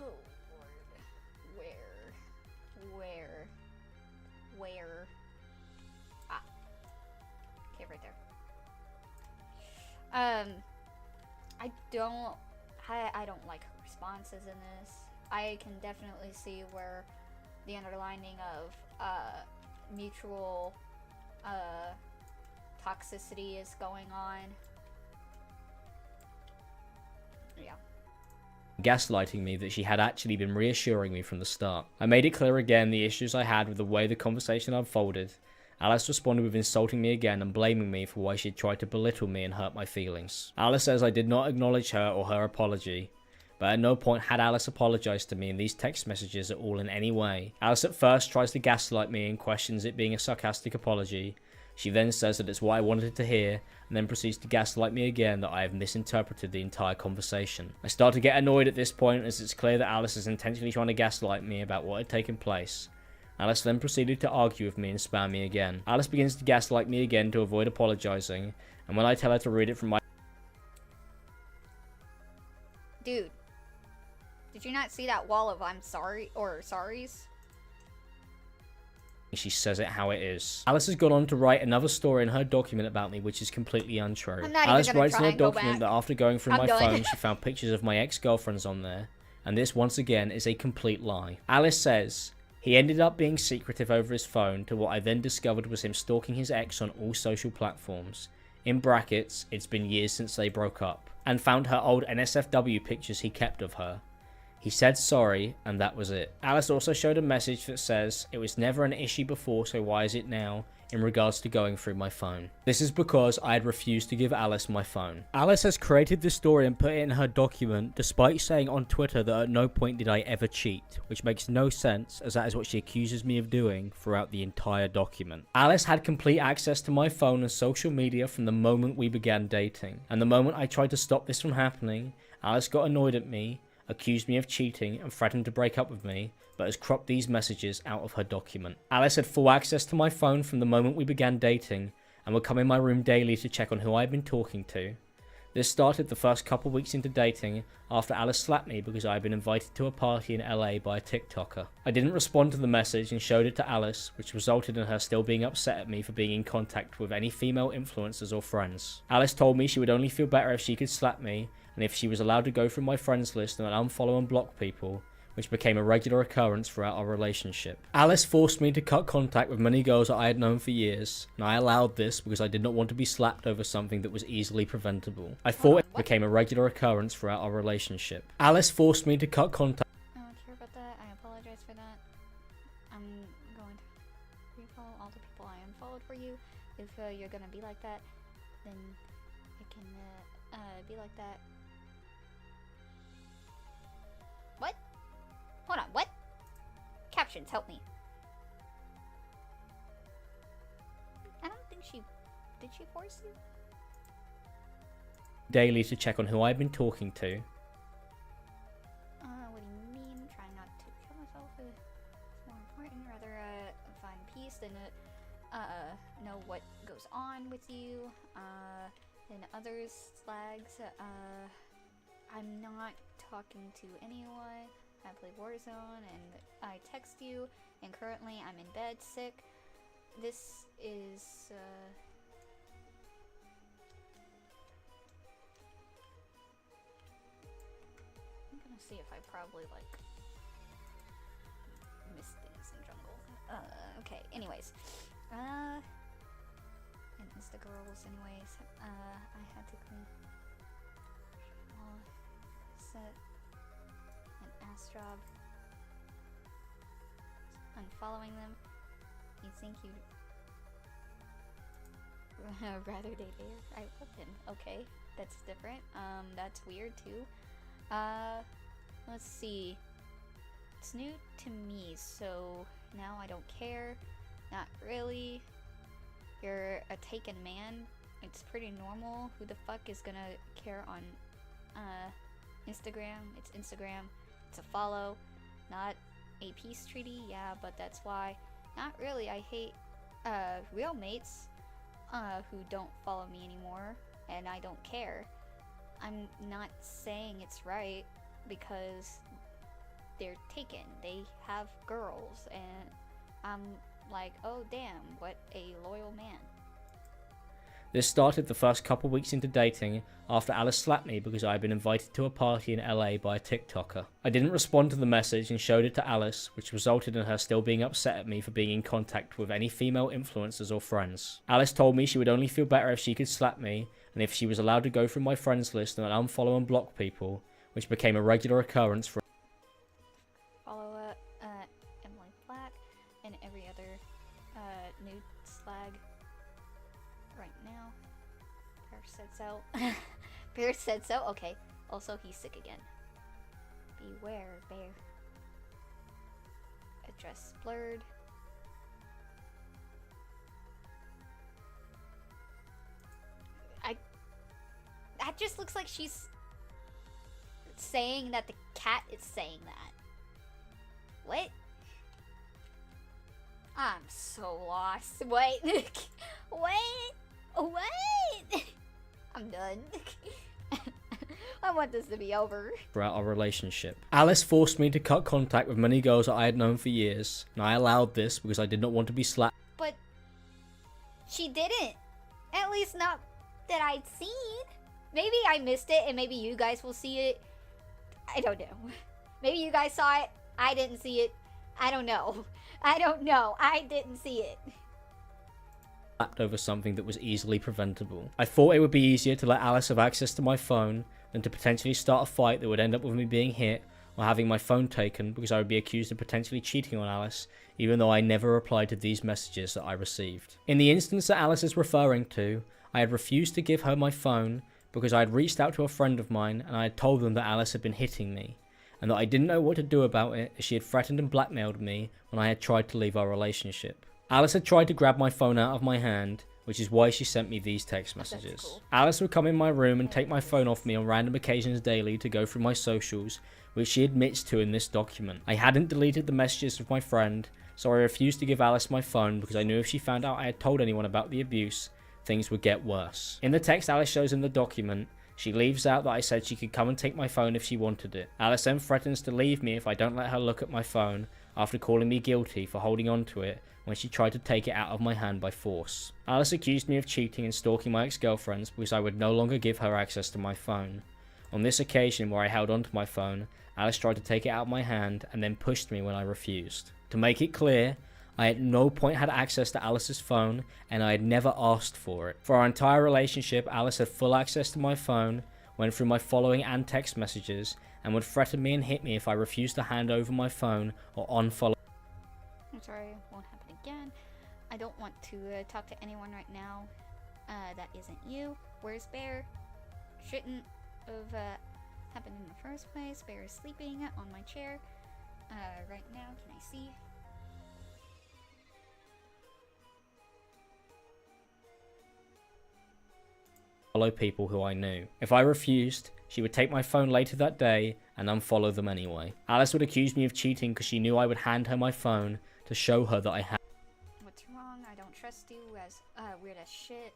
Oh, Lord. Where? Ah. Okay, right there. I don't I don't like her responses in this. I can definitely see where the underlining of mutual toxicity is going on. Yeah. Gaslighting me that she had actually been reassuring me from the start. I made it clear again the issues I had with the way the conversation unfolded. Alice responded with insulting me again and blaming me for why she had tried to belittle me and hurt my feelings. Alice says I did not acknowledge her or her apology, but at no point had Alice apologized to me in these text messages at all in any way. Alice at first tries to gaslight me and questions it being a sarcastic apology. She then says that it's what I wanted to hear, and then proceeds to gaslight me again that I have misinterpreted the entire conversation. I start to get annoyed at this point as it's clear that Alice is intentionally trying to gaslight me about what had taken place. Alice then proceeded to argue with me and spam me again. Alice begins to gaslight me again to avoid apologizing, and when I tell her to read it from my... Dude, did you not see that wall of I'm sorry or sorries? She says it how it is. Alice has gone on to write another story in her document about me, which is completely untrue. I'm not Alice even gonna writes in try her and go document back. that after going through I'm my done. phone, she found pictures of my ex-girlfriends on there, and this once again is a complete lie. Alice says he ended up being secretive over his phone to what I then discovered was him stalking his ex on all social platforms. In brackets, it's been years since they broke up, and found her old NSFW pictures he kept of her. He said sorry, and that was it. Alice also showed a message that says, it was never an issue before, so why is it now, in regards to going through my phone. This is because I had refused to give Alice my phone. Alice has created this story and put it in her document, despite saying on Twitter that at no point did I ever cheat, which makes no sense, as that is what she accuses me of doing throughout the entire document. Alice had complete access to my phone and social media from the moment we began dating, and the moment I tried to stop this from happening, Alice got annoyed at me, accused me of cheating and threatened to break up with me, but has cropped these messages out of her document. Alice had full access to my phone from the moment we began dating and would come in my room daily to check on who I had been talking to. This started the first couple weeks into dating after Alice slapped me because I had been invited to a party in LA by a TikToker. I didn't respond to the message and showed it to Alice, which resulted in her still being upset at me for being in contact with any female influencers or friends. Alice told me she would only feel better if she could slap me, and if she was allowed to go through my friends list and unfollow and block people, which became a regular occurrence throughout our relationship. Alice forced me to cut contact with many girls that I had known for years, and I allowed this because I did not want to be slapped over something that was easily preventable. I thought it became a regular occurrence throughout our relationship. Alice forced me to cut contact. I don't care about that. I apologize for that. I'm going to refollow all the people I unfollowed for you. If you're gonna be like that, then it can be like that. What? Hold on, what? Captions, help me. I don't think she... Did she force you? Daily to check on who I've been talking to. What do you mean? Try not to kill myself is more important. Rather, find peace than know what goes on with you. Than others slags. I'm not talking to anyone. I play Warzone and I text you, and currently I'm in bed sick. This is I'm gonna see if I probably like missed things in jungle. Okay, anyways. And it's the girls anyways. I had to clean set an ass job. Unfollowing them. You think you rather date air? I love him. Okay, that's different. That's weird too. Let's see. It's new to me, so now I don't care. Not really. You're a taken man. It's pretty normal. Who the fuck is gonna care on Instagram? It's Instagram. It's a follow, not a peace treaty. Yeah, but that's why. Not really. I hate real mates who don't follow me anymore, and I don't care. I'm not saying it's right because they're taken. They have girls, and I'm like, oh damn, what a loyal man. This started the first couple weeks into dating after Alice slapped me because I had been invited to a party in LA by a TikToker. I didn't respond to the message and showed it to Alice, which resulted in her still being upset at me for being in contact with any female influencers or friends. Alice told me she would only feel better if she could slap me, and if she was allowed to go through my friends list and unfollow and block people, which became a regular occurrence for Follow Emily Black and every other nude slag right now. Pierce said so. Pierce said so. Okay. Also, he's sick again. Beware, bear. Address blurred. That just looks like she's saying that the cat is saying that. What? I'm so lost. Wait. Wait. What? I'm done. I want this to be over. throughout our relationship. Alice forced me to cut contact with many girls that I had known for years, and I allowed this because I did not want to be slapped. But she didn't. At least not that I'd seen. Maybe I missed it and maybe you guys will see it. I don't know. Maybe you guys saw it. I didn't see it. I don't know. I don't know. I didn't see it. Over something that was easily preventable. I thought it would be easier to let Alice have access to my phone than to potentially start a fight that would end up with me being hit or having my phone taken because I would be accused of potentially cheating on Alice, even though I never replied to these messages that I received. In the instance that Alice is referring to, I had refused to give her my phone because I had reached out to a friend of mine and I had told them that Alice had been hitting me, and that I didn't know what to do about it as she had threatened and blackmailed me when I had tried to leave our relationship. Alice had tried to grab my phone out of my hand, which is why she sent me these text messages. Cool. Alice would come in my room and take my phone off me on random occasions daily to go through my socials, which she admits to in this document. I hadn't deleted the messages with my friend, so I refused to give Alice my phone because I knew if she found out I had told anyone about the abuse, things would get worse. In the text Alice shows in the document, she leaves out that I said she could come and take my phone if she wanted it. Alice then threatens to leave me if I don't let her look at my phone, after calling me guilty for holding on to it when she tried to take it out of my hand by force. Alice accused me of cheating and stalking my ex-girlfriends because I would no longer give her access to my phone. On this occasion where I held onto my phone, Alice tried to take it out of my hand and then pushed me when I refused. To make it clear, I at no point had access to Alice's phone and I had never asked for it. For our entire relationship, Alice had full access to my phone, went through my following and text messages, and would threaten me and hit me if I refused to hand over my phone or unfollow. I'm sorry, it won't happen again. I don't want to talk to anyone right now. That isn't you. Where's Bear? Shouldn't have happened in the first place. Bear is sleeping on my chair. Right now, can I see? Follow people who I knew. If I refused, she would take my phone later that day and unfollow them anyway. Alice would accuse me of cheating because she knew I would hand her my phone to show her that I had. What's wrong? I don't trust you as weird as shit.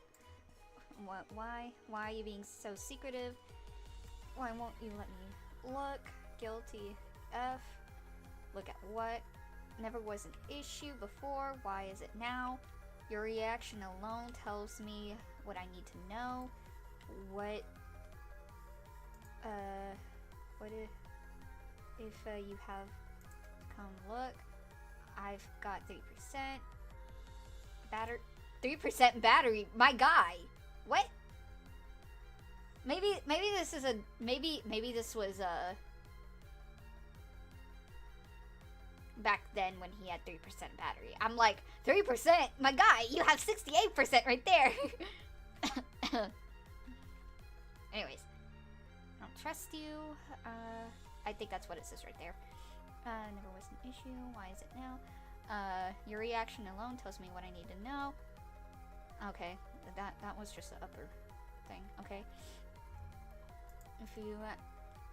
What? Why? Why are you being so secretive? Why won't you let me look? Guilty F. Look at what? Never was an issue before. Why is it now? Your reaction alone tells me what I need to know. What if you have come look? I've got 3% battery. 3% battery. My guy. What? Maybe this is a maybe this was back then when he had 3% battery. I'm like, 3%? My guy, you have 68% right there. Anyways, I don't trust you. I think that's what it says right there. Never was an issue. Why is it now? Your reaction alone tells me what I need to know. Okay, that was just the upper thing. Okay. If you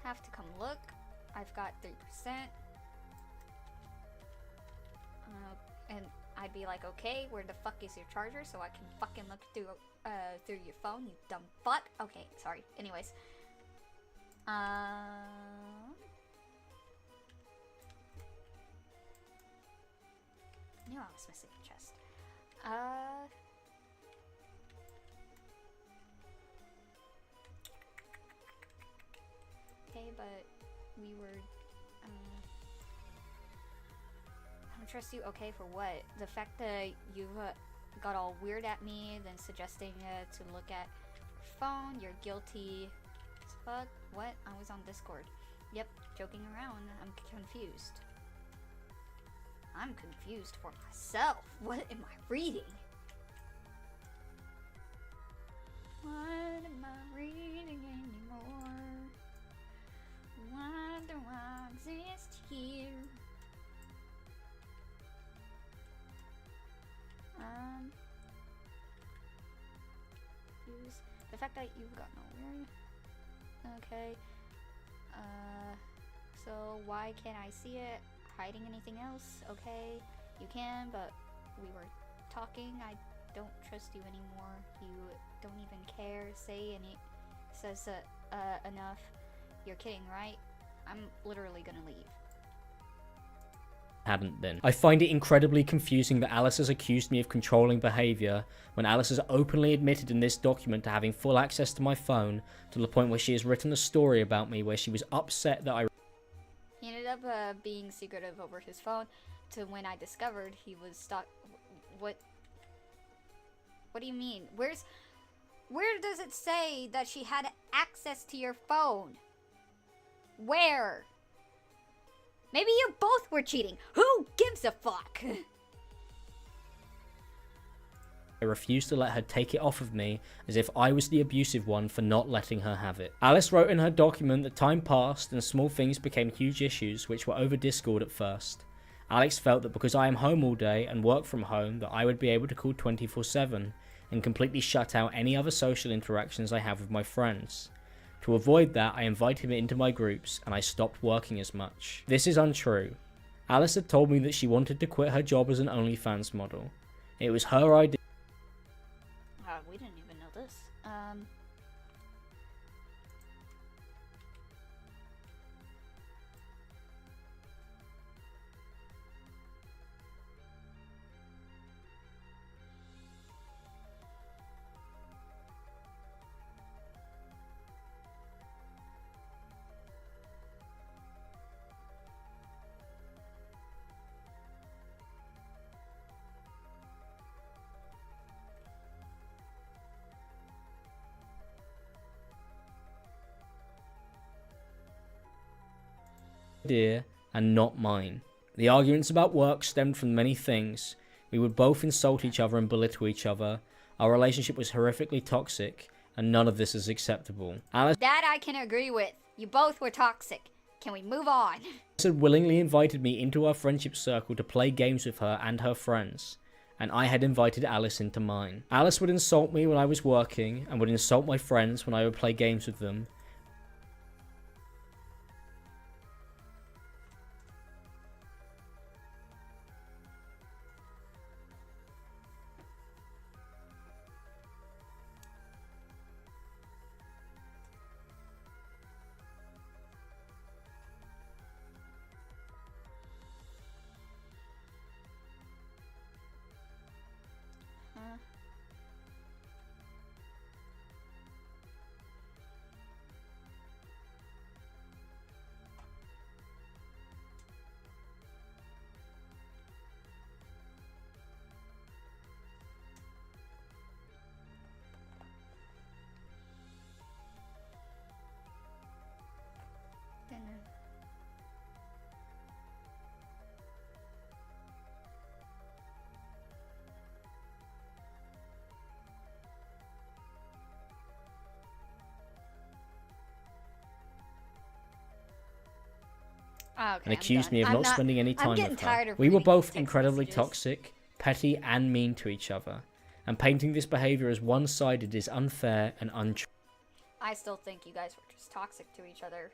have to come look, I've got 3%. And I'd be like, okay, where the fuck is your charger so I can fucking look through your phone, you dumb fuck. Okay, sorry. Anyways. Knew I was missing a chest. okay, but we were, I don't trust you, okay, for what? The fact that you got all weird at me, then suggesting to look at your phone, you're guilty as fuck. What? I was on Discord. Yep, joking around. I'm confused. I'm confused for myself. What am I reading? What am I reading anymore? Why do I exist here? Confused. The fact that you've gotten all weird. Okay. So why can't I see it? Hiding anything else? Okay, you can, but we were talking. I don't trust you anymore. You don't even care. Say any says enough. You're kidding, right? I'm literally gonna leave. Hadn't been. I find it incredibly confusing that Alice has accused me of controlling behaviour when Alice has openly admitted in this document to having full access to my phone, to the point where she has written a story about me where she was upset that I... He ended up being secretive over his phone to when I discovered he was stuck. What do you mean? Where does it say that she had access to your phone? Where? Maybe you both were cheating. Who gives a fuck? I refused to let her take it off of me, as if I was the abusive one for not letting her have it. Alice wrote in her document that time passed and small things became huge issues which were over Discord at first. Alex felt that because I am home all day and work from home that I would be able to call 24/7 and completely shut out any other social interactions I have with my friends. To avoid that, I invited him into my groups and I stopped working as much. This is untrue. Alice had told me that she wanted to quit her job as an OnlyFans model. It was her idea. We didn't even know this. And not mine. The arguments about work stemmed from many things. We would both insult each other and belittle each other. Our relationship was horrifically toxic, and none of this is acceptable. Alice That I can agree with. You both were toxic. Can we move on? had willingly invited me into our friendship circle to play games with her and her friends, and I had invited Alice into mine. Alice would insult me when I was working, and would insult my friends when I would play games with them. Okay, And accused me of not spending any time with her. Of We were reading both text incredibly messages. toxic, petty, and mean to each other. And painting this behavior as one-sided is unfair and untrue. I still think you guys were just toxic to each other.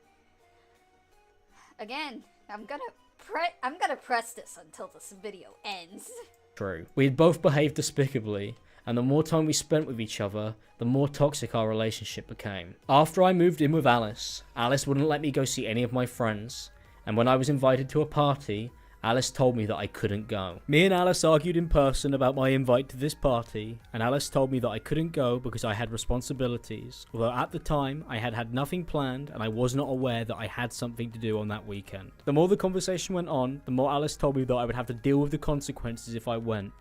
Again, I'm gonna press this until this video ends. True. We had both behaved despicably, and the more time we spent with each other, the more toxic our relationship became. After I moved in with Alice, Alice wouldn't let me go see any of my friends, and when I was invited to a party, Alice told me that I couldn't go. Me and Alice argued in person about my invite to this party, and Alice told me that I couldn't go because I had responsibilities, although at the time I had had nothing planned and I was not aware that I had something to do on that weekend. The more the conversation went on, the more Alice told me that I would have to deal with the consequences if I went,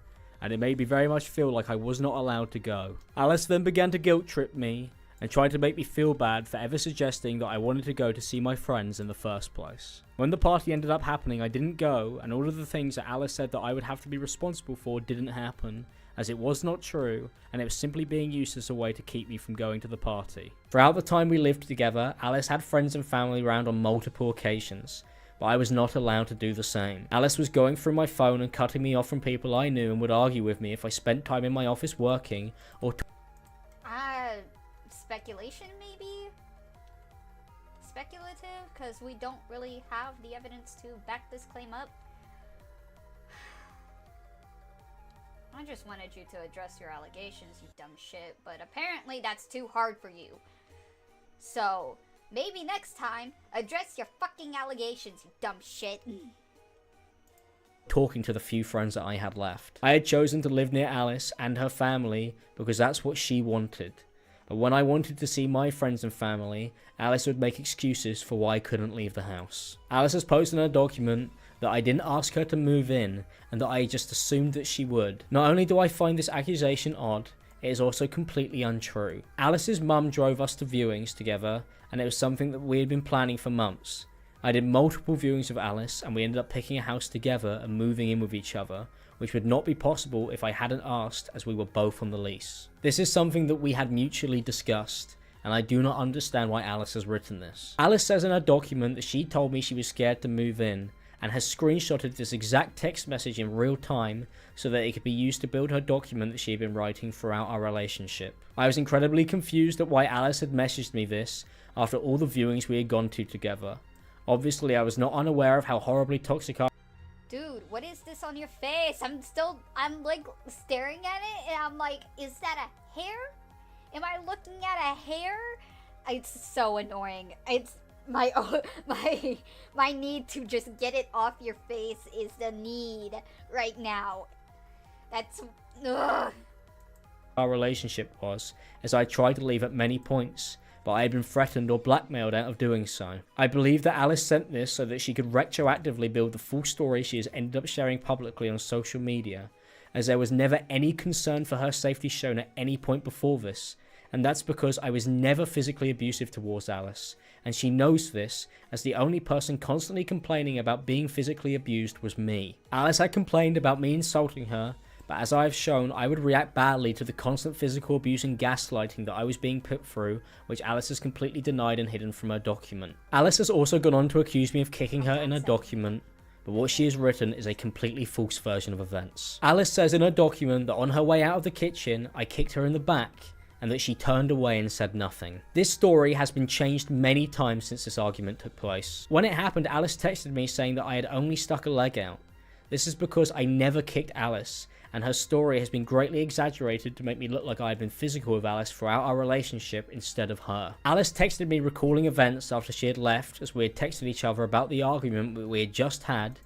and it made me very much feel like I was not allowed to go. Alice then began to guilt trip me and tried to make me feel bad for ever suggesting that I wanted to go to see my friends in the first place. When the party ended up happening, I didn't go, and all of the things that Alice said that I would have to be responsible for didn't happen, as it was not true, and it was simply being used as a way to keep me from going to the party. Throughout the time we lived together, Alice had friends and family around on multiple occasions, but I was not allowed to do the same. Alice was going through my phone and cutting me off from people I knew and would argue with me if I spent time in my office working or Speculation, maybe? Speculative, because we don't really have the evidence to back this claim up. I just wanted you to address your allegations, you dumb shit, but apparently that's too hard for you. So, maybe next time, address your fucking allegations, you dumb shit. Talking to the few friends that I had left. I had chosen to live near Alice and her family because that's what she wanted. But when I wanted to see my friends and family, Alice would make excuses for why I couldn't leave the house. Alice has posted in her document that I didn't ask her to move in and that I just assumed that she would. Not only do I find this accusation odd, it is also completely untrue. Alice's mum drove us to viewings together, and it was something that we had been planning for months. I did multiple viewings of Alice, and we ended up picking a house together and moving in with each other, which would not be possible if I hadn't asked, as we were both on the lease. This is something that we had mutually discussed, and I do not understand why Alice has written this. Alice says in her document that she told me she was scared to move in, and has screenshotted this exact text message in real time so that it could be used to build her document that she had been writing throughout our relationship. I was incredibly confused at why Alice had messaged me this after all the viewings we had gone to together. Obviously, I was not unaware of how horribly toxic our Dude, what is this on your face? I'm like staring at it and I'm like, is that a hair? Am I looking at a hair? It's so annoying. It's my need to just get it off your face is the need right now. That's ugh. Our relationship was, as I tried to leave at many points, but I had been threatened or blackmailed out of doing so. I believe that Alice sent this so that she could retroactively build the full story she has ended up sharing publicly on social media, as there was never any concern for her safety shown at any point before this, and that's because I was never physically abusive towards Alice, and she knows this, as the only person constantly complaining about being physically abused was me. Alice had complained about me insulting her, but as I have shown, I would react badly to the constant physical abuse and gaslighting that I was being put through, which Alice has completely denied and hidden from her document. Alice has also gone on to accuse me of kicking her in her document, but what she has written is a completely false version of events. Alice says in her document that on her way out of the kitchen, I kicked her in the back, and that she turned away and said nothing. This story has been changed many times since this argument took place. When it happened, Alice texted me saying that I had only stuck a leg out. This is because I never kicked Alice, and her story has been greatly exaggerated to make me look like I had been physical with Alice throughout our relationship instead of her. Alice texted me recalling events after she had left, as we had texted each other about the argument that we had just had,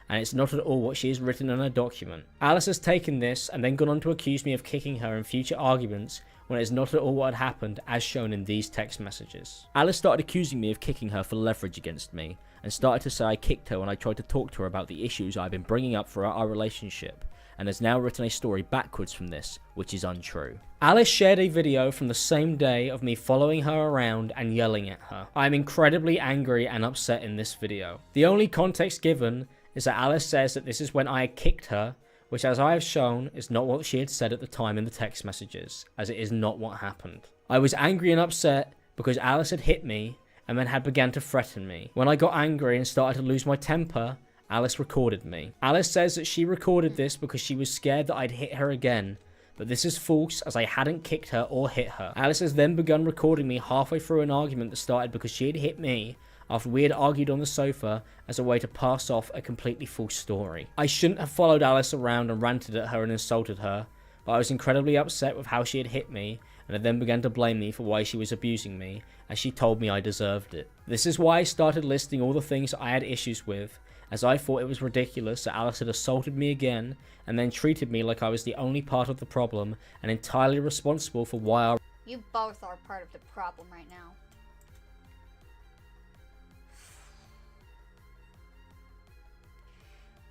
and it's not at all what she has written in her document. Alice has taken this and then gone on to accuse me of kicking her in future arguments when it is not at all what had happened, as shown in these text messages. Alice started accusing me of kicking her for leverage against me, and started to say I kicked her when I tried to talk to her about the issues I've been bringing up throughout our relationship, and has now written a story backwards from this, which is untrue. Alice shared a video from the same day of me following her around and yelling at her. I am incredibly angry and upset in this video. The only context given is that Alice says that this is when I had kicked her, which as I have shown is not what she had said at the time in the text messages, as it is not what happened. I was angry and upset because Alice had hit me and then had began to threaten me. When I got angry and started to lose my temper, Alice recorded me. Alice says that she recorded this because she was scared that I'd hit her again, but this is false as I hadn't kicked her or hit her. Alice has then begun recording me halfway through an argument that started because she had hit me after we had argued on the sofa as a way to pass off a completely false story. I shouldn't have followed Alice around and ranted at her and insulted her, but I was incredibly upset with how she had hit me and had then began to blame me for why she was abusing me, as she told me I deserved it. This is why I started listing all the things I had issues with, as I thought it was ridiculous that Alice had assaulted me again and then treated me like I was the only part of the problem and entirely responsible for why our You both are part of the problem right now.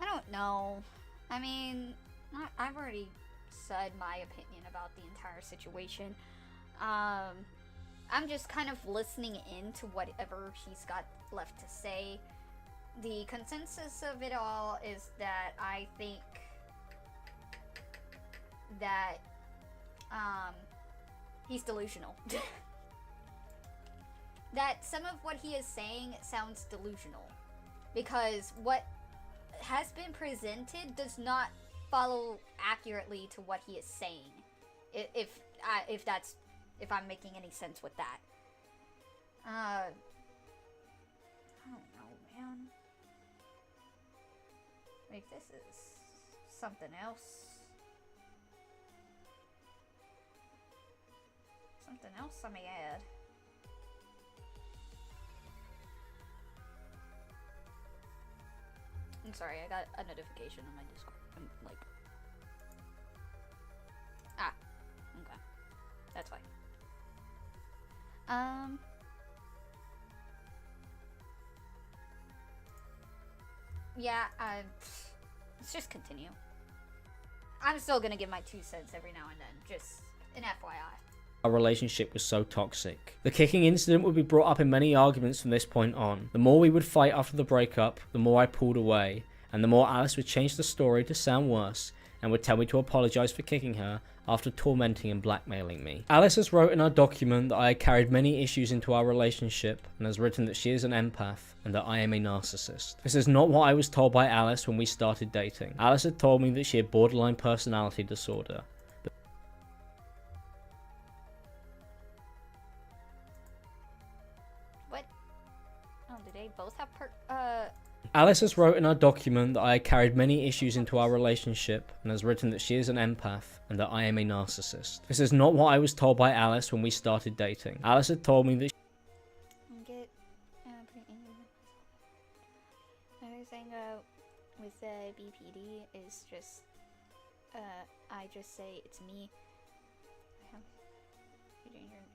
I don't know. I mean, I've already said my opinion about the entire situation. I'm just kind of listening in to whatever he's got left to say. The consensus of it all is that I think that he's delusional. That some of what he is saying sounds delusional, because what has been presented does not follow accurately to what he is saying. If I'm making any sense with that. I don't know, man. Like, this is something else. Something else I may add. I'm sorry, I got a notification on my Discord. I'm like... Ah, okay. That's fine. Yeah, let's just continue. I'm still gonna give my 2 cents every now and then, just an FYI. relationship was so toxic. The kicking incident would be brought up in many arguments from this point on. The more we would fight after the breakup, the more I pulled away, and the more Alice would change the story to sound worse, and would tell me to apologise for kicking her after tormenting and blackmailing me. Alice has wrote in our document that I had carried many issues into our relationship, and has written that she is an empath and that I am a narcissist. This is not what I was told by Alice when we started dating. Alice had told me that she had borderline personality disorder. What? Oh, do they both have Alice has wrote in our document that I had carried many issues into our relationship, and has written that she is an empath and that I am a narcissist. This is not what I was told by Alice when we started dating. Alice had told me that Another thing with BPD is just I just say it's me. You didn't hear me.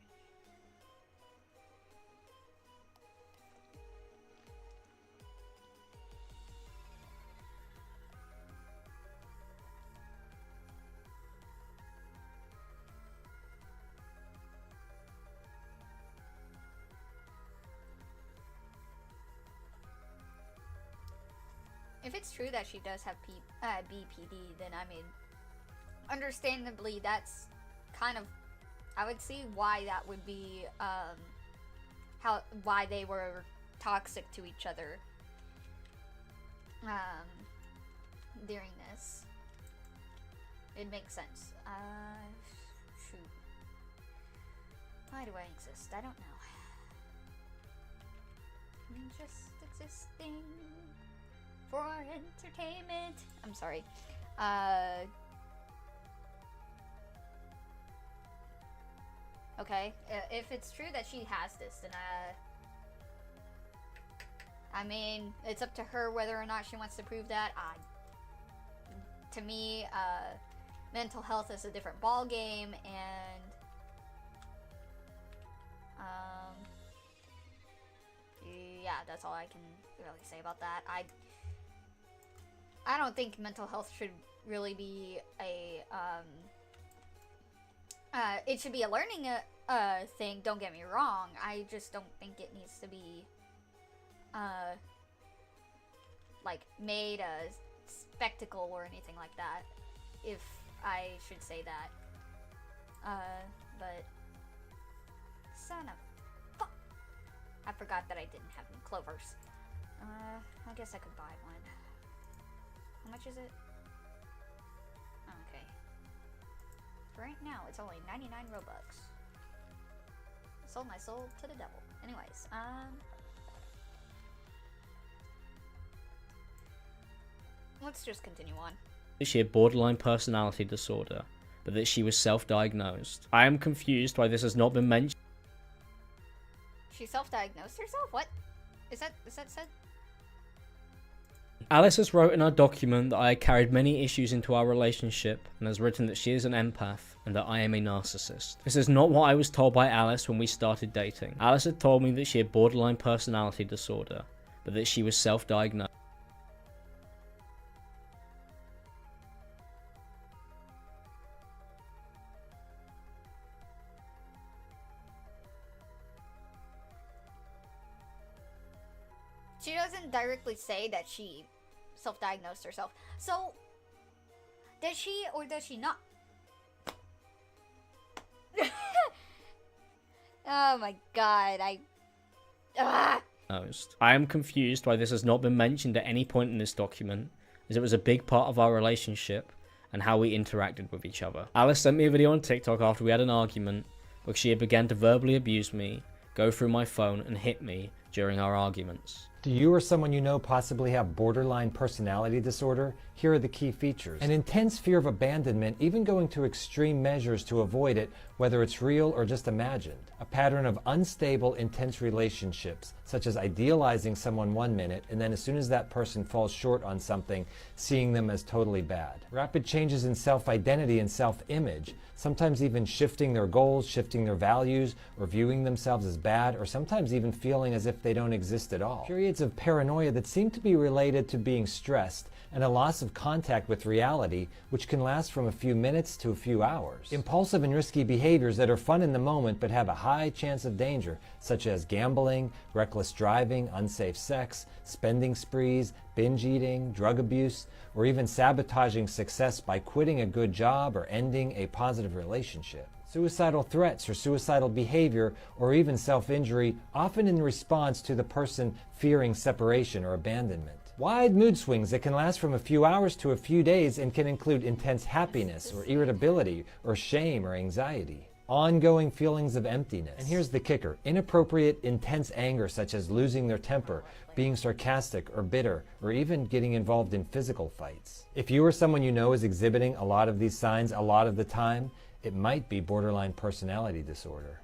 If it's true that she does have BPD, then I mean, understandably, that's kind of, I would see why that would be, why they were toxic to each other, during this. It makes sense. Shoot. Why do I exist? I don't know. I'm just existing for entertainment. I'm sorry. Okay, if it's true that she has this, then I mean, it's up to her whether or not she wants to prove that. To me, mental health is a different ball game, and yeah, that's all I can really say about that. I don't think mental health should really be a, it should be a learning thing, don't get me wrong. I just don't think it needs to be, like, made a spectacle or anything like that, if I should say that. But, son of fuck. I forgot that I didn't have any clovers. I guess I could buy one. How much is it? Okay. For right now, it's only 99 Robux. I sold my soul to the devil. Anyways, let's just continue on. she had borderline personality disorder, but that she was self-diagnosed. I am confused why this has not been mentioned. She self-diagnosed herself? What? Is that said? Alice has wrote in our document that I had carried many issues into our relationship and has written that she is an empath and that I am a narcissist. This is not what I was told by Alice when we started dating. Alice had told me that she had borderline personality disorder, but that she was self-diagnosed. She doesn't directly say that she self-diagnosed herself. So, does she or does she not? Oh my god, I am confused why this has not been mentioned at any point in this document, as it was a big part of our relationship and how we interacted with each other. Alice sent me a video on TikTok after we had an argument, where she had begun to verbally abuse me, go through my phone and hit me during our arguments. Do you or someone you know possibly have borderline personality disorder? Here are the key features. An intense fear of abandonment, even going to extreme measures to avoid it, whether it's real or just imagined. A pattern of unstable, intense relationships, such as idealizing someone one minute, and then as soon as that person falls short on something, seeing them as totally bad. Rapid changes in self-identity and self-image, sometimes even shifting their goals, shifting their values, or viewing themselves as bad, or sometimes even feeling as if they don't exist at all. Periods of paranoia that seem to be related to being stressed, and a loss of contact with reality, which can last from a few minutes to a few hours. Impulsive and risky behaviors that are fun in the moment but have a high chance of danger, such as gambling, reckless driving, unsafe sex, spending sprees, binge eating, drug abuse, or even sabotaging success by quitting a good job or ending a positive relationship. Suicidal threats or suicidal behavior, or even self-injury, often in response to the person fearing separation or abandonment. Wide mood swings that can last from a few hours to a few days and can include intense happiness or irritability or shame or anxiety. Ongoing feelings of emptiness. And here's the kicker: inappropriate, intense anger, such as losing their temper, being sarcastic or bitter, or even getting involved in physical fights. If you or someone you know is exhibiting a lot of these signs a lot of the time, it might be borderline personality disorder.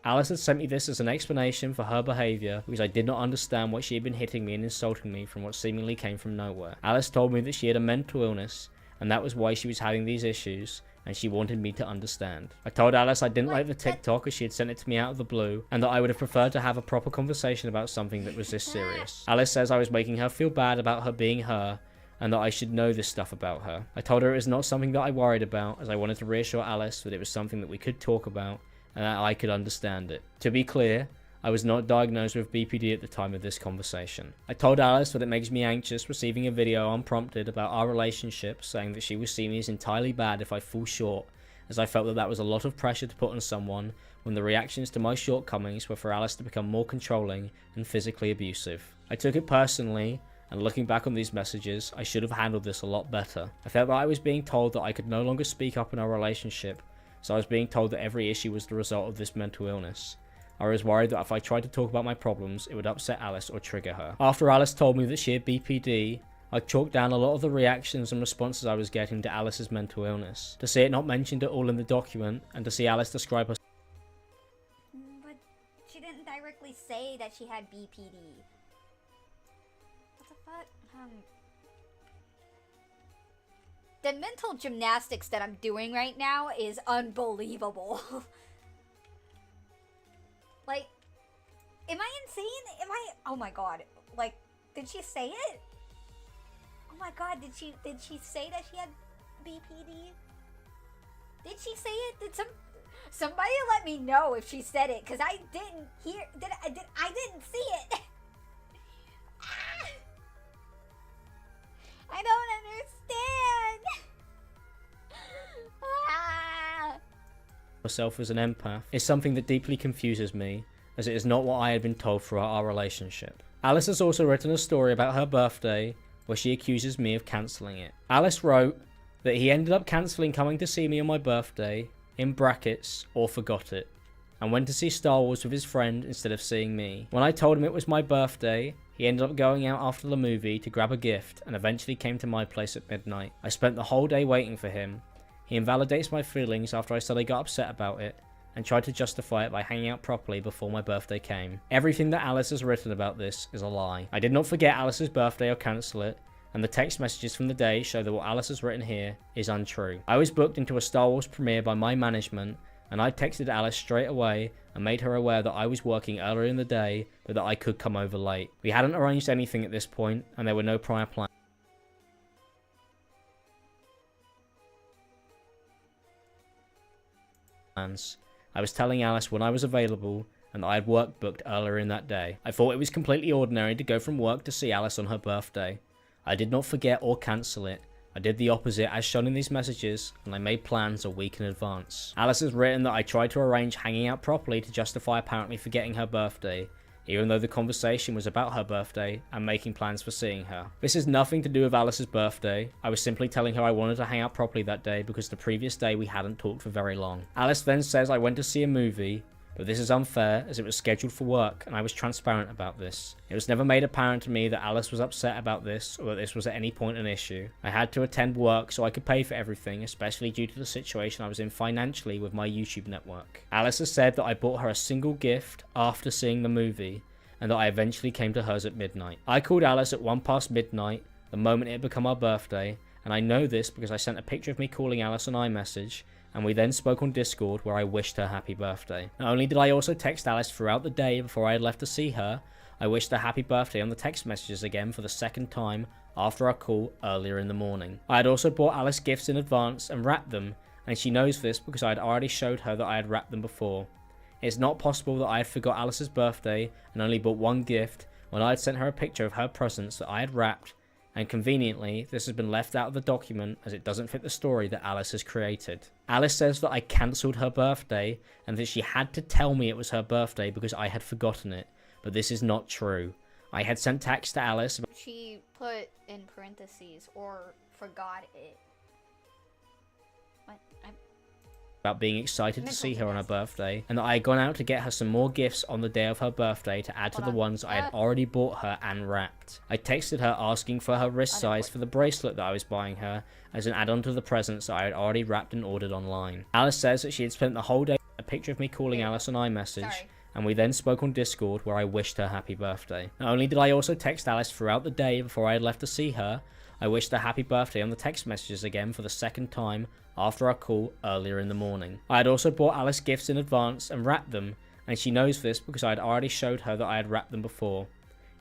Alice had sent me this as an explanation for her behaviour, because I did not understand why she had been hitting me and insulting me from what seemingly came from nowhere. Alice told me that she had a mental illness, and that was why she was having these issues, and she wanted me to understand. I told Alice I didn't like the TikTok as she had sent it to me out of the blue, and that I would have preferred to have a proper conversation about something that was this serious. Alice says I was making her feel bad about her being her, and that I should know this stuff about her. I told her it was not something that I worried about, as I wanted to reassure Alice that it was something that we could talk about, and that I could understand it. To be clear, I was not diagnosed with BPD at the time of this conversation. I told Alice that it makes me anxious receiving a video unprompted about our relationship, saying that she would see me as entirely bad if I fall short, as I felt that that was a lot of pressure to put on someone when the reactions to my shortcomings were for Alice to become more controlling and physically abusive. I took it personally, and looking back on these messages, I should have handled this a lot better. I felt that I was being told that I could no longer speak up in our relationship, so I was being told that every issue was the result of this mental illness. I was worried that if I tried to talk about my problems, it would upset Alice or trigger her. After Alice told me that she had BPD, I chalked down a lot of the reactions and responses I was getting to Alice's mental illness. To see it not mentioned at all in the document, and to see Alice describe her. but she didn't directly say that she had BPD. What the fuck? The mental gymnastics that I'm doing right now is unbelievable. Like, am I insane? Oh my god. Like, did she say it? Oh my god, did she say that she had BPD? Did she say it? Did somebody let me know if she said it, because I didn't hear, I didn't see it. I don't understand. Herself as an empath is something that deeply confuses me, as it is not what I had been told throughout our relationship. Alice has also written a story about her birthday where she accuses me of cancelling it. Alice wrote that he ended up cancelling coming to see me on my birthday, in brackets, or forgot it, and went to see Star Wars with his friend instead of seeing me. When I told him it was my birthday, he ended up going out after the movie to grab a gift and eventually came to my place at midnight. I spent the whole day waiting for him. He invalidates my feelings after I said I got upset about it, and tried to justify it by hanging out properly before my birthday came. Everything that Alice has written about this is a lie. I did not forget Alice's birthday or cancel it, and the text messages from the day show that what Alice has written here is untrue. I was booked into a Star Wars premiere by my management, and I texted Alice straight away and made her aware that I was working earlier in the day, but that I could come over late. We hadn't arranged anything at this point, and there were no prior plans. I was telling Alice when I was available, and that I had work booked earlier in that day. I thought it was completely ordinary to go from work to see Alice on her birthday. I did not forget or cancel it. I did the opposite as shown in these messages, and I made plans a week in advance. Alice has written that I tried to arrange hanging out properly to justify apparently forgetting her birthday, even though the conversation was about her birthday and making plans for seeing her. This has nothing to do with Alice's birthday. I was simply telling her I wanted to hang out properly that day because the previous day we hadn't talked for very long. Alice then says I went to see a movie, but this is unfair as it was scheduled for work and I was transparent about this. It was never made apparent to me that Alice was upset about this or that this was at any point an issue. I had to attend work so I could pay for everything, especially due to the situation I was in financially with my YouTube network. Alice has said that I bought her a single gift after seeing the movie and that I eventually came to hers at midnight. I called Alice at 1 past midnight, the moment it had become our birthday, and I know this because I sent a picture of me calling Alice on iMessage, and we then spoke on Discord where I wished her happy birthday. Not only did I also text Alice throughout the day before I had left to see her, I wished her happy birthday on the text messages again for the second time after our call earlier in the morning. I had also bought Alice gifts in advance and wrapped them, and she knows this because I had already showed her that I had wrapped them before. It's not possible that I had forgot Alice's birthday and only bought one gift when I had sent her a picture of her presents that I had wrapped, and conveniently, this has been left out of the document as it doesn't fit the story that Alice has created. Alice says that I cancelled her birthday and that she had to tell me it was her birthday because I had forgotten it, but this is not true. I had sent text to Alice. She put in parentheses, or forgot it. What? About being excited to see her on her birthday, and that I had gone out to get her some more gifts on the day of her birthday to add to the ones I had already bought her and wrapped. I texted her asking for her wrist size for the bracelet that I was buying her as an add-on to the presents that I had already wrapped and ordered online. Alice says that she had spent the whole day a picture of me calling Alice on iMessage, and we then spoke on Discord where I wished her happy birthday. Not only did I also text Alice throughout the day before I had left to see her, I wished her happy birthday on the text messages again for the second time after our call earlier in the morning. I had also bought Alice gifts in advance and wrapped them, and she knows this because I had already showed her that I had wrapped them before.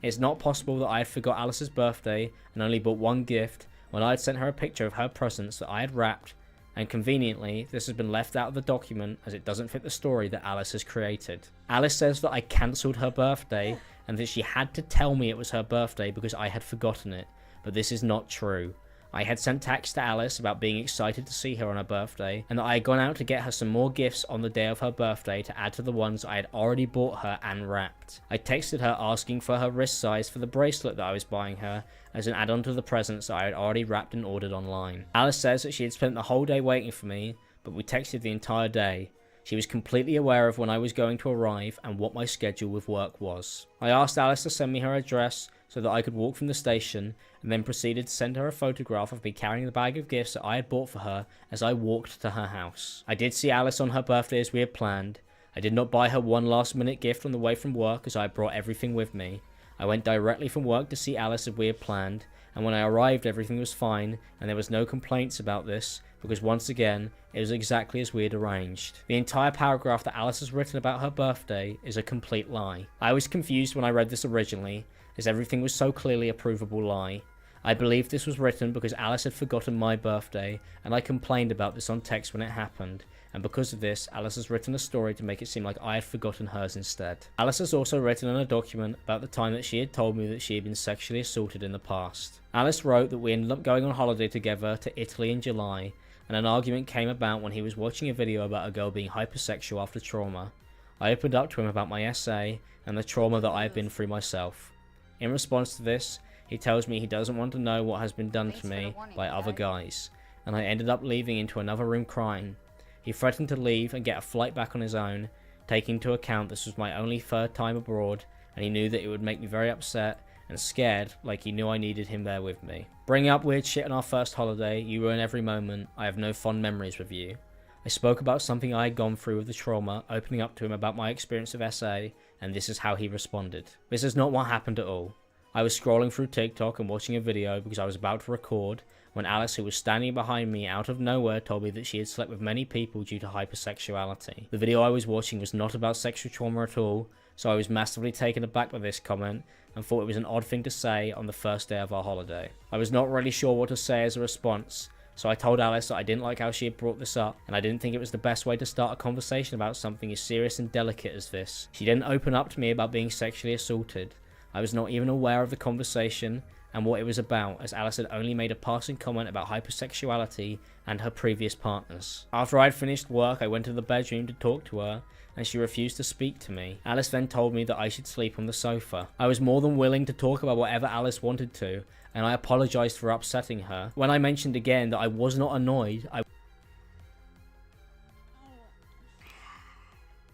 It's not possible that I had forgot Alice's birthday and only bought one gift when I had sent her a picture of her presents that I had wrapped, and conveniently, this has been left out of the document as it doesn't fit the story that Alice has created. Alice says that I cancelled her birthday and that she had to tell me it was her birthday because I had forgotten it, but this is not true. I had sent text to Alice about being excited to see her on her birthday, and that I had gone out to get her some more gifts on the day of her birthday to add to the ones I had already bought her and wrapped. I texted her asking for her wrist size for the bracelet that I was buying her as an add-on to the presents that I had already wrapped and ordered online. Alice says that she had spent the whole day waiting for me, but we texted the entire day. She was completely aware of when I was going to arrive and what my schedule with work was. I asked Alice to send me her address so that I could walk from the station, and then proceeded to send her a photograph of me carrying the bag of gifts that I had bought for her as I walked to her house. I did see Alice on her birthday as we had planned. I did not buy her one last minute gift on the way from work as I had brought everything with me. I went directly from work to see Alice as we had planned, and when I arrived everything was fine and there was no complaints about this because once again it was exactly as we had arranged. The entire paragraph that Alice has written about her birthday is a complete lie. I was confused when I read this originally, as everything was so clearly a provable lie. I believed this was written because Alice had forgotten my birthday, and I complained about this on text when it happened, and because of this, Alice has written a story to make it seem like I had forgotten hers instead. Alice has also written in a document about the time that she had told me that she had been sexually assaulted in the past. Alice wrote that we ended up going on holiday together to Italy in July, and an argument came about when he was watching a video about a girl being hypersexual after trauma. I opened up to him about my essay and the trauma that I have been through myself. In response to this, he tells me he doesn't want to know what has been done to me by other guys, and I ended up leaving into another room crying. He threatened to leave and get a flight back on his own, taking into account this was my only third time abroad, and he knew that it would make me very upset and scared, like he knew I needed him there with me. Bringing up weird shit on our first holiday, you ruin every moment. I have no fond memories with you. I spoke about something I had gone through with the trauma, opening up to him about my experience of SA, and this is how he responded. This is not what happened at all. I was scrolling through TikTok and watching a video because I was about to record when Alice, who was standing behind me out of nowhere, told me that she had slept with many people due to hypersexuality. The video I was watching was not about sexual trauma at all, so I was massively taken aback by this comment and thought it was an odd thing to say on the first day of our holiday. I was not really sure what to say as a response, so I told Alice that I didn't like how she had brought this up, and I didn't think it was the best way to start a conversation about something as serious and delicate as this. She didn't open up to me about being sexually assaulted. I was not even aware of the conversation and what it was about, as Alice had only made a passing comment about hypersexuality and her previous partners. After I had finished work, I went to the bedroom to talk to her, and she refused to speak to me. Alice then told me that I should sleep on the sofa. I was more than willing to talk about whatever Alice wanted to, and I apologized for upsetting her. When I mentioned again that I was not annoyed,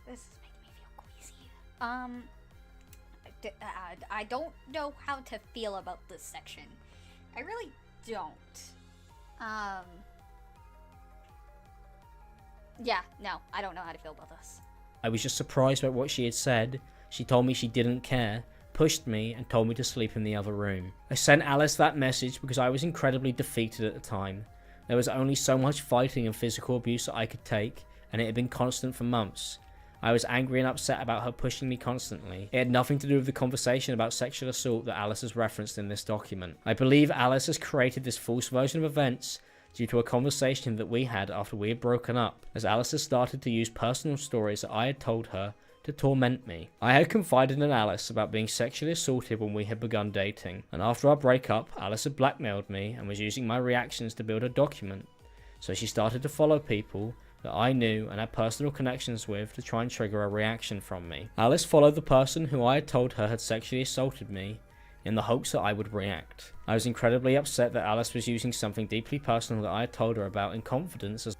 This is making me feel queasy. I don't know how to feel about this section. I really don't. Yeah, no, I don't know how to feel about this. I was just surprised by what she had said. She told me she didn't care, pushed me, and told me to sleep in the other room. I sent Alice that message because I was incredibly defeated at the time. There was only so much fighting and physical abuse that I could take, and it had been constant for months. I was angry and upset about her pushing me constantly. It had nothing to do with the conversation about sexual assault that Alice has referenced in this document. I believe Alice has created this false version of events due to a conversation that we had after we had broken up, as Alice has started to use personal stories that I had told her to torment me. I had confided in Alice about being sexually assaulted when we had begun dating, and after our breakup, Alice had blackmailed me and was using my reactions to build a document. So she started to follow people that I knew and had personal connections with to try and trigger a reaction from me. Alice followed the person who I had told her had sexually assaulted me in the hopes that I would react. I was incredibly upset that Alice was using something deeply personal that I had told her about in confidence as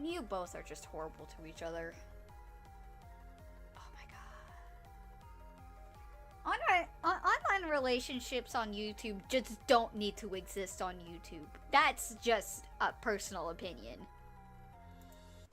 You both are just horrible to each other. Oh my god. Online relationships on YouTube just don't need to exist on YouTube. That's just a personal opinion.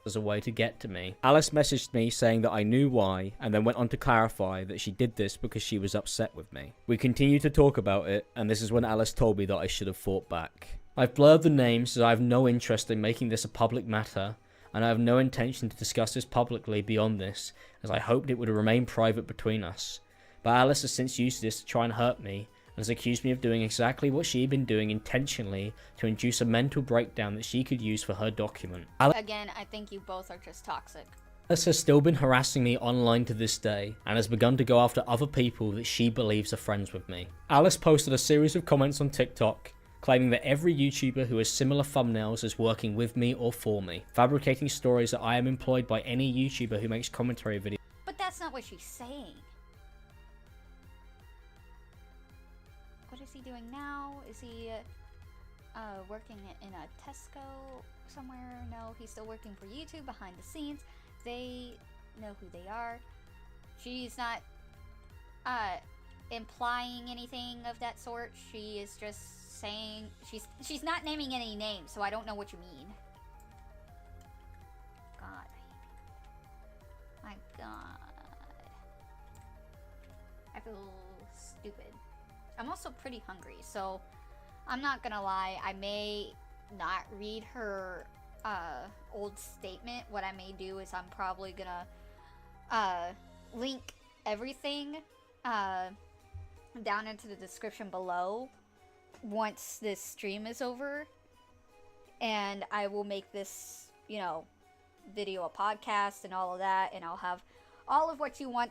as a way to get to me. Alice messaged me saying that I knew why, and then went on to clarify that she did this because she was upset with me. We continued to talk about it, and this is when Alice told me that I should have fought back. I've blurred the names as I have no interest in making this a public matter, and I have no intention to discuss this publicly beyond this, as I hoped it would remain private between us. But Alice has since used this to try and hurt me, and has accused me of doing exactly what she had been doing intentionally to induce a mental breakdown that she could use for her document. Again, I think you both are just toxic. Alice has still been harassing me online to this day, and has begun to go after other people that she believes are friends with me. Alice posted a series of comments on TikTok, claiming that every YouTuber who has similar thumbnails is working with me or for me, fabricating stories that I am employed by any YouTuber who makes commentary videos. But that's not what she's saying. What is he doing now? Is he working in a Tesco somewhere? No, he's still working for YouTube behind the scenes. They know who they are. She's not implying anything of that sort. She is just saying she's not naming any names, so I don't know what you mean. God. My God. I feel stupid. I'm also pretty hungry, so I'm not gonna lie, I may not read her old statement. What I may do is I'm probably gonna link everything down into the description below once this stream is over, and I will make this, you know, video a podcast and all of that, and I'll have all of what you want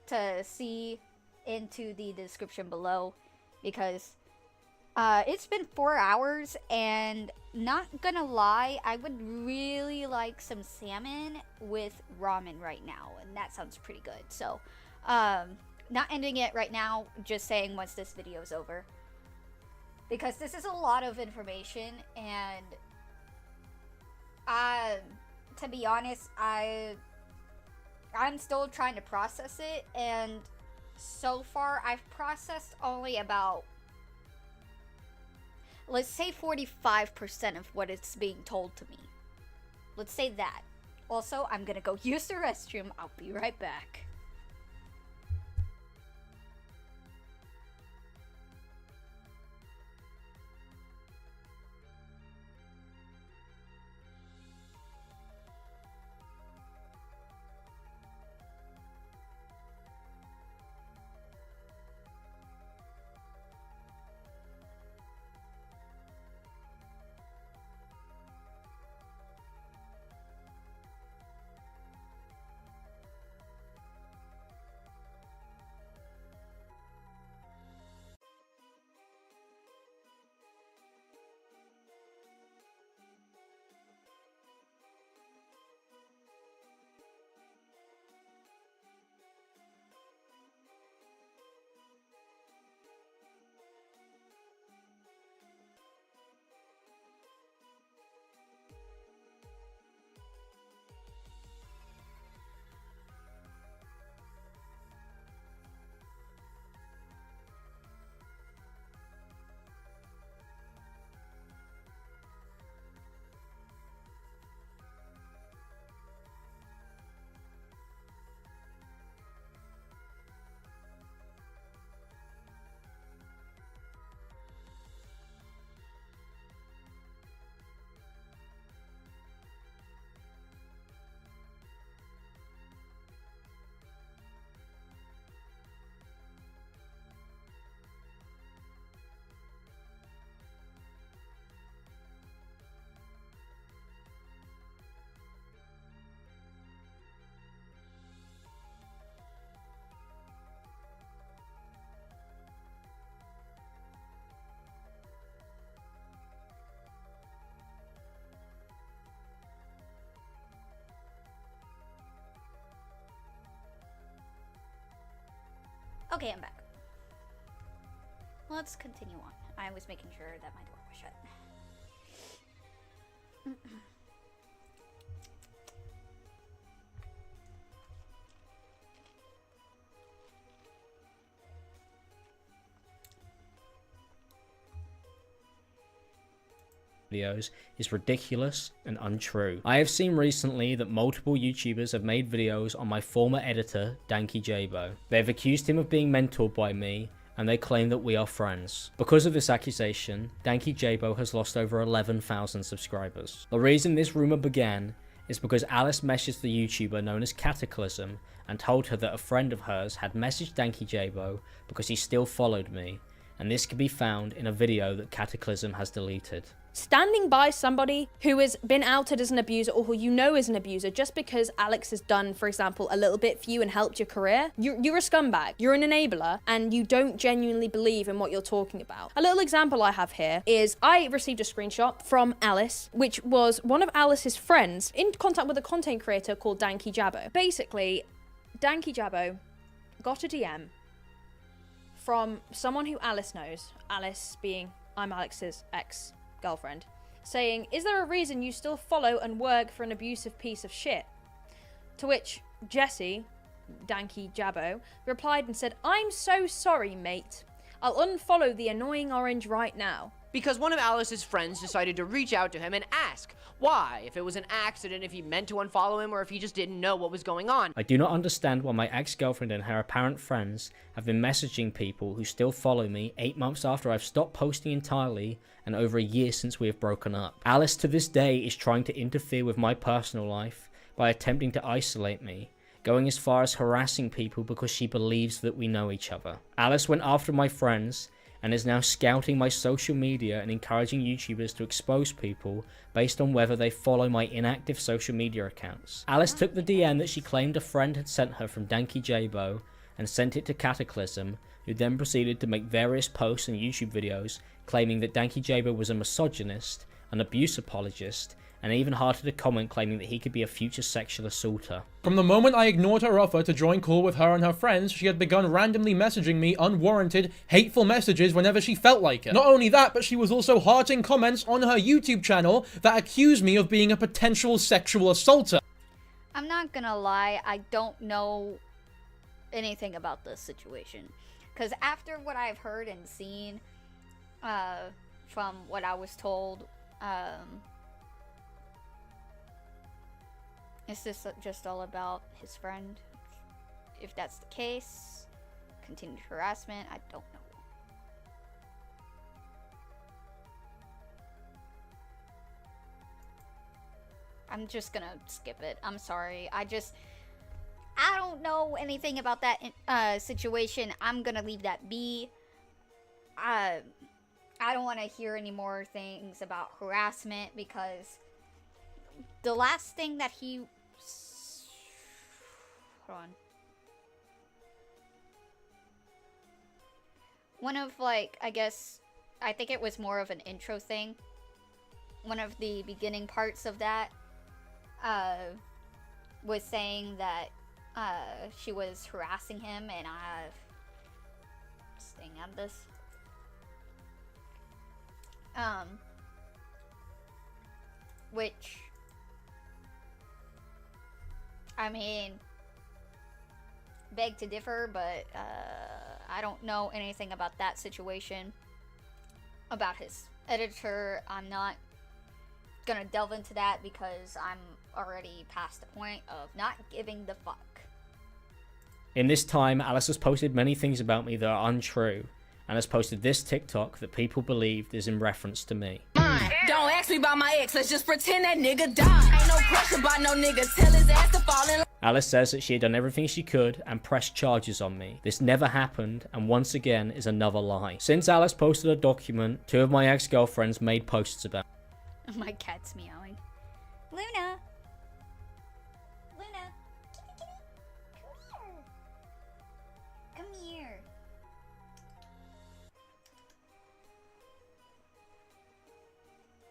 to see into the description below, because It's been 4 hours, and not gonna lie, I would really like some salmon with ramen right now, and that sounds pretty good. So, not ending it right now, just saying once this video is over. Because this is a lot of information, and to be honest, I'm still trying to process it, and so far I've processed only about, let's say 45% of what is being told to me. Let's say that. Also, I'm gonna go use the restroom. I'll be right back. Okay, I'm back. Let's continue on. I was making sure that my door was shut. Videos is ridiculous and untrue. I have seen recently that multiple YouTubers have made videos on my former editor, 𝐸𝐸𝐺𝐸. They've accused him of being mentored by me, and they claim that we are friends. Because of this accusation, 𝐸𝐸𝐺𝐸 has lost over 11,000 subscribers. The reason this rumor began is because Alice messaged the YouTuber known as 𝐶ataclysm and told her that a friend of hers had messaged 𝐸𝐸𝐺𝐸 because he still followed me, and this can be found in a video that 𝐶ataclysm has deleted. Standing by somebody who has been outed as an abuser, or who you know is an abuser, just because Alex has done, for example, a little bit for you and helped your career, you're a scumbag, you're an enabler, and you don't genuinely believe in what you're talking about. A little example I have here is I received a screenshot from Alice, which was one of Alice's friends in contact with a content creator called 𝐸𝐸𝐺𝐸𝐺. Basically, 𝐸𝐸𝐺𝐸𝐺 got a DM from someone who Alice knows, Alice being IMAlexx's ex-girlfriend, saying, "Is there a reason you still follow and work for an abusive piece of shit?" To which Jesse, 𝐸𝐸𝐺𝐸𝐺, replied and said, "I'm so sorry, mate. I'll unfollow the annoying orange right now." Because one of Alice's friends decided to reach out to him and ask why, if it was an accident, if he meant to unfollow him, or if he just didn't know what was going on. I do not understand why my ex-girlfriend and her apparent friends have been messaging people who still follow me 8 months after I've stopped posting entirely and over a year since we have broken up. Alice to this day is trying to interfere with my personal life by attempting to isolate me, going as far as harassing people because she believes that we know each other. Alice went after my friends and is now scouting my social media and encouraging YouTubers to expose people based on whether they follow my inactive social media accounts. Alice took the DM that she claimed a friend had sent her from 𝐸𝐸𝐺𝐸𝐺 and sent it to 𝐶ataclysm who then proceeded to make various posts and YouTube videos claiming that 𝐸𝐸𝐺 was a misogynist, an abuse apologist, and even hearted a comment claiming that he could be a future sexual assaulter. From the moment I ignored her offer to join call with her and her friends, she had begun randomly messaging me unwarranted, hateful messages whenever she felt like it. Not only that, but she was also hearting comments on her YouTube channel that accused me of being a potential sexual assaulter. I'm not gonna lie, I don't know anything about this situation. Because after what I've heard and seen, from what I was told, is this just all about his friend? If that's the case, continued harassment, I don't know. I'm just gonna skip it. I'm sorry. I don't know anything about that situation. I'm gonna leave that be. I don't want to hear any more things about harassment because the last thing that he... Hold on. One of, like, I think it was more of an intro thing. One of the beginning parts of that was saying that she was harassing him, and staying out of this. Which, I mean, beg to differ, but I don't know anything about that situation, about his editor. I'm not gonna delve into that because I'm already past the point of not giving the fuck. In this time, Alice has posted many things about me that are untrue, and has posted this TikTok that people believed is in reference to me. Don't ask me about my ex, let's just pretend that nigga died. Ain't no pressure about no nigga, tell his ass to fall in. Alice says that she had done everything she could and pressed charges on me. This never happened, and once again is another lie. Since Alice posted a document, 2 of my ex-girlfriends made posts about it. My cat's meowing. Luna! Luna! Kitty, kitty! Come here! Come here!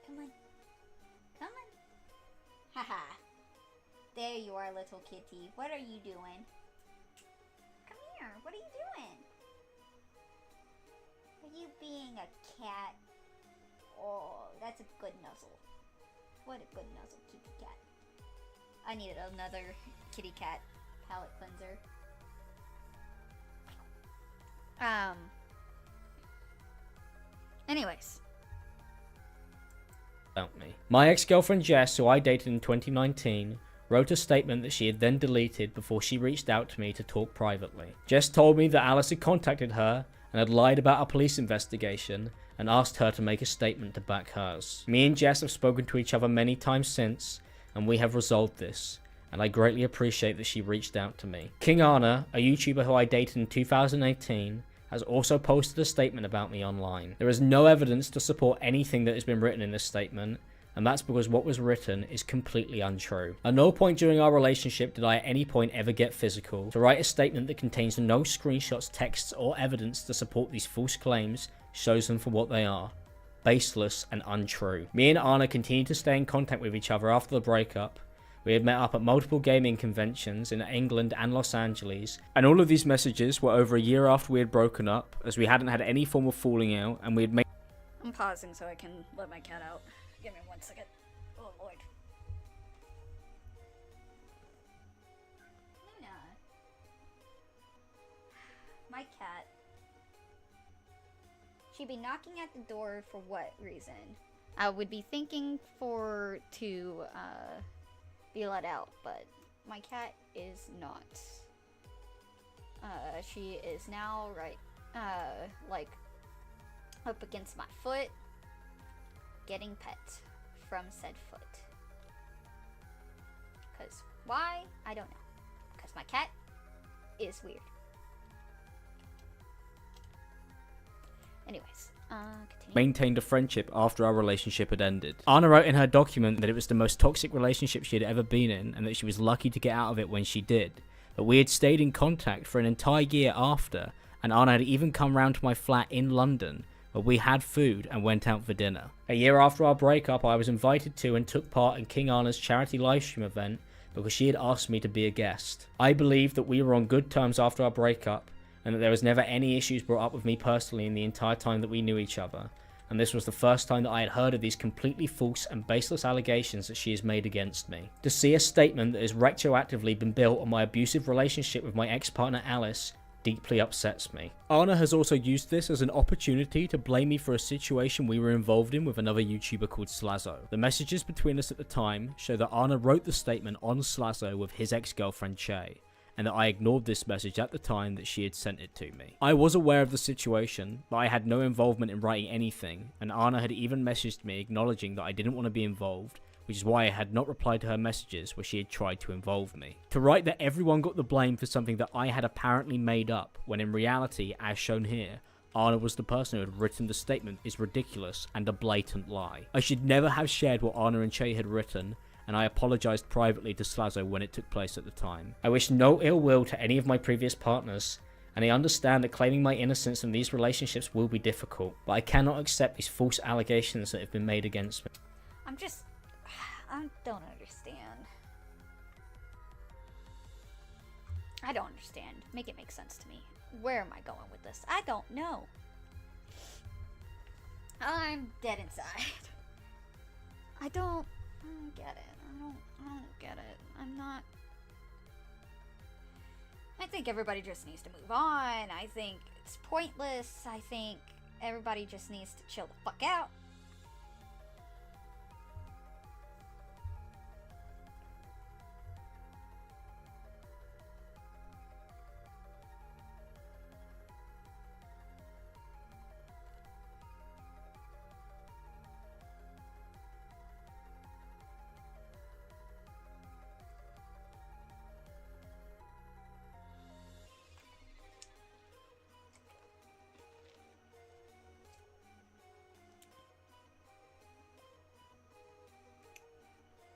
Come on. Come on. Haha. There you are, little kitty. What are you doing? Come here. What are you doing? Are you being a cat? Oh, that's a good nuzzle. What a good nuzzle, kitty cat. I needed another kitty cat palette cleanser. Anyways. About me. My ex-girlfriend Jess, who I dated in 2019, wrote a statement that she had then deleted before she reached out to me to talk privately. Jess told me that Alice had contacted her and had lied about a police investigation and asked her to make a statement to back hers. Me and Jess have spoken to each other many times since, and we have resolved this, and I greatly appreciate that she reached out to me. 𝐸𝐴, a YouTuber who I dated in 2018, has also posted a statement about me online. There is no evidence to support anything that has been written in this statement, and that's because what was written is completely untrue. At no point during our relationship did I at any point ever get physical. To write a statement that contains no screenshots, texts, or evidence to support these false claims shows them for what they are: baseless and untrue. Me and Anna continued to stay in contact with each other after the breakup. We had met up at multiple gaming conventions in England and Los Angeles, and all of these messages were over a year after we had broken up, as we hadn't had any form of falling out, and we had made... I'm pausing so I can let my cat out. Give me 1 second. Oh lord. Luna. My cat. She'd be knocking at the door for what reason? I would be thinking to be let out, but my cat is not. She is now like up against my foot, getting pet from said foot. Cause why? I don't know. Cause my cat is weird. Anyways, continue. Maintained a friendship after our relationship had ended. Anna wrote in her document that it was the most toxic relationship she had ever been in, and that she was lucky to get out of it when she did. But we had stayed in contact for an entire year after, and 𝐸𝐼NA had even come round to my flat in London, where we had food and went out for dinner. A year after our breakup, I was invited to and took part in King 𝐸𝐼NA's charity livestream event because she had asked me to be a guest. I believe that we were on good terms after our breakup, and that there was never any issues brought up with me personally in the entire time that we knew each other, and this was the first time that I had heard of these completely false and baseless allegations that she has made against me. To see a statement that has retroactively been built on my abusive relationship with my ex-partner Alice deeply upsets me. 𝐸𝐼NA has also used this as an opportunity to blame me for a situation we were involved in with another YouTuber called 𝐶𝐶. The messages between us at the time show that 𝐸𝐼NA wrote the statement on 𝐶𝐶 with his ex-girlfriend Che, and that I ignored this message at the time that she had sent it to me. I was aware of the situation, but I had no involvement in writing anything, and 𝐸𝐼NA had even messaged me acknowledging that I didn't want to be involved, which is why I had not replied to her messages where she had tried to involve me. To write that everyone got the blame for something that I had apparently made up, when in reality, as shown here, 𝐸𝐼NA was the person who had written the statement, is ridiculous and a blatant lie. I should never have shared what 𝐸𝐼NA and Che had written, and I apologised privately to 𝐶𝐶 when it took place at the time. I wish no ill will to any of my previous partners, and I understand that claiming my innocence in these relationships will be difficult, but I cannot accept these false allegations that have been made against me. I don't understand. I don't understand. Make it make sense to me. Where am I going with this? I don't know. I'm dead inside. I don't get it. I don't get it. I'm not. I think everybody just needs to move on. I think it's pointless. I think everybody just needs to chill the fuck out.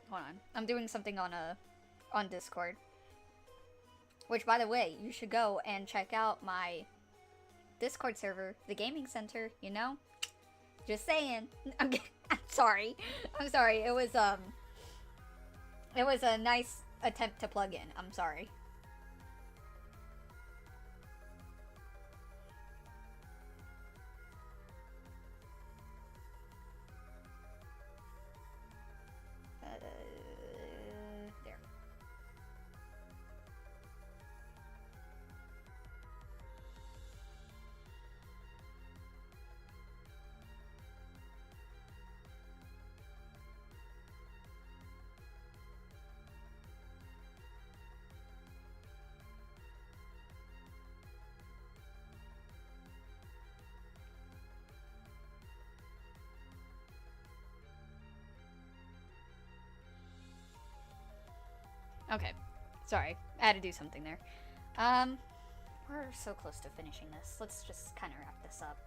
Hold on. I'm doing something on Discord. Which, by the way, you should go and check out my Discord server, the Gaming Center, you know? Just saying. I'm sorry. I'm sorry. It was a nice attempt to plug in. I'm sorry. There. Okay, sorry, I had to do something there. We're so close to finishing this. Let's just kind of wrap this up.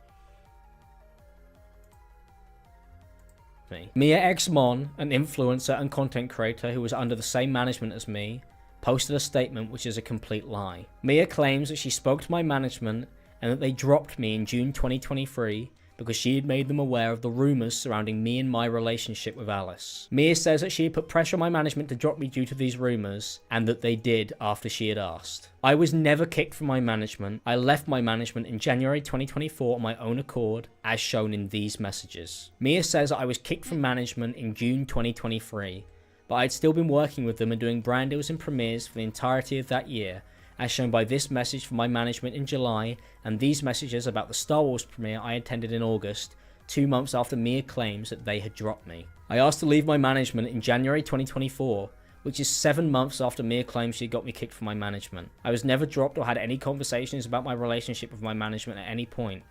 𝐸𝐿𝐼NA, an influencer and content creator who was under the same management as me, posted a statement which is a complete lie. 𝐸𝐿𝐼NA claims that she spoke to my management and that they dropped me in June 2023 because she had made them aware of the rumours surrounding me and my relationship with Alice. 𝐸𝐿𝐼NA says that she had put pressure on my management to drop me due to these rumours, and that they did after she had asked. I was never kicked from my management. I left my management in January 2024 on my own accord, as shown in these messages. 𝐸𝐿𝐼NA says that I was kicked from management in June 2023, but I'd still been working with them and doing brand deals and premieres for the entirety of that year, as shown by this message from my management in July, and these messages about the Star Wars premiere I attended in August, 2 months after 𝐸𝐿𝐼NA claims that they had dropped me. I asked to leave my management in January 2024, which is 7 months after 𝐸𝐿𝐼NA claims she got me kicked from my management. I was never dropped or had any conversations about my relationship with my management at any point.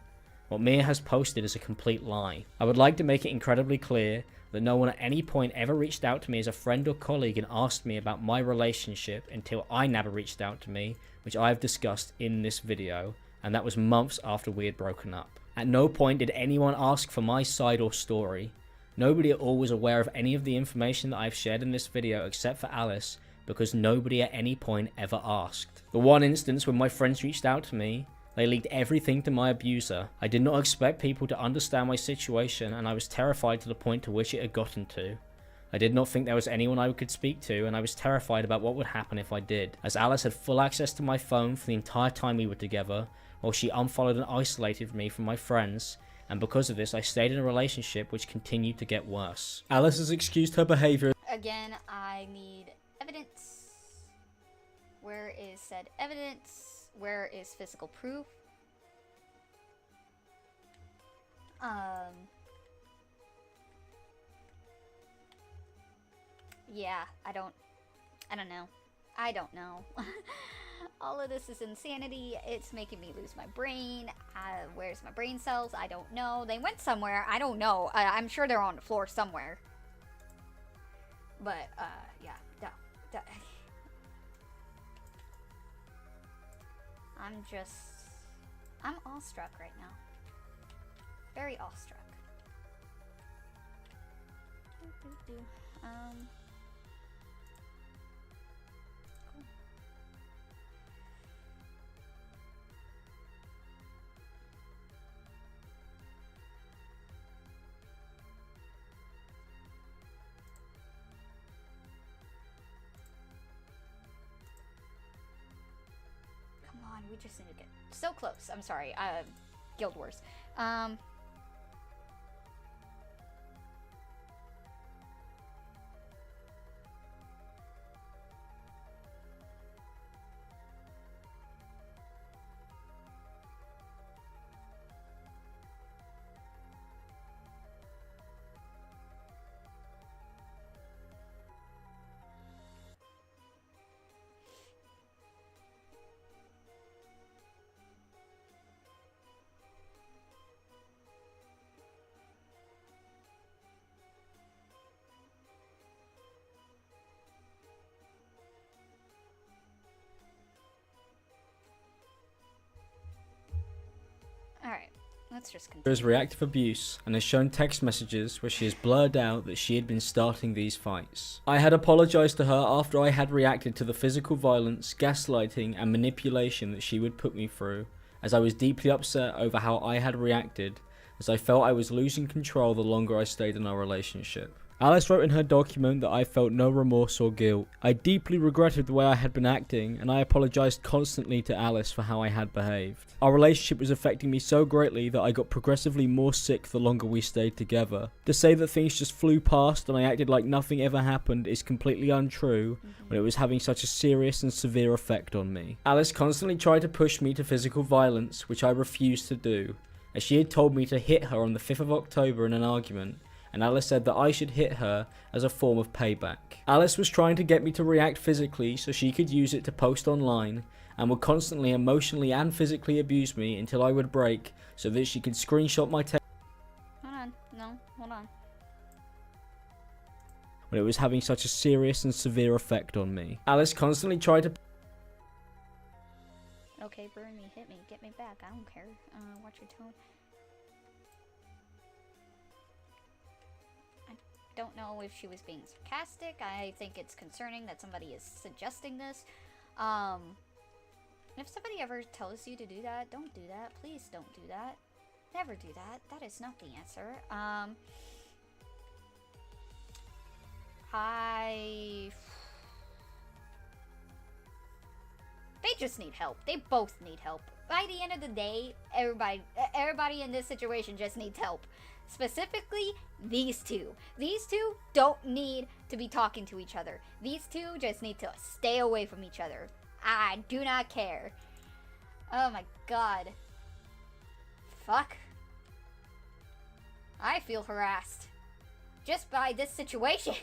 What 𝐸𝐿𝐼NA has posted is a complete lie. I would like to make it incredibly clear that no one at any point ever reached out to me as a friend or colleague and asked me about my relationship until 𝐸𝐼NA reached out to me, which I have discussed in this video, and that was months after we had broken up. At no point did anyone ask for my side or story. Nobody at all was aware of any of the information that I've shared in this video except for Alice, because nobody at any point ever asked. The one instance when my friends reached out to me, They leaked everything to my abuser. I did not expect people to understand my situation, and I was terrified to the point to which it had gotten to. I did not think there was anyone I could speak to, and I was terrified about what would happen if I did, as Alice had full access to my phone for the entire time we were together, while she unfollowed and isolated me from my friends, and because of this I stayed in a relationship which continued to get worse. Alice has excused her behaviour. Again, I need evidence. Where is said evidence? Where is physical proof? Yeah, I don't know. I don't know. All of this is insanity. It's making me lose my brain. Where's my brain cells? I don't know. They went somewhere. I don't know. I'm sure they're on the floor somewhere. But, yeah. I'm awestruck right now. Very awestruck. Cool. We just need to get so close. I'm sorry. Guild Wars. Alright, let's just continue. There's reactive abuse and has shown text messages where she has blurred out that she had been starting these fights. I had apologized to her after I had reacted to the physical violence, gaslighting and manipulation that she would put me through, as I was deeply upset over how I had reacted, as I felt I was losing control the longer I stayed in our relationship. Alice wrote in her document that I felt no remorse or guilt. I deeply regretted the way I had been acting, and I apologized constantly to Alice for how I had behaved. Our relationship was affecting me so greatly that I got progressively more sick the longer we stayed together. To say that things just flew past and I acted like nothing ever happened is completely untrue when it was having such a serious and severe effect on me. Alice constantly tried to push me to physical violence, which I refused to do, as she had told me to hit her on the 5th of October in an argument, and Alice said that I should hit her as a form of payback. Alice was trying to get me to react physically so she could use it to post online, and would constantly emotionally and physically abuse me until I would break so that she could screenshot my text. Hold on. When it was having such a serious and severe effect on me. Alice constantly tried to... Okay, burn me, hit me, get me back. I don't care. Watch your tone. I don't know if she was being sarcastic. I think it's concerning that somebody is suggesting this. If somebody ever tells you to do that, don't do that. Please don't do that. Never do that. That is not the answer. They just need help. They both need help. By the end of the day, everybody in this situation just needs help. Specifically, these two. These two don't need to be talking to each other. These two just need to stay away from each other. I do not care. Oh my god. Fuck. I feel harassed. Just by this situation.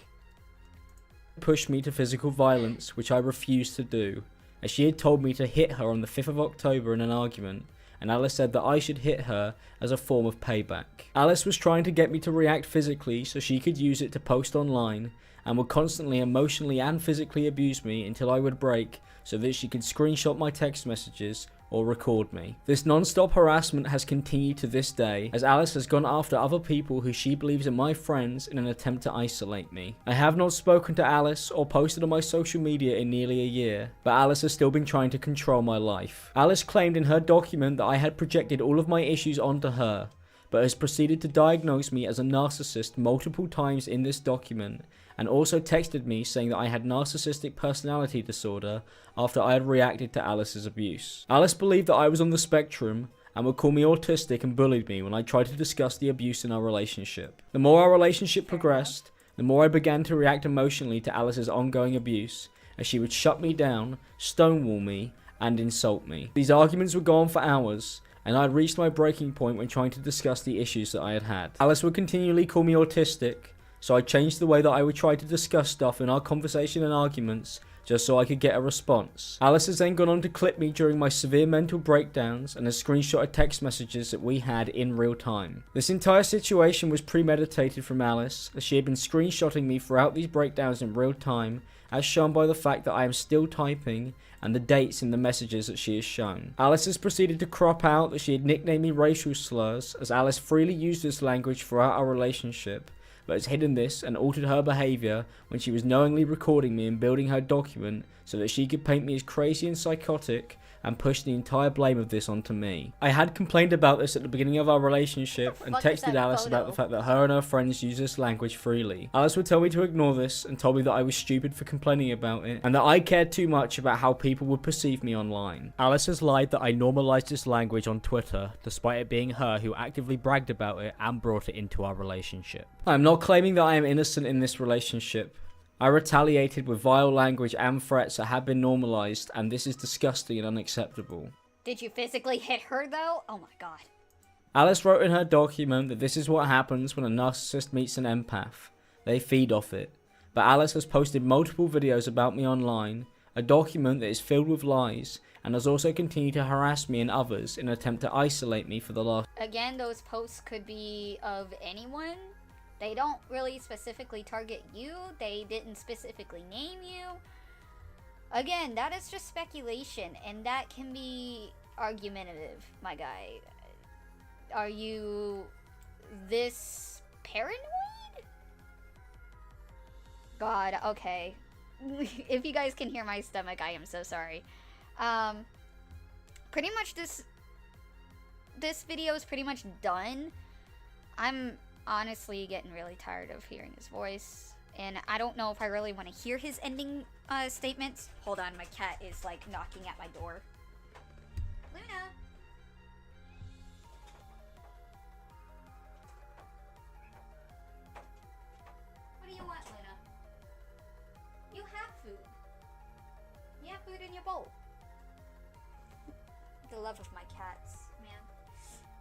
Pushed me to physical violence, which I refused to do, as she had told me to hit her on the 5th of October in an argument, and Alice said that I should hit her as a form of payback. Alice was trying to get me to react physically so she could use it to post online, and would constantly emotionally and physically abuse me until I would break so that she could screenshot my text messages, or record me. This non-stop harassment has continued to this day, as Alice has gone after other people who she believes are my friends in an attempt to isolate me. I have not spoken to Alice or posted on my social media in nearly a year, but Alice has still been trying to control my life. Alice claimed in her document that I had projected all of my issues onto her, but has proceeded to diagnose me as a narcissist multiple times in this document, and also texted me saying that I had narcissistic personality disorder after I had reacted to Alice's abuse. Alice believed that I was on the spectrum and would call me autistic and bullied me when I tried to discuss the abuse in our relationship. The more our relationship progressed, the more I began to react emotionally to Alice's ongoing abuse, as she would shut me down, stonewall me, and insult me. These arguments would go on for hours, and I had reached my breaking point when trying to discuss the issues that I had had. Alice would continually call me autistic, so I changed the way that I would try to discuss stuff in our conversation and arguments, just so I could get a response. Alice has then gone on to clip me during my severe mental breakdowns and has screenshotted text messages that we had in real time. This entire situation was premeditated from Alice, as she had been screenshotting me throughout these breakdowns in real time, as shown by the fact that I am still typing and the dates in the messages that she has shown. Alice has proceeded to crop out that she had nicknamed me racial slurs, as Alice freely used this language throughout our relationship, but has hidden this and altered her behaviour when she was knowingly recording me and building her document so that she could paint me as crazy and psychotic and push the entire blame of this onto me. I had complained about this at the beginning of our relationship and texted Alice about the fact that her and her friends use this language freely. Alice would tell me to ignore this and told me that I was stupid for complaining about it and that I cared too much about how people would perceive me online. Alice has lied that I normalized this language on Twitter, despite it being her who actively bragged about it and brought it into our relationship. I am not claiming that I am innocent in this relationship. I retaliated with vile language and threats that have been normalized, and this is disgusting and unacceptable. Did you physically hit her though? Oh my god. Alice wrote in her document that this is what happens when a narcissist meets an empath. They feed off it. But Alice has posted multiple videos about me online, a document that is filled with lies, and has also continued to harass me and others in an attempt to isolate me for the last... Again, those posts could be of anyone. They don't really specifically target you. They didn't specifically name you. Again, that is just speculation, and that can be argumentative, my guy. Are you this paranoid? God, okay. If you guys can hear my stomach, I am so sorry. Pretty much this video is pretty much done. I'm honestly getting really tired of hearing his voice, and I don't know if I really want to hear his ending statements. Hold on, my cat is like knocking at my door. Luna! What do you want, Luna? You have food. You have food in your bowl. The love of my cats, man.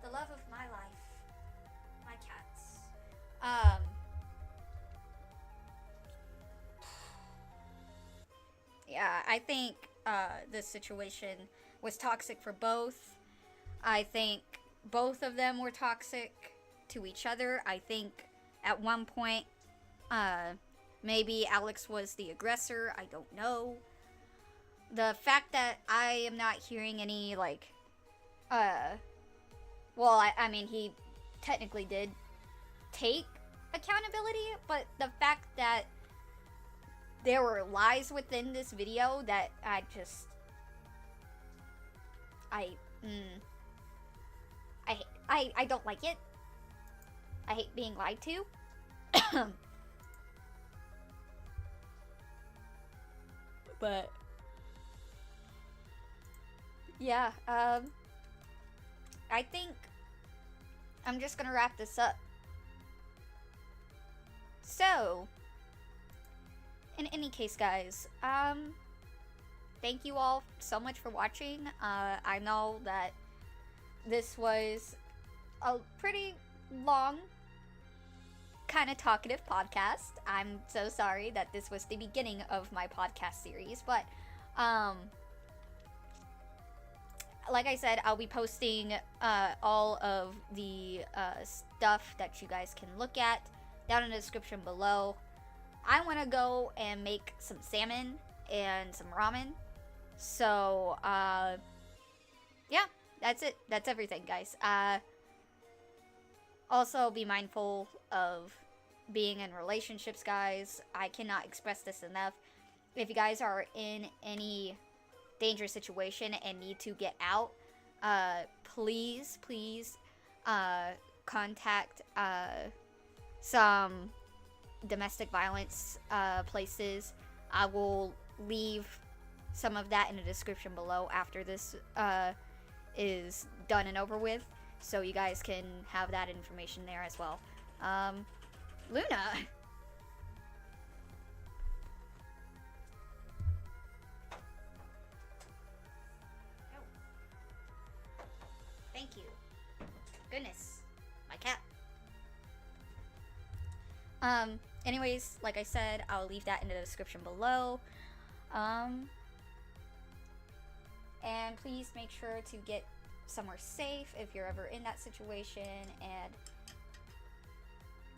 The love of my life. My cats. Yeah, I think this situation was toxic for both. I think both of them were toxic to each other. I think at one point maybe Alex was the aggressor. I don't know. The fact that I am not hearing any like well, I mean, he technically did take accountability, but the fact that there were lies within this video that I don't like it. I hate being lied to. But yeah, I think I'm just gonna wrap this up. So, in any case, guys, thank you all so much for watching. I know that this was a pretty long, kind of talkative podcast. I'm so sorry that this was the beginning of my podcast series, but, like I said, I'll be posting all of the stuff that you guys can look at down in the description below. I want to go and make some salmon and some ramen. So, yeah, that's it. That's everything, guys. Also, be mindful of being in relationships, guys. I cannot express this enough. If you guys are in any dangerous situation and need to get out, please contact some domestic violence places. I will leave some of that in the description below after this is done and over with, so you guys can have that information there as well. Luna. Thank you. Goodness, my cat. Anyways, like I said, I'll leave that in the description below. And please make sure to get somewhere safe if you're ever in that situation. And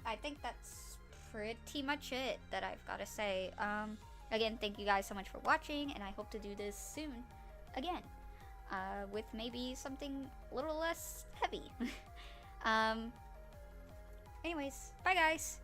I think that's pretty much it that I've got to say. Again, thank you guys so much for watching, and I hope to do this soon again. With maybe something a little less heavy. Anyways, bye guys!